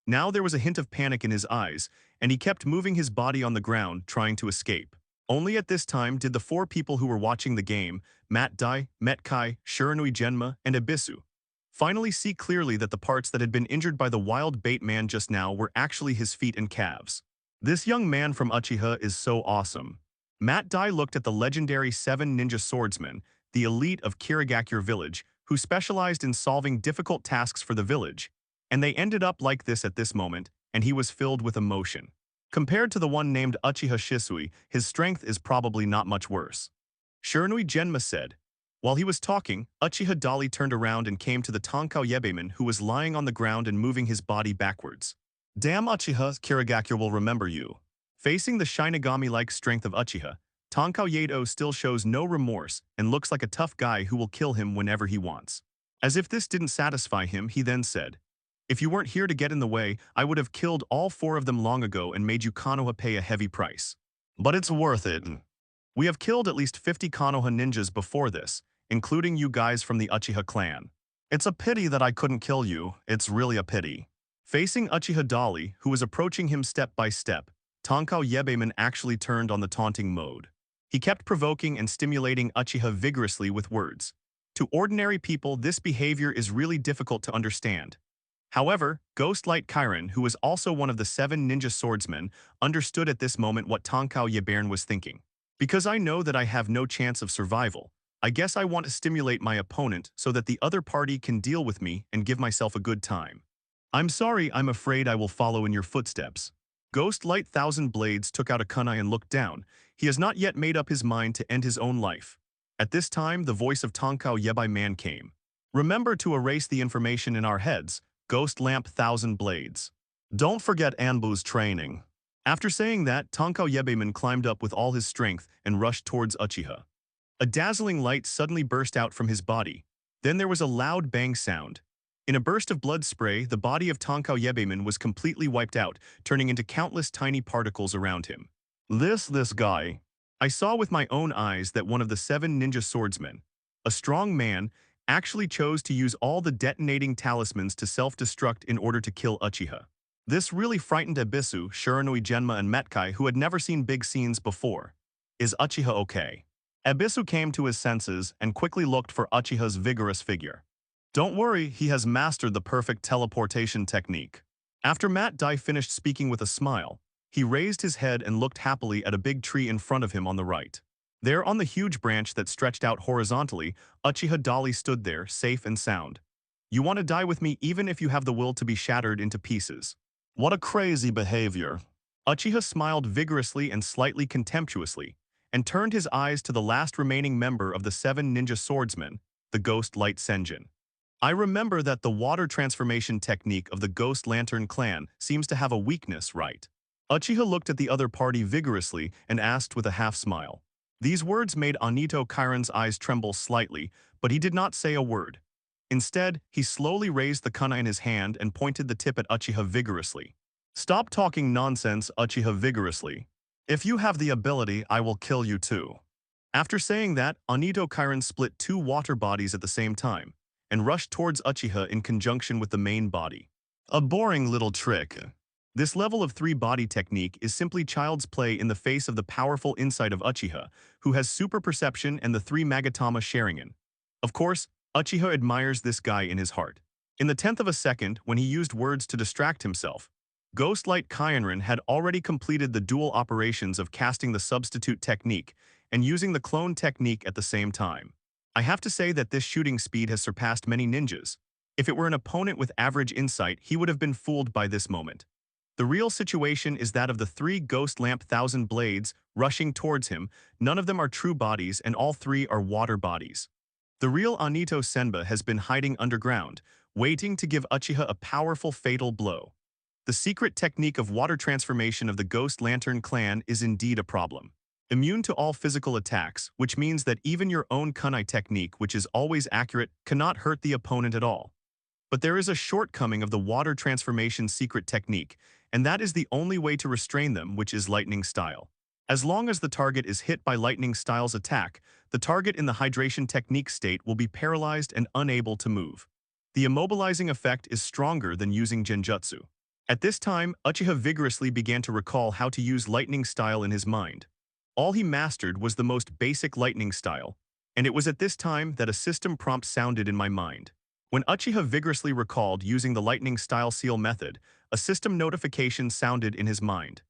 Now there was a hint of panic in his eyes, and he kept moving his body on the ground, trying to escape. Only at this time did the four people who were watching the game, Matt Dai, Metkai, Shiranui Genma, and Abisu, finally see clearly that the parts that had been injured by the wild bait man just now were actually his feet and calves. This young man from Uchiha is so awesome. Matt Dai looked at the legendary 7 ninja swordsmen, the elite of Kirigakure village, who specialized in solving difficult tasks for the village, and they ended up like this at this moment, and he was filled with emotion. Compared to the one named Uchiha Shisui, his strength is probably not much worse. Shiranui Genma said. While he was talking, Uchiha Dali turned around and came to the Tonkao Yebeman who was lying on the ground and moving his body backwards. Damn Uchiha, Kirigakure will remember you. Facing the Shinigami-like strength of Uchiha, Tonkao Yedo still shows no remorse and looks like a tough guy who will kill him whenever he wants. As if this didn't satisfy him, he then said, "If you weren't here to get in the way, I would have killed all 4 of them long ago and made you Konoha pay a heavy price. But it's worth it. We have killed at least 50 Konoha ninjas before this, including you guys from the Uchiha clan. It's a pity that I couldn't kill you, it's really a pity." Facing Uchiha Dali, who was approaching him step by step, Tonkao Yebeman actually turned on the taunting mode. He kept provoking and stimulating Uchiha vigorously with words. To ordinary people, this behavior is really difficult to understand. However, Ghostlight Kirin, who was also one of the 7 ninja swordsmen, understood at this moment what Tonkao Yebeman was thinking. Because I know that I have no chance of survival, I guess I want to stimulate my opponent so that the other party can deal with me and give myself a good time. I'm sorry, I'm afraid I will follow in your footsteps. Ghostlight Thousand Blades took out a kunai and looked down. He has not yet made up his mind to end his own life. At this time, the voice of Tonkao Yebai came. Remember to erase the information in our heads, Ghost Lamp Thousand Blades. Don't forget Anbu's training. After saying that, Tonkao Yebeman climbed up with all his strength and rushed towards Uchiha. A dazzling light suddenly burst out from his body. Then there was a loud bang sound. In a burst of blood spray, the body of Tonkao Yebeman was completely wiped out, turning into countless tiny particles around him. This guy. I saw with my own eyes that one of the 7 ninja swordsmen, a strong man, actually chose to use all the detonating talismans to self-destruct in order to kill Uchiha. This really frightened Abisu, Shiranui Genma, and Metkai, who had never seen big scenes before. Is Uchiha okay? Abisu came to his senses and quickly looked for Uchiha's vigorous figure. Don't worry, he has mastered the perfect teleportation technique. After Matt Dai finished speaking with a smile, he raised his head and looked happily at a big tree in front of him on the right. There on the huge branch that stretched out horizontally, Uchiha Dali stood there, safe and sound. You want to die with me even if you have the will to be shattered into pieces. What a crazy behavior. Uchiha smiled vigorously and slightly contemptuously, and turned his eyes to the last remaining member of the 7 ninja swordsmen, the Ghost Light Senjin. I remember that the water transformation technique of the Ghost Lantern clan seems to have a weakness, right? Uchiha looked at the other party vigorously and asked with a half-smile. These words made Anito Kirin's eyes tremble slightly, but he did not say a word. Instead, he slowly raised the kunai in his hand and pointed the tip at Uchiha vigorously. Stop talking nonsense, Uchiha vigorously. If you have the ability, I will kill you too. After saying that, Anito Kirin split 2 water bodies at the same time, and rushed towards Uchiha in conjunction with the main body. A boring little trick. This level of 3-body technique is simply child's play in the face of the powerful insight of Uchiha, who has super perception and the 3 Magatama Sharingan. Of course, Uchiha admires this guy in his heart. In the 10th of a second, when he used words to distract himself, Ghostlight Kirin had already completed the dual operations of casting the substitute technique and using the clone technique at the same time. I have to say that this shooting speed has surpassed many ninjas. If it were an opponent with average insight, he would have been fooled by this moment. The real situation is that of the 3 Ghost Lamp Thousand Blades rushing towards him, none of them are true bodies and all 3 are water bodies. The real Anito Senba has been hiding underground, waiting to give Uchiha a powerful fatal blow. The secret technique of water transformation of the Ghost Lantern clan is indeed a problem. Immune to all physical attacks, which means that even your own kunai technique, which is always accurate, cannot hurt the opponent at all. But there is a shortcoming of the water transformation secret technique, and that is the only way to restrain them, which is lightning style. As long as the target is hit by lightning style's attack, the target in the hydration technique state will be paralyzed and unable to move. The immobilizing effect is stronger than using genjutsu. At this time, Uchiha vigorously began to recall how to use lightning style in his mind. All he mastered was the most basic lightning style, and it was at this time that a system prompt sounded in my mind. When Uchiha vigorously recalled using the lightning style seal method, a system notification sounded in his mind.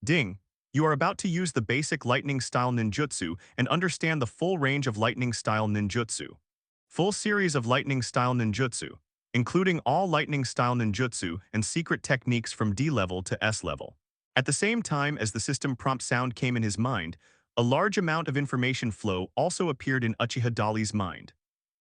Ding! You are about to use the basic lightning style ninjutsu and understand the full range of lightning style ninjutsu. Full series of lightning style ninjutsu, including all lightning style ninjutsu and secret techniques from D level to S level. At the same time as the system prompt sound came in his mind, a large amount of information flow also appeared in Uchiha Dali's mind.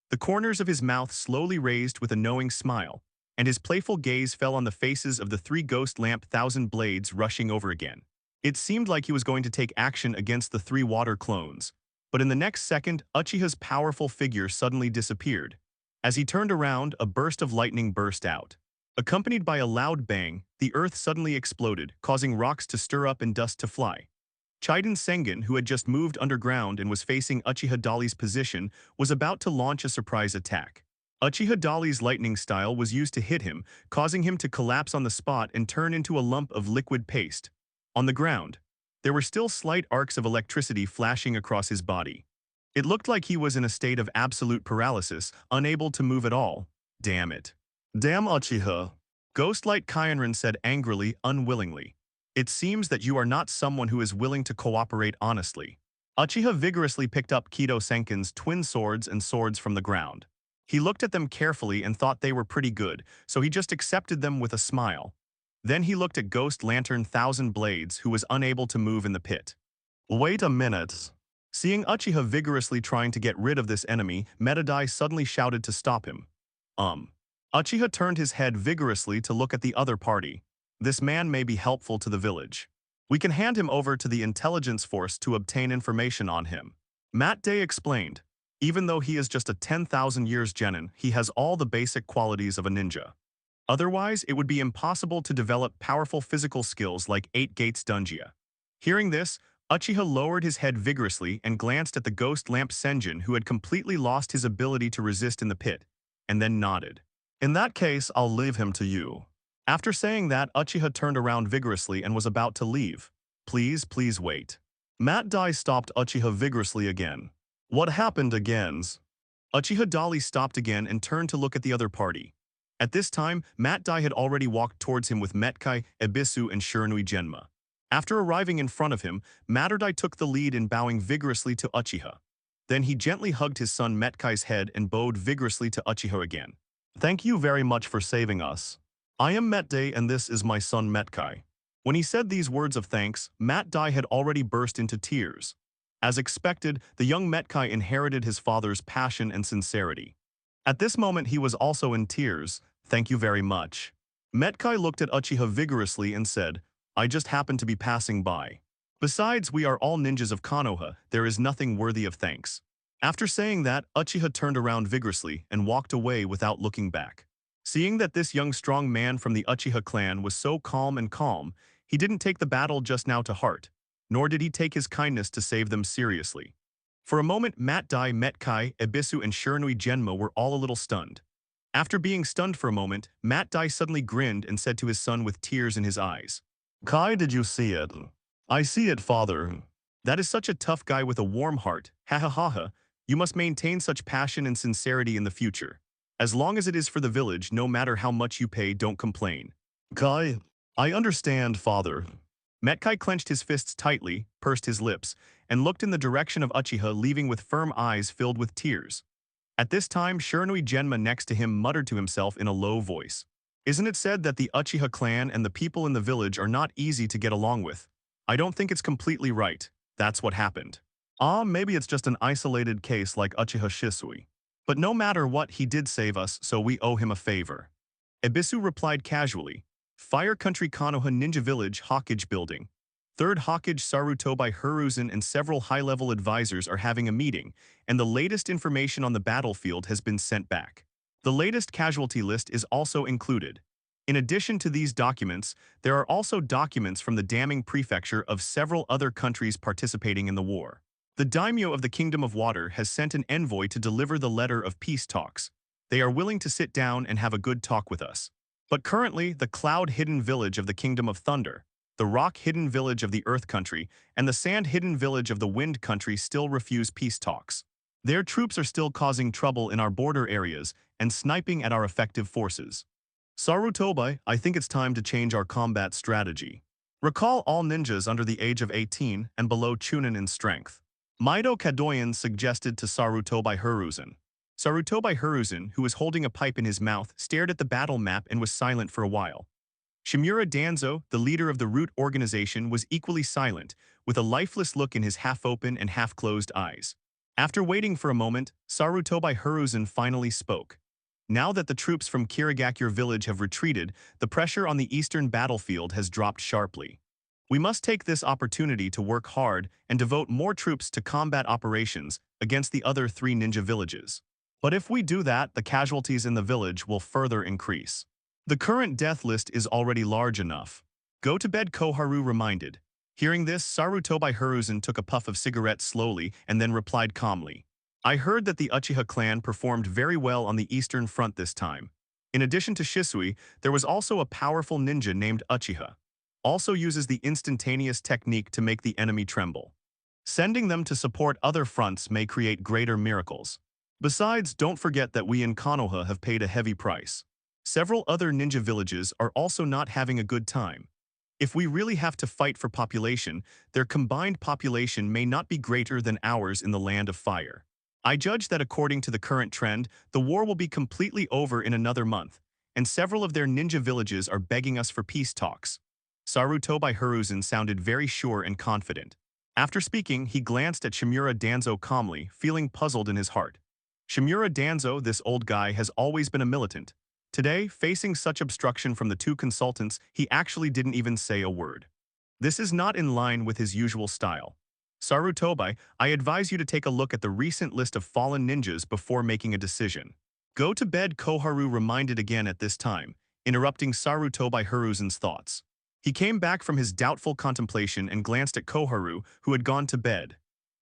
The corners of his mouth slowly raised with a knowing smile, and his playful gaze fell on the faces of the three ghost lamp thousand blades rushing over again. It seemed like he was going to take action against the three water clones, but in the next second, Uchiha's powerful figure suddenly disappeared. As he turned around, a burst of lightning burst out. Accompanied by a loud bang, the earth suddenly exploded, causing rocks to stir up and dust to fly. Chiden Sengen, who had just moved underground and was facing Uchiha Dali's position, was about to launch a surprise attack. Uchiha Dali's lightning style was used to hit him, causing him to collapse on the spot and turn into a lump of liquid paste. On the ground, there were still slight arcs of electricity flashing across his body. It looked like he was in a state of absolute paralysis, unable to move at all. Damn it. Damn Uchiha. Ghostlight Kyanran said angrily, unwillingly. It seems that you are not someone who is willing to cooperate honestly. Uchiha vigorously picked up Kido Senkin's twin swords and swords from the ground. He looked at them carefully and thought they were pretty good, so he just accepted them with a smile. Then he looked at Ghost Lantern Thousand Blades, who was unable to move in the pit. Wait a minute. Seeing Uchiha vigorously trying to get rid of this enemy, Metadai suddenly shouted to stop him. Uchiha turned his head vigorously to look at the other party. This man may be helpful to the village. We can hand him over to the intelligence force to obtain information on him. Matt Day explained. Even though he is just a 10,000 years genin, he has all the basic qualities of a ninja. Otherwise, it would be impossible to develop powerful physical skills like 8 Gates Dungia. Hearing this, Uchiha lowered his head vigorously and glanced at the ghost lamp Senjin, who had completely lost his ability to resist in the pit, and then nodded. In that case, I'll leave him to you. After saying that, Uchiha turned around vigorously and was about to leave. Please wait. Matt Dai stopped Uchiha vigorously again. What happened again? Uchiha Dali stopped again and turned to look at the other party. At this time, Matt Dai had already walked towards him with Metkai, Ebisu, and Shiranui Genma. After arriving in front of him, Materdai took the lead in bowing vigorously to Uchiha. Then he gently hugged his son Metkai's head and bowed vigorously to Uchiha again. Thank you very much for saving us. I am Metday and this is my son Metkai. When he said these words of thanks, Matt Dai had already burst into tears. As expected, the young Metkai inherited his father's passion and sincerity. At this moment he was also in tears. Thank you very much. Metkai looked at Uchiha vigorously and said, I just happened to be passing by. Besides, we are all ninjas of Konoha, there is nothing worthy of thanks. After saying that, Uchiha turned around vigorously and walked away without looking back. Seeing that this young strong man from the Uchiha clan was so calm, he didn't take the battle just now to heart, nor did he take his kindness to save them seriously. For a moment, Matt Dai, Metkai, Ebisu, and Shiranui Genma were all a little stunned. After being stunned for a moment, Matt Dai suddenly grinned and said to his son with tears in his eyes, Kai, did you see it? I see it, father. That is such a tough guy with a warm heart, ha ha ha ha. You must maintain such passion and sincerity in the future. As long as it is for the village, no matter how much you pay, don't complain. Kai, I understand, father. Metkai clenched his fists tightly, pursed his lips, and looked in the direction of Uchiha, leaving with firm eyes filled with tears. At this time, Shiranui Genma next to him muttered to himself in a low voice. Isn't it said that the Uchiha clan and the people in the village are not easy to get along with? I don't think it's completely right. That's what happened. Maybe it's just an isolated case like Uchiha Shisui. But no matter what, he did save us, so we owe him a favor. Ebisu replied casually. Fire Country Konoha Ninja Village Hawkage Building. Third Hawkage Sarutobi Hiruzen and several high-level advisors are having a meeting, and the latest information on the battlefield has been sent back. The latest casualty list is also included. In addition to these documents, there are also documents from the Damming Prefecture of several other countries participating in the war. The daimyo of the Kingdom of Water has sent an envoy to deliver the letter of peace talks. They are willing to sit down and have a good talk with us. But currently, the cloud-hidden village of the Kingdom of Thunder, The rock-hidden village of the Earth Country and the sand-hidden village of the Wind Country still refuse peace talks. Their troops are still causing trouble in our border areas and sniping at our effective forces. Sarutobi, I think it's time to change our combat strategy. Recall all ninjas under the age of 18 and below Chunin in strength. Maido Kadoyan suggested to Sarutobi Hiruzen. Sarutobi Hiruzen, who was holding a pipe in his mouth, stared at the battle map and was silent for a while. Shimura Danzo, the leader of the Root organization, was equally silent, with a lifeless look in his half-open and half-closed eyes. After waiting for a moment, Sarutobi Hiruzen finally spoke. Now that the troops from Kirigakure village have retreated, the pressure on the eastern battlefield has dropped sharply. We must take this opportunity to work hard and devote more troops to combat operations against the other 3 ninja villages. But if we do that, the casualties in the village will further increase. The current death list is already large enough. Go to bed, Koharu reminded. Hearing this, Sarutobi Hiruzen took a puff of cigarette slowly and then replied calmly. I heard that the Uchiha clan performed very well on the Eastern Front this time. In addition to Shisui, there was also a powerful ninja named Uchiha. Also uses the instantaneous technique to make the enemy tremble. Sending them to support other fronts may create greater miracles. Besides, don't forget that we in Konoha have paid a heavy price. Several other ninja villages are also not having a good time. If we really have to fight for population, their combined population may not be greater than ours in the Land of Fire. I judge that according to the current trend, the war will be completely over in another month, and several of their ninja villages are begging us for peace talks. Sarutobi Hiruzen sounded very sure and confident. After speaking, he glanced at Shimura Danzo calmly, feeling puzzled in his heart. Shimura Danzo, this old guy, has always been a militant. Today, facing such obstruction from the 2 consultants, he actually didn't even say a word. This is not in line with his usual style. Sarutobi, I advise you to take a look at the recent list of fallen ninjas before making a decision. Go to bed, Koharu reminded again at this time, interrupting Sarutobi Hiruzen's thoughts. He came back from his doubtful contemplation and glanced at Koharu, who had gone to bed.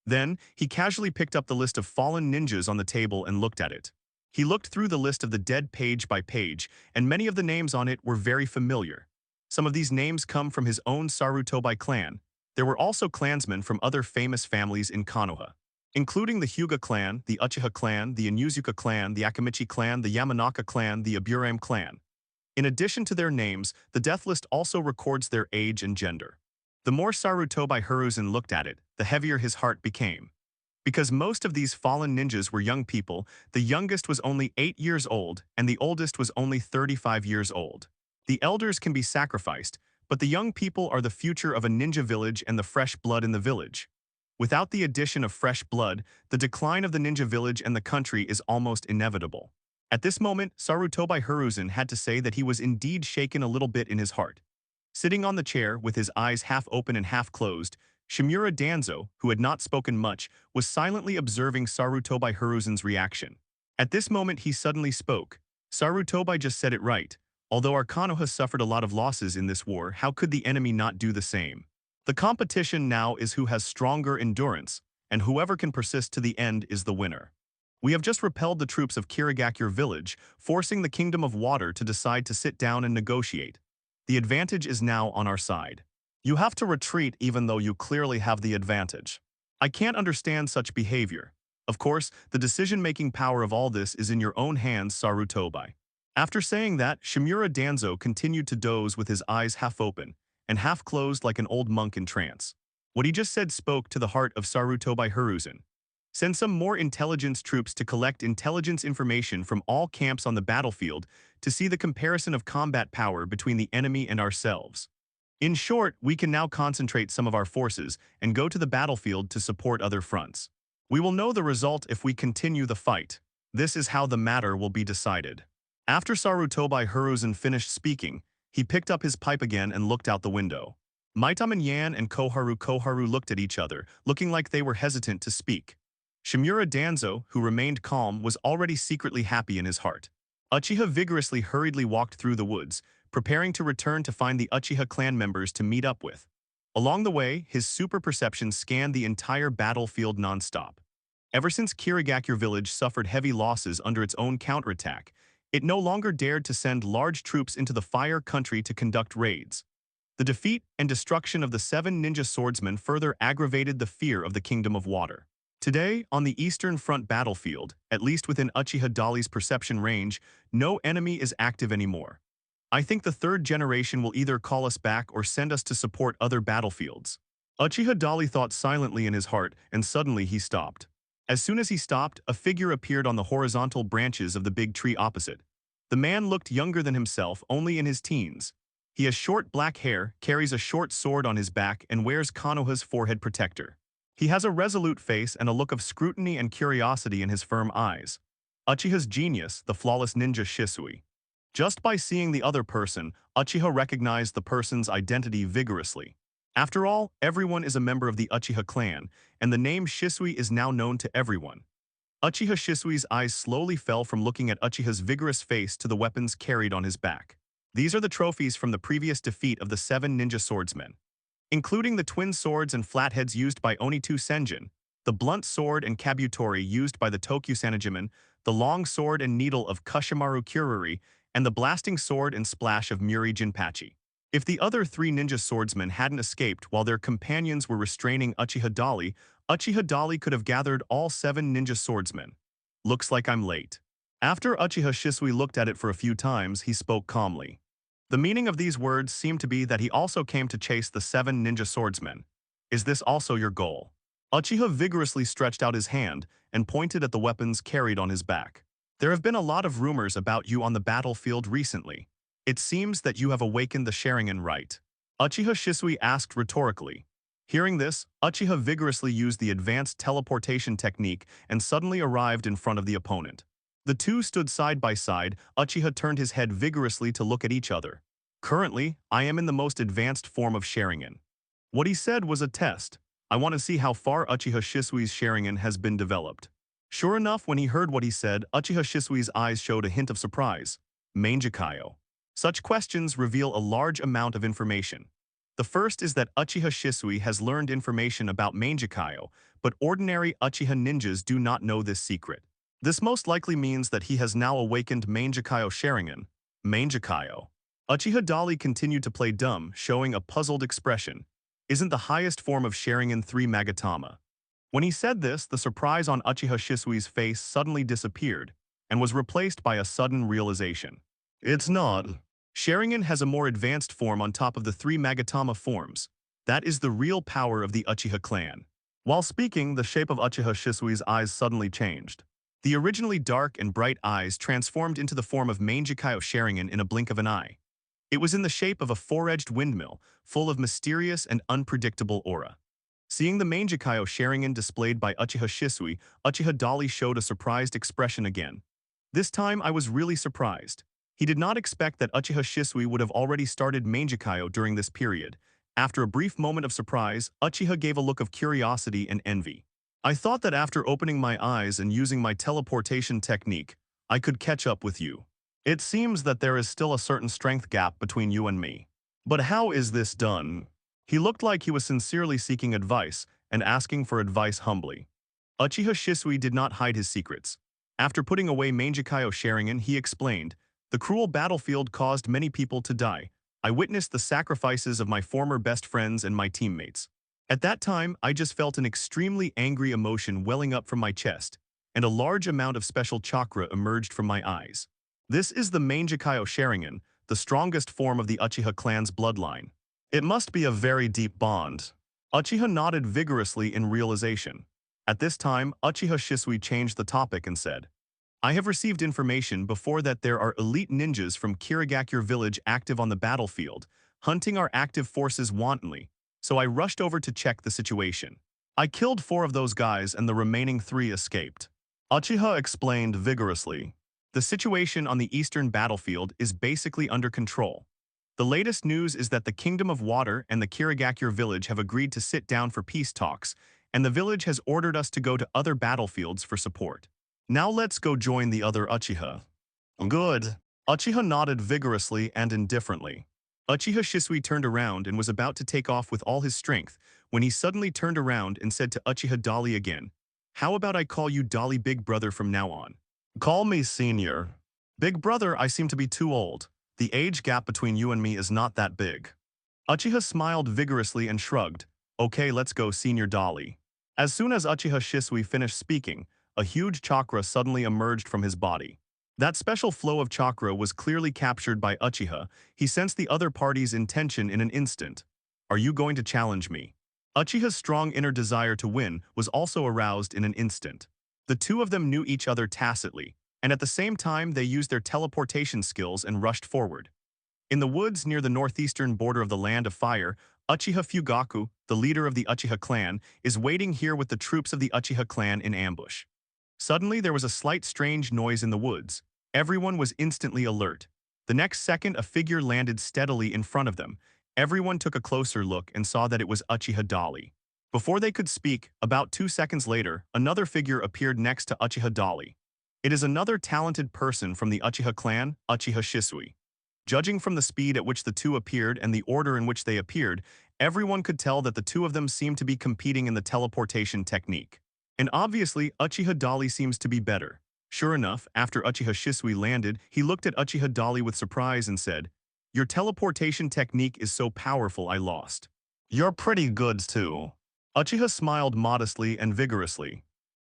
Then, he casually picked up the list of fallen ninjas on the table and looked at it. He looked through the list of the dead page by page, and many of the names on it were very familiar. Some of these names come from his own Sarutobi clan. There were also clansmen from other famous families in Konoha, including the Hyuga clan, the Uchiha clan, the Inuzuka clan, the Akamichi clan, the Yamanaka clan, the Aburame clan. In addition to their names, the death list also records their age and gender. The more Sarutobi Hiruzen looked at it, the heavier his heart became. Because most of these fallen ninjas were young people, the youngest was only 8 years old and the oldest was only 35 years old. The elders can be sacrificed, but the young people are the future of a ninja village and the fresh blood in the village. Without the addition of fresh blood, the decline of the ninja village and the country is almost inevitable. At this moment, Sarutobi Hiruzen had to say that he was indeed shaken a little bit in his heart. Sitting on the chair with his eyes half open and half closed, Shimura Danzo, who had not spoken much, was silently observing Sarutobi Hiruzen's reaction. At this moment he suddenly spoke. Sarutobi just said it right. Although our Konoha suffered a lot of losses in this war, how could the enemy not do the same? The competition now is who has stronger endurance, and whoever can persist to the end is the winner. We have just repelled the troops of Kirigakure village, forcing the Kingdom of Water to decide to sit down and negotiate. The advantage is now on our side. You have to retreat even though you clearly have the advantage. I can't understand such behavior. Of course, the decision-making power of all this is in your own hands, Sarutobi. After saying that, Shimura Danzo continued to doze with his eyes half open and half closed like an old monk in trance. What he just said spoke to the heart of Sarutobi Hiruzen. Send some more intelligence troops to collect intelligence information from all camps on the battlefield to see the comparison of combat power between the enemy and ourselves. In short, we can now concentrate some of our forces and go to the battlefield to support other fronts. We will know the result if we continue the fight. This is how the matter will be decided. After Sarutobi Hiruzen finished speaking, he picked up his pipe again and looked out the window. Maitaman Yan and Koharu looked at each other, looking like they were hesitant to speak. Shimura Danzo, who remained calm, was already secretly happy in his heart. Uchiha vigorously hurriedly walked through the woods, preparing to return to find the Uchiha clan members to meet up with. Along the way, his super perception scanned the entire battlefield non-stop. Ever since Kirigakure village suffered heavy losses under its own counterattack, it no longer dared to send large troops into the Fire Country to conduct raids. The defeat and destruction of the 7 ninja swordsmen further aggravated the fear of the Kingdom of Water. Today, on the Eastern Front battlefield, at least within Uchiha Dali's perception range, no enemy is active anymore. I think the third generation will either call us back or send us to support other battlefields. Uchiha Dali thought silently in his heart, and suddenly he stopped. As soon as he stopped, a figure appeared on the horizontal branches of the big tree opposite. The man looked younger than himself, only in his teens. He has short black hair, carries a short sword on his back, and wears Konoha's forehead protector. He has a resolute face and a look of scrutiny and curiosity in his firm eyes. Uchiha's genius, the flawless ninja Shisui. Just by seeing the other person, Uchiha recognized the person's identity vigorously. After all, everyone is a member of the Uchiha clan, and the name Shisui is now known to everyone. Uchiha Shisui's eyes slowly fell from looking at Uchiha's vigorous face to the weapons carried on his back. These are the trophies from the previous defeat of the 7 ninja swordsmen, including the twin swords and flatheads used by Onitu Senjin, the blunt sword and kabutori used by the Tokyu Sanajiman, the long sword and needle of Kushimaru Kururi, and the blasting sword and splash of Muri Jinpachi. If the other 3 ninja swordsmen hadn't escaped while their companions were restraining Uchiha Dali could have gathered all 7 ninja swordsmen. Looks like I'm late. After Uchiha Shisui looked at it for a few times, he spoke calmly. The meaning of these words seemed to be that he also came to chase the 7 ninja swordsmen. Is this also your goal? Uchiha vigorously stretched out his hand and pointed at the weapons carried on his back. There have been a lot of rumors about you on the battlefield recently. It seems that you have awakened the Sharingan, right? Uchiha Shisui asked rhetorically. Hearing this, Uchiha vigorously used the advanced teleportation technique and suddenly arrived in front of the opponent. The two stood side by side. Uchiha turned his head vigorously to look at each other. Currently, I am in the most advanced form of Sharingan. What he said was a test. I want to see how far Uchiha Shisui's Sharingan has been developed. Sure enough, when he heard what he said, Uchiha Shisui's eyes showed a hint of surprise. Mangekyō. Such questions reveal a large amount of information. The first is that Uchiha Shisui has learned information about Mangekyō, but ordinary Uchiha ninjas do not know this secret. This most likely means that he has now awakened Mangekyō Sharingan. Mangekyō. Uchiha Dali continued to play dumb, showing a puzzled expression. Isn't the highest form of Sharingan 3 Magatama? When he said this, the surprise on Uchiha Shisui's face suddenly disappeared and was replaced by a sudden realization. It's not. Sharingan has a more advanced form on top of the 3 Magatama forms. That is the real power of the Uchiha clan. While speaking, the shape of Uchiha Shisui's eyes suddenly changed. The originally dark and bright eyes transformed into the form of Mangekyō Sharingan in a blink of an eye. It was in the shape of a four-edged windmill, full of mysterious and unpredictable aura. Seeing the Mangekyō Sharingan displayed by Uchiha Shisui, Uchiha Dali showed a surprised expression again. This time I was really surprised. He did not expect that Uchiha Shisui would have already started Mangekyō during this period. After a brief moment of surprise, Uchiha gave a look of curiosity and envy. I thought that after opening my eyes and using my teleportation technique, I could catch up with you. It seems that there is still a certain strength gap between you and me. But how is this done? He looked like he was sincerely seeking advice and asking for advice humbly. Uchiha Shisui did not hide his secrets. After putting away Mangekyō Sharingan, he explained, the cruel battlefield caused many people to die. I witnessed the sacrifices of my former best friends and my teammates. At that time, I just felt an extremely angry emotion welling up from my chest, and a large amount of special chakra emerged from my eyes. This is the Mangekyō Sharingan, the strongest form of the Uchiha clan's bloodline. It must be a very deep bond. Uchiha nodded vigorously in realization. At this time, Uchiha Shisui changed the topic and said, I have received information before that there are elite ninjas from Kirigakure village active on the battlefield, hunting our active forces wantonly, so I rushed over to check the situation. I killed 4 of those guys and the remaining 3 escaped. Uchiha explained vigorously. The situation on the eastern battlefield is basically under control. The latest news is that the Kingdom of Water and the Kirigakure village have agreed to sit down for peace talks, and the village has ordered us to go to other battlefields for support. Now let's go join the other Uchiha. Good. Uchiha nodded vigorously and indifferently. Uchiha Shisui turned around and was about to take off with all his strength when he suddenly turned around and said to Uchiha Dali again, How about I call you Dali Big Brother from now on? Call me Senior. Big Brother, I seem to be too old. The age gap between you and me is not that big. Uchiha smiled vigorously and shrugged. Okay, let's go, Senior Dolly. As soon as Uchiha Shisui finished speaking, a huge chakra suddenly emerged from his body. That special flow of chakra was clearly captured by Uchiha. He sensed the other party's intention in an instant. Are you going to challenge me? Uchiha's strong inner desire to win was also aroused in an instant. The two of them knew each other tacitly, and at the same time they used their teleportation skills and rushed forward. In the woods near the northeastern border of the Land of Fire, Uchiha Fugaku, the leader of the Uchiha clan, is waiting here with the troops of the Uchiha clan in ambush. Suddenly there was a slight strange noise in the woods. Everyone was instantly alert. The next second a figure landed steadily in front of them. Everyone took a closer look and saw that it was Uchiha Dolly. Before they could speak, about 2 seconds later, another figure appeared next to Uchiha Dolly. It is another talented person from the Uchiha clan, Uchiha Shisui. Judging from the speed at which the two appeared and the order in which they appeared, everyone could tell that the two of them seemed to be competing in the teleportation technique. And obviously, Uchiha Dolly seems to be better. Sure enough, after Uchiha Shisui landed, he looked at Uchiha Dolly with surprise and said, "Your teleportation technique is so powerful I lost." "You're pretty good too." Uchiha smiled modestly and vigorously.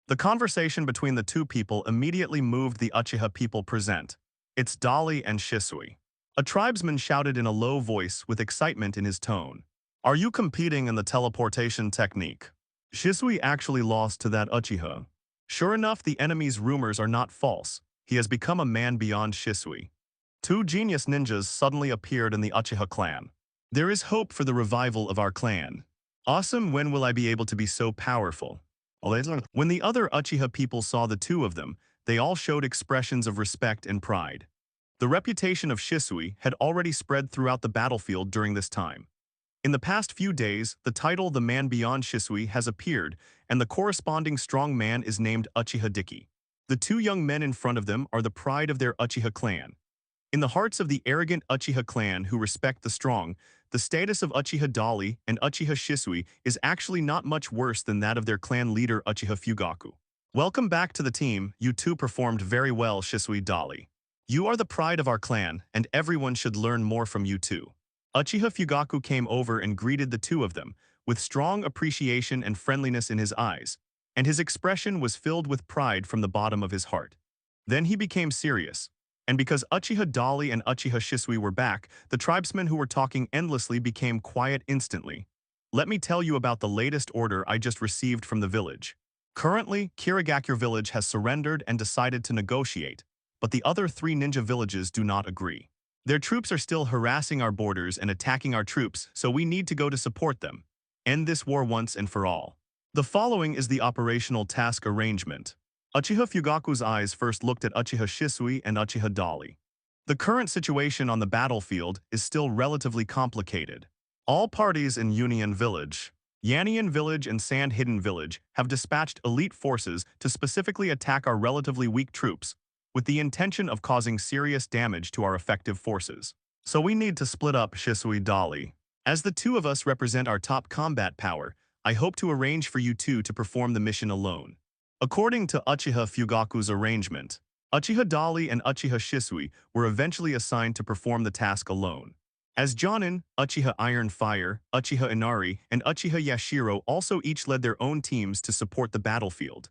The conversation between the two people immediately moved the Uchiha people present. It's Dolly and Shisui. A tribesman shouted in a low voice with excitement in his tone. "Are you competing in the teleportation technique?" Shisui actually lost to that Uchiha. Sure enough, the enemy's rumors are not false. He has become a man beyond Shisui. Two genius ninjas suddenly appeared in the Uchiha clan. There is hope for the revival of our clan. Awesome, when will I be able to be so powerful? When the other Uchiha people saw the two of them, they all showed expressions of respect and pride. The reputation of Shisui had already spread throughout the battlefield during this time. In the past few days, the title The Man Beyond Shisui has appeared, and the corresponding strong man is named Uchiha Diki. The two young men in front of them are the pride of their Uchiha clan. In the hearts of the arrogant Uchiha clan who respect the strong, the status of Uchiha Dolly and Uchiha Shisui is actually not much worse than that of their clan leader Uchiha Fugaku. Welcome back to the team. You two performed very well, Shisui Dolly. You are the pride of our clan, and everyone should learn more from you too. Uchiha Fugaku came over and greeted the two of them, with strong appreciation and friendliness in his eyes, and his expression was filled with pride from the bottom of his heart. Then he became serious, and because Uchiha Dolly and Uchiha Shisui were back, the tribesmen who were talking endlessly became quiet instantly. Let me tell you about the latest order I just received from the village. Currently, Kirigakure village has surrendered and decided to negotiate, but the other 3 ninja villages do not agree. Their troops are still harassing our borders and attacking our troops, so we need to go to support them. End this war once and for all. The following is the operational task arrangement. Uchiha Fugaku's eyes first looked at Uchiha Shisui and Uchiha Dolly. The current situation on the battlefield is still relatively complicated. All parties in Union Village, Yanian Village and Sand Hidden Village have dispatched elite forces to specifically attack our relatively weak troops, with the intention of causing serious damage to our effective forces. So we need to split up, Shisui Dolly. As the two of us represent our top combat power, I hope to arrange for you two to perform the mission alone. According to Uchiha Fugaku's arrangement, Uchiha Dolly and Uchiha Shisui were eventually assigned to perform the task alone. As Jonin, Uchiha Iron Fire, Uchiha Inari, and Uchiha Yashiro also each led their own teams to support the battlefield.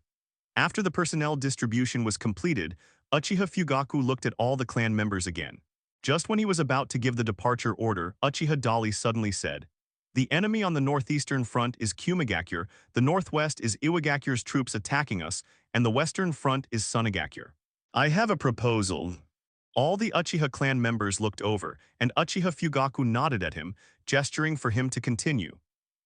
After the personnel distribution was completed, Uchiha Fugaku looked at all the clan members again. Just when he was about to give the departure order, Uchiha Dolly suddenly said, "The enemy on the northeastern front is Kumigakure, the northwest is Iwagakure's troops attacking us, and the western front is Sunagakure. I have a proposal." All the Uchiha clan members looked over, and Uchiha Fugaku nodded at him, gesturing for him to continue.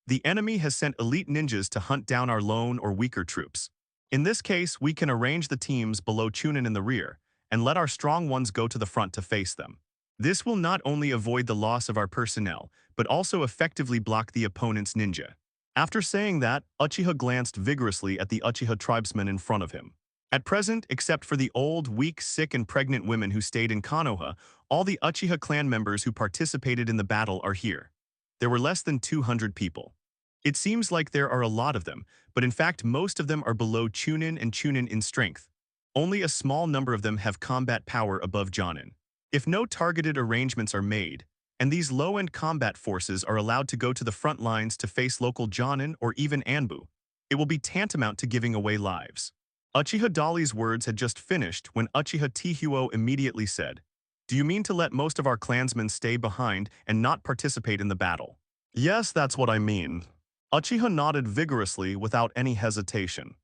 "The enemy has sent elite ninjas to hunt down our lone or weaker troops. In this case, we can arrange the teams below Chunin in the rear, and let our strong ones go to the front to face them. This will not only avoid the loss of our personnel, but also effectively block the opponent's ninja." After saying that, Uchiha glanced vigorously at the Uchiha tribesmen in front of him. At present, except for the old, weak, sick, and pregnant women who stayed in Konoha, all the Uchiha clan members who participated in the battle are here. There were less than 200 people. It seems like there are a lot of them, but in fact most of them are below Chunin and Chunin in strength. Only a small number of them have combat power above Jonin. If no targeted arrangements are made, and these low-end combat forces are allowed to go to the front lines to face local Jonin or even Anbu. It will be tantamount to giving away lives. Uchiha Dali's words had just finished when Uchiha Tihuo immediately said, "Do you mean to let most of our clansmen stay behind and not participate in the battle?" "Yes, that's what I mean." Uchiha nodded vigorously without any hesitation.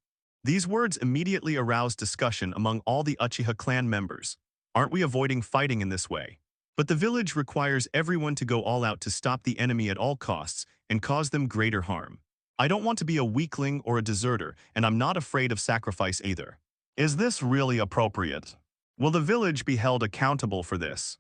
These words immediately aroused discussion among all the Uchiha clan members. Aren't we avoiding fighting in this way? But the village requires everyone to go all out to stop the enemy at all costs and cause them greater harm. I don't want to be a weakling or a deserter, and I'm not afraid of sacrifice either. Is this really appropriate? Will the village be held accountable for this?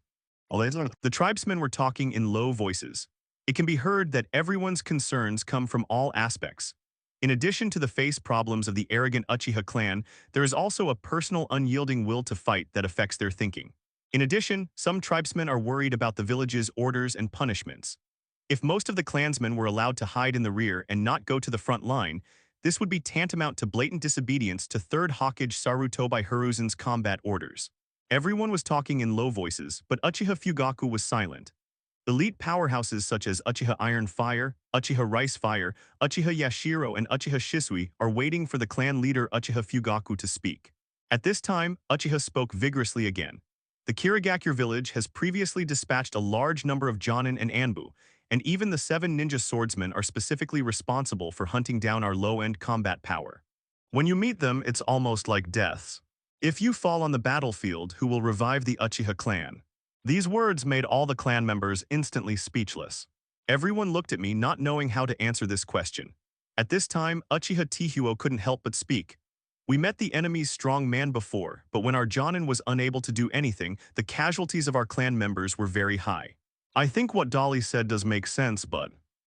The tribesmen were talking in low voices. It can be heard that everyone's concerns come from all aspects. In addition to the face problems of the arrogant Uchiha clan, there is also a personal unyielding will to fight that affects their thinking. In addition, some tribesmen are worried about the village's orders and punishments. If most of the clansmen were allowed to hide in the rear and not go to the front line, this would be tantamount to blatant disobedience to 3rd Hokage Sarutobi Hiruzen's combat orders. Everyone was talking in low voices, but Uchiha Fugaku was silent. Elite powerhouses such as Uchiha Iron Fire, Uchiha Rice Fire, Uchiha Yashiro, and Uchiha Shisui are waiting for the clan leader Uchiha Fugaku to speak. At this time, Uchiha spoke vigorously again. The Kirigakure village has previously dispatched a large number of Jonin and Anbu, and even the 7 ninja swordsmen are specifically responsible for hunting down our low-end combat power. When you meet them, it's almost like deaths. If you fall on the battlefield, who will revive the Uchiha clan? These words made all the clan members instantly speechless. Everyone looked at me not knowing how to answer this question. At this time, Uchiha Tihuo couldn't help but speak. We met the enemy's strong man before, but when our Jonin was unable to do anything, the casualties of our clan members were very high. I think what Dali said does make sense, but...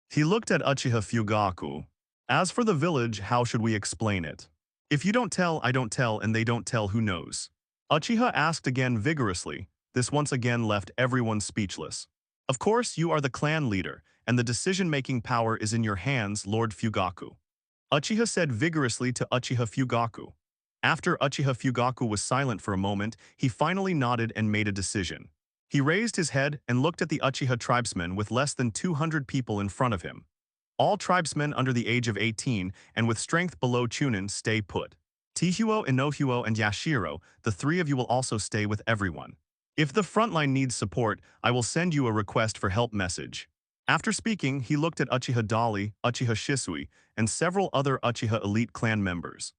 He looked at Uchiha Fugaku. As for the village, how should we explain it? If you don't tell, I don't tell, and they don't tell, who knows? Uchiha asked again vigorously. This once again left everyone speechless. Of course, you are the clan leader, and the decision-making power is in your hands, Lord Fugaku. Uchiha said vigorously to Uchiha Fugaku. After Uchiha Fugaku was silent for a moment, he finally nodded and made a decision. He raised his head and looked at the Uchiha tribesmen with less than 200 people in front of him. All tribesmen under the age of 18 and with strength below Chunin stay put. Tihuo, Inohuo, and Yashiro, the 3 of you will also stay with everyone. If the frontline needs support, I will send you a request for help message. After speaking, he looked at Uchiha Dali, Uchiha Shisui, and several other Uchiha elite clan members.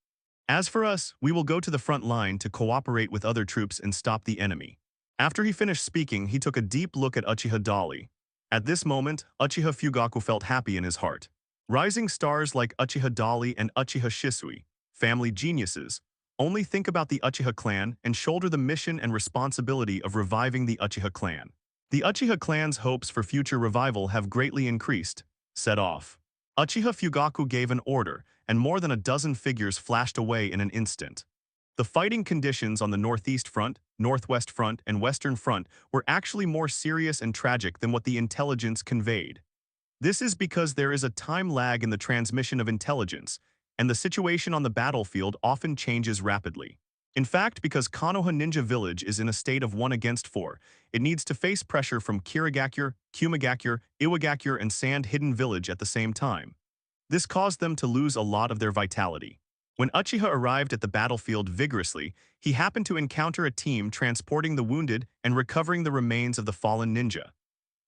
As for us, we will go to the front line to cooperate with other troops and stop the enemy. After he finished speaking, he took a deep look at Uchiha Dali. At this moment, Uchiha Fugaku felt happy in his heart. Rising stars like Uchiha Dali and Uchiha Shisui, family geniuses, only think about the Uchiha clan and shoulder the mission and responsibility of reviving the Uchiha clan. The Uchiha clan's hopes for future revival have greatly increased. Set off. Uchiha Fugaku gave an order, and more than a dozen figures flashed away in an instant. The fighting conditions on the Northeast Front, Northwest Front, and Western Front were actually more serious and tragic than what the intelligence conveyed. This is because there is a time lag in the transmission of intelligence, and the situation on the battlefield often changes rapidly. In fact, because Konoha Ninja Village is in a state of 1 against 4, it needs to face pressure from Kirigakure, Kumigakure, Iwagakure, and Sand Hidden Village at the same time. This caused them to lose a lot of their vitality. When Uchiha arrived at the battlefield vigorously, he happened to encounter a team transporting the wounded and recovering the remains of the fallen ninja.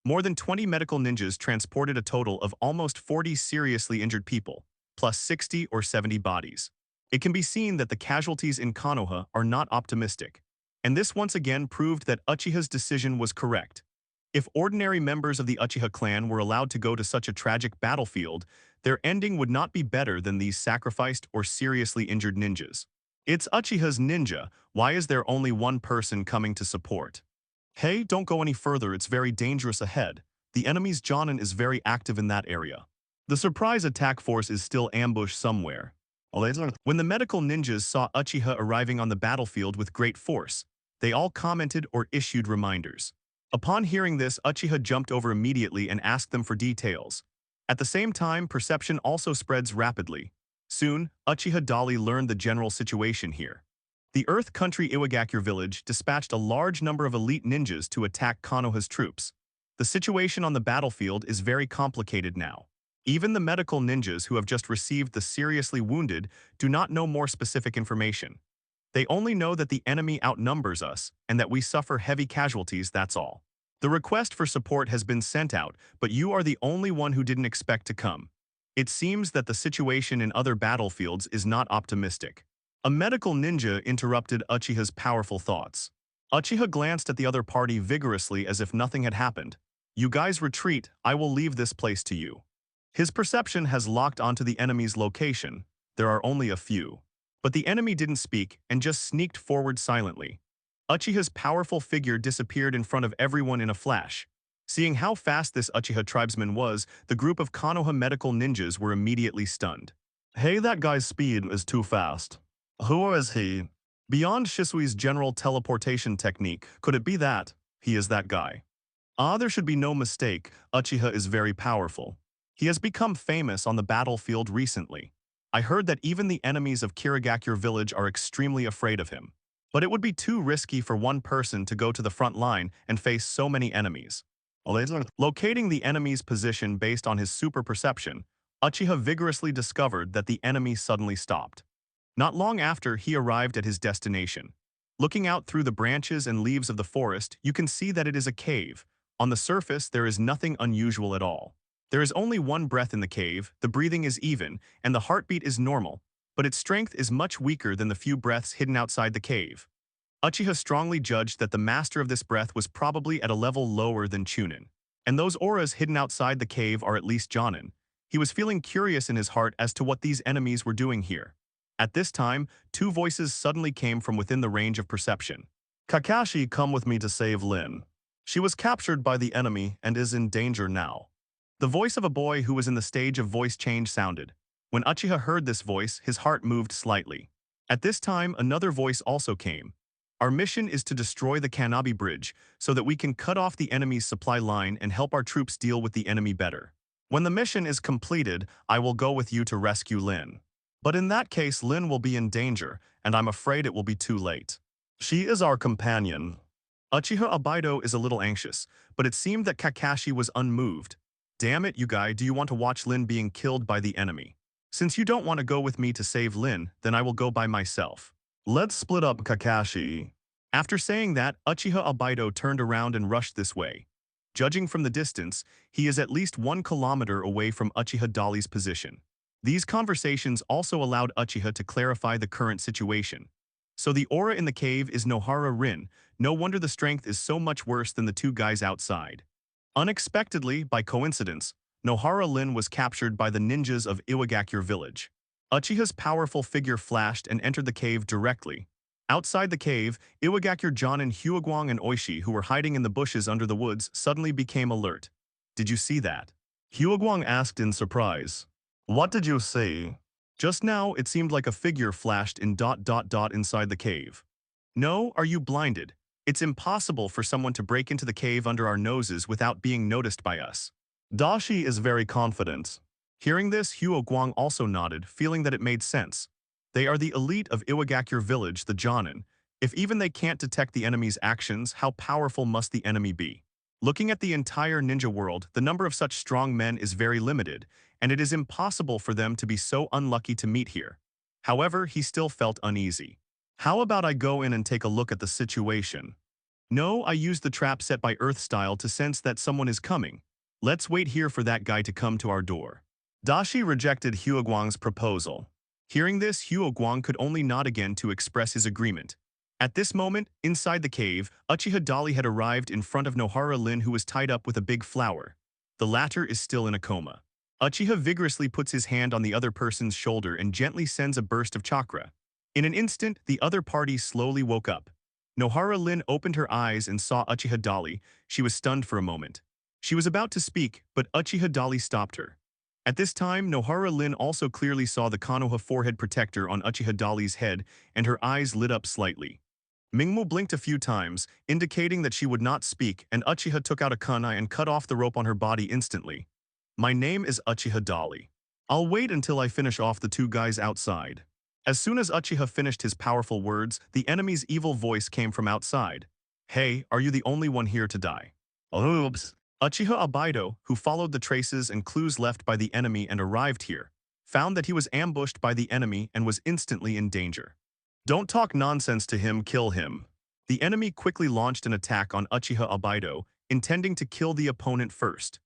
More than 20 medical ninjas transported a total of almost 40 seriously injured people, plus 60 or 70 bodies. It can be seen that the casualties in Konoha are not optimistic, and this once again proved that Uchiha's decision was correct. If ordinary members of the Uchiha clan were allowed to go to such a tragic battlefield, their ending would not be better than these sacrificed or seriously injured ninjas. It's Uchiha's ninja, why is there only one person coming to support? Hey, don't go any further, it's very dangerous ahead. The enemy's Jonin is very active in that area. The surprise attack force is still ambushed somewhere. When the medical ninjas saw Uchiha arriving on the battlefield with great force, they all commented or issued reminders. Upon hearing this, Uchiha jumped over immediately and asked them for details. At the same time, perception also spreads rapidly. Soon, Uchiha Dali learned the general situation here. The Earth Country Iwagakure village dispatched a large number of elite ninjas to attack Konoha's troops. The situation on the battlefield is very complicated now. Even the medical ninjas who have just received the seriously wounded do not know more specific information. They only know that the enemy outnumbers us and that we suffer heavy casualties, that's all. The request for support has been sent out, but you are the only one who didn't expect to come. It seems that the situation in other battlefields is not optimistic. A medical ninja interrupted Uchiha's powerful thoughts. Uchiha glanced at the other party vigorously as if nothing had happened. You guys retreat, I will leave this place to you. His perception has locked onto the enemy's location. There are only a few. But the enemy didn't speak and just sneaked forward silently. Uchiha's powerful figure disappeared in front of everyone in a flash. Seeing how fast this Uchiha tribesman was, the group of Konoha medical ninjas were immediately stunned. Hey, that guy's speed is too fast. Who is he? Beyond Shisui's general teleportation technique, could it be that he is that guy? There should be no mistake, Uchiha is very powerful. He has become famous on the battlefield recently. I heard that even the enemies of Kirigakure village are extremely afraid of him. But it would be too risky for one person to go to the front line and face so many enemies. Locating the enemy's position based on his super perception, Uchiha vigorously discovered that the enemy suddenly stopped. Not long after, he arrived at his destination. Looking out through the branches and leaves of the forest, you can see that it is a cave. On the surface, there is nothing unusual at all. There is only one breath in the cave, the breathing is even, and the heartbeat is normal, but its strength is much weaker than the few breaths hidden outside the cave. Uchiha strongly judged that the master of this breath was probably at a level lower than Chunin. And those auras hidden outside the cave are at least Jonin. He was feeling curious in his heart as to what these enemies were doing here. At this time, two voices suddenly came from within the range of perception. Kakashi, come with me to save Lin. She was captured by the enemy and is in danger now. The voice of a boy who was in the stage of voice change sounded. When Uchiha heard this voice, his heart moved slightly. At this time, another voice also came. Our mission is to destroy the Kanabi Bridge so that we can cut off the enemy's supply line and help our troops deal with the enemy better. When the mission is completed, I will go with you to rescue Lin. But in that case, Lin will be in danger, and I'm afraid it will be too late. She is our companion. Uchiha Abido is a little anxious, but it seemed that Kakashi was unmoved. Damn it, you guy, do you want to watch Lin being killed by the enemy? Since you don't want to go with me to save Lin, then I will go by myself. Let's split up, Kakashi. After saying that, Uchiha Abido turned around and rushed this way. Judging from the distance, he is at least 1 kilometer away from Uchiha Dali's position. These conversations also allowed Uchiha to clarify the current situation. So the aura in the cave is Nohara Rin. No wonder the strength is so much worse than the two guys outside. Unexpectedly, by coincidence, Nohara Rin was captured by the ninjas of Iwagakure village. Uchiha's powerful figure flashed and entered the cave directly. Outside the cave, Iwagakure Jonin, Hyuguang and Oishi, who were hiding in the bushes under the woods, suddenly became alert. Did you see that? Hyuguang asked in surprise. What did you see? Just now, it seemed like a figure flashed in ... inside the cave. No, are you blinded? It's impossible for someone to break into the cave under our noses without being noticed by us. Dashi is very confident. Hearing this, Hyuguang also nodded, feeling that it made sense. They are the elite of Iwagakure village, the Jonin. If even they can't detect the enemy's actions, how powerful must the enemy be? Looking at the entire ninja world, the number of such strong men is very limited, and it is impossible for them to be so unlucky to meet here. However, he still felt uneasy. How about I go in and take a look at the situation? No, I used the trap set by Earth Style to sense that someone is coming. Let's wait here for that guy to come to our door. Dashi rejected Hyuguang's proposal. Hearing this, Hyuguang could only nod again to express his agreement. At this moment, inside the cave, Uchiha Dali had arrived in front of Nohara Rin, who was tied up with a big flower. The latter is still in a coma. Uchiha vigorously puts his hand on the other person's shoulder and gently sends a burst of chakra. In an instant, the other party slowly woke up. Nohara Rin opened her eyes and saw Uchiha Dali. She was stunned for a moment. She was about to speak, but Uchiha Dali stopped her. At this time, Nohara Rin also clearly saw the Konoha forehead protector on Uchiha Dali's head, and her eyes lit up slightly. Mingmu blinked a few times, indicating that she would not speak, and Uchiha took out a kunai and cut off the rope on her body instantly. My name is Uchiha Dali. I'll wait until I finish off the two guys outside. As soon as Uchiha finished his powerful words, the enemy's evil voice came from outside. Hey, are you the only one here to die? Oops. Uchiha Abido, who followed the traces and clues left by the enemy and arrived here, found that he was ambushed by the enemy and was instantly in danger. Don't talk nonsense to him, kill him. The enemy quickly launched an attack on Uchiha Abido, intending to kill the opponent first.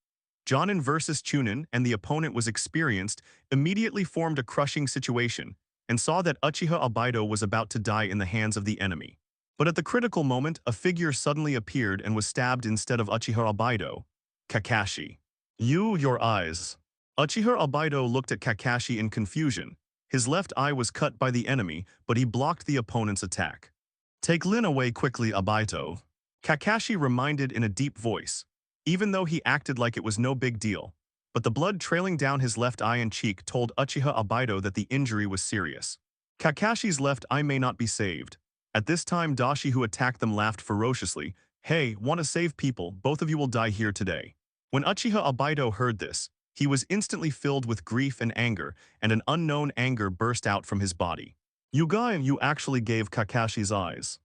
Jonin versus Chunin, and the opponent was experienced, immediately formed a crushing situation, and saw that Uchiha Abido was about to die in the hands of the enemy. But at the critical moment, a figure suddenly appeared and was stabbed instead of Uchiha Abido. Kakashi. Your eyes. Uchiha Abido looked at Kakashi in confusion. His left eye was cut by the enemy, but he blocked the opponent's attack. Take Lin away quickly, Abido. Kakashi reminded in a deep voice, even though he acted like it was no big deal. But the blood trailing down his left eye and cheek told Uchiha Abido that the injury was serious. Kakashi's left eye may not be saved. At this time, Dashi, who attacked them, laughed ferociously. Hey, want to save people? Both of you will die here today. When Uchiha Abido heard this, he was instantly filled with grief and anger, and an unknown anger burst out from his body. You actually gave Kakashi's eyes.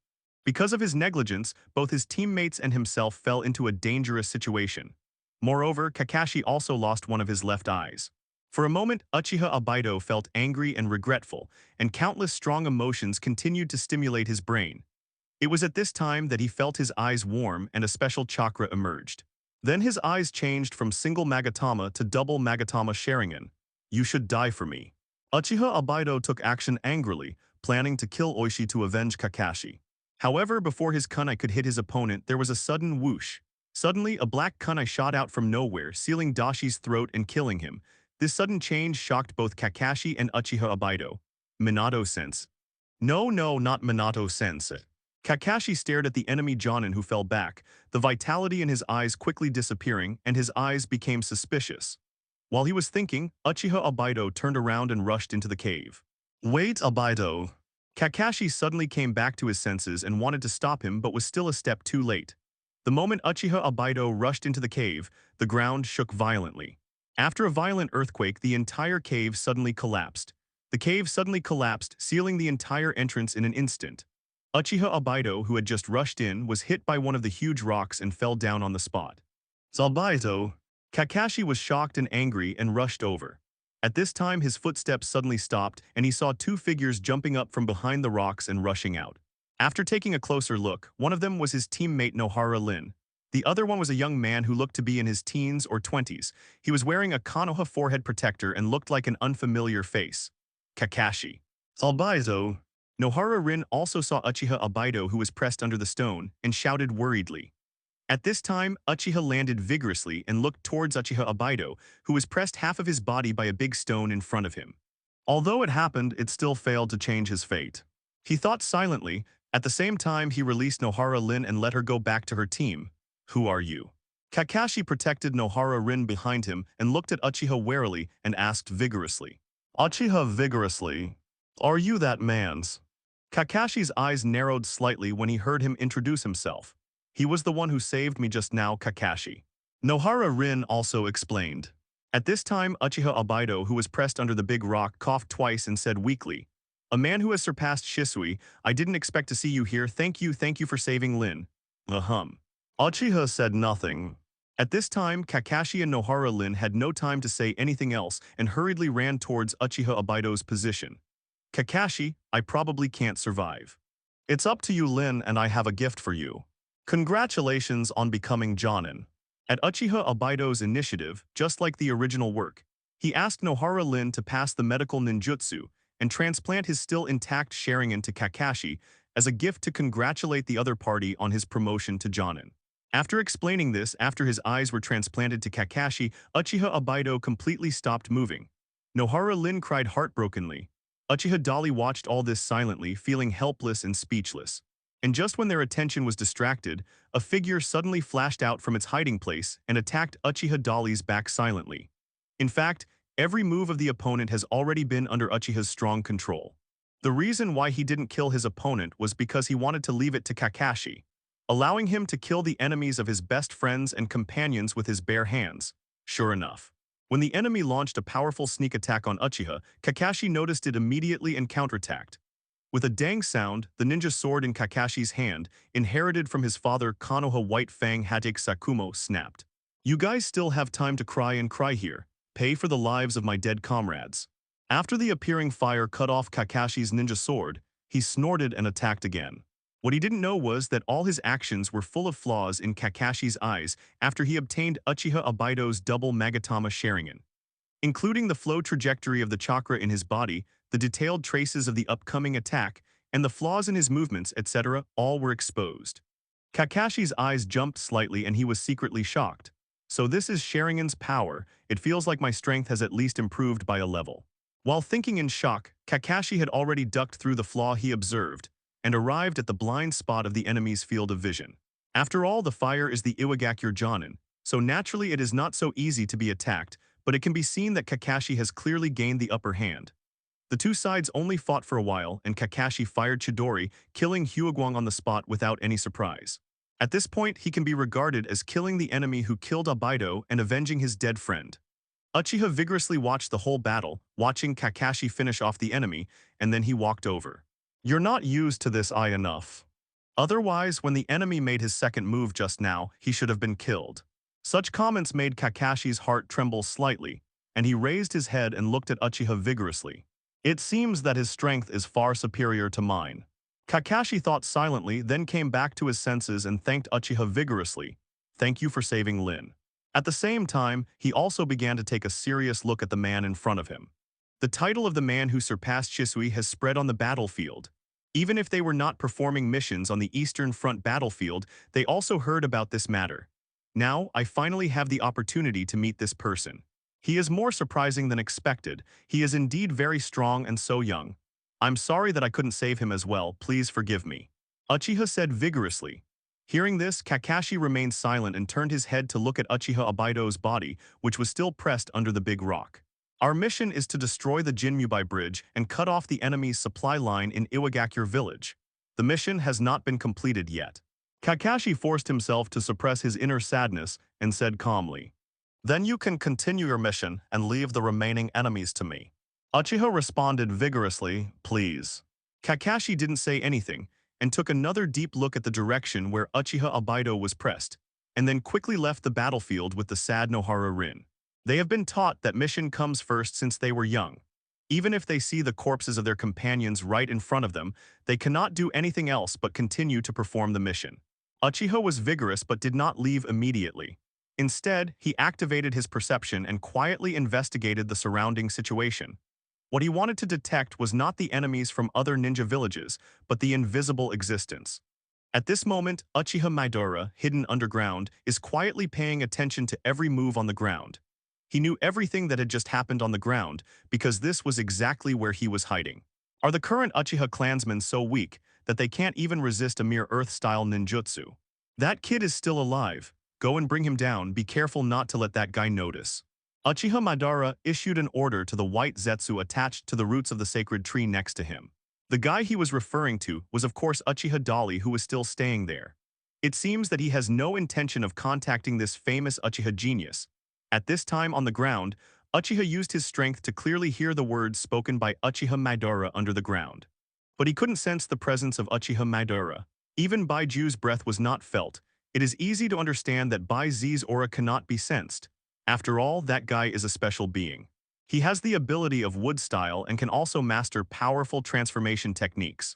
Because of his negligence, both his teammates and himself fell into a dangerous situation. Moreover, Kakashi also lost one of his left eyes. For a moment, Uchiha Abido felt angry and regretful, and countless strong emotions continued to stimulate his brain. It was at this time that he felt his eyes warm and a special chakra emerged. Then his eyes changed from single Magatama to double Magatama Sharingan. You should die for me. Uchiha Abido took action angrily, planning to kill Oishi to avenge Kakashi. However, before his kunai could hit his opponent, there was a sudden whoosh. Suddenly, a black kunai shot out from nowhere, sealing Dashi's throat and killing him. This sudden change shocked both Kakashi and Uchiha Abido. Minato-sense. No, not Minato-sense. Kakashi stared at the enemy Jonin, who fell back, the vitality in his eyes quickly disappearing, and his eyes became suspicious. While he was thinking, Uchiha Abido turned around and rushed into the cave. Wait, Abido. Kakashi suddenly came back to his senses and wanted to stop him, but was still a step too late. The moment Uchiha Abido rushed into the cave, the ground shook violently. After a violent earthquake, the entire cave suddenly collapsed. The cave suddenly collapsed, sealing the entire entrance in an instant. Uchiha Abido, who had just rushed in, was hit by one of the huge rocks and fell down on the spot. Abido. Kakashi was shocked and angry and rushed over. At this time, his footsteps suddenly stopped, and he saw two figures jumping up from behind the rocks and rushing out. After taking a closer look, one of them was his teammate Nohara Lin. The other one was a young man who looked to be in his teens or 20s. He was wearing a Konoha forehead protector and looked like an unfamiliar face. Kakashi. Abido. Nohara Rin also saw Uchiha Abido, who was pressed under the stone, and shouted worriedly. At this time, Uchiha landed vigorously and looked towards Uchiha Abido, who was pressed half of his body by a big stone in front of him. Although it happened, it still failed to change his fate. He thought silently. At the same time, he released Nohara Lin and let her go back to her team. Who are you? Kakashi protected Nohara Rin behind him and looked at Uchiha warily and asked vigorously. Uchiha vigorously. Are you that man's? Kakashi's eyes narrowed slightly when he heard him introduce himself. He was the one who saved me just now, Kakashi. Nohara Rin also explained. At this time, Uchiha Abido, who was pressed under the big rock, coughed twice and said weakly, A man who has surpassed Shisui, I didn't expect to see you here. Thank you for saving Lin. Uchiha said nothing. At this time, Kakashi and Nohara Lin had no time to say anything else and hurriedly ran towards Uchiha Abido's position. Kakashi, I probably can't survive. It's up to you, Lin, and I have a gift for you. Congratulations on becoming Jonin. At Uchiha Abido's initiative, just like the original work, he asked Nohara Lin to pass the medical ninjutsu and transplant his still intact Sharingan to Kakashi as a gift to congratulate the other party on his promotion to Jonin. After explaining this, after his eyes were transplanted to Kakashi, Uchiha Abido completely stopped moving. Nohara Lin cried heartbrokenly. Uchiha Dali watched all this silently, feeling helpless and speechless. And just when their attention was distracted, a figure suddenly flashed out from its hiding place and attacked Uchiha Dali's back silently. In fact, every move of the opponent has already been under Uchiha's strong control. The reason why he didn't kill his opponent was because he wanted to leave it to Kakashi, allowing him to kill the enemies of his best friends and companions with his bare hands. Sure enough, when the enemy launched a powerful sneak attack on Uchiha, Kakashi noticed it immediately and counterattacked. With a dang sound, the ninja sword in Kakashi's hand, inherited from his father Konoha White Fang Hatake Sakumo, snapped. You guys still have time to cry and cry here. Pay for the lives of my dead comrades. After the appearing fire cut off Kakashi's ninja sword, he snorted and attacked again. What he didn't know was that all his actions were full of flaws in Kakashi's eyes after he obtained Uchiha Obaido's double Magatama Sharingan. Including the flow trajectory of the chakra in his body, the detailed traces of the upcoming attack, and the flaws in his movements, etc., all were exposed. Kakashi's eyes jumped slightly and he was secretly shocked. So this is Sharingan's power. It feels like my strength has at least improved by a level. While thinking in shock, Kakashi had already ducked through the flaw he observed and arrived at the blind spot of the enemy's field of vision. After all, the fire is the Iwagakure Jonin, so naturally it is not so easy to be attacked, but it can be seen that Kakashi has clearly gained the upper hand. The two sides only fought for a while, and Kakashi fired Chidori, killing Hyuguang on the spot without any surprise. At this point, he can be regarded as killing the enemy who killed Obaido and avenging his dead friend. Uchiha vigorously watched the whole battle, watching Kakashi finish off the enemy, and then he walked over. You're not used to this eye enough. Otherwise, when the enemy made his second move just now, he should have been killed. Such comments made Kakashi's heart tremble slightly, and he raised his head and looked at Uchiha vigorously. It seems that his strength is far superior to mine. Kakashi thought silently, then came back to his senses and thanked Uchiha vigorously. Thank you for saving Lin. At the same time, he also began to take a serious look at the man in front of him. The title of the man who surpassed Shisui has spread on the battlefield. Even if they were not performing missions on the Eastern Front battlefield, they also heard about this matter. Now, I finally have the opportunity to meet this person. He is more surprising than expected. He is indeed very strong and so young. I'm sorry that I couldn't save him as well, please forgive me. Uchiha said vigorously. Hearing this, Kakashi remained silent and turned his head to look at Uchiha Obaido's body, which was still pressed under the big rock. Our mission is to destroy the Jinmubai Bridge and cut off the enemy's supply line in Iwagakure village. The mission has not been completed yet. Kakashi forced himself to suppress his inner sadness and said calmly, "Then you can continue your mission and leave the remaining enemies to me." Uchiha responded vigorously, "Please." Kakashi didn't say anything and took another deep look at the direction where Uchiha Obaido was pressed, and then quickly left the battlefield with the sad Nohara Rin. They have been taught that mission comes first since they were young. Even if they see the corpses of their companions right in front of them, they cannot do anything else but continue to perform the mission. Uchiha was vigorous but did not leave immediately. Instead, he activated his perception and quietly investigated the surrounding situation. What he wanted to detect was not the enemies from other ninja villages, but the invisible existence. At this moment, Uchiha Madara, hidden underground, is quietly paying attention to every move on the ground. He knew everything that had just happened on the ground, because this was exactly where he was hiding. Are the current Uchiha clansmen so weak that they can't even resist a mere Earth-style ninjutsu? That kid is still alive. Go and bring him down, be careful not to let that guy notice. Uchiha Madara issued an order to the white Zetsu attached to the roots of the sacred tree next to him. The guy he was referring to was of course Uchiha Dali, who was still staying there. It seems that he has no intention of contacting this famous Uchiha genius. At this time on the ground, Uchiha used his strength to clearly hear the words spoken by Uchiha Madara under the ground. But he couldn't sense the presence of Uchiha Madara. Even Baiju's breath was not felt. It is easy to understand that Bai Zi's aura cannot be sensed. After all, that guy is a special being. He has the ability of wood style and can also master powerful transformation techniques.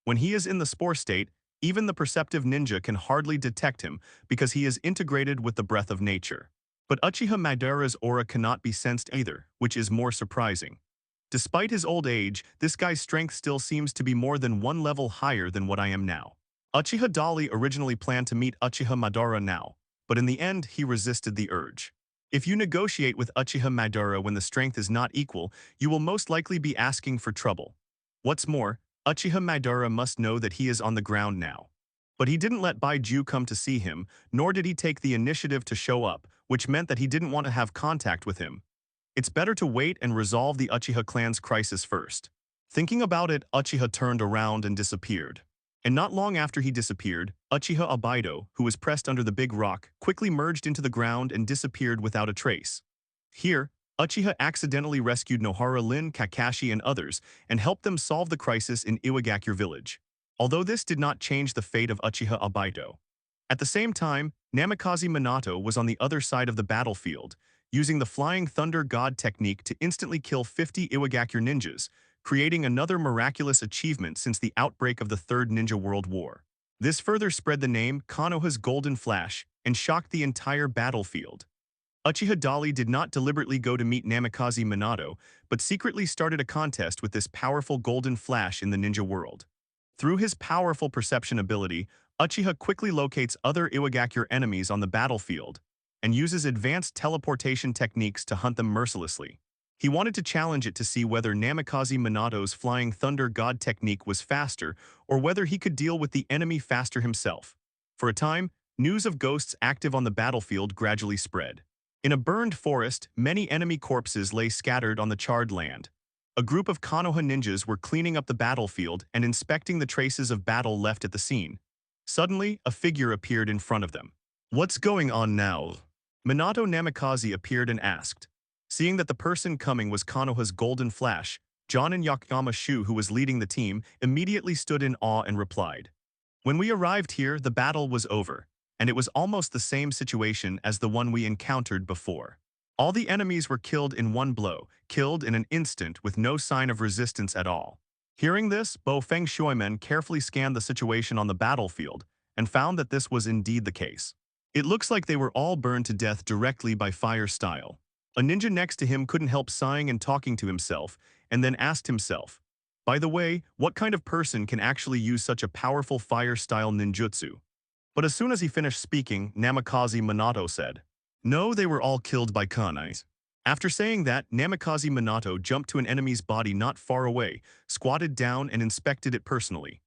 When he is in the spore state, even the perceptive ninja can hardly detect him because he is integrated with the breath of nature. But Uchiha Madara's aura cannot be sensed either, which is more surprising. Despite his old age, this guy's strength still seems to be more than one level higher than what I am now. Uchiha Dali originally planned to meet Uchiha Madara now, but in the end he resisted the urge. If you negotiate with Uchiha Madara when the strength is not equal, you will most likely be asking for trouble. What's more, Uchiha Madara must know that he is on the ground now. But he didn't let Baiju come to see him, nor did he take the initiative to show up, which meant that he didn't want to have contact with him. It's better to wait and resolve the Uchiha clan's crisis first. Thinking about it, Uchiha turned around and disappeared. And not long after he disappeared, Uchiha Obaido, who was pressed under the big rock, quickly merged into the ground and disappeared without a trace. Here, Uchiha accidentally rescued Nohara Lin, Kakashi, and others, and helped them solve the crisis in Iwagakure village. Although this did not change the fate of Uchiha Obaido. At the same time, Namikaze Minato was on the other side of the battlefield, using the Flying Thunder God technique to instantly kill 50 Iwagakure ninjas, creating another miraculous achievement since the outbreak of the Third Ninja World War. This further spread the name Konoha's Golden Flash and shocked the entire battlefield. Uchiha Dali did not deliberately go to meet Namikaze Minato, but secretly started a contest with this powerful Golden Flash in the ninja world. Through his powerful perception ability, Uchiha quickly locates other Iwagakure enemies on the battlefield and uses advanced teleportation techniques to hunt them mercilessly. He wanted to challenge it to see whether Namikaze Minato's Flying Thunder God technique was faster or whether he could deal with the enemy faster himself. For a time, news of ghosts active on the battlefield gradually spread. In a burned forest, many enemy corpses lay scattered on the charred land. A group of Konoha ninjas were cleaning up the battlefield and inspecting the traces of battle left at the scene. Suddenly, a figure appeared in front of them. "What's going on now?" Minato Namikaze appeared and asked. Seeing that the person coming was Konoha's Golden Flash, Jonin Yakuyama Shu, who was leading the team, immediately stood in awe and replied, "When we arrived here, the battle was over, and it was almost the same situation as the one we encountered before. All the enemies were killed in one blow, killed in an instant with no sign of resistance at all." Hearing this, Bo Feng Shuimen carefully scanned the situation on the battlefield and found that this was indeed the case. It looks like they were all burned to death directly by fire style. A ninja next to him couldn't help sighing and talking to himself, and then asked himself, "By the way, what kind of person can actually use such a powerful fire-style ninjutsu?" But as soon as he finished speaking, Namikaze Minato said, "No, they were all killed by kunais." After saying that, Namikaze Minato jumped to an enemy's body not far away, squatted down and inspected it personally.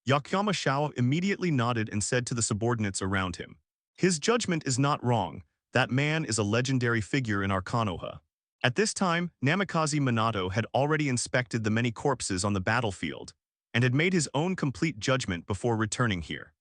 Yakuyama Shao immediately nodded and said to the subordinates around him, "His judgment is not wrong. That man is a legendary figure in our Konoha." At this time, Namikaze Minato had already inspected the many corpses on the battlefield and had made his own complete judgment before returning here.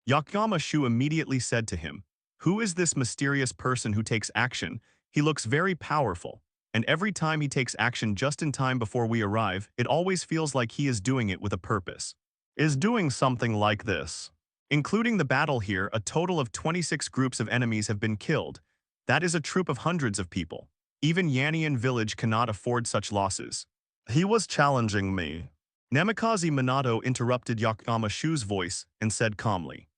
Yakuyama Shu immediately said to him, "Who is this mysterious person who takes action? He looks very powerful, and every time he takes action just in time before we arrive, it always feels like he is doing it with a purpose." Is doing something like this. Including the battle here, a total of 26 groups of enemies have been killed. That is a troop of hundreds of people. Even Yanian village cannot afford such losses. He was challenging me. Namikaze Minato interrupted Yakuyama Shu's voice and said calmly,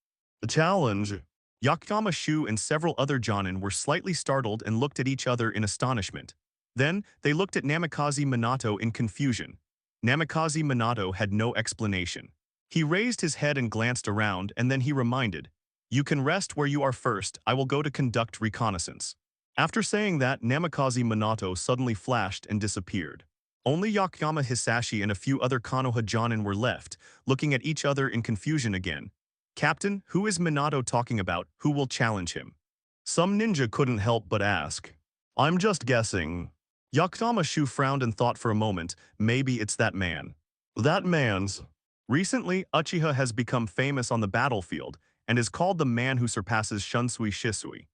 "The challenge?" Yakuyama Shu and several other Jonin were slightly startled and looked at each other in astonishment. Then, they looked at Namikaze Minato in confusion. Namikaze Minato had no explanation. He raised his head and glanced around, and then he reminded, "You can rest where you are first. I will go to conduct reconnaissance." After saying that, Namikaze Minato suddenly flashed and disappeared. Only Yakuyama Hisashi and a few other Konoha Jonin were left, looking at each other in confusion again. "Captain, who is Minato talking about? Who will challenge him?" Some ninja couldn't help but ask. "I'm just guessing." Yakuyama Shu frowned and thought for a moment, maybe it's that man. That man's. Recently, Uchiha has become famous on the battlefield and is called the man who surpasses Shunsui Shisui.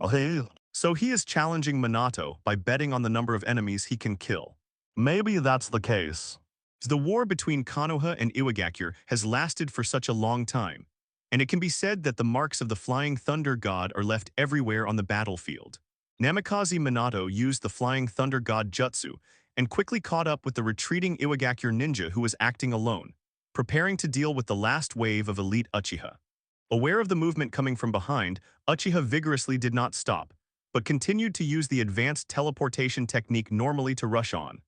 Okay. So he is challenging Minato by betting on the number of enemies he can kill. Maybe that's the case. The war between Konoha and Iwagakure has lasted for such a long time, and it can be said that the marks of the Flying Thunder God are left everywhere on the battlefield. Namikaze Minato used the Flying Thunder God jutsu and quickly caught up with the retreating Iwagakure ninja who was acting alone, preparing to deal with the last wave of elite Uchiha. Aware of the movement coming from behind, Uchiha vigorously did not stop, but continued to use the advanced teleportation technique normally to rush on.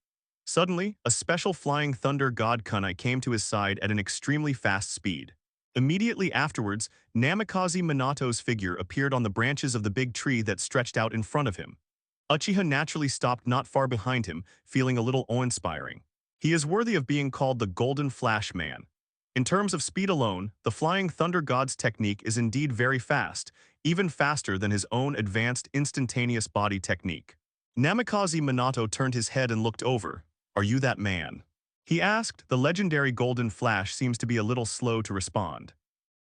Suddenly, a special Flying Thunder God kunai came to his side at an extremely fast speed. Immediately afterwards, Namikaze Minato's figure appeared on the branches of the big tree that stretched out in front of him. Uchiha naturally stopped not far behind him, feeling a little awe-inspiring. He is worthy of being called the Golden Flash Man. In terms of speed alone, the Flying Thunder God's technique is indeed very fast, even faster than his own advanced instantaneous body technique. Namikaze Minato turned his head and looked over. "Are you that man?" he asked. The legendary Golden Flash seems to be a little slow to respond.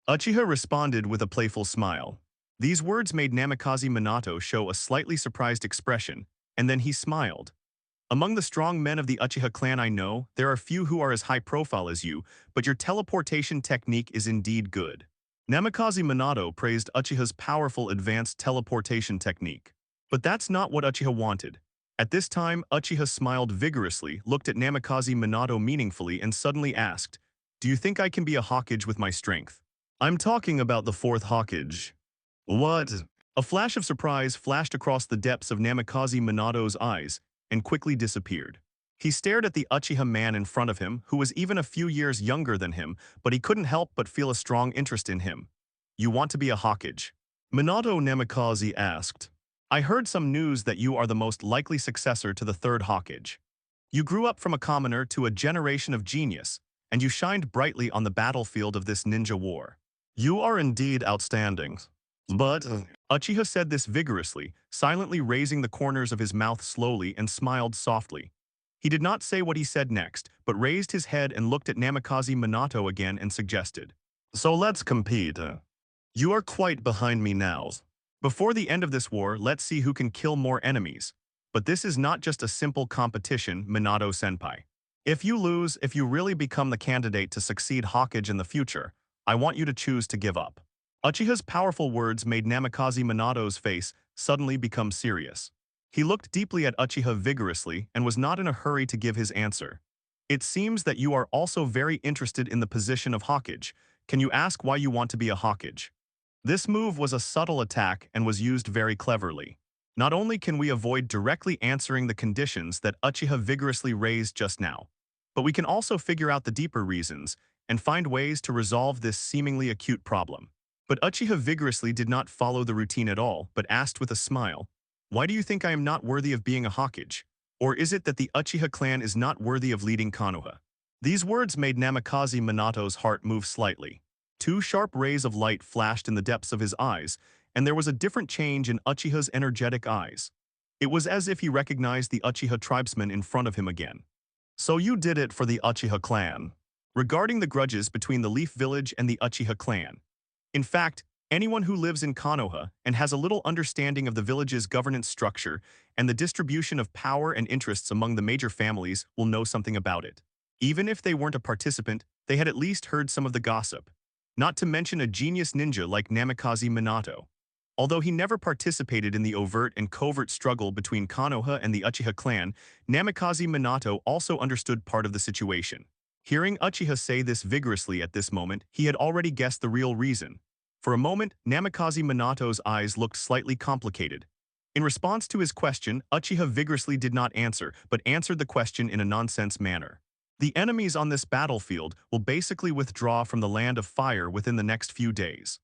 Uchiha responded with a playful smile. These words made Namikaze Minato show a slightly surprised expression, and then he smiled. "Among the strong men of the Uchiha clan I know, there are few who are as high profile as you, but your teleportation technique is indeed good." Namikaze Minato praised Uchiha's powerful advanced teleportation technique. But that's not what Uchiha wanted. At this time, Uchiha smiled vigorously, looked at Namikaze Minato meaningfully, and suddenly asked, "Do you think I can be a Hokage with my strength?" "I'm talking about the fourth Hokage." "What?" A flash of surprise flashed across the depths of Namikaze Minato's eyes and quickly disappeared. He stared at the Uchiha man in front of him, who was even a few years younger than him, but he couldn't help but feel a strong interest in him. "You want to be a Hokage?" Minato Namikaze asked. "I heard some news that you are the most likely successor to the third Hokage. You grew up from a commoner to a generation of genius, and you shined brightly on the battlefield of this ninja war. You are indeed outstanding. But..." Uchiha said this vigorously, silently raising the corners of his mouth slowly and smiled softly. He did not say what he said next, but raised his head and looked at Namikaze Minato again and suggested, "So let's compete. You are quite behind me now. Before the end of this war, let's see who can kill more enemies. But this is not just a simple competition, Minato-senpai. If you lose, if you really become the candidate to succeed Hokage in the future, I want you to choose to give up." Uchiha's powerful words made Namikaze Minato's face suddenly become serious. He looked deeply at Uchiha vigorously and was not in a hurry to give his answer. "It seems that you are also very interested in the position of Hokage. Can you ask why you want to be a Hokage?" This move was a subtle attack and was used very cleverly. Not only can we avoid directly answering the conditions that Uchiha vigorously raised just now, but we can also figure out the deeper reasons and find ways to resolve this seemingly acute problem. But Uchiha vigorously did not follow the routine at all, but asked with a smile, "Why do you think I am not worthy of being a Hokage? Or is it that the Uchiha clan is not worthy of leading Konoha?" These words made Namikaze Minato's heart move slightly. Two sharp rays of light flashed in the depths of his eyes, and there was a different change in Uchiha's energetic eyes. It was as if he recognized the Uchiha tribesman in front of him again. "So you did it for the Uchiha clan." Regarding the grudges between the Leaf Village and the Uchiha clan. In fact, anyone who lives in Konoha and has a little understanding of the village's governance structure and the distribution of power and interests among the major families will know something about it. Even if they weren't a participant, they had at least heard some of the gossip. Not to mention a genius ninja like Namikaze Minato. Although he never participated in the overt and covert struggle between Konoha and the Uchiha clan, Namikaze Minato also understood part of the situation. Hearing Uchiha say this vigorously at this moment, he had already guessed the real reason. For a moment, Namikaze Minato's eyes looked slightly complicated. In response to his question, Uchiha vigorously did not answer, but answered the question in a nonsense manner. "The enemies on this battlefield will basically withdraw from the Land of Fire within the next few days.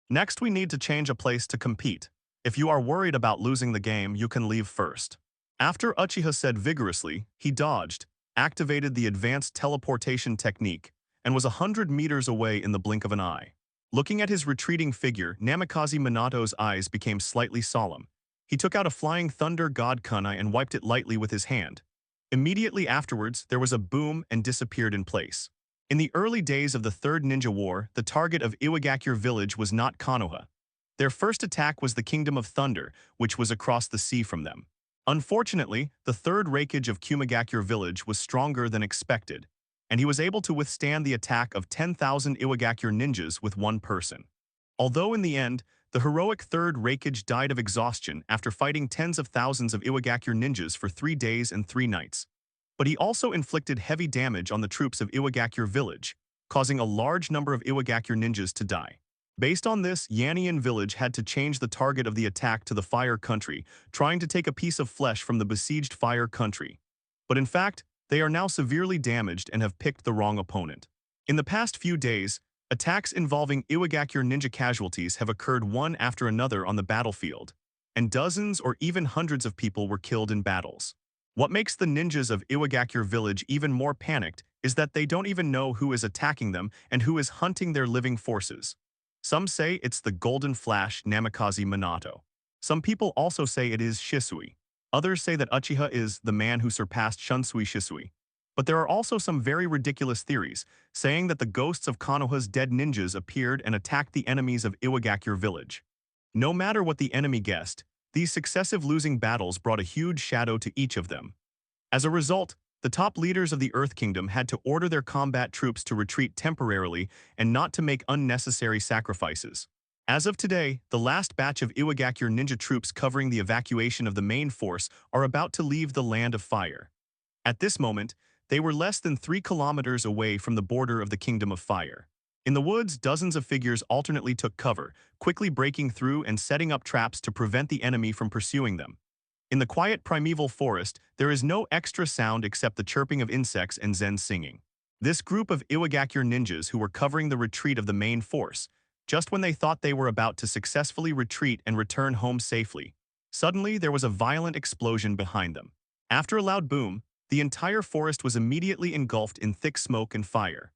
Next, we need to change a place to compete. If you are worried about losing the game, you can leave first." After Uchiha said vigorously, he dodged, activated the advanced teleportation technique, and was 100 meters away in the blink of an eye. Looking at his retreating figure, Namikaze Minato's eyes became slightly solemn. He took out a flying thunder god kunai and wiped it lightly with his hand. Immediately afterwards, there was a boom and disappeared in place. In the early days of the Third Ninja War, the target of Iwagakure village was not Konoha. Their first attack was the Kingdom of Thunder, which was across the sea from them. Unfortunately, the third Raikage of Kumagakure village was stronger than expected, and he was able to withstand the attack of 10,000 Iwagakure ninjas with one person. Although in the end, the heroic third Raikage died of exhaustion after fighting tens of thousands of Iwagakure ninjas for 3 days and 3 nights. But he also inflicted heavy damage on the troops of Iwagakure village, causing a large number of Iwagakure ninjas to die. Based on this, Yanian village had to change the target of the attack to the Fire Country, trying to take a piece of flesh from the besieged Fire Country. But in fact, they are now severely damaged and have picked the wrong opponent. In the past few days, attacks involving Iwagakure ninja casualties have occurred one after another on the battlefield, and dozens or even hundreds of people were killed in battles. What makes the ninjas of Iwagakure village even more panicked is that they don't even know who is attacking them and who is hunting their living forces. Some say it's the Golden Flash Namikaze Minato. Some people also say it is Shisui. Others say that Uchiha is the man who surpassed Shunsui Shisui. But there are also some very ridiculous theories, saying that the ghosts of Konoha's dead ninjas appeared and attacked the enemies of Iwagakure village. No matter what the enemy guessed, these successive losing battles brought a huge shadow to each of them. As a result, The top leaders of the Earth Kingdom had to order their combat troops to retreat temporarily and not to make unnecessary sacrifices. As of today, the last batch of Iwagakure ninja troops covering the evacuation of the main force are about to leave the Land of Fire. At this moment, they were less than 3 kilometers away from the border of the Kingdom of Fire. In the woods, dozens of figures alternately took cover, quickly breaking through and setting up traps to prevent the enemy from pursuing them. In the quiet primeval forest, there is no extra sound except the chirping of insects and zen singing. This group of Iwagakure ninjas who were covering the retreat of the main force, just when they thought they were about to successfully retreat and return home safely, suddenly there was a violent explosion behind them. After a loud boom, the entire forest was immediately engulfed in thick smoke and fire.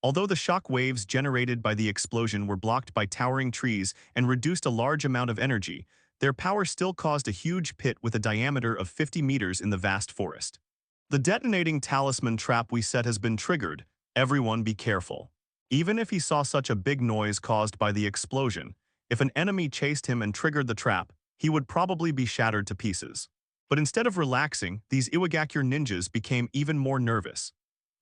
Although the shock waves generated by the explosion were blocked by towering trees and reduced a large amount of energy, their power still caused a huge pit with a diameter of 50 meters in the vast forest. The detonating talisman trap we set has been triggered. Everyone be careful. Even if he saw such a big noise caused by the explosion, if an enemy chased him and triggered the trap, he would probably be shattered to pieces. But instead of relaxing, these Iwagakure ninjas became even more nervous.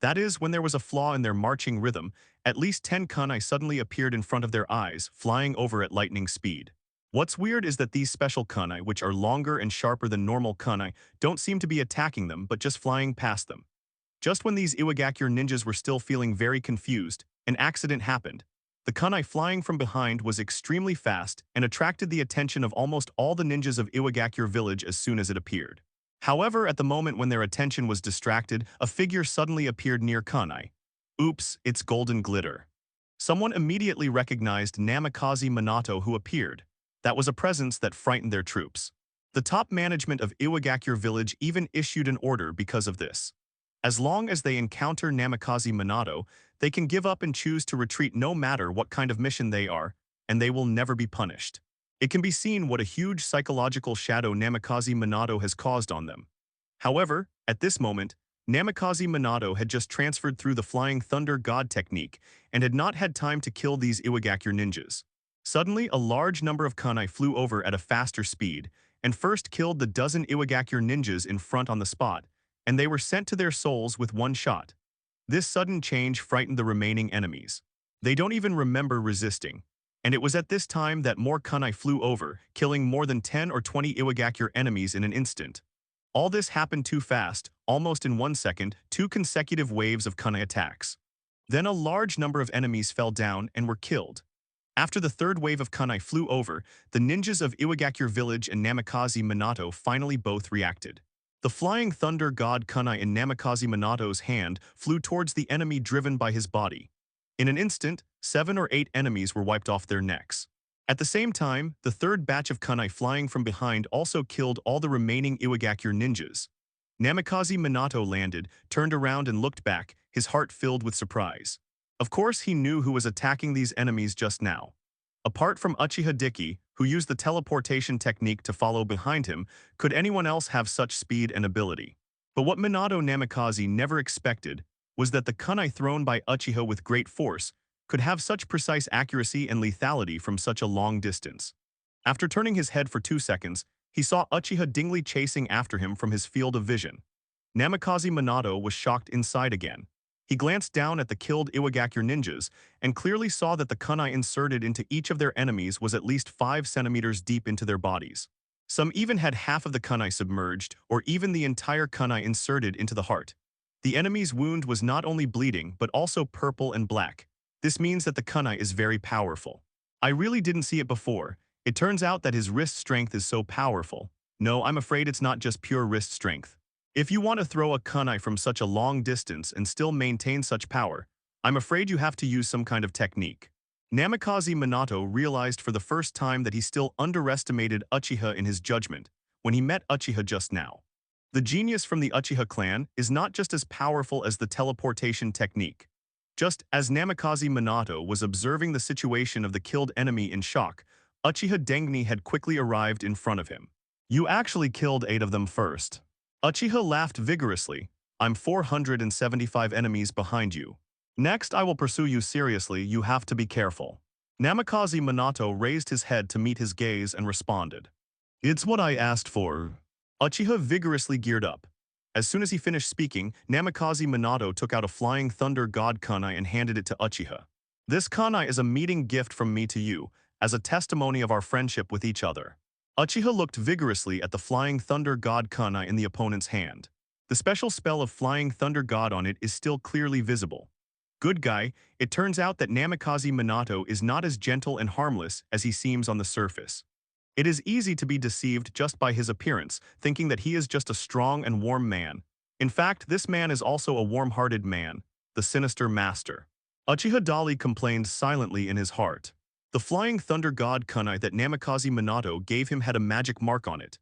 That is, when there was a flaw in their marching rhythm, at least 10 kunai suddenly appeared in front of their eyes, flying over at lightning speed. What's weird is that these special kunai, which are longer and sharper than normal kunai, don't seem to be attacking them but just flying past them. Just when these Iwagakure ninjas were still feeling very confused, an accident happened. The kunai flying from behind was extremely fast and attracted the attention of almost all the ninjas of Iwagakure village as soon as it appeared. However, at the moment when their attention was distracted, a figure suddenly appeared near kunai. Oops, it's Golden Glitter. Someone immediately recognized Namikaze Minato who appeared. That was a presence that frightened their troops. The top management of Iwagakure village even issued an order because of this. As long as they encounter Namikaze Minato, they can give up and choose to retreat no matter what kind of mission they are, and they will never be punished. It can be seen what a huge psychological shadow Namikaze Minato has caused on them. However, at this moment, Namikaze Minato had just transferred through the Flying Thunder God technique and had not had time to kill these Iwagakure ninjas. Suddenly, a large number of kunai flew over at a faster speed and first killed the dozen Iwagakure ninjas in front on the spot, and they were sent to their souls with one shot. This sudden change frightened the remaining enemies. They don't even remember resisting. And it was at this time that more kunai flew over, killing more than 10 or 20 Iwagakure enemies in an instant. All this happened too fast, almost in 1 second, 2 consecutive waves of kunai attacks. Then a large number of enemies fell down and were killed. After the third wave of kunai flew over, the ninjas of Iwagakure village and Namikaze Minato finally both reacted. The Flying Thunder God kunai in Namikaze Minato's hand flew towards the enemy driven by his body. In an instant, 7 or 8 enemies were wiped off their necks. At the same time, the third batch of kunai flying from behind also killed all the remaining Iwagakure ninjas. Namikaze Minato landed, turned around and looked back, his heart filled with surprise. Of course he knew who was attacking these enemies just now. Apart from Uchiha Diki, who used the teleportation technique to follow behind him, could anyone else have such speed and ability? But what Minato Namikaze never expected was that the kunai thrown by Uchiha with great force could have such precise accuracy and lethality from such a long distance. After turning his head for 2 seconds, he saw Uchiha Dingly chasing after him from his field of vision. Namikaze Minato was shocked inside again. He glanced down at the killed Iwagakure ninjas and clearly saw that the kunai inserted into each of their enemies was at least 5 centimeters deep into their bodies. Some even had half of the kunai submerged, or even the entire kunai inserted into the heart. The enemy's wound was not only bleeding but also purple and black. This means that the kunai is very powerful. I really didn't see it before. It turns out that his wrist strength is so powerful. No, I'm afraid it's not just pure wrist strength. If you want to throw a kunai from such a long distance and still maintain such power, I'm afraid you have to use some kind of technique. Namikaze Minato realized for the first time that he still underestimated Uchiha in his judgment when he met Uchiha just now. The genius from the Uchiha clan is not just as powerful as the teleportation technique. Just as Namikaze Minato was observing the situation of the killed enemy in shock, Uchiha Dengni had quickly arrived in front of him. You actually killed 8 of them first. Uchiha laughed vigorously. I'm 475 enemies behind you. Next, I will pursue you seriously. You have to be careful. Namikaze Minato raised his head to meet his gaze and responded. It's what I asked for. Uchiha vigorously geared up. As soon as he finished speaking, Namikaze Minato took out a flying thunder god kunai and handed it to Uchiha. This kunai is a meeting gift from me to you, as a testimony of our friendship with each other. Uchiha looked vigorously at the flying thunder god kunai in the opponent's hand. The special spell of flying thunder god on it is still clearly visible. Good guy, it turns out that Namikaze Minato is not as gentle and harmless as he seems on the surface. It is easy to be deceived just by his appearance, thinking that he is just a strong and warm man. In fact, this man is also a warm-hearted man, the sinister master. Uchiha Dali complained silently in his heart. The flying thunder god kunai that Namikaze Minato gave him had a magic mark on it.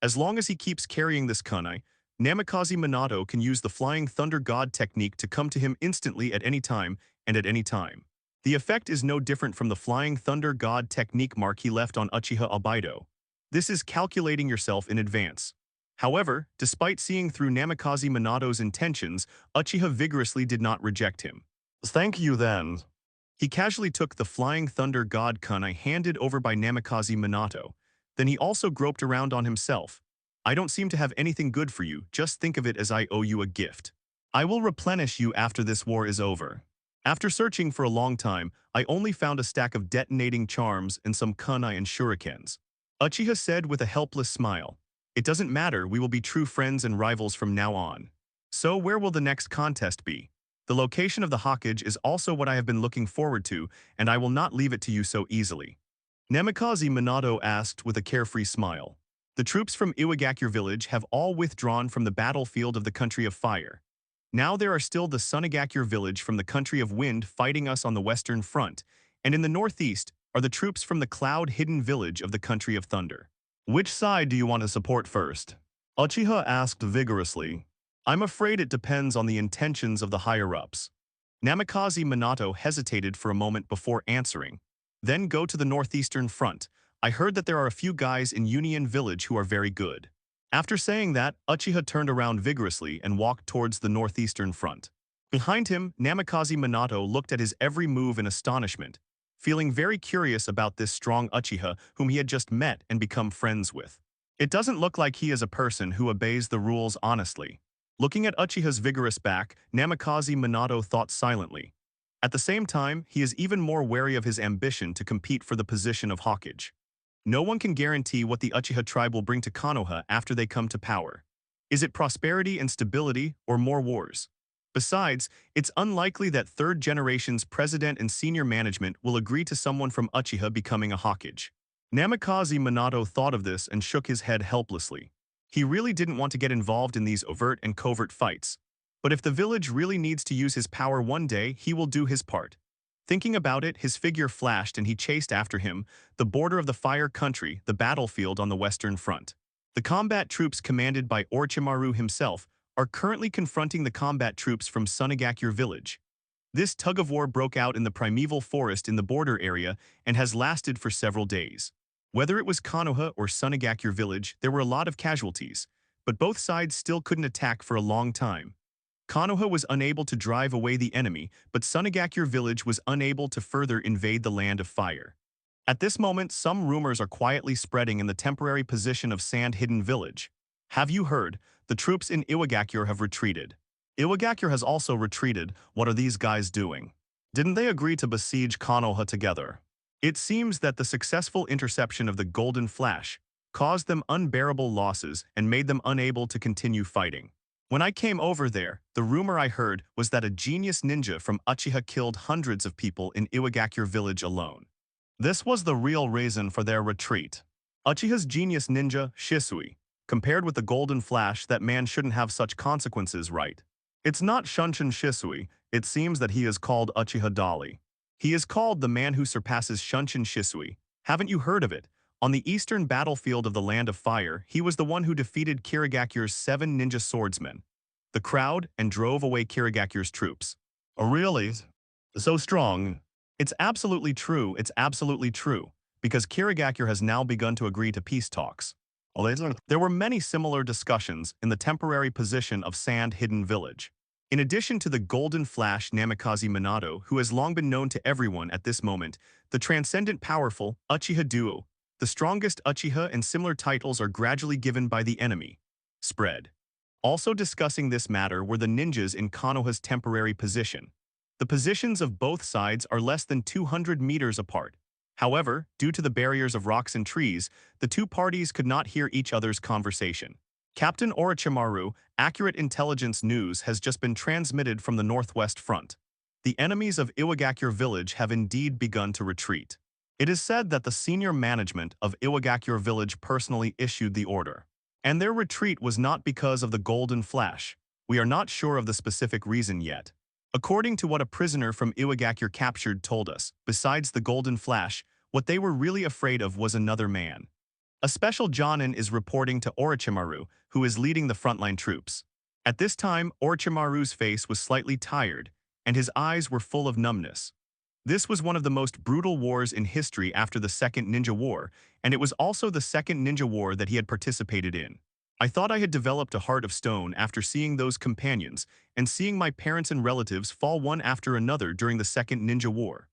As long as he keeps carrying this kunai, Namikaze Minato can use the flying thunder god technique to come to him instantly at any time and at any time. The effect is no different from the flying thunder god technique mark he left on Uchiha Obaido. This is calculating yourself in advance. However, despite seeing through Namikaze Minato's intentions, Uchiha vigorously did not reject him. Thank you then. He casually took the flying thunder god kunai handed over by Namikaze Minato. Then he also groped around on himself. I don't seem to have anything good for you, just think of it as I owe you a gift. I will replenish you after this war is over. After searching for a long time, I only found a stack of detonating charms and some kunai and shurikens. Uchiha said with a helpless smile. It doesn't matter, we will be true friends and rivals from now on. So where will the next contest be? The location of the Hokage is also what I have been looking forward to, and I will not leave it to you so easily. Namikaze Minato asked with a carefree smile. The troops from Iwagakure village have all withdrawn from the battlefield of the country of fire. Now there are still the Sunagakure village from the country of wind fighting us on the western front, and in the northeast are the troops from the cloud-hidden village of the country of thunder. Which side do you want to support first? Uchiha asked vigorously. I'm afraid it depends on the intentions of the higher-ups. Namikaze Minato hesitated for a moment before answering. Then go to the northeastern front. I heard that there are a few guys in Union village who are very good. After saying that, Uchiha turned around vigorously and walked towards the northeastern front. Behind him, Namikaze Minato looked at his every move in astonishment, feeling very curious about this strong Uchiha whom he had just met and become friends with. It doesn't look like he is a person who obeys the rules honestly. Looking at Uchiha's vigorous back, Namikaze Minato thought silently. At the same time, he is even more wary of his ambition to compete for the position of Hokage. No one can guarantee what the Uchiha tribe will bring to Konoha after they come to power. Is it prosperity and stability, or more wars? Besides, it's unlikely that third generation's president and senior management will agree to someone from Uchiha becoming a Hokage. Namikaze Minato thought of this and shook his head helplessly. He really didn't want to get involved in these overt and covert fights. But if the village really needs to use his power one day, he will do his part. Thinking about it, his figure flashed and he chased after him, the border of the fire country, the battlefield on the western front. The combat troops commanded by Orochimaru himself are currently confronting the combat troops from Sunagakure village. This tug-of-war broke out in the primeval forest in the border area and has lasted for several days. Whether it was Konoha or Sunagakure village, there were a lot of casualties, but both sides still couldn't attack for a long time. Konoha was unable to drive away the enemy, but Sunagakure village was unable to further invade the land of fire. At this moment, some rumors are quietly spreading in the temporary position of Sand-Hidden village. Have you heard? The troops in Iwagakure have retreated. Iwagakure has also retreated. What are these guys doing? Didn't they agree to besiege Konoha together? It seems that the successful interception of the Golden Flash caused them unbearable losses and made them unable to continue fighting. When I came over there, the rumor I heard was that a genius ninja from Uchiha killed hundreds of people in Iwagakure village alone. This was the real reason for their retreat. Uchiha's genius ninja, Shisui. Compared with the Golden Flash, that man shouldn't have such consequences, right? It's not Shunshin Shisui, it seems that he is called Uchiha Dali. He is called the man who surpasses Shunshin Shisui. Haven't you heard of it? On the eastern battlefield of the Land of Fire, he was the one who defeated Kirigakure's 7 ninja swordsmen, the crowd, and drove away Kirigakure's troops. Oh really? So strong? It's absolutely true, because Kirigakure has now begun to agree to peace talks. There were many similar discussions in the temporary position of Sand-Hidden village. In addition to the Golden Flash Namikaze Minato, who has long been known to everyone at this moment, the transcendent powerful Uchiha duo, the strongest Uchiha and similar titles are gradually given by the enemy. Spread. Also discussing this matter were the ninjas in Konoha's temporary position. The positions of both sides are less than 200 meters apart. However, due to the barriers of rocks and trees, the two parties could not hear each other's conversation. Captain Orochimaru, accurate intelligence news has just been transmitted from the northwest front. The enemies of Iwagakure village have indeed begun to retreat. It is said that the senior management of Iwagakure village personally issued the order. And their retreat was not because of the Golden Flash. We are not sure of the specific reason yet. According to what a prisoner from Iwagakure captured told us, besides the Golden Flash, what they were really afraid of was another man. A special Jonin is reporting to Orochimaru, who is leading the frontline troops. At this time, Orochimaru's face was slightly tired, and his eyes were full of numbness. This was one of the most brutal wars in history after the Second Ninja War, and it was also the Second Ninja War that he had participated in. I thought I had developed a heart of stone after seeing those companions and seeing my parents and relatives fall one after another during the Second Ninja War.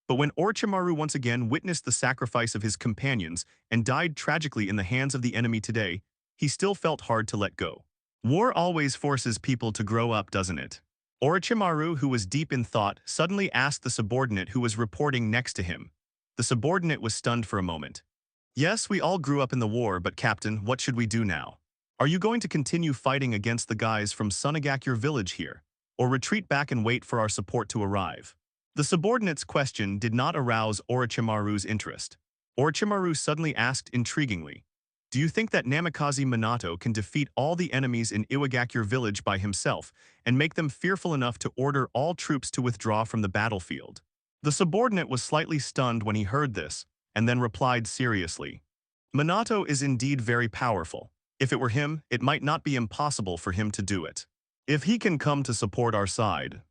But when Orochimaru once again witnessed the sacrifice of his companions and died tragically in the hands of the enemy today, he still felt hard to let go. War always forces people to grow up, doesn't it? Orochimaru, who was deep in thought, suddenly asked the subordinate who was reporting next to him. The subordinate was stunned for a moment. Yes, we all grew up in the war, but Captain, what should we do now? Are you going to continue fighting against the guys from Sunagakure village here, or retreat back and wait for our support to arrive? The subordinate's question did not arouse Orochimaru's interest. Orochimaru suddenly asked intriguingly, "Do you think that Namikaze Minato can defeat all the enemies in Iwagakure village by himself and make them fearful enough to order all troops to withdraw from the battlefield?" The subordinate was slightly stunned when he heard this, and then replied seriously, "Minato is indeed very powerful. If it were him, it might not be impossible for him to do it. If he can come to support our side."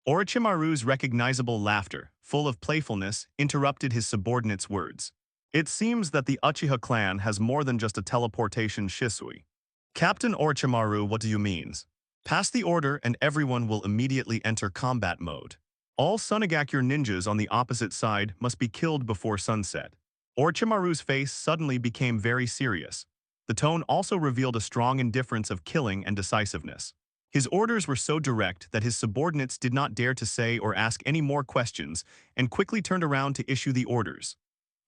Orochimaru's recognizable laughter, full of playfulness, interrupted his subordinate's words. It seems that the Uchiha clan has more than just a teleportation Shisui. Captain Orochimaru, what do you mean? Pass the order and everyone will immediately enter combat mode. All Sunagakure ninjas on the opposite side must be killed before sunset. Orochimaru's face suddenly became very serious. The tone also revealed a strong indifference of killing and decisiveness. His orders were so direct that his subordinates did not dare to say or ask any more questions and quickly turned around to issue the orders.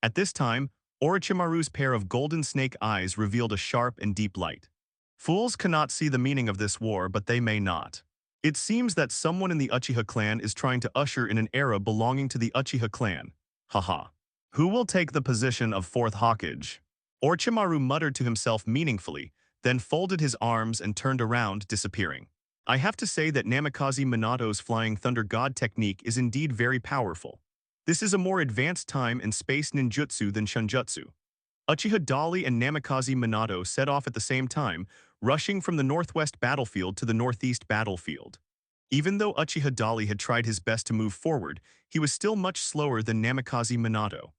At this time, Orochimaru's pair of golden snake eyes revealed a sharp and deep light. Fools cannot see the meaning of this war, but they may not. It seems that someone in the Uchiha clan is trying to usher in an era belonging to the Uchiha clan. Haha. Who will take the position of fourth Hokage? Orochimaru muttered to himself meaningfully, then folded his arms and turned around, disappearing. I have to say that Namikaze Minato's Flying Thunder God technique is indeed very powerful. This is a more advanced time and space ninjutsu than shunjutsu. Uchiha Dali and Namikaze Minato set off at the same time, rushing from the northwest battlefield to the northeast battlefield. Even though Uchiha Dali had tried his best to move forward, he was still much slower than Namikaze Minato.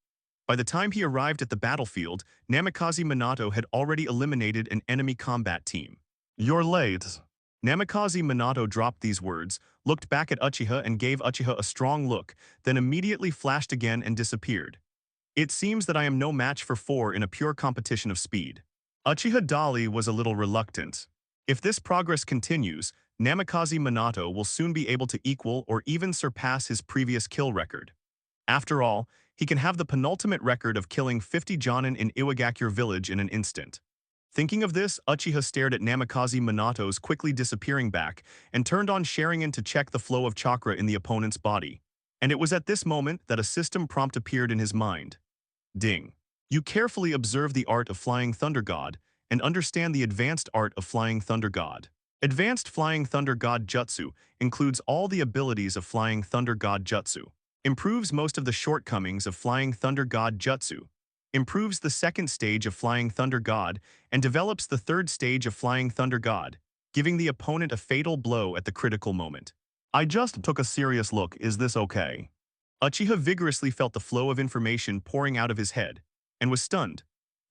By the time he arrived at the battlefield, Namikaze Minato had already eliminated an enemy combat team. You're late. Namikaze Minato dropped these words, looked back at Uchiha and gave Uchiha a strong look, then immediately flashed again and disappeared. It seems that I am no match for four in a pure competition of speed. Uchiha Dali was a little reluctant. If this progress continues, Namikaze Minato will soon be able to equal or even surpass his previous kill record. After all, he can have the penultimate record of killing 50 Jonin in Iwagakure village in an instant. Thinking of this, Uchiha stared at Namikaze Minato's quickly disappearing back and turned on Sharingan to check the flow of chakra in the opponent's body. And it was at this moment that a system prompt appeared in his mind. Ding. You carefully observe the art of Flying Thunder God and understand the advanced art of Flying Thunder God. Advanced Flying Thunder God Jutsu includes all the abilities of Flying Thunder God Jutsu. Improves most of the shortcomings of Flying Thunder God Jutsu. Improves the second stage of Flying Thunder God and develops the third stage of Flying Thunder God, giving the opponent a fatal blow at the critical moment. I just took a serious look, is this okay? Uchiha vigorously felt the flow of information pouring out of his head, and was stunned.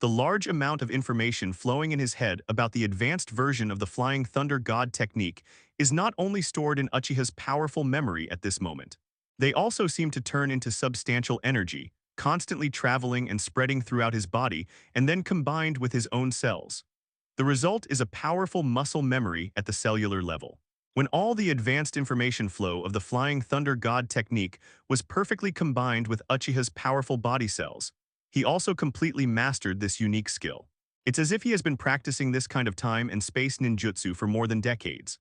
The large amount of information flowing in his head about the advanced version of the Flying Thunder God technique is not only stored in Uchiha's powerful memory at this moment. They also seem to turn into substantial energy, constantly traveling and spreading throughout his body, and then combined with his own cells. The result is a powerful muscle memory at the cellular level. When all the advanced information flow of the Flying Thunder God technique was perfectly combined with Uchiha's powerful body cells, he also completely mastered this unique skill. It's as if he has been practicing this kind of time and space ninjutsu for more than decades.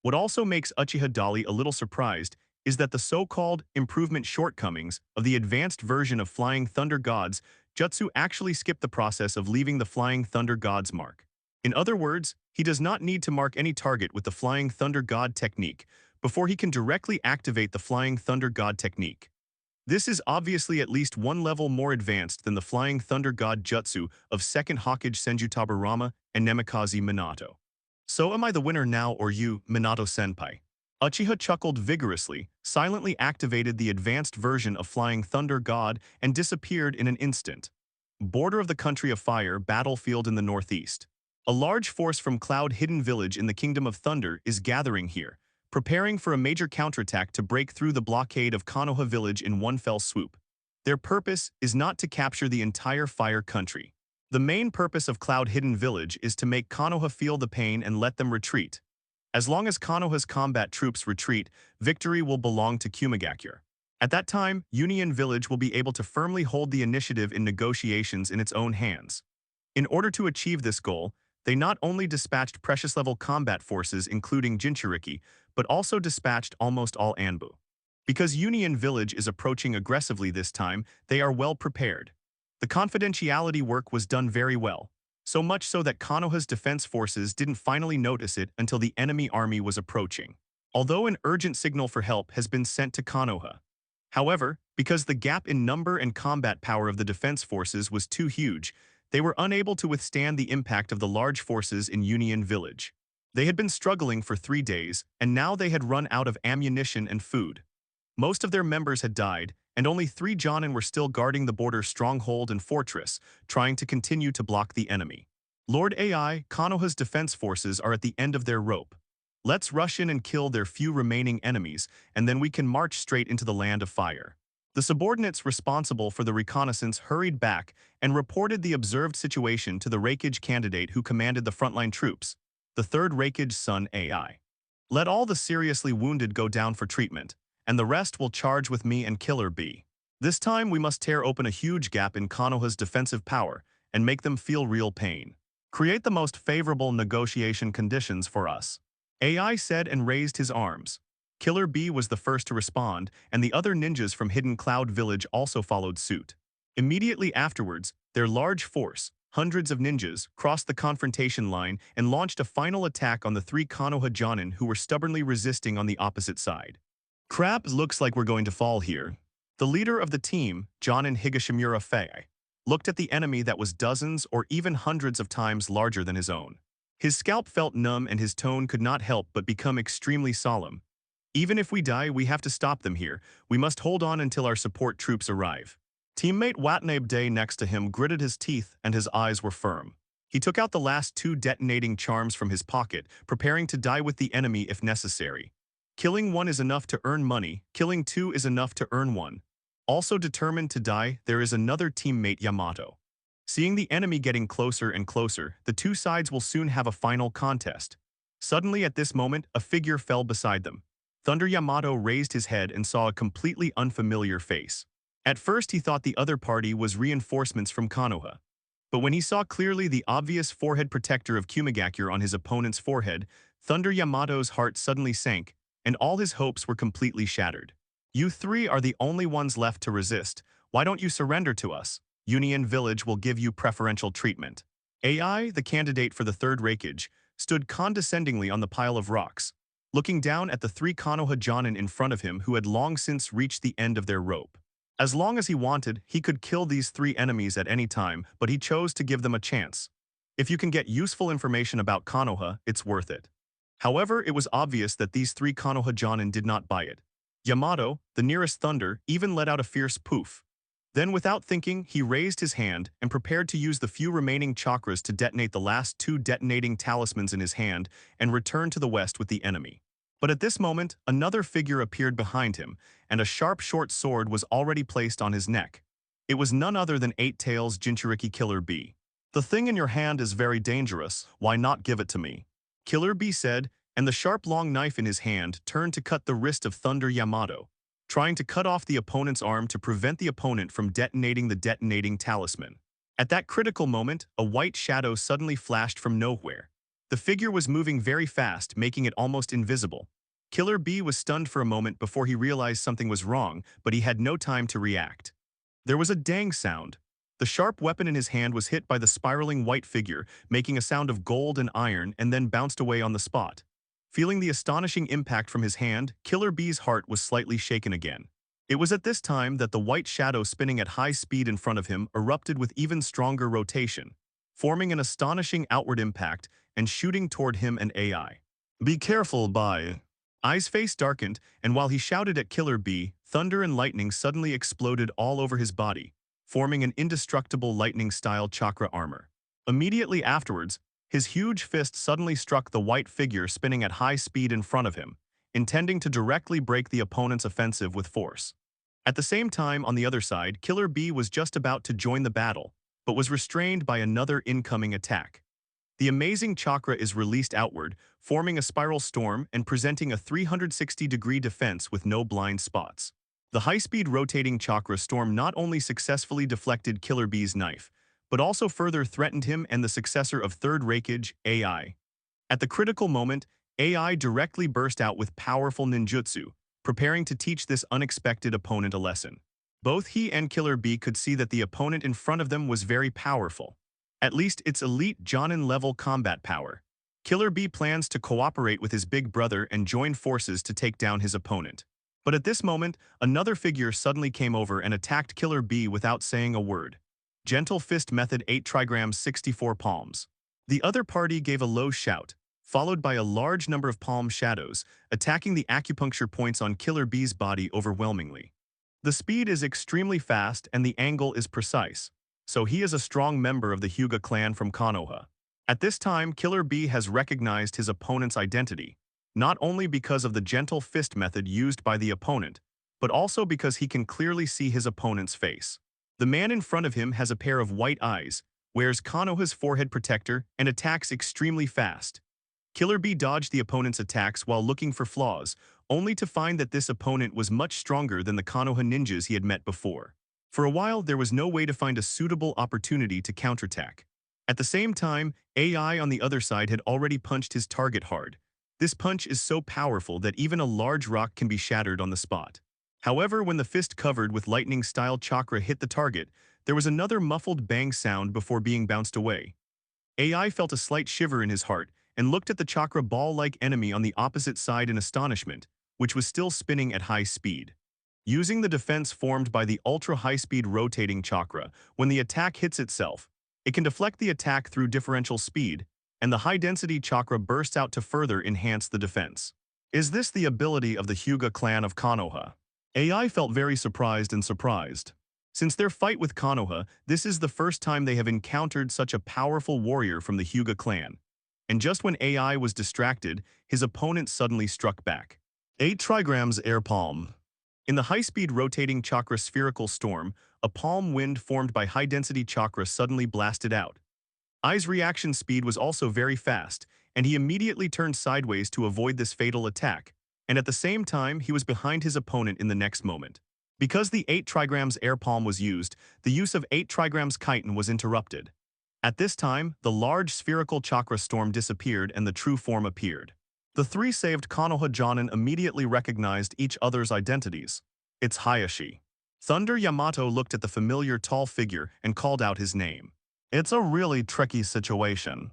What also makes Uchiha Dali a little surprised is that the so-called improvement shortcomings of the advanced version of Flying Thunder God's jutsu actually skip the process of leaving the Flying Thunder God's mark. In other words, he does not need to mark any target with the Flying Thunder God technique before he can directly activate the Flying Thunder God technique. This is obviously at least one level more advanced than the Flying Thunder God jutsu of Second Hokage Senjutabarama and Nemikaze Minato. So am I the winner now or you, Minato-senpai? Uchiha chuckled vigorously, silently activated the advanced version of Flying Thunder God and disappeared in an instant. Border of the Country of Fire battlefield in the northeast. A large force from Cloud Hidden Village in the Kingdom of Thunder is gathering here, preparing for a major counterattack to break through the blockade of Konoha village in one fell swoop. Their purpose is not to capture the entire Fire Country. The main purpose of Cloud Hidden Village is to make Konoha feel the pain and let them retreat. As long as Konoha's combat troops retreat, victory will belong to Kumigakure. At that time, Union Village will be able to firmly hold the initiative in negotiations in its own hands. In order to achieve this goal, they not only dispatched precious-level combat forces including Jinchuriki, but also dispatched almost all Anbu. Because Union Village is approaching aggressively this time, they are well prepared. The confidentiality work was done very well, so much so that Konoha's defense forces didn't finally notice it until the enemy army was approaching, although an urgent signal for help has been sent to Konoha. However, because the gap in number and combat power of the defense forces was too huge, they were unable to withstand the impact of the large forces in Union Village. They had been struggling for 3 days, and now they had run out of ammunition and food. Most of their members had died, and only 3 Jonin were still guarding the border stronghold and fortress, trying to continue to block the enemy. Lord AI, Konoha's defense forces are at the end of their rope. Let's rush in and kill their few remaining enemies, and then we can march straight into the Land of Fire. The subordinates responsible for the reconnaissance hurried back and reported the observed situation to the Reikage candidate who commanded the frontline troops, the 3rd Reikage's son AI. Let all the seriously wounded go down for treatment, and the rest will charge with me and Killer B. This time we must tear open a huge gap in Konoha's defensive power and make them feel real pain. Create the most favorable negotiation conditions for us. AI said and raised his arms. Killer B was the first to respond, and the other ninjas from Hidden Cloud Village also followed suit. Immediately afterwards, their large force, hundreds of ninjas, crossed the confrontation line and launched a final attack on the 3 Konoha Jonin who were stubbornly resisting on the opposite side. Crap, looks like we're going to fall here. The leader of the team, Jonin Higashimura Fei, looked at the enemy that was dozens or even hundreds of times larger than his own. His scalp felt numb and his tone could not help but become extremely solemn. Even if we die, we have to stop them here. We must hold on until our support troops arrive. Teammate Watanabe Day next to him gritted his teeth and his eyes were firm. He took out the last 2 detonating charms from his pocket, preparing to die with the enemy if necessary. Killing 1 is enough to earn money, killing 2 is enough to earn 1. Also determined to die, there is another teammate Yamato. Seeing the enemy getting closer and closer, the 2 sides will soon have a final contest. Suddenly at this moment, a figure fell beside them. Thunder Yamato raised his head and saw a completely unfamiliar face. At first he thought the other party was reinforcements from Konoha. But when he saw clearly the obvious forehead protector of Kumigakure on his opponent's forehead, Thunder Yamato's heart suddenly sank, and all his hopes were completely shattered. You 3 are the only ones left to resist. Why don't you surrender to us? Union Village will give you preferential treatment. AI, the candidate for the 3rd Reikage, stood condescendingly on the pile of rocks, looking down at the 3 Konoha Jonin in front of him who had long since reached the end of their rope. As long as he wanted, he could kill these 3 enemies at any time, but he chose to give them a chance. If you can get useful information about Konoha, it's worth it. However, it was obvious that these 3 Konoha Jonin did not buy it. Yamato, the nearest Thunder, even let out a fierce poof. Then without thinking, he raised his hand and prepared to use the few remaining chakras to detonate the last 2 detonating talismans in his hand and return to the west with the enemy. But at this moment, another figure appeared behind him, and a sharp short sword was already placed on his neck. It was none other than 8 Tails Jinchuriki Killer B. The thing in your hand is very dangerous, why not give it to me? Killer Bee said, and the sharp long knife in his hand turned to cut the wrist of Thunder Yamato, trying to cut off the opponent's arm to prevent the opponent from detonating the detonating talisman. At that critical moment, a white shadow suddenly flashed from nowhere. The figure was moving very fast, making it almost invisible. Killer Bee was stunned for a moment before he realized something was wrong, but he had no time to react. There was a dang sound. The sharp weapon in his hand was hit by the spiraling white figure, making a sound of gold and iron, and then bounced away on the spot. Feeling the astonishing impact from his hand, Killer Bee's heart was slightly shaken again. It was at this time that the white shadow spinning at high speed in front of him erupted with even stronger rotation, forming an astonishing outward impact and shooting toward him and AI. Be careful, Bai. Ai's face darkened, and while he shouted at Killer Bee, thunder and lightning suddenly exploded all over his body, forming an indestructible lightning-style chakra armor. Immediately afterwards, his huge fist suddenly struck the white figure spinning at high speed in front of him, intending to directly break the opponent's offensive with force. At the same time, on the other side, Killer Bee was just about to join the battle, but was restrained by another incoming attack. The amazing chakra is released outward, forming a spiral storm and presenting a 360-degree defense with no blind spots. The high-speed rotating chakra storm not only successfully deflected Killer Bee's knife, but also further threatened him and the successor of Third Raikage, AI. At the critical moment, AI directly burst out with powerful ninjutsu, preparing to teach this unexpected opponent a lesson. Both he and Killer Bee could see that the opponent in front of them was very powerful. At least its elite Jonin-level combat power. Killer Bee plans to cooperate with his big brother and join forces to take down his opponent. But at this moment, another figure suddenly came over and attacked Killer Bee without saying a word. Gentle Fist Method 8 trigrams 64 palms. The other party gave a low shout, followed by a large number of palm shadows, attacking the acupuncture points on Killer Bee's body overwhelmingly. The speed is extremely fast and the angle is precise, so he is a strong member of the Hyuga clan from Konoha. At this time, Killer Bee has recognized his opponent's identity, not only because of the gentle fist method used by the opponent, but also because he can clearly see his opponent's face. The man in front of him has a pair of white eyes, wears Konoha's forehead protector, and attacks extremely fast. Killer Bee dodged the opponent's attacks while looking for flaws, only to find that this opponent was much stronger than the Konoha ninjas he had met before. For a while, there was no way to find a suitable opportunity to counterattack. At the same time, AI on the other side had already punched his target hard. This punch is so powerful that even a large rock can be shattered on the spot. However, when the fist covered with lightning-style chakra hit the target, there was another muffled bang sound before being bounced away. AI felt a slight shiver in his heart and looked at the chakra ball-like enemy on the opposite side in astonishment, which was still spinning at high speed. Using the defense formed by the ultra-high-speed rotating chakra, when the attack hits itself, it can deflect the attack through differential speed, and the high-density chakra bursts out to further enhance the defense. Is this the ability of the Hyuga clan of Konoha? AI felt very surprised. Since their fight with Konoha, this is the first time they have encountered such a powerful warrior from the Hyuga clan. And just when AI was distracted, his opponent suddenly struck back. 8 trigrams air palm. In the high-speed rotating chakra spherical storm, a palm wind formed by high-density chakra suddenly blasted out. Ai's reaction speed was also very fast, and he immediately turned sideways to avoid this fatal attack, and at the same time he was behind his opponent in the next moment. Because the 8 trigrams air palm was used, the use of 8 trigrams chitin was interrupted. At this time, the large spherical chakra storm disappeared and the true form appeared. The 3 saved Konoha Jonin immediately recognized each other's identities. It's Hayashi. Thunder Yamato looked at the familiar tall figure and called out his name. It's a really tricky situation.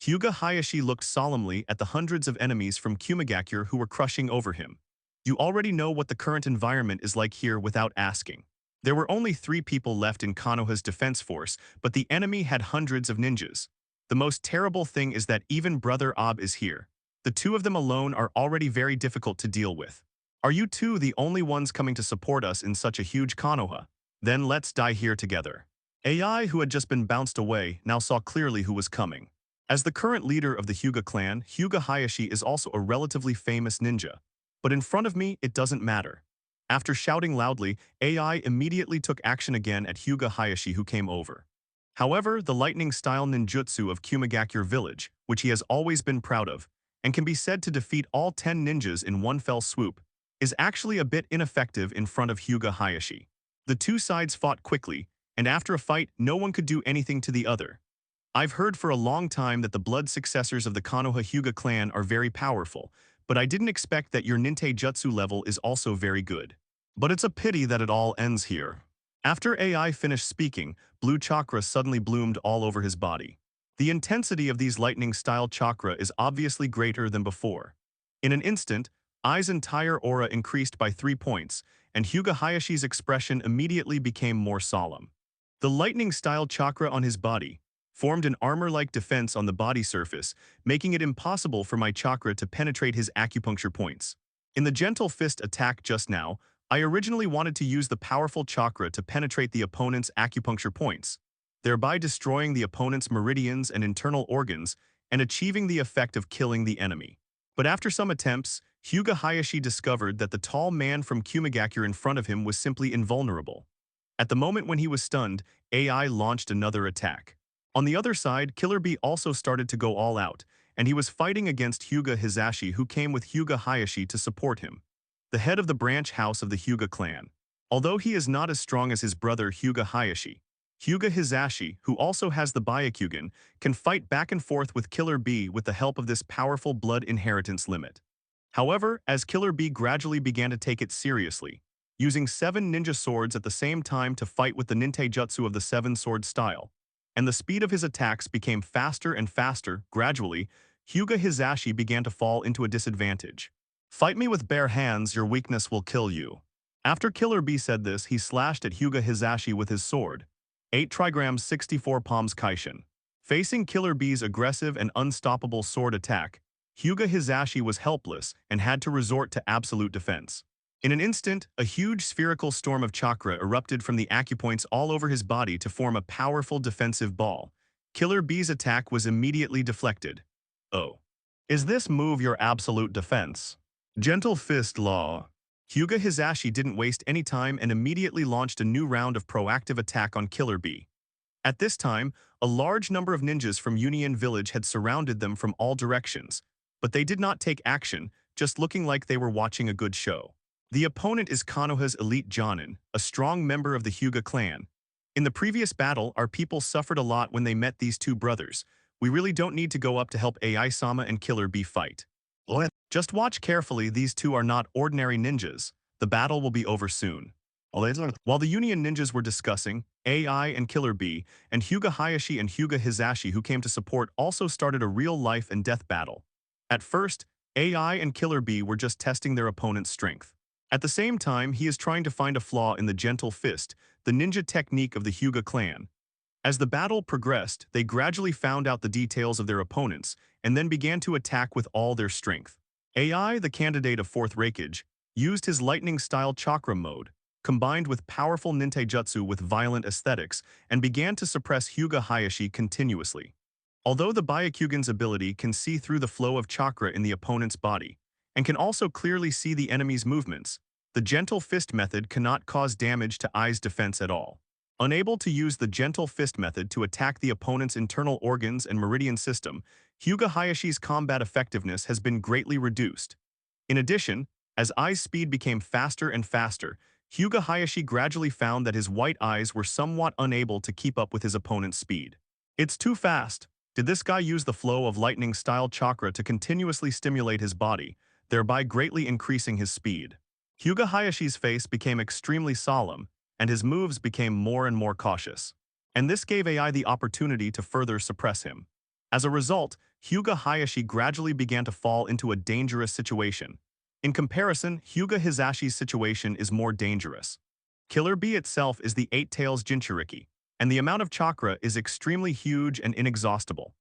Hyuga Hayashi looked solemnly at the hundreds of enemies from Kumagakure who were crushing over him. You already know what the current environment is like here without asking. There were only 3 people left in Konoha's defense force, but the enemy had hundreds of ninjas. The most terrible thing is that even Brother Ob is here. The 2 of them alone are already very difficult to deal with. Are you 2 the only ones coming to support us in such a huge Konoha? Then let's die here together. AI, who had just been bounced away, now saw clearly who was coming. As the current leader of the Hyuga clan, Hyuga Hayashi is also a relatively famous ninja. But in front of me, it doesn't matter. After shouting loudly, AI immediately took action again at Hyuga Hayashi who came over. However, the lightning-style ninjutsu of Kumagakure village, which he has always been proud of, and can be said to defeat all 10 ninjas in one fell swoop, is actually a bit ineffective in front of Hyuga Hayashi. The two sides fought quickly, and after a fight, no one could do anything to the other. I've heard for a long time that the blood successors of the Konoha Hyuga clan are very powerful, but I didn't expect that your ninjutsu level is also very good. But it's a pity that it all ends here. After AI finished speaking, blue chakra suddenly bloomed all over his body. The intensity of these lightning-style chakra is obviously greater than before. In an instant, Ai's entire aura increased by 3 points, and Hyuga Hayashi's expression immediately became more solemn. The lightning-style chakra on his body formed an armor-like defense on the body surface, making it impossible for my chakra to penetrate his acupuncture points. In the gentle fist attack just now, I originally wanted to use the powerful chakra to penetrate the opponent's acupuncture points, thereby destroying the opponent's meridians and internal organs and achieving the effect of killing the enemy. But after some attempts, Hyuga Hayashi discovered that the tall man from Kumagakure in front of him was simply invulnerable. At the moment when he was stunned, AI launched another attack. On the other side, Killer Bee also started to go all out, and he was fighting against Hyuga Hizashi, who came with Hyuga Hayashi to support him, the head of the branch house of the Hyuga clan. Although he is not as strong as his brother Hyuga Hayashi, Hyuga Hizashi, who also has the Byakugan, can fight back and forth with Killer Bee with the help of this powerful blood inheritance limit. However, as Killer Bee gradually began to take it seriously, using 7 ninja swords at the same time to fight with the ninjutsu of the 7-sword style, and the speed of his attacks became faster and faster, gradually, Hyuga Hizashi began to fall into a disadvantage. "Fight me with bare hands, your weakness will kill you." After Killer Bee said this, he slashed at Hyuga Hizashi with his sword, 8 trigrams 64 palms Kaishin. Facing Killer Bee's aggressive and unstoppable sword attack, Hyuga Hizashi was helpless and had to resort to absolute defense. In an instant, a huge spherical storm of chakra erupted from the acupoints all over his body to form a powerful defensive ball. Killer Bee's attack was immediately deflected. "Oh. Is this move your absolute defense?" Gentle fist law. Hyuga Hizashi didn't waste any time and immediately launched a new round of proactive attack on Killer Bee. At this time, a large number of ninjas from Union Village had surrounded them from all directions, but they did not take action, just looking like they were watching a good show. The opponent is Konoha's elite Jonin, a strong member of the Hyuga clan. In the previous battle, our people suffered a lot when they met these two brothers. We really don't need to go up to help AI-sama and Killer Bee fight. What? Just watch carefully, these two are not ordinary ninjas. The battle will be over soon. While the Union ninjas were discussing, AI and Killer Bee, and Hyuga Hayashi and Hyuga Hizashi who came to support also started a real life and death battle. At first, AI and Killer Bee were just testing their opponent's strength. At the same time, he is trying to find a flaw in the gentle fist, the ninja technique of the Hyuga clan. As the battle progressed, they gradually found out the details of their opponents and then began to attack with all their strength. AI, the candidate of 4th Reikage, used his lightning-style chakra mode, combined with powerful ninjutsu with violent aesthetics, and began to suppress Hyuga Hayashi continuously. Although the Byakugan's ability can see through the flow of chakra in the opponent's body, and can also clearly see the enemy's movements, the gentle fist method cannot cause damage to Ai's defense at all. Unable to use the gentle fist method to attack the opponent's internal organs and meridian system, Hyuga Hayashi's combat effectiveness has been greatly reduced. In addition, as Ai's speed became faster and faster, Hyuga Hayashi gradually found that his white eyes were somewhat unable to keep up with his opponent's speed. "It's too fast." Did this guy use the flow of lightning-style chakra to continuously stimulate his body, thereby greatly increasing his speed? Hyuga Hayashi's face became extremely solemn, and his moves became more and more cautious. And this gave AI the opportunity to further suppress him. As a result, Hyuga Hayashi gradually began to fall into a dangerous situation. In comparison, Hyuga Hizashi's situation is more dangerous. Killer Bee itself is the 8 Tails Jinchuriki, and the amount of chakra is extremely huge and inexhaustible.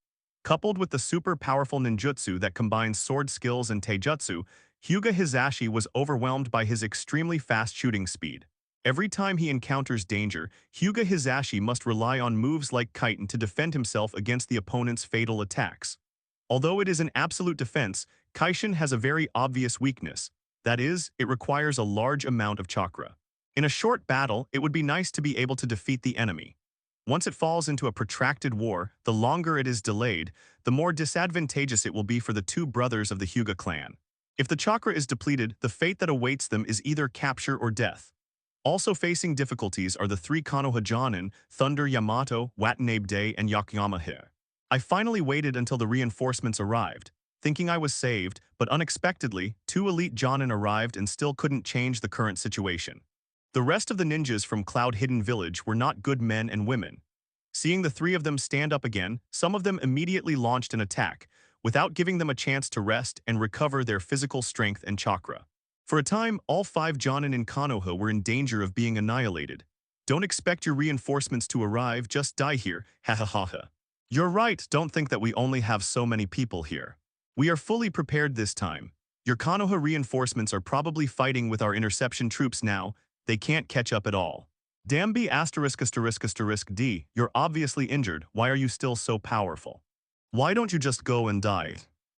Coupled with the super powerful ninjutsu that combines sword skills and taijutsu, Hyuga Hizashi was overwhelmed by his extremely fast shooting speed. Every time he encounters danger, Hyuga Hizashi must rely on moves like Kiten to defend himself against the opponent's fatal attacks. Although it is an absolute defense, Kaishin has a very obvious weakness. That is, it requires a large amount of chakra. In a short battle, it would be nice to be able to defeat the enemy. Once it falls into a protracted war, the longer it is delayed, the more disadvantageous it will be for the two brothers of the Hyuga clan. If the chakra is depleted, the fate that awaits them is either capture or death. Also facing difficulties are the three Konoha Jonin, Thunder Yamato, Watanabe Day, and Yakuyama He. I finally waited until the reinforcements arrived, thinking I was saved, but unexpectedly, two elite Jonin arrived and still couldn't change the current situation. The rest of the ninjas from Cloud Hidden Village were not good men and women. Seeing the three of them stand up again, some of them immediately launched an attack, without giving them a chance to rest and recover their physical strength and chakra. For a time, all 5 Jonin in Konoha were in danger of being annihilated. Don't expect your reinforcements to arrive, just die here, ha ha ha ha. You're right, don't think that we only have so many people here. We are fully prepared this time. Your Konoha reinforcements are probably fighting with our interception troops now, they can't catch up at all. Dambi ****D, you're obviously injured, why are you still so powerful? Why don't you just go and die?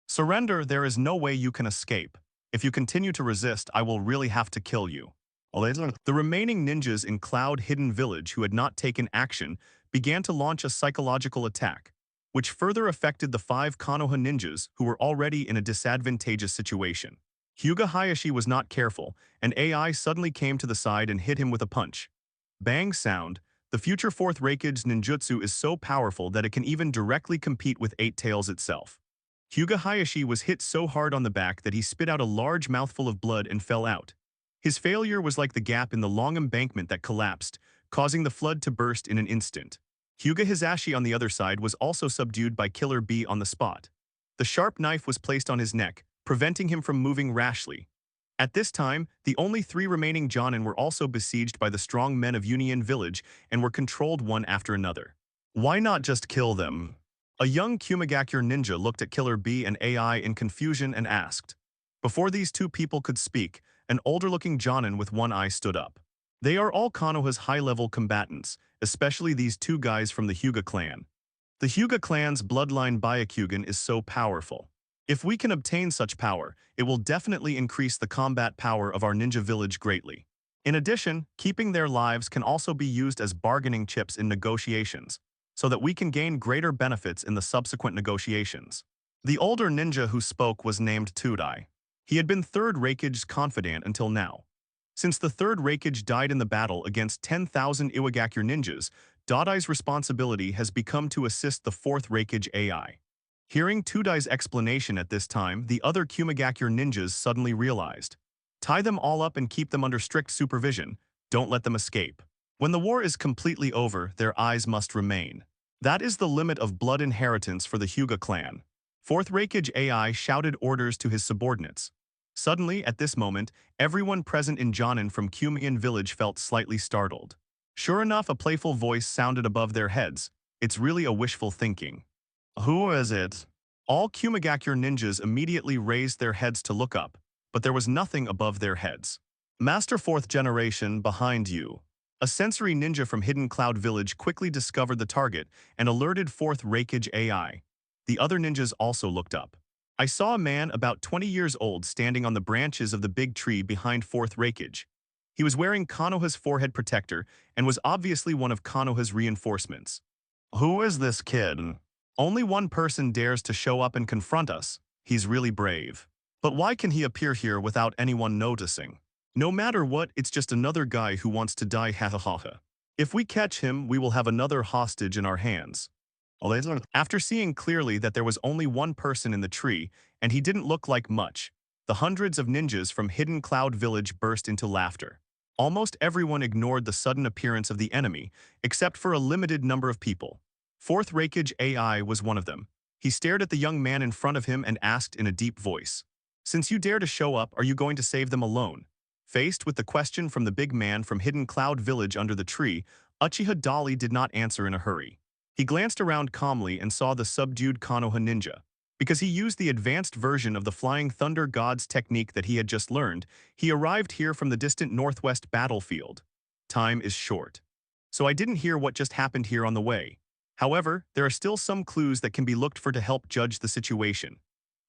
Surrender, there is no way you can escape. If you continue to resist, I will really have to kill you. The remaining ninjas in Cloud Hidden Village who had not taken action began to launch a psychological attack, which further affected the 5 Konoha ninjas who were already in a disadvantageous situation. Hyuga Hayashi was not careful, and AI suddenly came to the side and hit him with a punch. Bang sound, the future 4th Raikage's ninjutsu is so powerful that it can even directly compete with 8 Tails itself. Hyuga Hayashi was hit so hard on the back that he spit out a large mouthful of blood and fell out. His failure was like the gap in the long embankment that collapsed, causing the flood to burst in an instant. Hyuga Hisashi on the other side was also subdued by Killer B on the spot. The sharp knife was placed on his neck, preventing him from moving rashly. At this time, the only 3 remaining Jonin were also besieged by the strong men of Union Village and were controlled one after another. Why not just kill them? A young Kumagakure ninja looked at Killer B and AI in confusion and asked. Before these 2 people could speak, an older-looking Jonin with one eye stood up. They are all Konoha's high-level combatants, especially these 2 guys from the Hyuga clan. The Hyuga clan's bloodline Byakugan is so powerful. If we can obtain such power, it will definitely increase the combat power of our ninja village greatly. In addition, keeping their lives can also be used as bargaining chips in negotiations, so that we can gain greater benefits in the subsequent negotiations. The older ninja who spoke was named Tudai. He had been 3rd Raikage's confidant until now. Since the 3rd Raikage died in the battle against 10,000 Iwagakure ninjas, Dodai's responsibility has become to assist the 4th Raikage AI. Hearing Tudai's explanation at this time, the other Kumagakure ninjas suddenly realized. Tie them all up and keep them under strict supervision. Don't let them escape. When the war is completely over, their eyes must remain. That is the limit of blood inheritance for the Hyuga clan. 4th Raikage AI shouted orders to his subordinates. Suddenly, at this moment, everyone present in Jonin from Kumian village felt slightly startled. Sure enough, a playful voice sounded above their heads. It's really a wishful thinking. Who is it? All Kumagakure ninjas immediately raised their heads to look up, but there was nothing above their heads. Master 4th Generation, behind you. A sensory ninja from Hidden Cloud Village quickly discovered the target and alerted 4th Raikage AI. The other ninjas also looked up. I saw a man about 20 years old standing on the branches of the big tree behind 4th Raikage. He was wearing Konoha's forehead protector and was obviously one of Konoha's reinforcements. Who is this kid? Only one person dares to show up and confront us. He's really brave. But why can he appear here without anyone noticing? No matter what, it's just another guy who wants to die, ha ha ha ha. If we catch him, we will have another hostage in our hands. After seeing clearly that there was only one person in the tree, and he didn't look like much, the hundreds of ninjas from Hidden Cloud Village burst into laughter. Almost everyone ignored the sudden appearance of the enemy, except for a limited number of people. 4th Raikage AI was one of them. He stared at the young man in front of him and asked in a deep voice, "Since you dare to show up, are you going to save them alone?" Faced with the question from the big man from Hidden Cloud Village under the tree, Uchiha Dali did not answer in a hurry. He glanced around calmly and saw the subdued Konoha ninja. Because he used the advanced version of the Flying Thunder God's technique that he had just learned, he arrived here from the distant northwest battlefield. Time is short. So I didn't hear what just happened here on the way. However, there are still some clues that can be looked for to help judge the situation.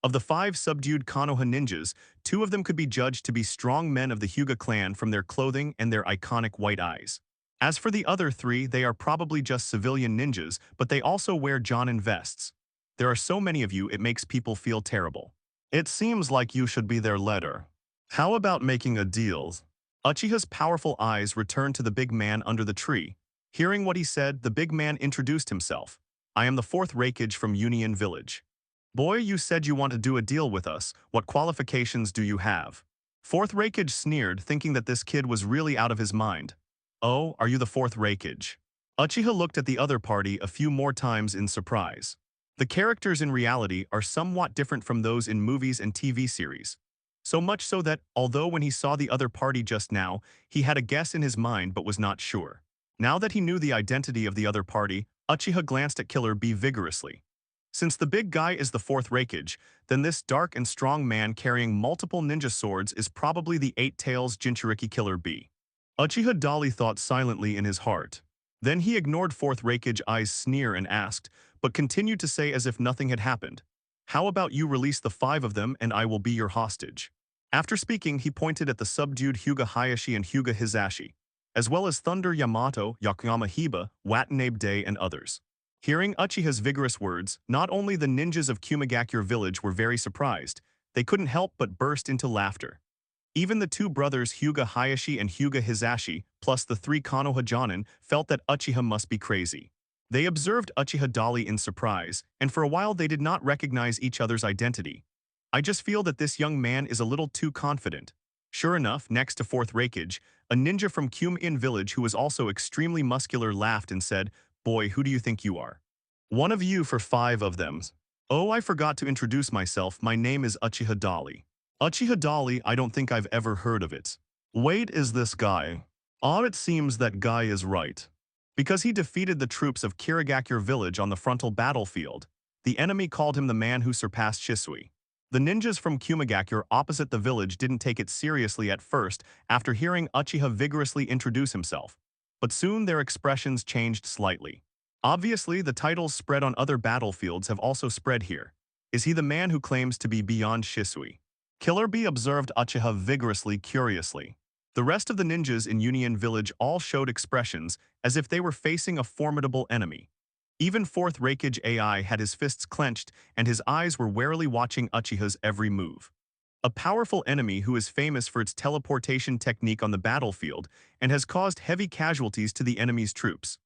Of the 5 subdued Konoha ninjas, 2 of them could be judged to be strong men of the Hyuga clan from their clothing and their iconic white eyes. As for the other three, they are probably just civilian ninjas, but they also wear Jonin vests. There are so many of you, it makes people feel terrible. It seems like you should be their leader. How about making a deal? Uchiha's powerful eyes returned to the big man under the tree. Hearing what he said, the big man introduced himself. I am the fourth Reikage from Union Village. Boy, you said you want to do a deal with us. What qualifications do you have? Fourth Reikage sneered, thinking that this kid was really out of his mind. Oh, are you the fourth Reikage? Uchiha looked at the other party a few more times in surprise. The characters in reality are somewhat different from those in movies and TV series. So much so that, although when he saw the other party just now, he had a guess in his mind but was not sure. Now that he knew the identity of the other party, Uchiha glanced at Killer Bee vigorously. Since the big guy is the fourth Reikage, then this dark and strong man carrying multiple ninja swords is probably the Eight Tails Jinchuriki Killer Bee. Uchiha Dali thought silently in his heart. Then he ignored fourth Reikage Eye's sneer and asked, but continued to say as if nothing had happened. How about you release the 5 of them and I will be your hostage? After speaking, he pointed at the subdued Hyuga Hayashi and Hyuga Hizashi, as well as Thunder Yamato, Yokoyama Hiba, Watanabe Day, and others. Hearing Uchiha's vigorous words, not only the ninjas of Kumagakure village were very surprised, they couldn't help but burst into laughter. Even the 2 brothers Hyuga Hayashi and Hyuga Hizashi, plus the 3 Konoha Jonin, felt that Uchiha must be crazy. They observed Uchiha Dali in surprise, and for a while they did not recognize each other's identity. I just feel that this young man is a little too confident. Sure enough, next to fourth Reikage, a ninja from Kume-in village who was also extremely muscular laughed and said, Boy, who do you think you are? One of you for 5 of them. Oh, I forgot to introduce myself. My name is Uchiha Dali. Uchiha Dali, I don't think I've ever heard of it. Wait, is this guy? It seems that guy is right. Because he defeated the troops of Kirigakure village on the frontal battlefield, the enemy called him the man who surpassed Shisui. The ninjas from Kumagakure opposite the village didn't take it seriously at first after hearing Uchiha vigorously introduce himself, but soon their expressions changed slightly. Obviously, the titles spread on other battlefields have also spread here. Is he the man who claims to be beyond Shisui? Killer Bee observed Uchiha vigorously, curiously. The rest of the ninjas in Union Village all showed expressions as if they were facing a formidable enemy. Even fourth Reikage AI had his fists clenched and his eyes were warily watching Uchiha's every move. A powerful enemy who is famous for its teleportation technique on the battlefield and has caused heavy casualties to the enemy's troops.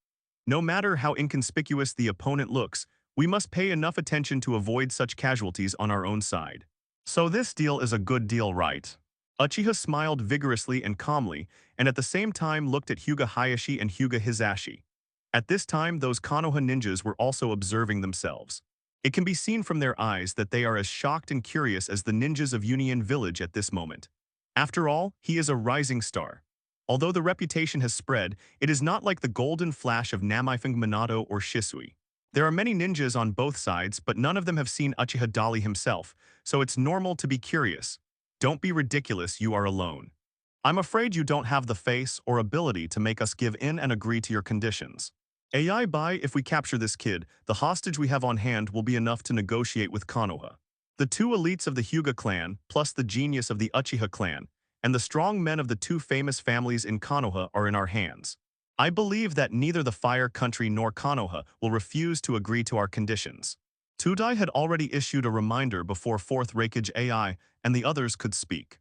No matter how inconspicuous the opponent looks, we must pay enough attention to avoid such casualties on our own side. So this deal is a good deal, right? Uchiha smiled vigorously and calmly, and at the same time looked at Hyuga Hayashi and Hyuga Hizashi. At this time, those Konoha ninjas were also observing themselves. It can be seen from their eyes that they are as shocked and curious as the ninjas of Union Village at this moment. After all, he is a rising star. Although the reputation has spread, it is not like the golden flash of Namaifeng Minato or Shisui. There are many ninjas on both sides, but none of them have seen Uchiha Dali himself, so it's normal to be curious. Don't be ridiculous, you are alone. I'm afraid you don't have the face or ability to make us give in and agree to your conditions. AI Bai, if we capture this kid, the hostage we have on hand will be enough to negotiate with Konoha. The 2 elites of the Hyuga clan, plus the genius of the Uchiha clan, and the strong men of the 2 famous families in Konoha are in our hands. I believe that neither the Fire Country nor Konoha will refuse to agree to our conditions. Tudai had already issued a reminder before 4th Reikage AI and the others could speak.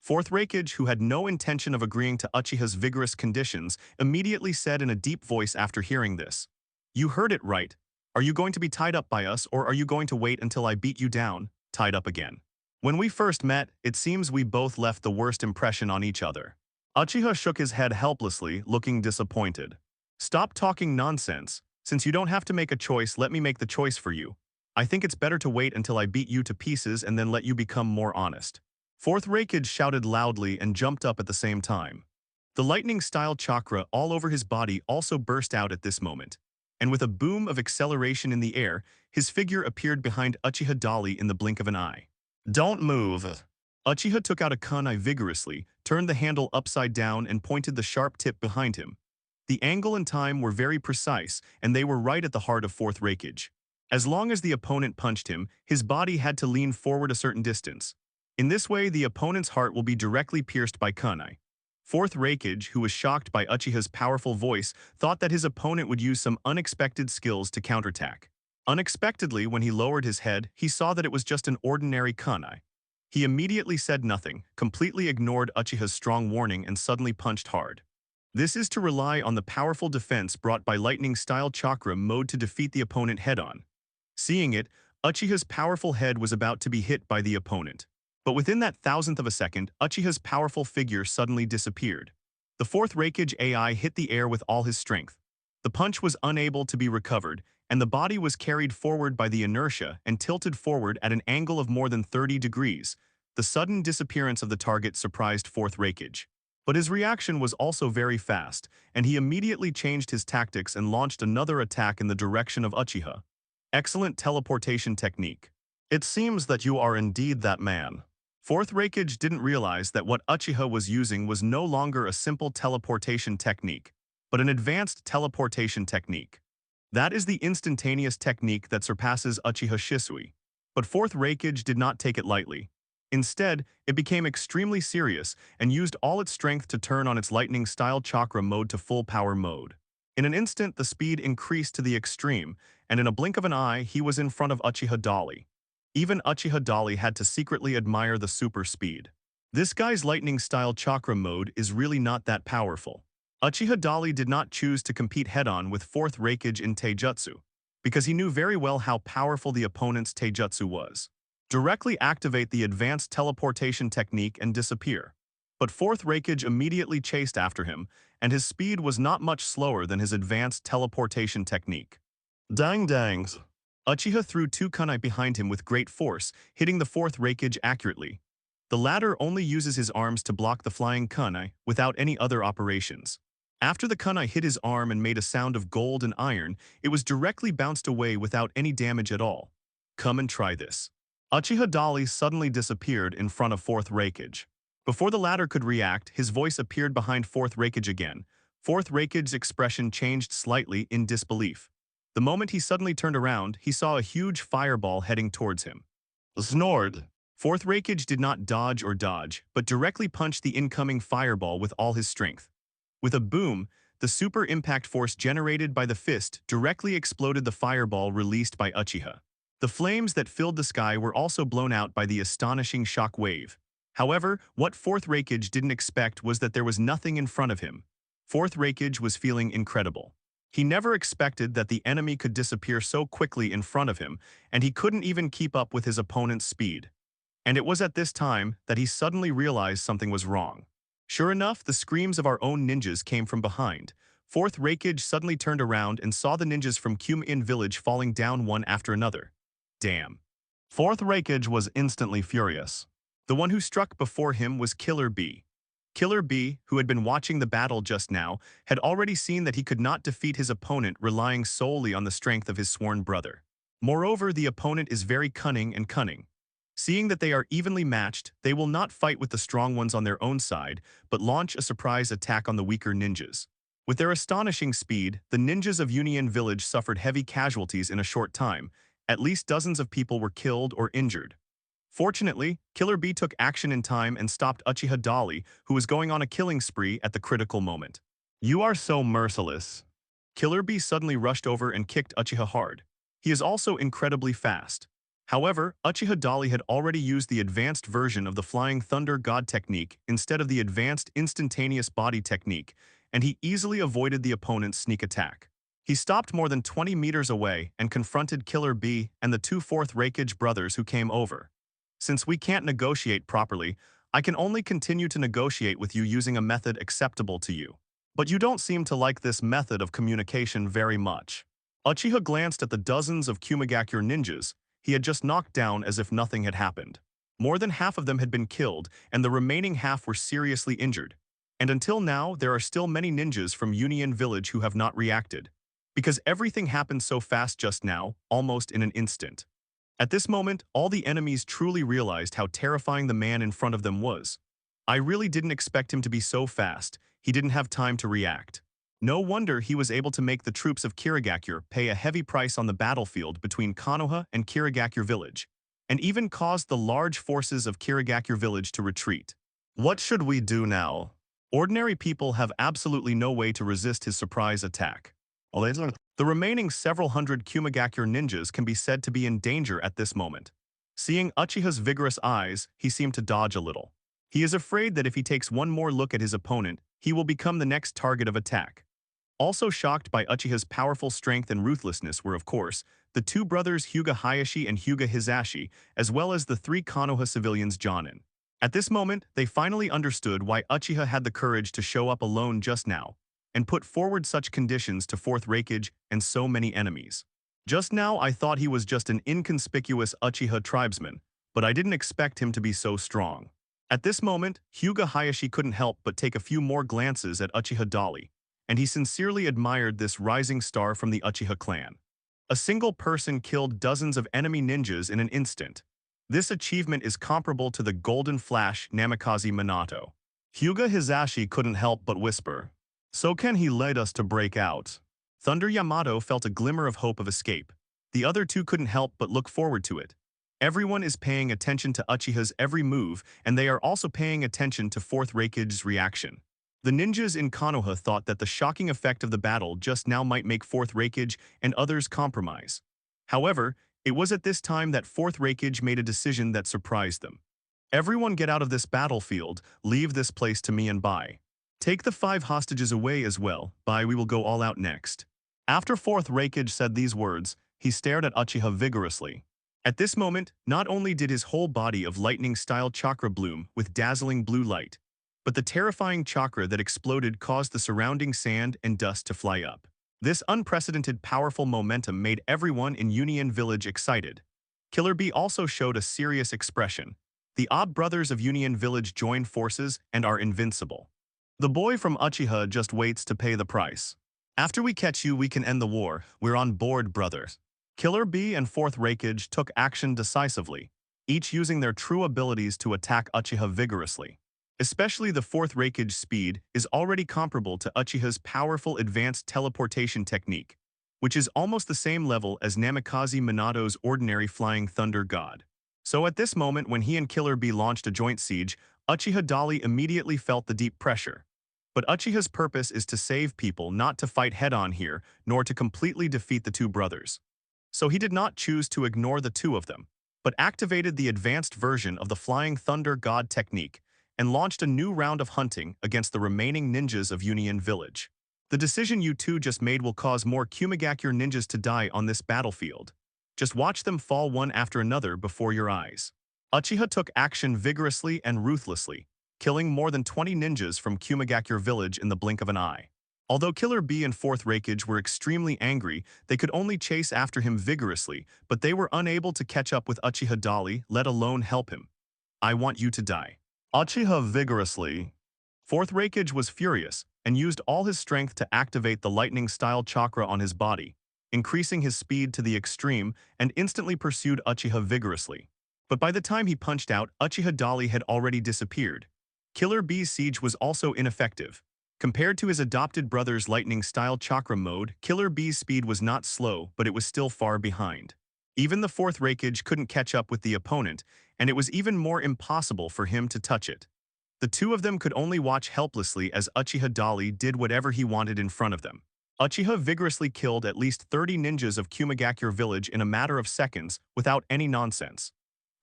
4th Reikage, who had no intention of agreeing to Uchiha's vigorous conditions, immediately said in a deep voice after hearing this, You heard it right. Are you going to be tied up by us or are you going to wait until I beat you down, tied up again? When we first met, it seems we both left the worst impression on each other. Uchiha shook his head helplessly, looking disappointed. Stop talking nonsense. Since you don't have to make a choice, let me make the choice for you. I think it's better to wait until I beat you to pieces and then let you become more honest. 4th Reikage shouted loudly and jumped up at the same time. The lightning-style chakra all over his body also burst out at this moment, and with a boom of acceleration in the air, his figure appeared behind Uchiha Dali in the blink of an eye. Don't move. Uchiha took out a kunai vigorously, turned the handle upside down and pointed the sharp tip behind him. The angle and time were very precise, and they were right at the heart of 4th Reikage. As long as the opponent punched him, his body had to lean forward a certain distance. In this way, the opponent's heart will be directly pierced by kunai. Fourth Reikage, who was shocked by Uchiha's powerful voice, thought that his opponent would use some unexpected skills to counterattack. Unexpectedly, when he lowered his head, he saw that it was just an ordinary kunai. He immediately said nothing, completely ignored Uchiha's strong warning, and suddenly punched hard. This is to rely on the powerful defense brought by lightning-style chakra mode to defeat the opponent head-on. Seeing it, Uchiha's powerful head was about to be hit by the opponent. But within that thousandth of a second, Uchiha's powerful figure suddenly disappeared. The fourth Reikage AI hit the air with all his strength. The punch was unable to be recovered, and the body was carried forward by the inertia and tilted forward at an angle of more than 30 degrees. The sudden disappearance of the target surprised fourth Reikage. But his reaction was also very fast, and he immediately changed his tactics and launched another attack in the direction of Uchiha. Excellent teleportation technique. It seems that you are indeed that man. Fourth Reikage didn't realize that what Uchiha was using was no longer a simple teleportation technique, but an advanced teleportation technique. That is the instantaneous technique that surpasses Uchiha Shisui. But fourth Reikage did not take it lightly. Instead, it became extremely serious and used all its strength to turn on its lightning-style chakra mode to full power mode. In an instant, the speed increased to the extreme, and in a blink of an eye, he was in front of Uchiha Dali. Even Uchiha Dali had to secretly admire the super speed. This guy's lightning-style chakra mode is really not that powerful. Uchiha Dali did not choose to compete head-on with fourth Reikage in Taijutsu, because he knew very well how powerful the opponent's Taijutsu was. Directly activate the advanced teleportation technique and disappear. But fourth Reikage immediately chased after him, and his speed was not much slower than his advanced teleportation technique. Dang dangs. Uchiha threw two kunai behind him with great force, hitting the fourth Reikage accurately. The latter only uses his arms to block the flying kunai without any other operations. After the kunai hit his arm and made a sound of gold and iron, it was directly bounced away without any damage at all. Come and try this. Uchiha Dali suddenly disappeared in front of fourth Reikage. Before the latter could react, his voice appeared behind fourth Reikage again. Fourth Reikage's expression changed slightly in disbelief. The moment he suddenly turned around, he saw a huge fireball heading towards him. Snord. Fourth Reikage did not dodge or dodge, but directly punched the incoming fireball with all his strength. With a boom, the super impact force generated by the fist directly exploded the fireball released by Uchiha. The flames that filled the sky were also blown out by the astonishing shock wave. However, what fourth Reikage didn't expect was that there was nothing in front of him. Fourth Reikage was feeling incredible. He never expected that the enemy could disappear so quickly in front of him, and he couldn't even keep up with his opponent's speed. And it was at this time that he suddenly realized something was wrong. Sure enough, the screams of our own ninjas came from behind. Fourth Reikage suddenly turned around and saw the ninjas from Kyumin village falling down one after another. Damn. Fourth Reikage was instantly furious. The one who struck before him was Killer B. Killer B, who had been watching the battle just now, had already seen that he could not defeat his opponent relying solely on the strength of his sworn brother. Moreover, the opponent is very cunning. Seeing that they are evenly matched, they will not fight with the strong ones on their own side, but launch a surprise attack on the weaker ninjas. With their astonishing speed, the ninjas of Union Village suffered heavy casualties in a short time. At least dozens of people were killed or injured. Fortunately, Killer B took action in time and stopped Uchiha Dali, who was going on a killing spree at the critical moment. You are so merciless. Killer B suddenly rushed over and kicked Uchiha hard. He is also incredibly fast. However, Uchiha Dali had already used the advanced version of the Flying Thunder God technique instead of the advanced instantaneous body technique, and he easily avoided the opponent's sneak attack. He stopped more than 20 meters away and confronted Killer B and the two fourth Reikage brothers who came over. Since we can't negotiate properly, I can only continue to negotiate with you using a method acceptable to you. But you don't seem to like this method of communication very much. Uchiha glanced at the dozens of Kumagakure ninjas he had just knocked down as if nothing had happened. More than half of them had been killed, and the remaining half were seriously injured. And until now, there are still many ninjas from Union Village who have not reacted. Because everything happened so fast just now, almost in an instant. At this moment, all the enemies truly realized how terrifying the man in front of them was. I really didn't expect him to be so fast. He didn't have time to react. No wonder he was able to make the troops of Kirigakure pay a heavy price on the battlefield between Konoha and Kirigakure village, and even caused the large forces of Kirigakure village to retreat. What should we do now? Ordinary people have absolutely no way to resist his surprise attack. The remaining several hundred Kumagakure ninjas can be said to be in danger at this moment. Seeing Uchiha's vigorous eyes, he seemed to dodge a little. He is afraid that if he takes one more look at his opponent, he will become the next target of attack. Also shocked by Uchiha's powerful strength and ruthlessness were, of course, the two brothers Hyuga Hayashi and Hyuga Hisashi, as well as the three Konoha civilians Jonin. At this moment, they finally understood why Uchiha had the courage to show up alone just now, and put forward such conditions to Fourth Raikage and so many enemies. Just now I thought he was just an inconspicuous Uchiha tribesman, but I didn't expect him to be so strong. At this moment, Hyuga Hayashi couldn't help but take a few more glances at Uchiha Dali, and he sincerely admired this rising star from the Uchiha clan. A single person killed dozens of enemy ninjas in an instant. This achievement is comparable to the Golden Flash Namikaze Minato. Hyuga Hisashi couldn't help but whisper, "So can he lead us to break out?" Thunder Yamato felt a glimmer of hope of escape. The other two couldn't help but look forward to it. Everyone is paying attention to Uchiha's every move, and they are also paying attention to Fourth Raikage's reaction. The ninjas in Konoha thought that the shocking effect of the battle just now might make Fourth Raikage and others compromise. However, it was at this time that Fourth Raikage made a decision that surprised them. "Everyone get out of this battlefield, leave this place to me and Bai. Take the 5 hostages away as well, Bai, we will go all out next." After Fourth Raikage said these words, he stared at Uchiha vigorously. At this moment, not only did his whole body of lightning-style chakra bloom with dazzling blue light, but the terrifying chakra that exploded caused the surrounding sand and dust to fly up. This unprecedented powerful momentum made everyone in Union Village excited. Killer Bee also showed a serious expression. The Ob brothers of Union Village joined forces and are invincible. The boy from Uchiha just waits to pay the price. "After we catch you, we can end the war. We're on board, brothers." Killer Bee and Fourth Raikage took action decisively, each using their true abilities to attack Uchiha vigorously. Especially the Fourth Raikage's speed is already comparable to Uchiha's powerful advanced teleportation technique, which is almost the same level as Namikaze Minato's ordinary flying thunder god. So at this moment when he and Killer Bee launched a joint siege, Uchiha Dali immediately felt the deep pressure. But Uchiha's purpose is to save people, not to fight head-on here, nor to completely defeat the two brothers. So he did not choose to ignore the two of them, but activated the advanced version of the Flying Thunder God technique, and launched a new round of hunting against the remaining ninjas of Union Village. The decision you two just made will cause more Kumagakure ninjas to die on this battlefield. Just watch them fall one after another before your eyes. Uchiha took action vigorously and ruthlessly, killing more than 20 ninjas from Kumagakure Village in the blink of an eye. Although Killer Bee and Fourth Raikage were extremely angry, they could only chase after him vigorously, but they were unable to catch up with Uchiha Dali, let alone help him. "I want you to die." Uchiha vigorously. Fourth Raikage was furious and used all his strength to activate the lightning-style chakra on his body, increasing his speed to the extreme and instantly pursued Uchiha vigorously. But by the time he punched out, Uchiha Dali had already disappeared. Killer Bee's siege was also ineffective. Compared to his adopted brother's lightning-style chakra mode, Killer Bee's speed was not slow, but it was still far behind. Even the Fourth Raikage couldn't catch up with the opponent, and it was even more impossible for him to touch it. The two of them could only watch helplessly as Uchiha Dali did whatever he wanted in front of them. Uchiha vigorously killed at least 30 ninjas of Kumagakure Village in a matter of seconds without any nonsense.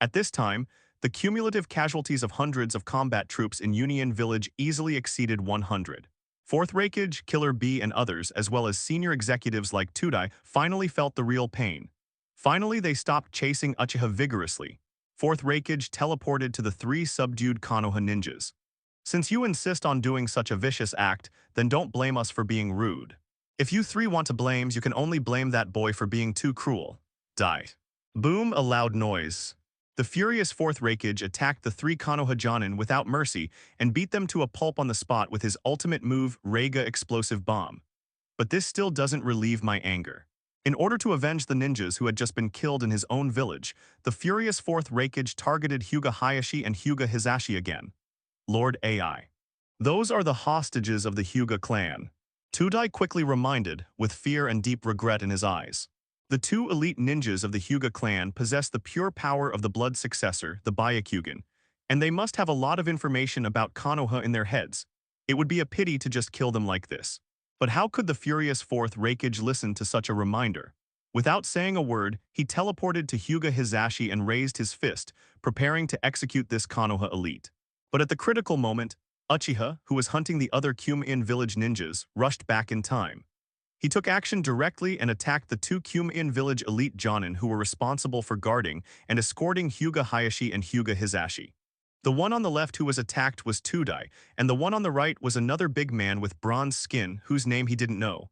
At this time, the cumulative casualties of hundreds of combat troops in Union Village easily exceeded 100. Fourth Raikage, Killer Bee, and others, as well as senior executives like Tudai, finally felt the real pain. Finally, they stopped chasing Uchiha vigorously. Fourth Raikage teleported to the 3 subdued Konoha ninjas. "Since you insist on doing such a vicious act, then don't blame us for being rude. If you 3 want to blame, you can only blame that boy for being too cruel. Die." Boom, a loud noise. The furious Fourth Raikage attacked the 3 Konoha Jonin without mercy and beat them to a pulp on the spot with his ultimate move, Reiga Explosive Bomb. But this still doesn't relieve my anger. In order to avenge the ninjas who had just been killed in his own village, the furious Fourth Raikage targeted Hyuga Hayashi and Hyuga Hisashi again. "Lord AI. Those are the hostages of the Hyuga clan," Tudai quickly reminded, with fear and deep regret in his eyes. The 2 elite ninjas of the Hyuga clan possess the pure power of the blood successor, the Byakugan, and they must have a lot of information about Konoha in their heads, It would be a pity to just kill them like this. But how could the furious fourth Reikage listen to such a reminder? Without saying a word, he teleported to Hyuga Hizashi and raised his fist, preparing to execute this Konoha elite. But at the critical moment, Uchiha, who was hunting the other Kyumein village ninjas, rushed back in time. He took action directly and attacked the two Kyumein village elite Jonin who were responsible for guarding and escorting Hyuga Hayashi and Hyuga Hizashi. The one on the left who was attacked was Tudai, and the one on the right was another big man with bronze skin whose name he didn't know.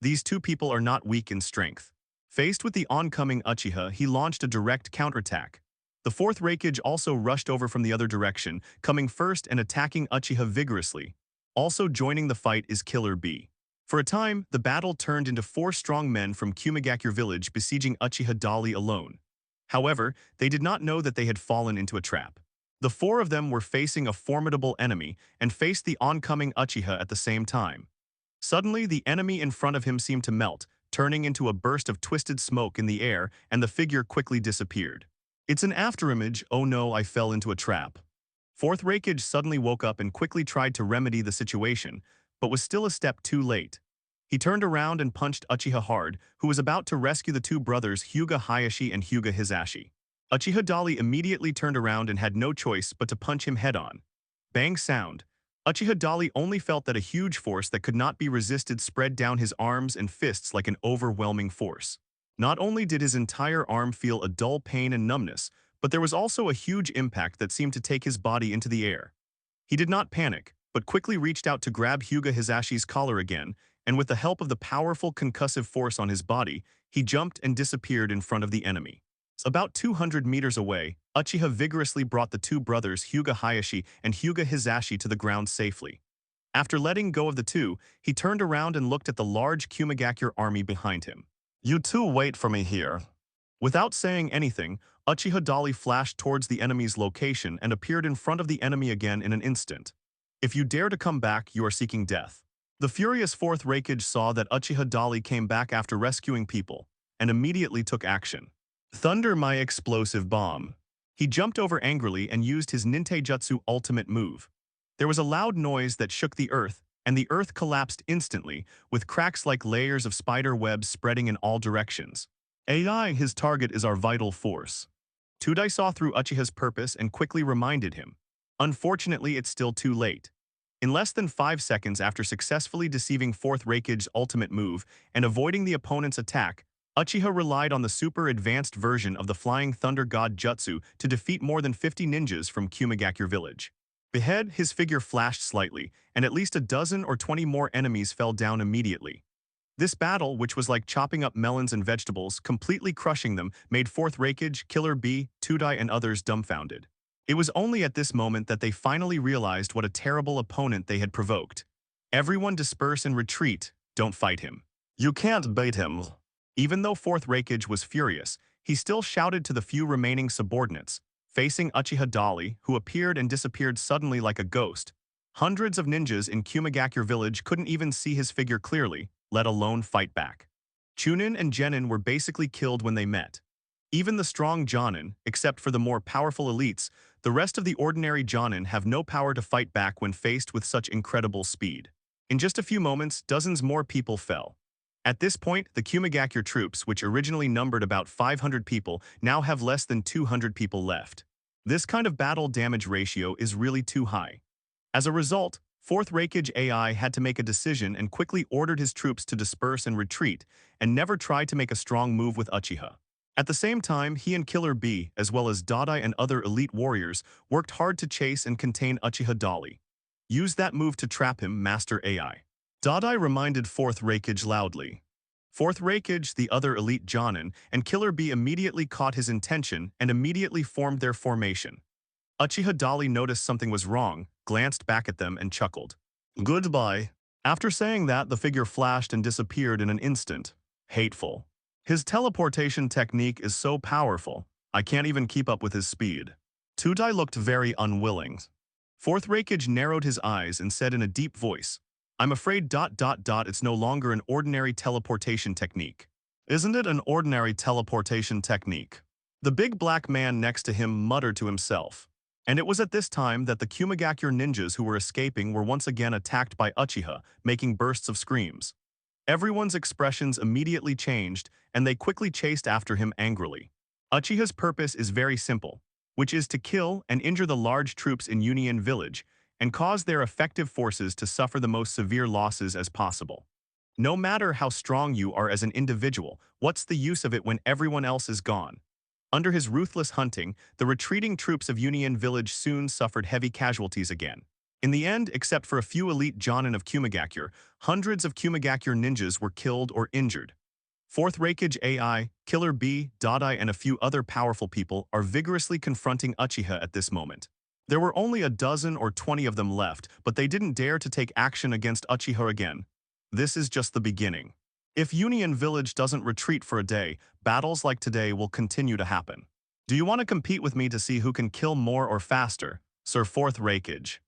These two people are not weak in strength. Faced with the oncoming Uchiha, he launched a direct counterattack. The fourth Reikage also rushed over from the other direction, coming first and attacking Uchiha vigorously. Also joining the fight is Killer B. For a time, the battle turned into 4 strong men from Kumigakure village besieging Uchiha Dali alone. However, they did not know that they had fallen into a trap. The 4 of them were facing a formidable enemy and faced the oncoming Uchiha at the same time. Suddenly, the enemy in front of him seemed to melt, turning into a burst of twisted smoke in the air, and the figure quickly disappeared. It's an afterimage, oh no, I fell into a trap. Fourth Reikage suddenly woke up and quickly tried to remedy the situation, but was still a step too late. He turned around and punched Uchiha hard, who was about to rescue the two brothers Hyuga Hayashi and Hyuga Hizashi. Uchiha Dali immediately turned around and had no choice but to punch him head-on. Bang sound. Uchiha Dali only felt that a huge force that could not be resisted spread down his arms and fists like an overwhelming force. Not only did his entire arm feel a dull pain and numbness, but there was also a huge impact that seemed to take his body into the air. He did not panic, but quickly reached out to grab Hyuga Hizashi's collar again, and with the help of the powerful concussive force on his body, he jumped and disappeared in front of the enemy. About 200 meters away, Uchiha vigorously brought the two brothers Hyuga Hayashi and Hyuga Hizashi to the ground safely. After letting go of the two, he turned around and looked at the large Kumigakure army behind him. You two wait for me here. Without saying anything, Uchiha Dali flashed towards the enemy's location and appeared in front of the enemy again in an instant. If you dare to come back, you are seeking death. The furious fourth Reikage saw that Uchiha Dali came back after rescuing people, and immediately took action. Thunder my explosive bomb. He jumped over angrily and used his ninjutsu ultimate move. There was a loud noise that shook the earth, and the earth collapsed instantly, with cracks like layers of spider webs spreading in all directions. AI, his target is our vital force. Tudai saw through Uchiha's purpose and quickly reminded him. Unfortunately, it's still too late. In less than 5 seconds after successfully deceiving fourth Reikage's ultimate move and avoiding the opponent's attack, Uchiha relied on the super advanced version of the Flying Thunder God Jutsu to defeat more than 50 ninjas from Kumigakure village. Behead, his figure flashed slightly, and at least a dozen or 20 more enemies fell down immediately. This battle, which was like chopping up melons and vegetables, completely crushing them, made fourth Reikage, Killer B, Tudai, and others dumbfounded. It was only at this moment that they finally realized what a terrible opponent they had provoked. Everyone disperse and retreat, don't fight him. You can't bait him. Even though fourth Reikage was furious, he still shouted to the few remaining subordinates, facing Uchiha Dali, who appeared and disappeared suddenly like a ghost. Hundreds of ninjas in Kumigakure village couldn't even see his figure clearly, let alone fight back. Chunin and Genin were basically killed when they met. Even the strong Jonin, except for the more powerful elites, the rest of the ordinary Jonin have no power to fight back when faced with such incredible speed. In just a few moments, dozens more people fell. At this point, the Kumigakure troops, which originally numbered about 500 people, now have less than 200 people left. This kind of battle damage ratio is really too high. As a result, fourth Reikage AI had to make a decision and quickly ordered his troops to disperse and retreat, and never tried to make a strong move with Uchiha. At the same time, he and Killer B, as well as Dodai and other elite warriors, worked hard to chase and contain Uchiha Dali. Use that move to trap him, Master AI. Dodai reminded fourth Reikage loudly. Fourth Reikage, the other elite Jonin, and Killer B immediately caught his intention and immediately formed their formation. Uchiha Dali noticed something was wrong, glanced back at them and chuckled. Goodbye. After saying that, the figure flashed and disappeared in an instant. Hateful. His teleportation technique is so powerful, I can't even keep up with his speed. Tudai looked very unwilling. Fourth Reikage narrowed his eyes and said in a deep voice, I'm afraid ... it's no longer an ordinary teleportation technique. Isn't it an ordinary teleportation technique? The big black man next to him muttered to himself. And it was at this time that the Kumagakure ninjas who were escaping were once again attacked by Uchiha, making bursts of screams. Everyone's expressions immediately changed, and they quickly chased after him angrily. Uchiha's purpose is very simple, which is to kill and injure the large troops in Union Village and cause their effective forces to suffer the most severe losses as possible. No matter how strong you are as an individual, what's the use of it when everyone else is gone? Under his ruthless hunting, the retreating troops of Union Village soon suffered heavy casualties again. In the end, except for a few elite Jonin of Kumagakure, hundreds of Kumagakure ninjas were killed or injured. Fourth Reikage AI, Killer B, Dodai and a few other powerful people are vigorously confronting Uchiha at this moment. There were only a dozen or 20 of them left, but they didn't dare to take action against Uchiha again. This is just the beginning. If Union Village doesn't retreat for a day, battles like today will continue to happen. Do you want to compete with me to see who can kill more or faster, Sir Fourth Reikage?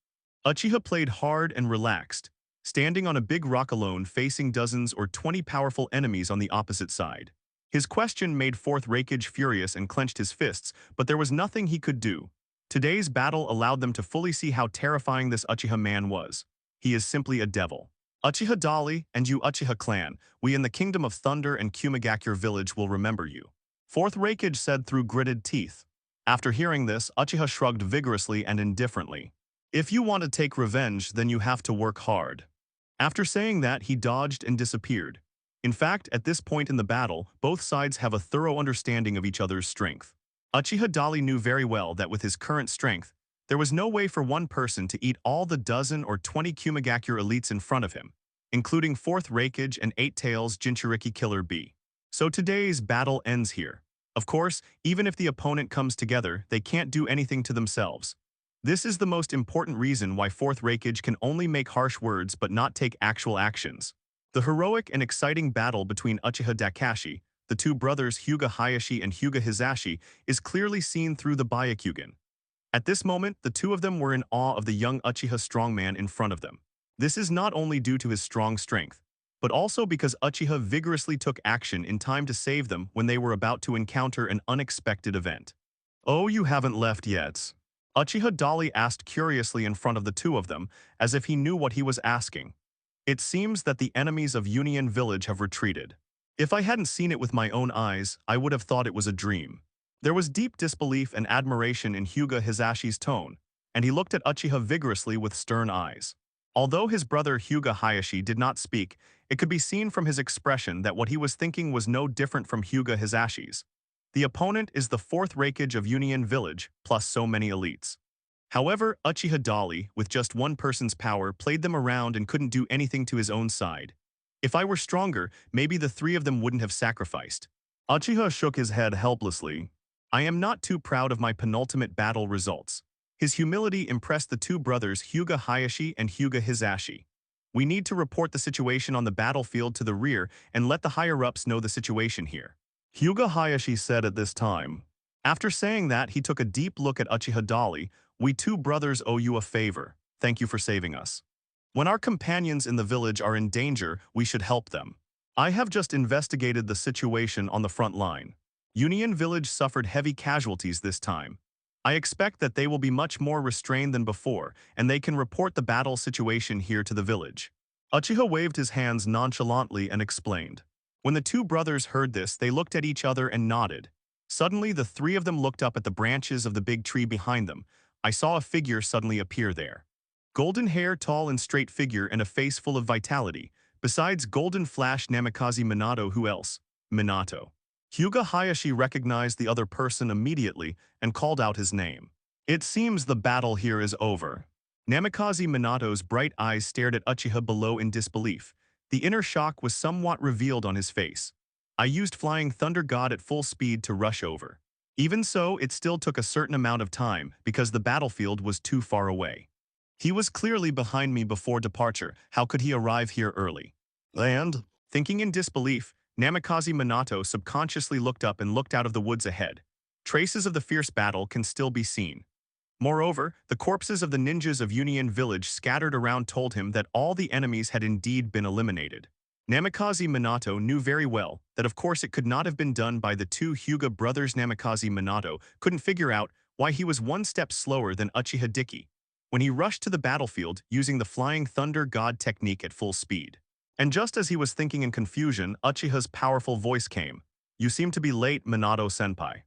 Uchiha played hard and relaxed, standing on a big rock alone facing dozens or 20 powerful enemies on the opposite side. His question made Fourth Reikage furious and clenched his fists, but there was nothing he could do. Today's battle allowed them to fully see how terrifying this Uchiha man was. He is simply a devil. Uchiha Dali and you Uchiha clan, we in the Kingdom of Thunder and Kumagakure Village will remember you. Fourth Reikage said through gritted teeth. After hearing this, Uchiha shrugged vigorously and indifferently. If you want to take revenge, then you have to work hard. After saying that, he dodged and disappeared. In fact, at this point in the battle, both sides have a thorough understanding of each other's strength. Uchiha Dali knew very well that with his current strength, there was no way for one person to eat all the dozen or 20 Kumagakure elites in front of him, including Fourth Reikage and Eight Tails Jinchuriki Killer B. So today's battle ends here. Of course, even if the opponent comes together, they can't do anything to themselves. This is the most important reason why Fourth Reikage can only make harsh words but not take actual actions. The heroic and exciting battle between Uchiha Dakashi, the two brothers Hyuga Hayashi and Hyuga Hizashi, is clearly seen through the Byakugan. At this moment, the two of them were in awe of the young Uchiha strongman in front of them. This is not only due to his strong strength, but also because Uchiha vigorously took action in time to save them when they were about to encounter an unexpected event. "Oh, you haven't left yet?" Uchiha Dali asked curiously in front of the two of them, as if he knew what he was asking. It seems that the enemies of Union Village have retreated. If I hadn't seen it with my own eyes, I would have thought it was a dream. There was deep disbelief and admiration in Hyuga Hizashi's tone, and he looked at Uchiha vigorously with stern eyes. Although his brother Hyuga Hayashi did not speak, it could be seen from his expression that what he was thinking was no different from Hyuga Hizashi's. The opponent is the Fourth Reikage of Union Village, plus so many elites. However, Uchiha Dali, with just one person's power, played them around and couldn't do anything to his own side. If I were stronger, maybe the three of them wouldn't have sacrificed. Uchiha shook his head helplessly. I am not too proud of my penultimate battle results. His humility impressed the two brothers Hyuga Hayashi and Hyuga Hizashi. We need to report the situation on the battlefield to the rear and let the higher-ups know the situation here. Hyuga Hayashi said at this time. After saying that, he took a deep look at Uchiha Dali. We two brothers owe you a favor. Thank you for saving us. When our companions in the village are in danger, we should help them. I have just investigated the situation on the front line. Union Village suffered heavy casualties this time. I expect that they will be much more restrained than before, and they can report the battle situation here to the village. Uchiha waved his hands nonchalantly and explained. When the two brothers heard this, they looked at each other and nodded. Suddenly, the three of them looked up at the branches of the big tree behind them. I saw a figure suddenly appear there. Golden hair, tall and straight figure, and a face full of vitality. Besides Golden Flash Namikaze Minato, who else? Minato. Hyuga Hayashi recognized the other person immediately and called out his name. It seems the battle here is over. Namikaze Minato's bright eyes stared at Uchiha below in disbelief. The inner shock was somewhat revealed on his face. I used Flying Thunder God at full speed to rush over. Even so, it still took a certain amount of time because the battlefield was too far away. He was clearly behind me before departure. How could he arrive here early? And, thinking in disbelief, Namikaze Minato subconsciously looked up and looked out of the woods ahead. Traces of the fierce battle can still be seen. Moreover, the corpses of the ninjas of Union Village scattered around told him that all the enemies had indeed been eliminated. Namikaze Minato knew very well that of course it could not have been done by the two Hyuga brothers. Namikaze Minato couldn't figure out why he was one step slower than Uchiha Diki when he rushed to the battlefield using the Flying Thunder God technique at full speed. And just as he was thinking in confusion, Uchiha's powerful voice came. "You seem to be late, Minato-senpai."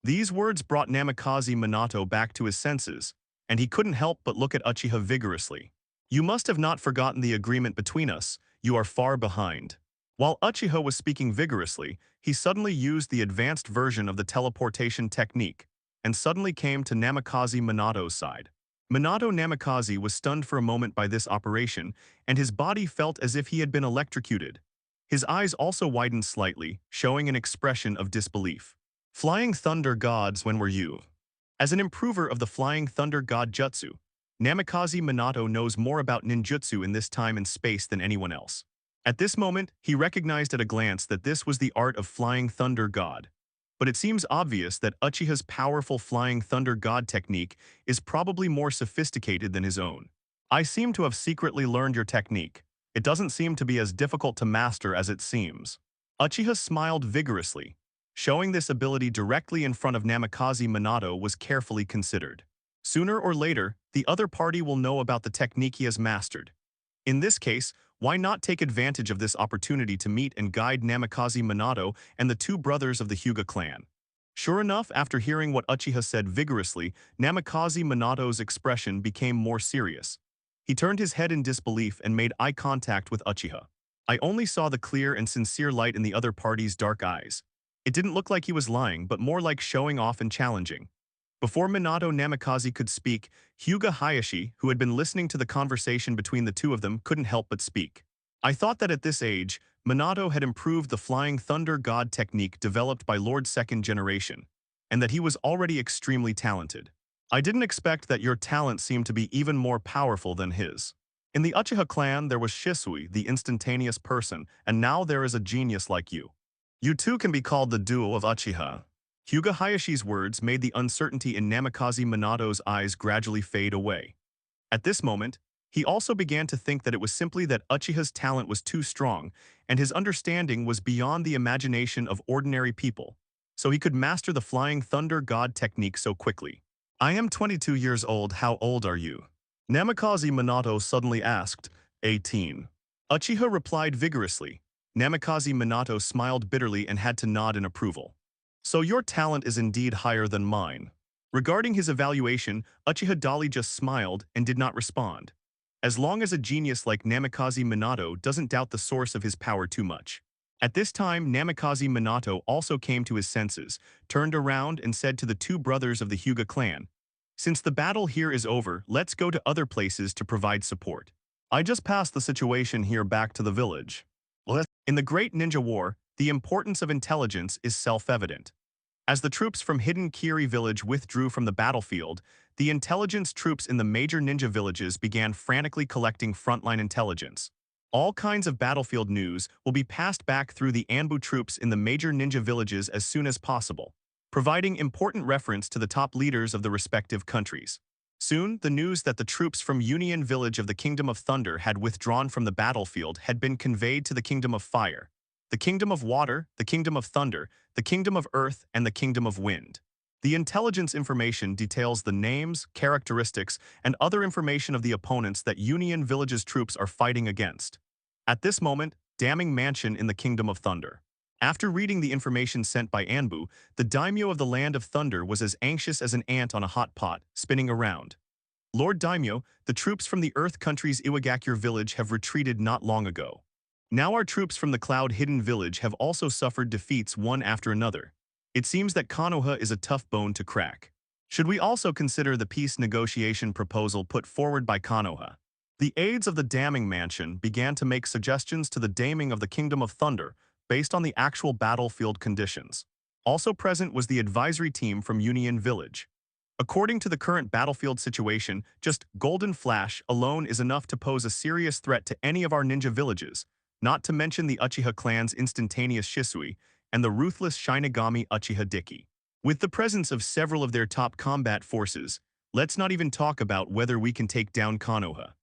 These words brought Namikaze Minato back to his senses, and he couldn't help but look at Uchiha vigorously. "You must have not forgotten the agreement between us. You are far behind." While Uchiha was speaking vigorously, he suddenly used the advanced version of the teleportation technique, and suddenly came to Namikaze Minato's side. Minato Namikaze was stunned for a moment by this operation, and his body felt as if he had been electrocuted. His eyes also widened slightly, showing an expression of disbelief. "Flying Thunder Gods, when were you?" As an improver of the Flying Thunder God Jutsu, Namikaze Minato knows more about ninjutsu in this time and space than anyone else. At this moment, he recognized at a glance that this was the art of Flying Thunder God. But it seems obvious that Uchiha's powerful Flying Thunder God technique is probably more sophisticated than his own. "I seem to have secretly learned your technique. It doesn't seem to be as difficult to master as it seems." Uchiha smiled vigorously. Showing this ability directly in front of Namikaze Minato was carefully considered. Sooner or later, the other party will know about the technique he has mastered. In this case, why not take advantage of this opportunity to meet and guide Namikaze Minato and the two brothers of the Hyuga clan? Sure enough, after hearing what Uchiha said vigorously, Namikaze Minato's expression became more serious. He turned his head in disbelief and made eye contact with Uchiha. I only saw the clear and sincere light in the other party's dark eyes. It didn't look like he was lying, but more like showing off and challenging. Before Minato Namikaze could speak, Hyuga Hayashi, who had been listening to the conversation between the two of them, couldn't help but speak. "I thought that at this age, Minato had improved the Flying Thunder God technique developed by Lord Second Generation, and that he was already extremely talented. I didn't expect that your talent seemed to be even more powerful than his. In the Uchiha clan, there was Shisui, the instantaneous person, and now there is a genius like you. You two can be called the duo of Uchiha." Hyuga Hayashi's words made the uncertainty in Namikaze Minato's eyes gradually fade away. At this moment, he also began to think that it was simply that Uchiha's talent was too strong, and his understanding was beyond the imagination of ordinary people, so he could master the Flying Thunder God technique so quickly. "I am 22 years old. How old are you?" Namikaze Minato suddenly asked. 18. Uchiha replied vigorously. Namikaze Minato smiled bitterly and had to nod in approval. "So your talent is indeed higher than mine." Regarding his evaluation, Uchiha Dali just smiled and did not respond. As long as a genius like Namikaze Minato doesn't doubt the source of his power too much. At this time, Namikaze Minato also came to his senses, turned around and said to the two brothers of the Hyuga clan, "Since the battle here is over, let's go to other places to provide support. I just passed the situation here back to the village." In the Great Ninja War, the importance of intelligence is self-evident. As the troops from Hidden Kiri village withdrew from the battlefield, the intelligence troops in the major ninja villages began frantically collecting frontline intelligence. All kinds of battlefield news will be passed back through the Anbu troops in the major ninja villages as soon as possible, providing important reference to the top leaders of the respective countries. Soon, the news that the troops from Union Village of the Kingdom of Thunder had withdrawn from the battlefield had been conveyed to the Kingdom of Fire, the Kingdom of Water, the Kingdom of Thunder, the Kingdom of Earth, and the Kingdom of Wind. The intelligence information details the names, characteristics, and other information of the opponents that Union Village's troops are fighting against. At this moment, Damning Mansion in the Kingdom of Thunder. After reading the information sent by Anbu, the daimyo of the Land of Thunder was as anxious as an ant on a hot pot, spinning around. "Lord Daimyo, the troops from the Earth Country's Iwagakure village have retreated not long ago. Now our troops from the Cloud Hidden village have also suffered defeats one after another. It seems that Konoha is a tough bone to crack. Should we also consider the peace negotiation proposal put forward by Konoha?" The aides of the Damning Mansion began to make suggestions to the daiming of the Kingdom of Thunder based on the actual battlefield conditions. Also present was the advisory team from Union Village. According to the current battlefield situation, just Golden Flash alone is enough to pose a serious threat to any of our ninja villages, not to mention the Uchiha clan's instantaneous Shisui and the ruthless Shinigami Uchiha Diki. With the presence of several of their top combat forces, let's not even talk about whether we can take down Konoha.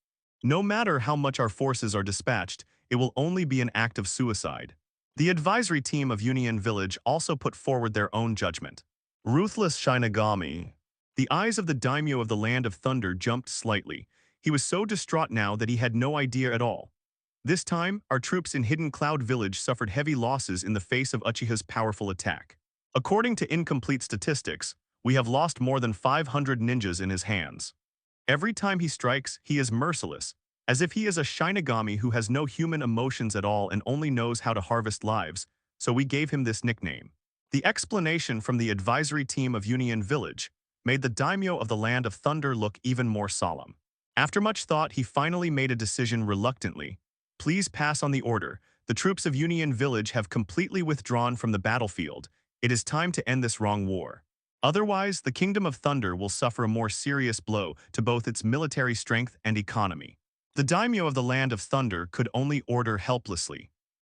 No matter how much our forces are dispatched, it will only be an act of suicide. The advisory team of Union Village also put forward their own judgment. "Ruthless Shinigami. The eyes of the daimyo of the Land of Thunder jumped slightly. He was so distraught now that he had no idea at all. This time, our troops in Hidden Cloud Village suffered heavy losses in the face of Uchiha's powerful attack. According to incomplete statistics, we have lost more than 500 ninjas in his hands. Every time he strikes, he is merciless, as if he is a Shinigami who has no human emotions at all and only knows how to harvest lives, so we gave him this nickname. The explanation from the advisory team of Union Village made the daimyo of the Land of Thunder look even more solemn. After much thought, he finally made a decision reluctantly. Please pass on the order. The troops of Union Village have completely withdrawn from the battlefield. It is time to end this wrong war. Otherwise, the Kingdom of Thunder will suffer a more serious blow to both its military strength and economy. The daimyo of the Land of Thunder could only order helplessly.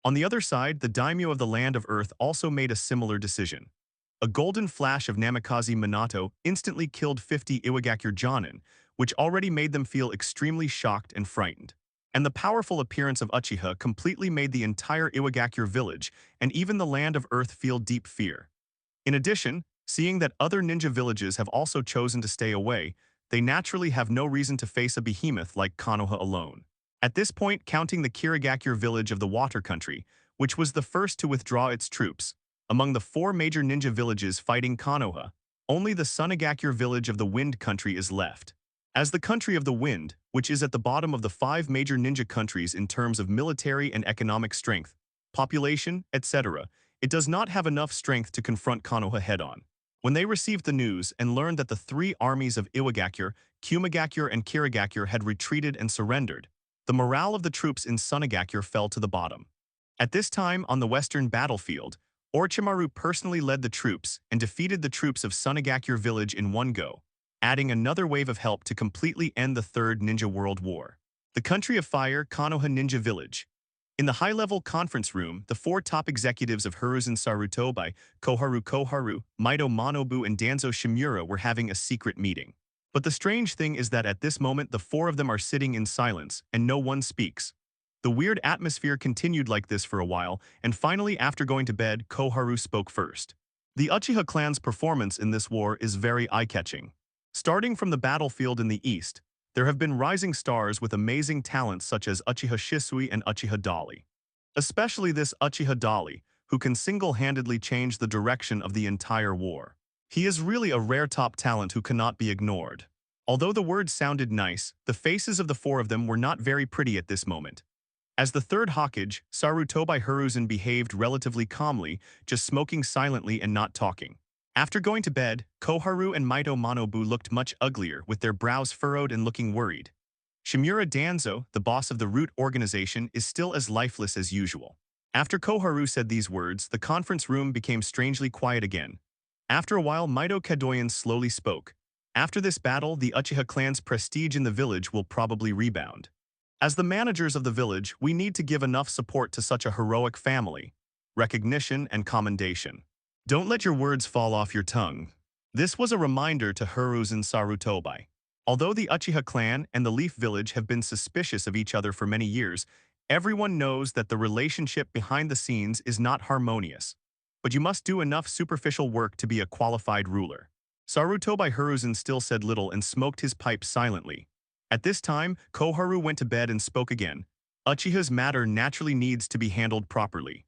On the other side, the daimyo of the Land of Earth also made a similar decision. A golden flash of Namikaze Minato instantly killed 50 Iwagakure Jonin, which already made them feel extremely shocked and frightened. And the powerful appearance of Uchiha completely made the entire Iwagakure village and even the Land of Earth feel deep fear. In addition, seeing that other ninja villages have also chosen to stay away, they naturally have no reason to face a behemoth like Konoha alone. At this point, counting the Kirigakure village of the Water Country, which was the first to withdraw its troops, among the 4 major ninja villages fighting Konoha, only the Sunagakure village of the Wind Country is left. As the country of the Wind, which is at the bottom of the 5 major ninja countries in terms of military and economic strength, population, etc., it does not have enough strength to confront Konoha head-on. When they received the news and learned that the 3 armies of Iwagakure, Kumagakure, and Kirigakure had retreated and surrendered, the morale of the troops in Sunagakure fell to the bottom. At this time, on the western battlefield, Orochimaru personally led the troops and defeated the troops of Sunagakure village in one go, adding another wave of help to completely end the Third Ninja World War. The Country of Fire, Konoha Ninja Village. In the high-level conference room, the 4 top executives of Hiruzen Sarutobi, Koharu, Mito Manobu, and Danzo Shimura were having a secret meeting. But the strange thing is that at this moment the 4 of them are sitting in silence and no one speaks. The weird atmosphere continued like this for a while, and finally after going to bed, Koharu spoke first. The Uchiha clan's performance in this war is very eye-catching. Starting from the battlefield in the east, there have been rising stars with amazing talents such as Uchiha Shisui and Uchiha Dali. Especially this Uchiha Dali, who can single-handedly change the direction of the entire war. He is really a rare top talent who cannot be ignored. Although the words sounded nice, the faces of the 4 of them were not very pretty at this moment. As the third Hokage, Sarutobi Hiruzen behaved relatively calmly, just smoking silently and not talking. After going to bed, Koharu and Mito Manobu looked much uglier with their brows furrowed and looking worried. Shimura Danzo, the boss of the Root organization, is still as lifeless as usual. After Koharu said these words, the conference room became strangely quiet again. After a while, Mito Kadoyan slowly spoke. After this battle, the Uchiha clan's prestige in the village will probably rebound. As the managers of the village, we need to give enough support to such a heroic family, recognition and commendation. Don't let your words fall off your tongue. This was a reminder to Hiruzen Sarutobi. Although the Uchiha clan and the Leaf Village have been suspicious of each other for many years, everyone knows that the relationship behind the scenes is not harmonious. But you must do enough superficial work to be a qualified ruler. Sarutobi Hiruzen still said little and smoked his pipe silently. At this time, Koharu went to bed and spoke again. Uchiha's matter naturally needs to be handled properly.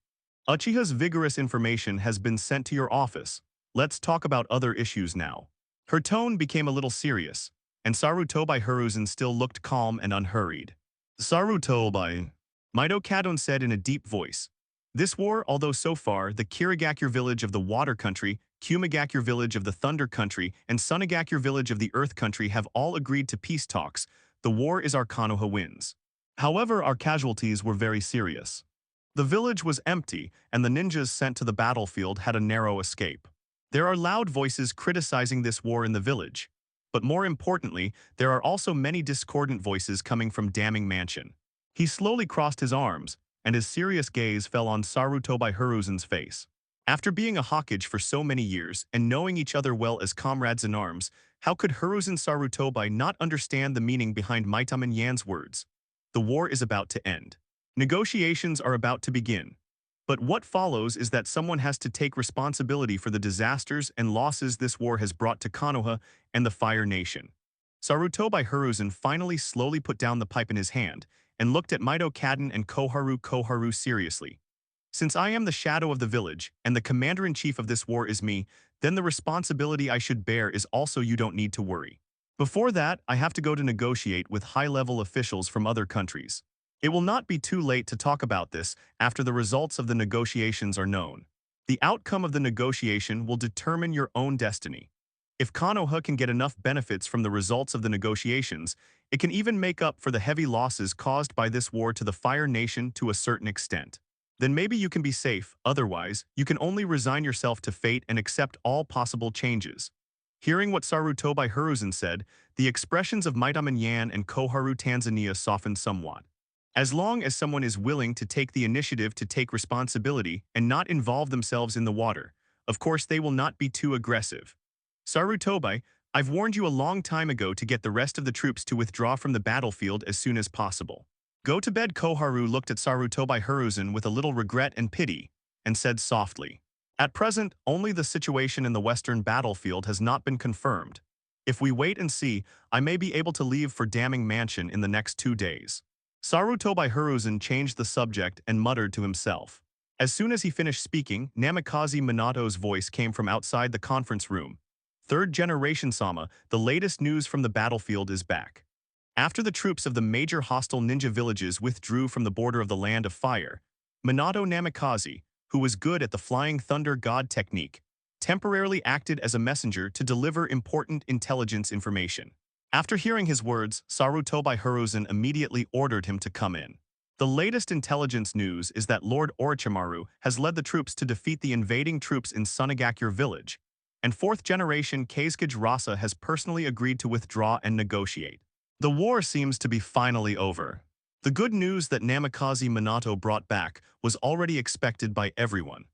Uchiha's vigorous information has been sent to your office. Let's talk about other issues now. Her tone became a little serious, and Sarutobi Hiruzen still looked calm and unhurried. Sarutobi, Mito Kadon said in a deep voice. This war, although so far the Kirigakure village of the Water Country, Kumagakure village of the Thunder Country, and Sunagakure village of the Earth Country have all agreed to peace talks, the war is our Konoha wins. However, our casualties were very serious. The village was empty, and the ninjas sent to the battlefield had a narrow escape. There are loud voices criticizing this war in the village. But more importantly, there are also many discordant voices coming from Damning Mansion. He slowly crossed his arms, and his serious gaze fell on Sarutobi Hiruzen's face. After being a Hokage for so many years and knowing each other well as comrades in arms, how could Hiruzen Sarutobi not understand the meaning behind Maitaman Yan's words? The war is about to end. Negotiations are about to begin. But what follows is that someone has to take responsibility for the disasters and losses this war has brought to Konoha and the Fire Nation. Sarutobi Hiruzen finally slowly put down the pipe in his hand and looked at Mito Kaden and Koharu seriously. Since I am the shadow of the village and the commander-in-chief of this war is me, then the responsibility I should bear is also you don't need to worry. Before that, I have to go to negotiate with high-level officials from other countries. It will not be too late to talk about this after the results of the negotiations are known. The outcome of the negotiation will determine your own destiny. If Konoha can get enough benefits from the results of the negotiations, it can even make up for the heavy losses caused by this war to the Fire Nation to a certain extent. Then maybe you can be safe, otherwise, you can only resign yourself to fate and accept all possible changes. Hearing what Sarutobi Hiruzen said, the expressions of Maitaman Yan and Koharu Tanzania softened somewhat. As long as someone is willing to take the initiative to take responsibility and not involve themselves in the water, of course they will not be too aggressive. Sarutobi, I've warned you a long time ago to get the rest of the troops to withdraw from the battlefield as soon as possible. Go to bed. Koharu looked at Sarutobi Hiruzen with a little regret and pity, and said softly. At present, only the situation in the western battlefield has not been confirmed. If we wait and see, I may be able to leave for Damning Mansion in the next 2 days. Sarutobi Hiruzen changed the subject and muttered to himself. As soon as he finished speaking, Namikaze Minato's voice came from outside the conference room. Third generation Sama, the latest news from the battlefield is back. After the troops of the major hostile ninja villages withdrew from the border of the Land of Fire, Minato Namikaze, who was good at the Flying Thunder God technique, temporarily acted as a messenger to deliver important intelligence information. After hearing his words, Sarutobi Hiruzen immediately ordered him to come in. The latest intelligence news is that Lord Orochimaru has led the troops to defeat the invading troops in Sunagakure village, and 4th generation Kazekage Rasa has personally agreed to withdraw and negotiate. The war seems to be finally over. The good news that Namikaze Minato brought back was already expected by everyone.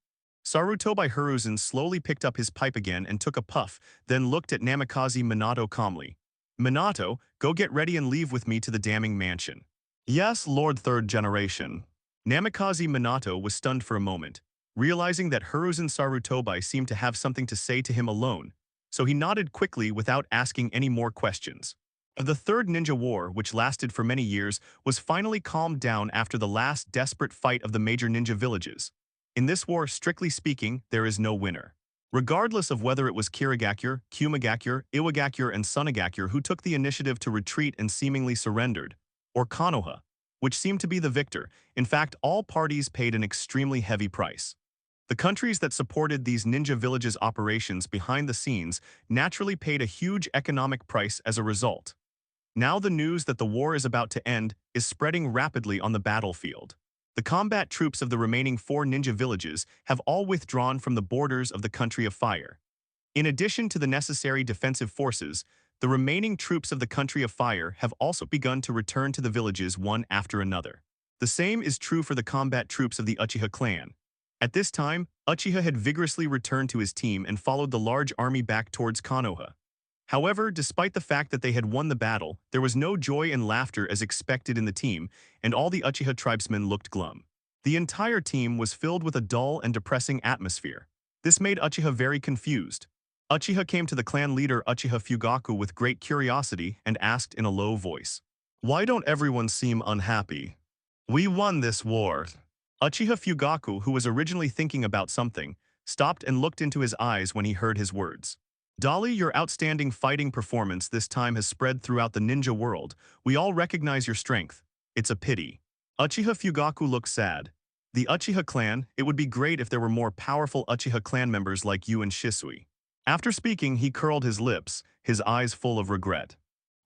Sarutobi Hiruzen slowly picked up his pipe again and took a puff, then looked at Namikaze Minato calmly. Minato, go get ready and leave with me to the Damning Mansion. Yes, Lord 3rd Generation. Namikaze Minato was stunned for a moment, realizing that Hiruzen Sarutobi seemed to have something to say to him alone, so he nodded quickly without asking any more questions. The Third Ninja War, which lasted for many years, was finally calmed down after the last desperate fight of the major ninja villages. In this war, strictly speaking, there is no winner. Regardless of whether it was Kirigakure, Kumagakure, Iwagakure, and Sunagakure who took the initiative to retreat and seemingly surrendered, or Konoha, which seemed to be the victor, in fact, all parties paid an extremely heavy price. The countries that supported these ninja villages' operations behind the scenes naturally paid a huge economic price as a result. Now the news that the war is about to end is spreading rapidly on the battlefield. The combat troops of the remaining 4 ninja villages have all withdrawn from the borders of the Country of Fire. In addition to the necessary defensive forces, the remaining troops of the Country of Fire have also begun to return to the villages one after another. The same is true for the combat troops of the Uchiha clan. At this time, Uchiha had vigorously returned to his team and followed the large army back towards Konoha. However, despite the fact that they had won the battle, there was no joy and laughter as expected in the team, and all the Uchiha tribesmen looked glum. The entire team was filled with a dull and depressing atmosphere. This made Uchiha very confused. Uchiha came to the clan leader Uchiha Fugaku with great curiosity and asked in a low voice, "Why don't everyone seem unhappy? We won this war." Uchiha Fugaku, who was originally thinking about something, stopped and looked into his eyes when he heard his words. "Dolly, your outstanding fighting performance this time has spread throughout the ninja world. We all recognize your strength. It's a pity." Uchiha Fugaku looked sad. The Uchiha clan, it would be great if there were more powerful Uchiha clan members like you and Shisui. After speaking, he curled his lips, his eyes full of regret.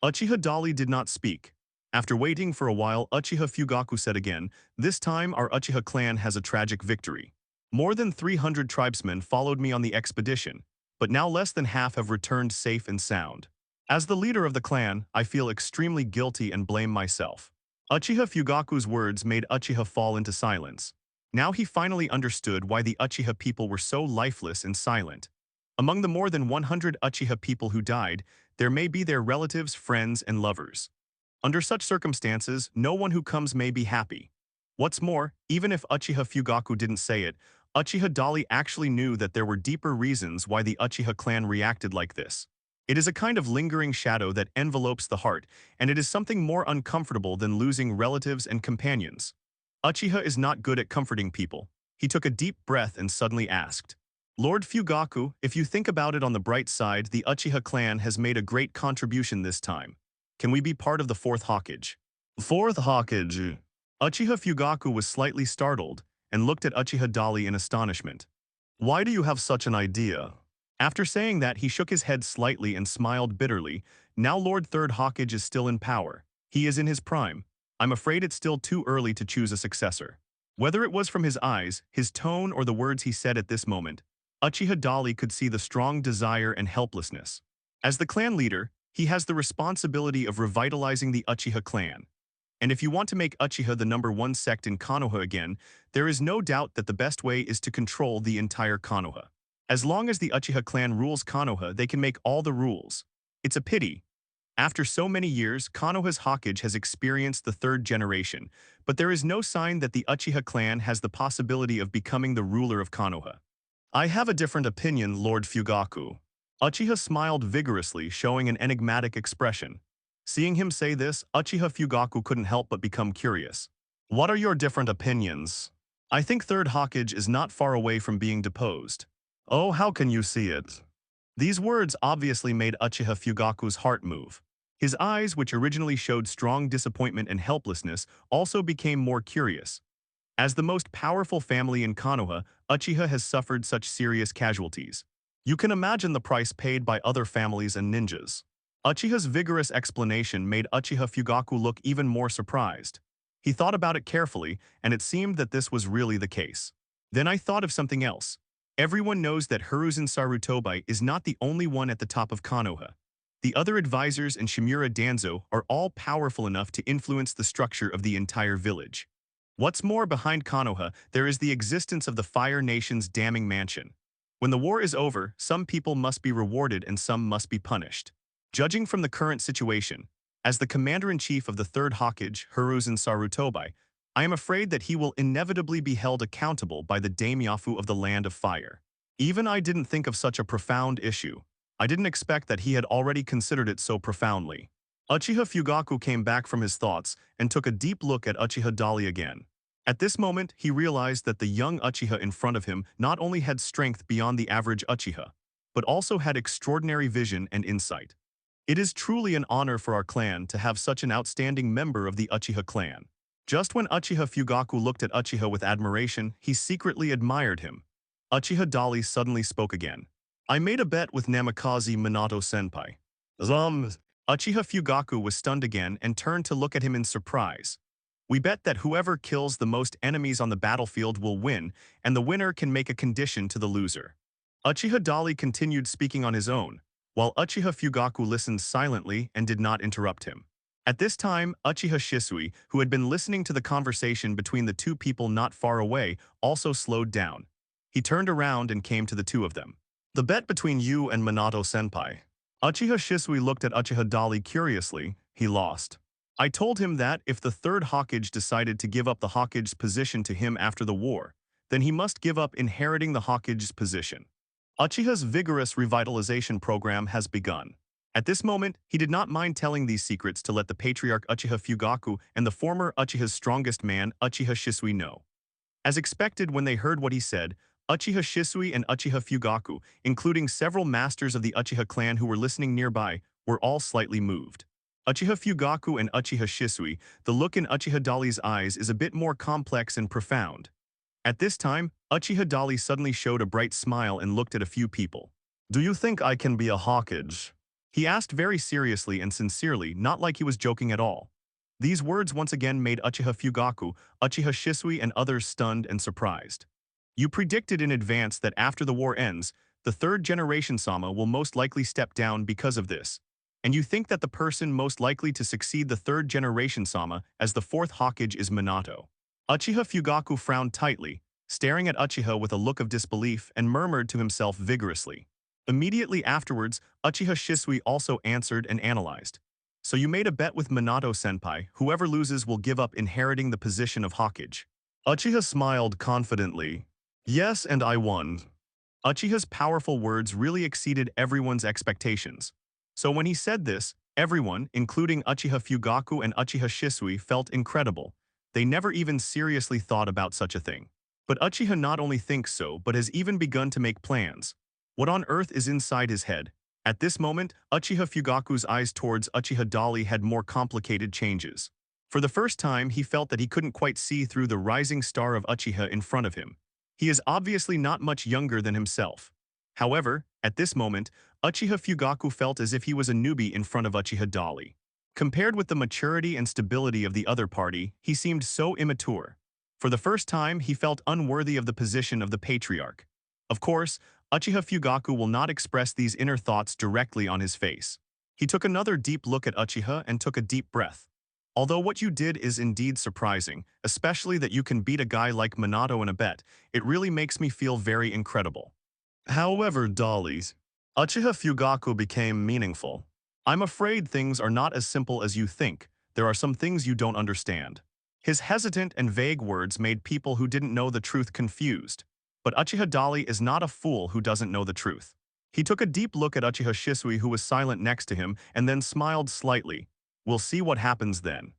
Uchiha Dolly did not speak. After waiting for a while, Uchiha Fugaku said again, "This time our Uchiha clan has a tragic victory. More than 300 tribesmen followed me on the expedition, but now less than half have returned safe and sound. As the leader of the clan, I feel extremely guilty and blame myself." Uchiha Fugaku's words made Uchiha fall into silence. Now he finally understood why the Uchiha people were so lifeless and silent. Among the more than 100 Uchiha people who died, there may be their relatives, friends, and lovers. Under such circumstances, no one who comes may be happy. What's more, even if Uchiha Fugaku didn't say it, Uchiha Dali actually knew that there were deeper reasons why the Uchiha clan reacted like this. It is a kind of lingering shadow that envelopes the heart, and it is something more uncomfortable than losing relatives and companions. Uchiha is not good at comforting people. He took a deep breath and suddenly asked, Lord Fugaku, if you think about it on the bright side, the Uchiha clan has made a great contribution this time. Can we be part of the fourth Hokage? Fourth Hokage? Uchiha Fugaku was slightly startled and looked at Uchiha Dali in astonishment. Why do you have such an idea? After saying that, he shook his head slightly and smiled bitterly. Now Lord Third Hokage is still in power. He is in his prime. I'm afraid it's still too early to choose a successor. Whether it was from his eyes, his tone, or the words he said at this moment, Uchiha Dali could see the strong desire and helplessness. As the clan leader, he has the responsibility of revitalizing the Uchiha clan. And if you want to make Uchiha the #1 sect in Konoha again, there is no doubt that the best way is to control the entire Konoha. As long as the Uchiha clan rules Konoha, they can make all the rules. It's a pity. After so many years, Konoha's Hokage has experienced the third generation, but there is no sign that the Uchiha clan has the possibility of becoming the ruler of Konoha. I have a different opinion, Lord Fugaku. Uchiha smiled vigorously, showing an enigmatic expression. Seeing him say this, Uchiha Fugaku couldn't help but become curious. What are your different opinions? I think Third Hokage is not far away from being deposed. Oh, how can you see it? These words obviously made Uchiha Fugaku's heart move. His eyes, which originally showed strong disappointment and helplessness, also became more curious. As the most powerful family in Konoha, Uchiha has suffered such serious casualties. You can imagine the price paid by other families and ninjas. Uchiha's vigorous explanation made Uchiha Fugaku look even more surprised. He thought about it carefully, and it seemed that this was really the case. Then I thought of something else. Everyone knows that Hiruzen Sarutobi is not the only one at the top of Konoha. The other advisors and Shimura Danzo are all powerful enough to influence the structure of the entire village. What's more, behind Konoha, there is the existence of the Fire Nation's damning mansion. When the war is over, some people must be rewarded and some must be punished. Judging from the current situation, as the commander-in-chief of the Third Hokage, Hiruzen Sarutobi, I am afraid that he will inevitably be held accountable by the daimyofu of the Land of Fire. Even I didn't think of such a profound issue. I didn't expect that he had already considered it so profoundly. Uchiha Fugaku came back from his thoughts and took a deep look at Uchiha Dali again. At this moment, he realized that the young Uchiha in front of him not only had strength beyond the average Uchiha, but also had extraordinary vision and insight. It is truly an honor for our clan to have such an outstanding member of the Uchiha clan. Just when Uchiha Fugaku looked at Uchiha with admiration, he secretly admired him. Uchiha Dali suddenly spoke again. I made a bet with Namikaze Minato-senpai. Uchiha Fugaku was stunned again and turned to look at him in surprise. We bet that whoever kills the most enemies on the battlefield will win, and the winner can make a condition to the loser. Uchiha Dali continued speaking on his own, while Uchiha Fugaku listened silently and did not interrupt him. At this time, Uchiha Shisui, who had been listening to the conversation between the two people not far away, also slowed down. He turned around and came to the two of them. The bet between you and Minato-senpai. Uchiha Shisui looked at Uchiha Dali curiously. He lost. I told him that if the third Hokage decided to give up the Hokage's position to him after the war, then he must give up inheriting the Hokage's position. Uchiha's vigorous revitalization program has begun. At this moment, he did not mind telling these secrets to let the patriarch Uchiha Fugaku and the former Uchiha's strongest man, Uchiha Shisui, know. As expected, when they heard what he said, Uchiha Shisui and Uchiha Fugaku, including several masters of the Uchiha clan who were listening nearby, were all slightly moved. Uchiha Fugaku and Uchiha Shisui, the look in Uchiha Dali's eyes is a bit more complex and profound. At this time, Uchiha Dali suddenly showed a bright smile and looked at a few people. Do you think I can be a Hokage? He asked very seriously and sincerely, not like he was joking at all. These words once again made Uchiha Fugaku, Uchiha Shisui, and others stunned and surprised. You predicted in advance that after the war ends, the third generation Sama will most likely step down because of this. And you think that the person most likely to succeed the third generation Sama as the fourth Hokage is Minato. Uchiha Fugaku frowned tightly, staring at Uchiha with a look of disbelief, and murmured to himself vigorously. Immediately afterwards, Uchiha Shisui also answered and analyzed. So you made a bet with Minato-senpai, whoever loses will give up inheriting the position of Hokage. Uchiha smiled confidently. Yes, and I won. Uchiha's powerful words really exceeded everyone's expectations. So when he said this, everyone, including Uchiha Fugaku and Uchiha Shisui, felt incredible. They never even seriously thought about such a thing. But Uchiha not only thinks so, but has even begun to make plans. What on earth is inside his head? At this moment, Uchiha Fugaku's eyes towards Uchiha Dali had more complicated changes. For the first time, he felt that he couldn't quite see through the rising star of Uchiha in front of him. He is obviously not much younger than himself. However, at this moment, Uchiha Fugaku felt as if he was a newbie in front of Uchiha Dali. Compared with the maturity and stability of the other party, he seemed so immature. For the first time, he felt unworthy of the position of the patriarch. Of course, Uchiha Fugaku will not express these inner thoughts directly on his face. He took another deep look at Uchiha and took a deep breath. Although what you did is indeed surprising, especially that you can beat a guy like Minato in a bet, it really makes me feel very incredible. However, Dali, Uchiha Fugaku became meaningful. I'm afraid things are not as simple as you think. There are some things you don't understand. His hesitant and vague words made people who didn't know the truth confused. But Uchiha Dali is not a fool who doesn't know the truth. He took a deep look at Uchiha Shisui, who was silent next to him, and then smiled slightly. We'll see what happens then.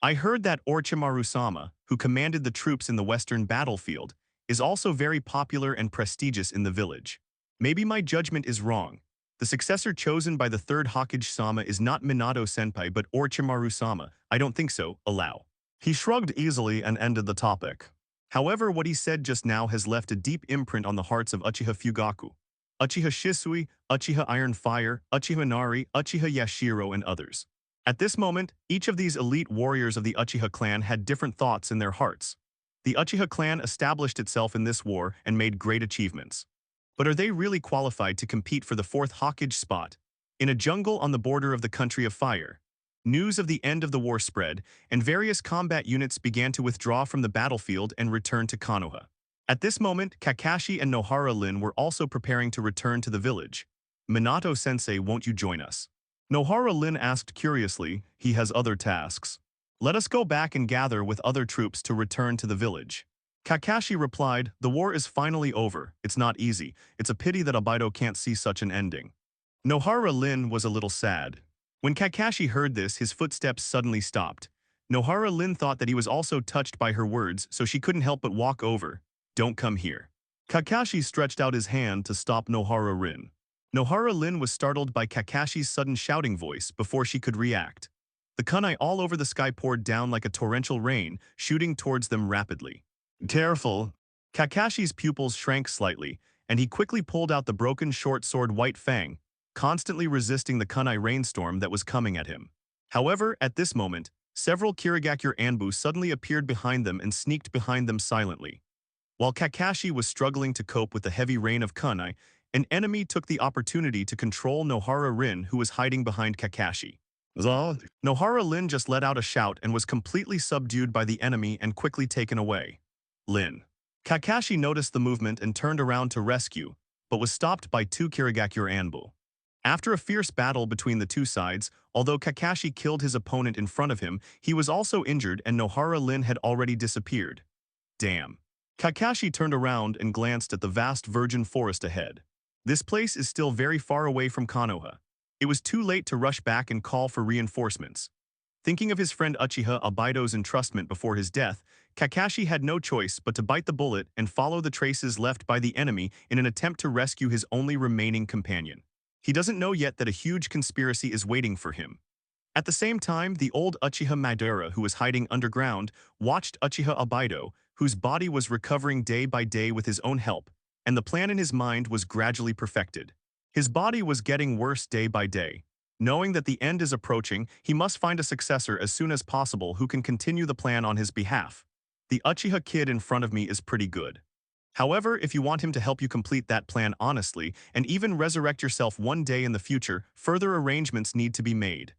I heard that Orochimaru-sama, who commanded the troops in the western battlefield, is also very popular and prestigious in the village. Maybe my judgment is wrong. The successor chosen by the third Hokage-sama is not Minato-senpai but Orochimaru-sama. I don't think so, allow. He shrugged easily and ended the topic. However, what he said just now has left a deep imprint on the hearts of Uchiha Fugaku, Uchiha Shisui, Uchiha Iron Fire, Uchiha Nari, Uchiha Yashiro, and others. At this moment, each of these elite warriors of the Uchiha clan had different thoughts in their hearts. The Uchiha clan established itself in this war and made great achievements. But are they really qualified to compete for the fourth Hokage spot? In a jungle on the border of the country of fire, news of the end of the war spread, and various combat units began to withdraw from the battlefield and return to Konoha. At this moment, Kakashi and Nohara-Lin were also preparing to return to the village. Minato-sensei, won't you join us? Nohara-Lin asked curiously. He has other tasks. Let us go back and gather with other troops to return to the village. Kakashi replied, the war is finally over. It's not easy. It's a pity that Obaido can't see such an ending. Nohara-Lin was a little sad. When Kakashi heard this, his footsteps suddenly stopped. Nohara-Lin thought that he was also touched by her words, so she couldn't help but walk over. Don't come here. Kakashi stretched out his hand to stop Nohara-Lin. Nohara-Lin was startled by Kakashi's sudden shouting voice before she could react. The kunai all over the sky poured down like a torrential rain, shooting towards them rapidly. Careful. Kakashi's pupils shrank slightly, and he quickly pulled out the broken short sword White Fang, constantly resisting the kunai rainstorm that was coming at him. However, at this moment, several Kirigakure Anbu suddenly appeared behind them and sneaked behind them silently. While Kakashi was struggling to cope with the heavy rain of kunai, an enemy took the opportunity to control Nohara-Rin, who was hiding behind Kakashi. Nohara-Lin just let out a shout and was completely subdued by the enemy and quickly taken away. Lin. Kakashi noticed the movement and turned around to rescue, but was stopped by two Kirigakure Anbu. After a fierce battle between the two sides, although Kakashi killed his opponent in front of him, he was also injured and Nohara-Lin had already disappeared. Damn. Kakashi turned around and glanced at the vast virgin forest ahead. This place is still very far away from Konoha. It was too late to rush back and call for reinforcements. Thinking of his friend Uchiha Obaido's entrustment before his death, Kakashi had no choice but to bite the bullet and follow the traces left by the enemy in an attempt to rescue his only remaining companion. He doesn't know yet that a huge conspiracy is waiting for him. At the same time, the old Uchiha Madara, who was hiding underground, watched Uchiha Obaido, whose body was recovering day by day with his own help, and the plan in his mind was gradually perfected. His body was getting worse day by day. Knowing that the end is approaching, he must find a successor as soon as possible who can continue the plan on his behalf. The Uchiha kid in front of me is pretty good. However, if you want him to help you complete that plan honestly, and even resurrect yourself one day in the future, further arrangements need to be made.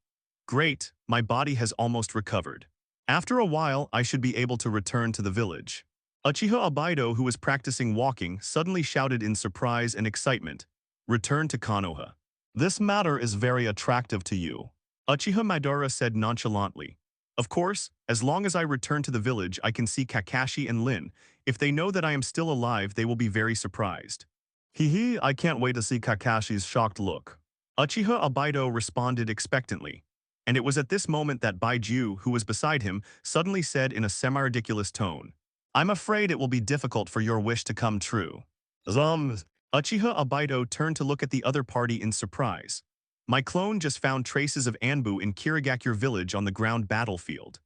Great, my body has almost recovered. After a while, I should be able to return to the village. Uchiha Obaido, who was practicing walking, suddenly shouted in surprise and excitement, "Return to Konoha. This matter is very attractive to you. Uchiha Madara said nonchalantly. Of course, as long as I return to the village, I can see Kakashi and Lin. If they know that I am still alive, they will be very surprised. Hee hee, I can't wait to see Kakashi's shocked look. Uchiha Obaido responded expectantly. And it was at this moment that Baiju, who was beside him, suddenly said in a semi-ridiculous tone, I'm afraid it will be difficult for your wish to come true. Zums. Uchiha Obaido turned to look at the other party in surprise. My clone just found traces of Anbu in Kirigakure village on the ground battlefield.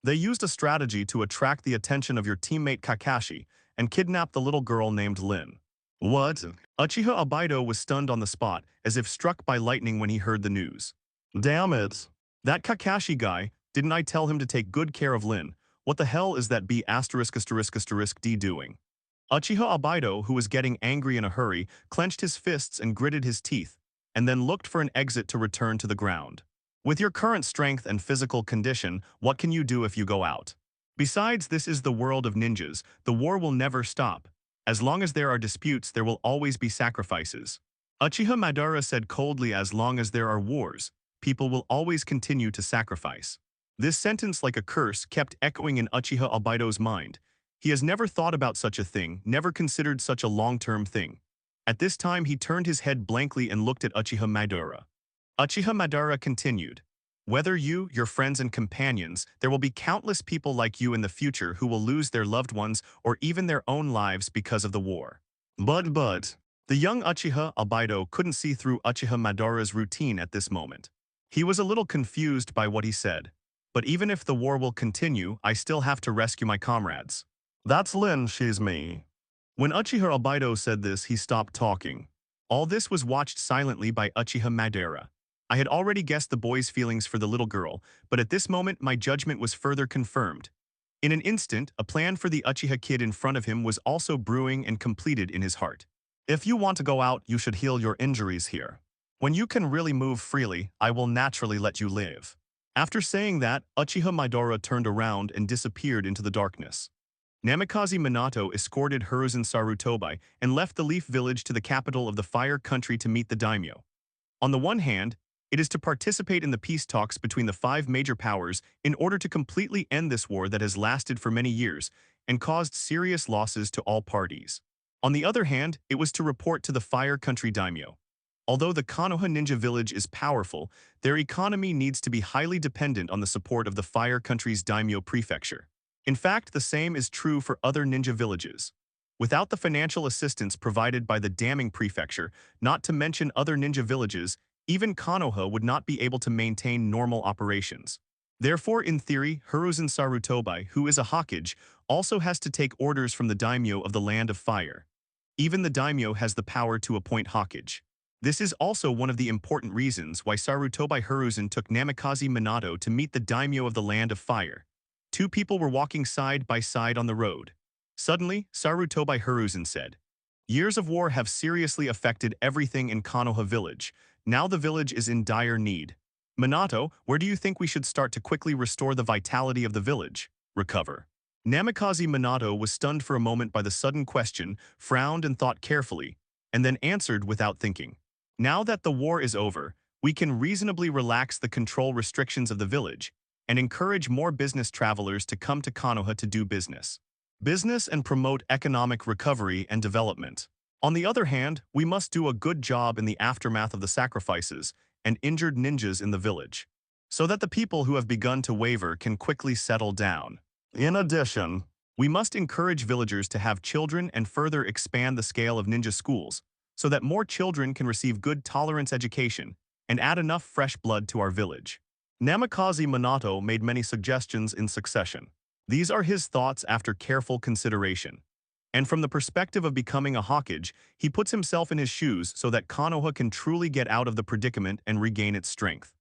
They used a strategy to attract the attention of your teammate Kakashi and kidnap the little girl named Lin. What? Uchiha Obaido was stunned on the spot, as if struck by lightning when he heard the news. Damn it. That Kakashi guy, didn't I tell him to take good care of Lin? What the hell is that B******D doing? Uchiha Obaido, who was getting angry in a hurry, clenched his fists and gritted his teeth, and then looked for an exit to return to the ground. With your current strength and physical condition, what can you do if you go out? Besides, this is the world of ninjas. The war will never stop. As long as there are disputes, there will always be sacrifices. Uchiha Madara said coldly, as long as there are wars, people will always continue to sacrifice. This sentence, like a curse, kept echoing in Uchiha Obaido's mind. He has never thought about such a thing, never considered such a long-term thing. At this time, he turned his head blankly and looked at Uchiha Madara. Uchiha Madara continued, whether you, your friends and companions, there will be countless people like you in the future who will lose their loved ones or even their own lives because of the war. But, the young Uchiha Obaido couldn't see through Uchiha Madara's routine at this moment. He was a little confused by what he said. But even if the war will continue, I still have to rescue my comrades. That's Lin, she's me. When Uchiha Obaido said this, he stopped talking. All this was watched silently by Uchiha Madara. I had already guessed the boy's feelings for the little girl, but at this moment my judgment was further confirmed. In an instant, a plan for the Uchiha kid in front of him was also brewing and completed in his heart. If you want to go out, you should heal your injuries here. When you can really move freely, I will naturally let you live. After saying that, Uchiha Madara turned around and disappeared into the darkness. Namikaze Minato escorted Hiruzen Sarutobi and left the Leaf Village to the capital of the Fire Country to meet the daimyo. On the one hand, it is to participate in the peace talks between the 5 major powers in order to completely end this war that has lasted for many years and caused serious losses to all parties. On the other hand, it was to report to the Fire Country daimyo. Although the Konoha ninja village is powerful, their economy needs to be highly dependent on the support of the Fire Country's daimyo prefecture. In fact, the same is true for other ninja villages. Without the financial assistance provided by the damming prefecture, not to mention other ninja villages, even Konoha would not be able to maintain normal operations. Therefore, in theory, Hiruzen Sarutobi, who is a Hokage, also has to take orders from the daimyo of the Land of Fire. Even the daimyo has the power to appoint Hokage. This is also one of the important reasons why Sarutobi Hiruzen took Namikaze Minato to meet the daimyo of the Land of Fire. 2 people were walking side by side on the road. Suddenly, Sarutobi Hiruzen said, Years of war have seriously affected everything in Konoha village. Now the village is in dire need. Minato, where do you think we should start to quickly restore the vitality of the village? Recover. Namikaze Minato was stunned for a moment by the sudden question, frowned and thought carefully, and then answered without thinking. Now that the war is over, we can reasonably relax the control restrictions of the village and encourage more business travelers to come to Konoha to do business. Business and promote economic recovery and development. On the other hand, we must do a good job in the aftermath of the sacrifices and injured ninjas in the village, so that the people who have begun to waver can quickly settle down. In addition, we must encourage villagers to have children and further expand the scale of ninja schools, so that more children can receive good tolerance education and add enough fresh blood to our village. Namikaze Minato made many suggestions in succession. These are his thoughts after careful consideration. And from the perspective of becoming a Hokage, he puts himself in his shoes so that Konoha can truly get out of the predicament and regain its strength.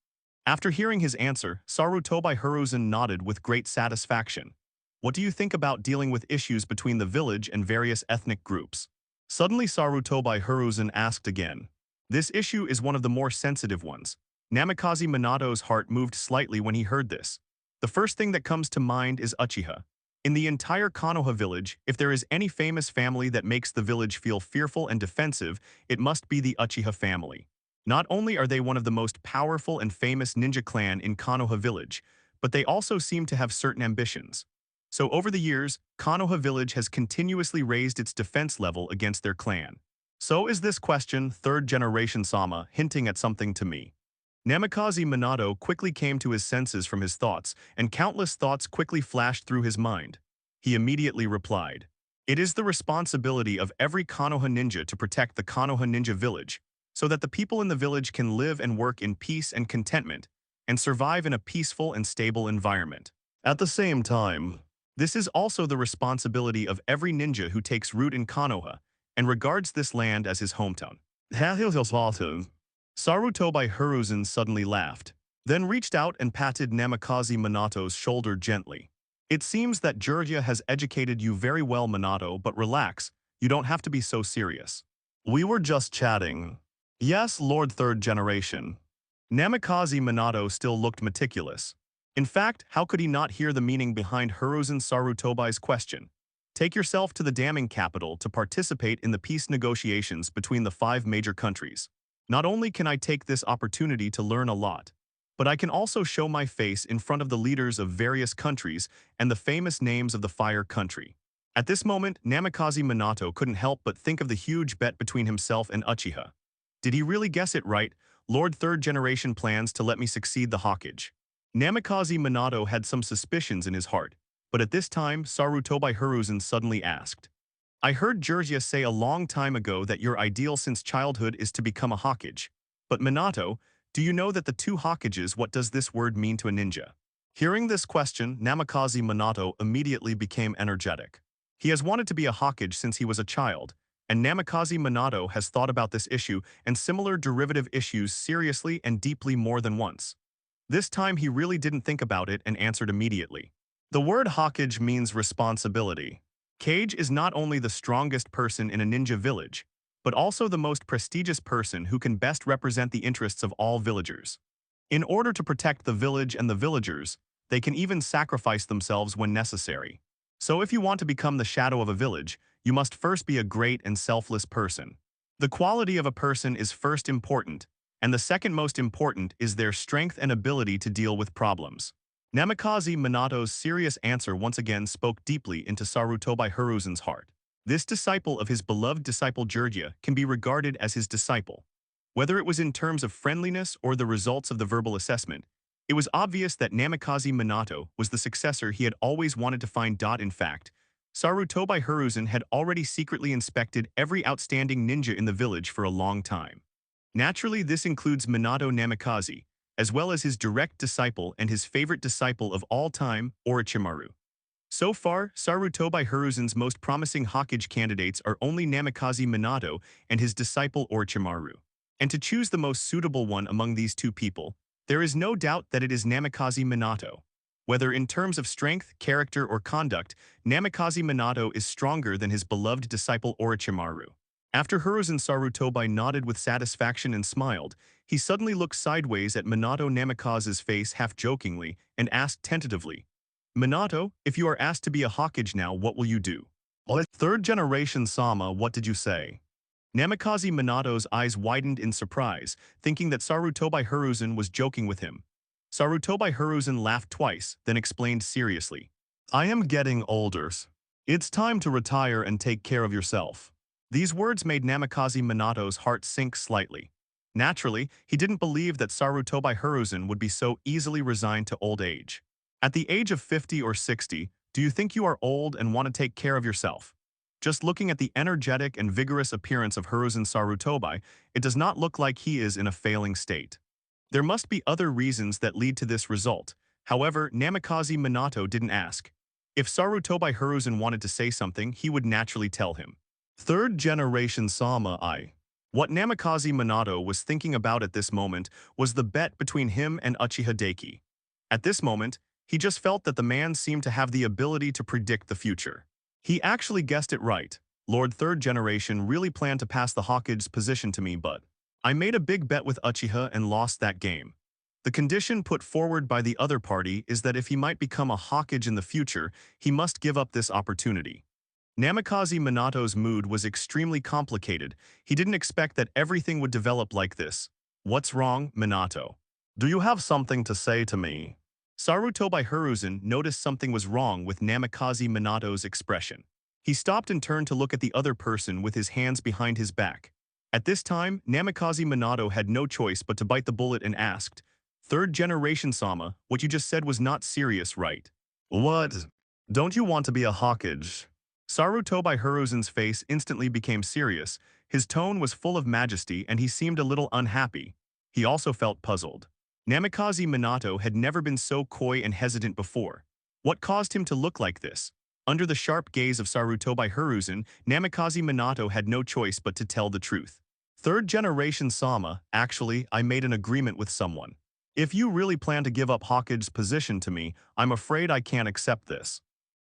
After hearing his answer, Sarutobi Hiruzen nodded with great satisfaction. What do you think about dealing with issues between the village and various ethnic groups? Suddenly Sarutobi Hiruzen asked again. This issue is one of the more sensitive ones. Namikaze Minato's heart moved slightly when he heard this. The first thing that comes to mind is Uchiha. In the entire Konoha village, if there is any famous family that makes the village feel fearful and defensive, it must be the Uchiha family. Not only are they one of the most powerful and famous ninja clan in Konoha village, but they also seem to have certain ambitions. So over the years, Konoha village has continuously raised its defense level against their clan. So is this question, third generation Sama, hinting at something to me? Namikaze Minato quickly came to his senses from his thoughts, and countless thoughts quickly flashed through his mind. He immediately replied, "It is the responsibility of every Konoha ninja to protect the Konoha ninja village, so that the people in the village can live and work in peace and contentment, and survive in a peaceful and stable environment. At the same time, this is also the responsibility of every ninja who takes root in Konoha, and regards this land as his hometown." Sarutobi Hiruzen suddenly laughed, then reached out and patted Namikaze Minato's shoulder gently. "It seems that Jiraiya has educated you very well, Minato, but relax, you don't have to be so serious. We were just chatting." "Yes, Lord Third Generation." Namikaze Minato still looked meticulous. In fact, how could he not hear the meaning behind Hiruzen Sarutobi's question? Take yourself to the damning capital to participate in the peace negotiations between the 5 major countries. Not only can I take this opportunity to learn a lot, but I can also show my face in front of the leaders of various countries and the famous names of the Fire Country. At this moment, Namikaze Minato couldn't help but think of the huge bet between himself and Uchiha. Did he really guess it right? Lord Third Generation plans to let me succeed the Hokage. Namikaze Minato had some suspicions in his heart, but at this time, Sarutobi Hiruzen suddenly asked, "I heard Jiraiya say a long time ago that your ideal since childhood is to become a Hokage. But Minato, do you know that the 2 Hokages, what does this word mean to a ninja?" Hearing this question, Namikaze Minato immediately became energetic. He has wanted to be a Hokage since he was a child, and Namikaze Minato has thought about this issue and similar derivative issues seriously and deeply more than once. This time he really didn't think about it and answered immediately. The word Hokage means responsibility. Kage is not only the strongest person in a ninja village, but also the most prestigious person who can best represent the interests of all villagers. In order to protect the village and the villagers, they can even sacrifice themselves when necessary. So if you want to become the shadow of a village, you must first be a great and selfless person. The quality of a person is first important, and the second most important is their strength and ability to deal with problems. Namikaze Minato's serious answer once again spoke deeply into Sarutobi Hiruzen's heart. This disciple of his beloved disciple Jiraiya can be regarded as his disciple. Whether it was in terms of friendliness or the results of the verbal assessment, it was obvious that Namikaze Minato was the successor he had always wanted to find. In fact, Sarutobi Hiruzen had already secretly inspected every outstanding ninja in the village for a long time. Naturally, this includes Minato Namikaze, as well as his direct disciple and his favorite disciple of all time, Orochimaru. So far, Sarutobi Hiruzen's most promising Hokage candidates are only Namikaze Minato and his disciple Orochimaru. And to choose the most suitable one among these 2 people, there is no doubt that it is Namikaze Minato. Whether in terms of strength, character, or conduct, Namikaze Minato is stronger than his beloved disciple Orochimaru. After Hiruzen Sarutobi nodded with satisfaction and smiled, he suddenly looked sideways at Minato Namikaze's face half-jokingly and asked tentatively, "Minato, if you are asked to be a Hokage now, what will you do?" "Third generation Sama, what did you say?" Namikaze Minato's eyes widened in surprise, thinking that Sarutobi Hiruzen was joking with him. Sarutobi Hiruzen laughed twice, then explained seriously, "I am getting older. It's time to retire and take care of yourself." These words made Namikaze Minato's heart sink slightly. Naturally, he didn't believe that Sarutobi Hiruzen would be so easily resigned to old age. At the age of 50 or 60, do you think you are old and want to take care of yourself? Just looking at the energetic and vigorous appearance of Hiruzen Sarutobi, it does not look like he is in a failing state. There must be other reasons that lead to this result. However, Namikaze Minato didn't ask. If Sarutobi Hiruzen wanted to say something, he would naturally tell him. Third generation Sama I. What Namikaze Minato was thinking about at this moment was the bet between him and Uchiha Deki. At this moment, he just felt that the man seemed to have the ability to predict the future. He actually guessed it right. Lord Third Generation really planned to pass the Hokage's position to me, but I made a big bet with Uchiha and lost that game. The condition put forward by the other party is that if he might become a Hokage in the future, he must give up this opportunity. Namikaze Minato's mood was extremely complicated. He didn't expect that everything would develop like this. What's wrong, Minato? Do you have something to say to me? Sarutobi Hiruzen noticed something was wrong with Namikaze Minato's expression. He stopped and turned to look at the other person with his hands behind his back. At this time, Namikaze Minato had no choice but to bite the bullet and asked, "Third generation Sama, what you just said was not serious, right?" "What? Don't you want to be a Hokage?" Sarutobi Hiruzen's face instantly became serious. His tone was full of majesty and he seemed a little unhappy. He also felt puzzled. Namikaze Minato had never been so coy and hesitant before. What caused him to look like this? Under the sharp gaze of Sarutobi Hiruzen, Namikaze Minato had no choice but to tell the truth. "Third generation Sama, actually, I made an agreement with someone. If you really plan to give up Hokage's position to me, I'm afraid I can't accept this."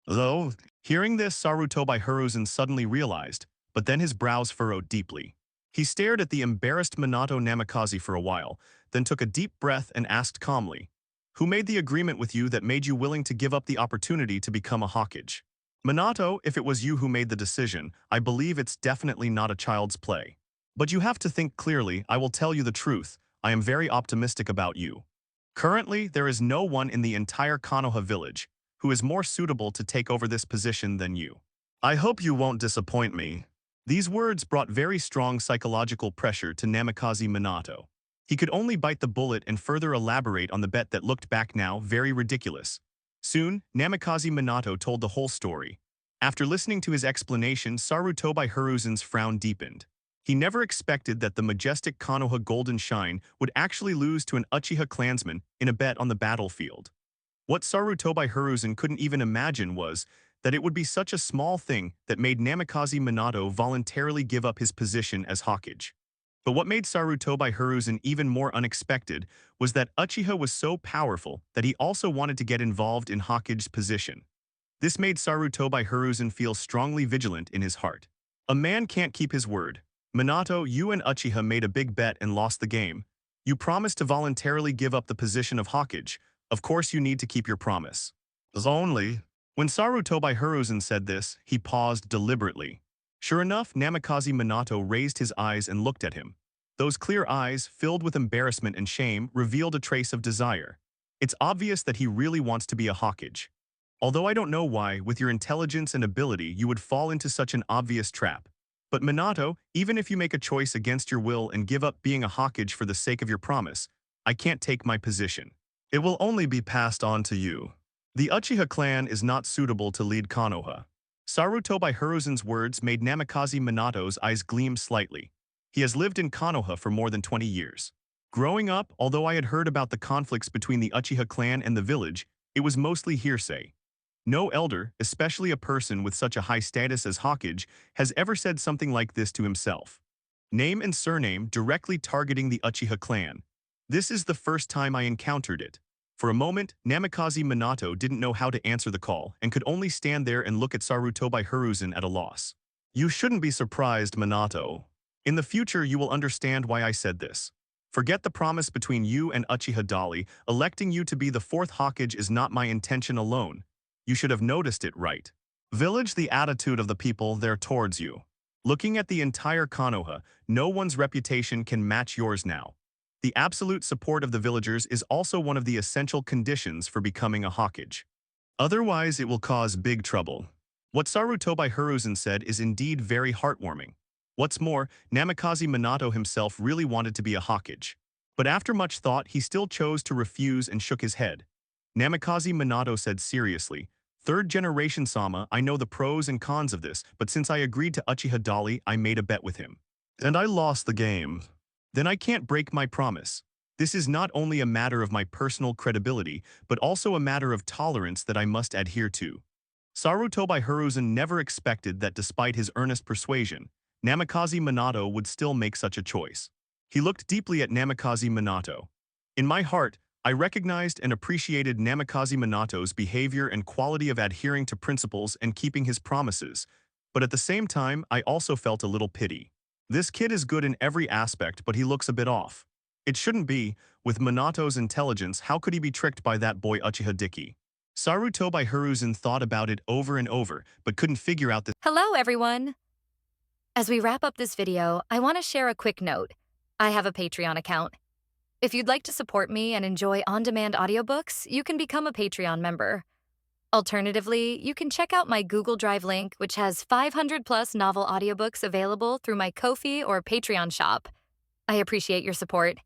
Though, hearing this, Sarutobi Hiruzen suddenly realized, but then his brows furrowed deeply. He stared at the embarrassed Minato Namikaze for a while, then took a deep breath and asked calmly, "Who made the agreement with you that made you willing to give up the opportunity to become a Hokage?" "Minato, if it was you who made the decision, I believe it's definitely not a child's play. But you have to think clearly. I will tell you the truth. I am very optimistic about you. Currently, there is no one in the entire Konoha village who is more suitable to take over this position than you. I hope you won't disappoint me." These words brought very strong psychological pressure to Namikaze Minato. He could only bite the bullet and further elaborate on the bet that looked back now very ridiculous. Soon, Namikaze Minato told the whole story. After listening to his explanation, Sarutobi Hiruzen's frown deepened. He never expected that the majestic Konoha Golden Shine would actually lose to an Uchiha clansman in a bet on the battlefield. What Sarutobi Hiruzen couldn't even imagine was that it would be such a small thing that made Namikaze Minato voluntarily give up his position as Hokage. But what made Sarutobi Hiruzen even more unexpected was that Uchiha was so powerful that he also wanted to get involved in Hokage's position. This made Sarutobi Hiruzen feel strongly vigilant in his heart. A man can't keep his word. "Minato, you and Uchiha made a big bet and lost the game. You promised to voluntarily give up the position of Hokage. Of course you need to keep your promise." Only. When Sarutobi Hiruzen said this, he paused deliberately. Sure enough, Namikaze Minato raised his eyes and looked at him. Those clear eyes, filled with embarrassment and shame, revealed a trace of desire. It's obvious that he really wants to be a Hokage. Although I don't know why, with your intelligence and ability, you would fall into such an obvious trap. But Minato, even if you make a choice against your will and give up being a Hokage for the sake of your promise, I can't take my position. It will only be passed on to you. The Uchiha clan is not suitable to lead Konoha. Sarutobi Hiruzen's words made Namikaze Minato's eyes gleam slightly. He has lived in Konoha for more than 20 years. Growing up, although I had heard about the conflicts between the Uchiha clan and the village, it was mostly hearsay. No elder, especially a person with such a high status as Hokage, has ever said something like this to himself. Name and surname directly targeting the Uchiha clan. This is the first time I encountered it. For a moment, Namikaze Minato didn't know how to answer the call and could only stand there and look at Sarutobi Hiruzen at a loss. You shouldn't be surprised, Minato. In the future, you will understand why I said this. Forget the promise between you and Uchiha Dali. Electing you to be the fourth Hokage is not my intention alone. You should have noticed it, right? Village, the attitude of the people there towards you. Looking at the entire Konoha, no one's reputation can match yours now. The absolute support of the villagers is also one of the essential conditions for becoming a Hokage. Otherwise, it will cause big trouble. What Sarutobi Hiruzen said is indeed very heartwarming. What's more, Namikaze Minato himself really wanted to be a Hokage. But after much thought, he still chose to refuse and shook his head. Namikaze Minato said seriously, "Third generation Sama, I know the pros and cons of this, but since I agreed to Uchiha Dali, I made a bet with him. And I lost the game. Then I can't break my promise. This is not only a matter of my personal credibility, but also a matter of tolerance that I must adhere to." Sarutobi Hiruzen never expected that despite his earnest persuasion, Namikaze Minato would still make such a choice. He looked deeply at Namikaze Minato. In my heart, I recognized and appreciated Namikaze Minato's behavior and quality of adhering to principles and keeping his promises, but at the same time, I also felt a little pity. This kid is good in every aspect, but he looks a bit off. It shouldn't be. With Minato's intelligence, how could he be tricked by that boy Uchiha Diki? Sarutobi Hiruzen thought about it over and over, but couldn't figure out this. Hello, everyone! As we wrap up this video, I want to share a quick note. I have a Patreon account. If you'd like to support me and enjoy on-demand audiobooks, you can become a Patreon member. Alternatively, you can check out my Google Drive link, which has 500 plus novel audiobooks available through my Ko-fi or Patreon shop. I appreciate your support.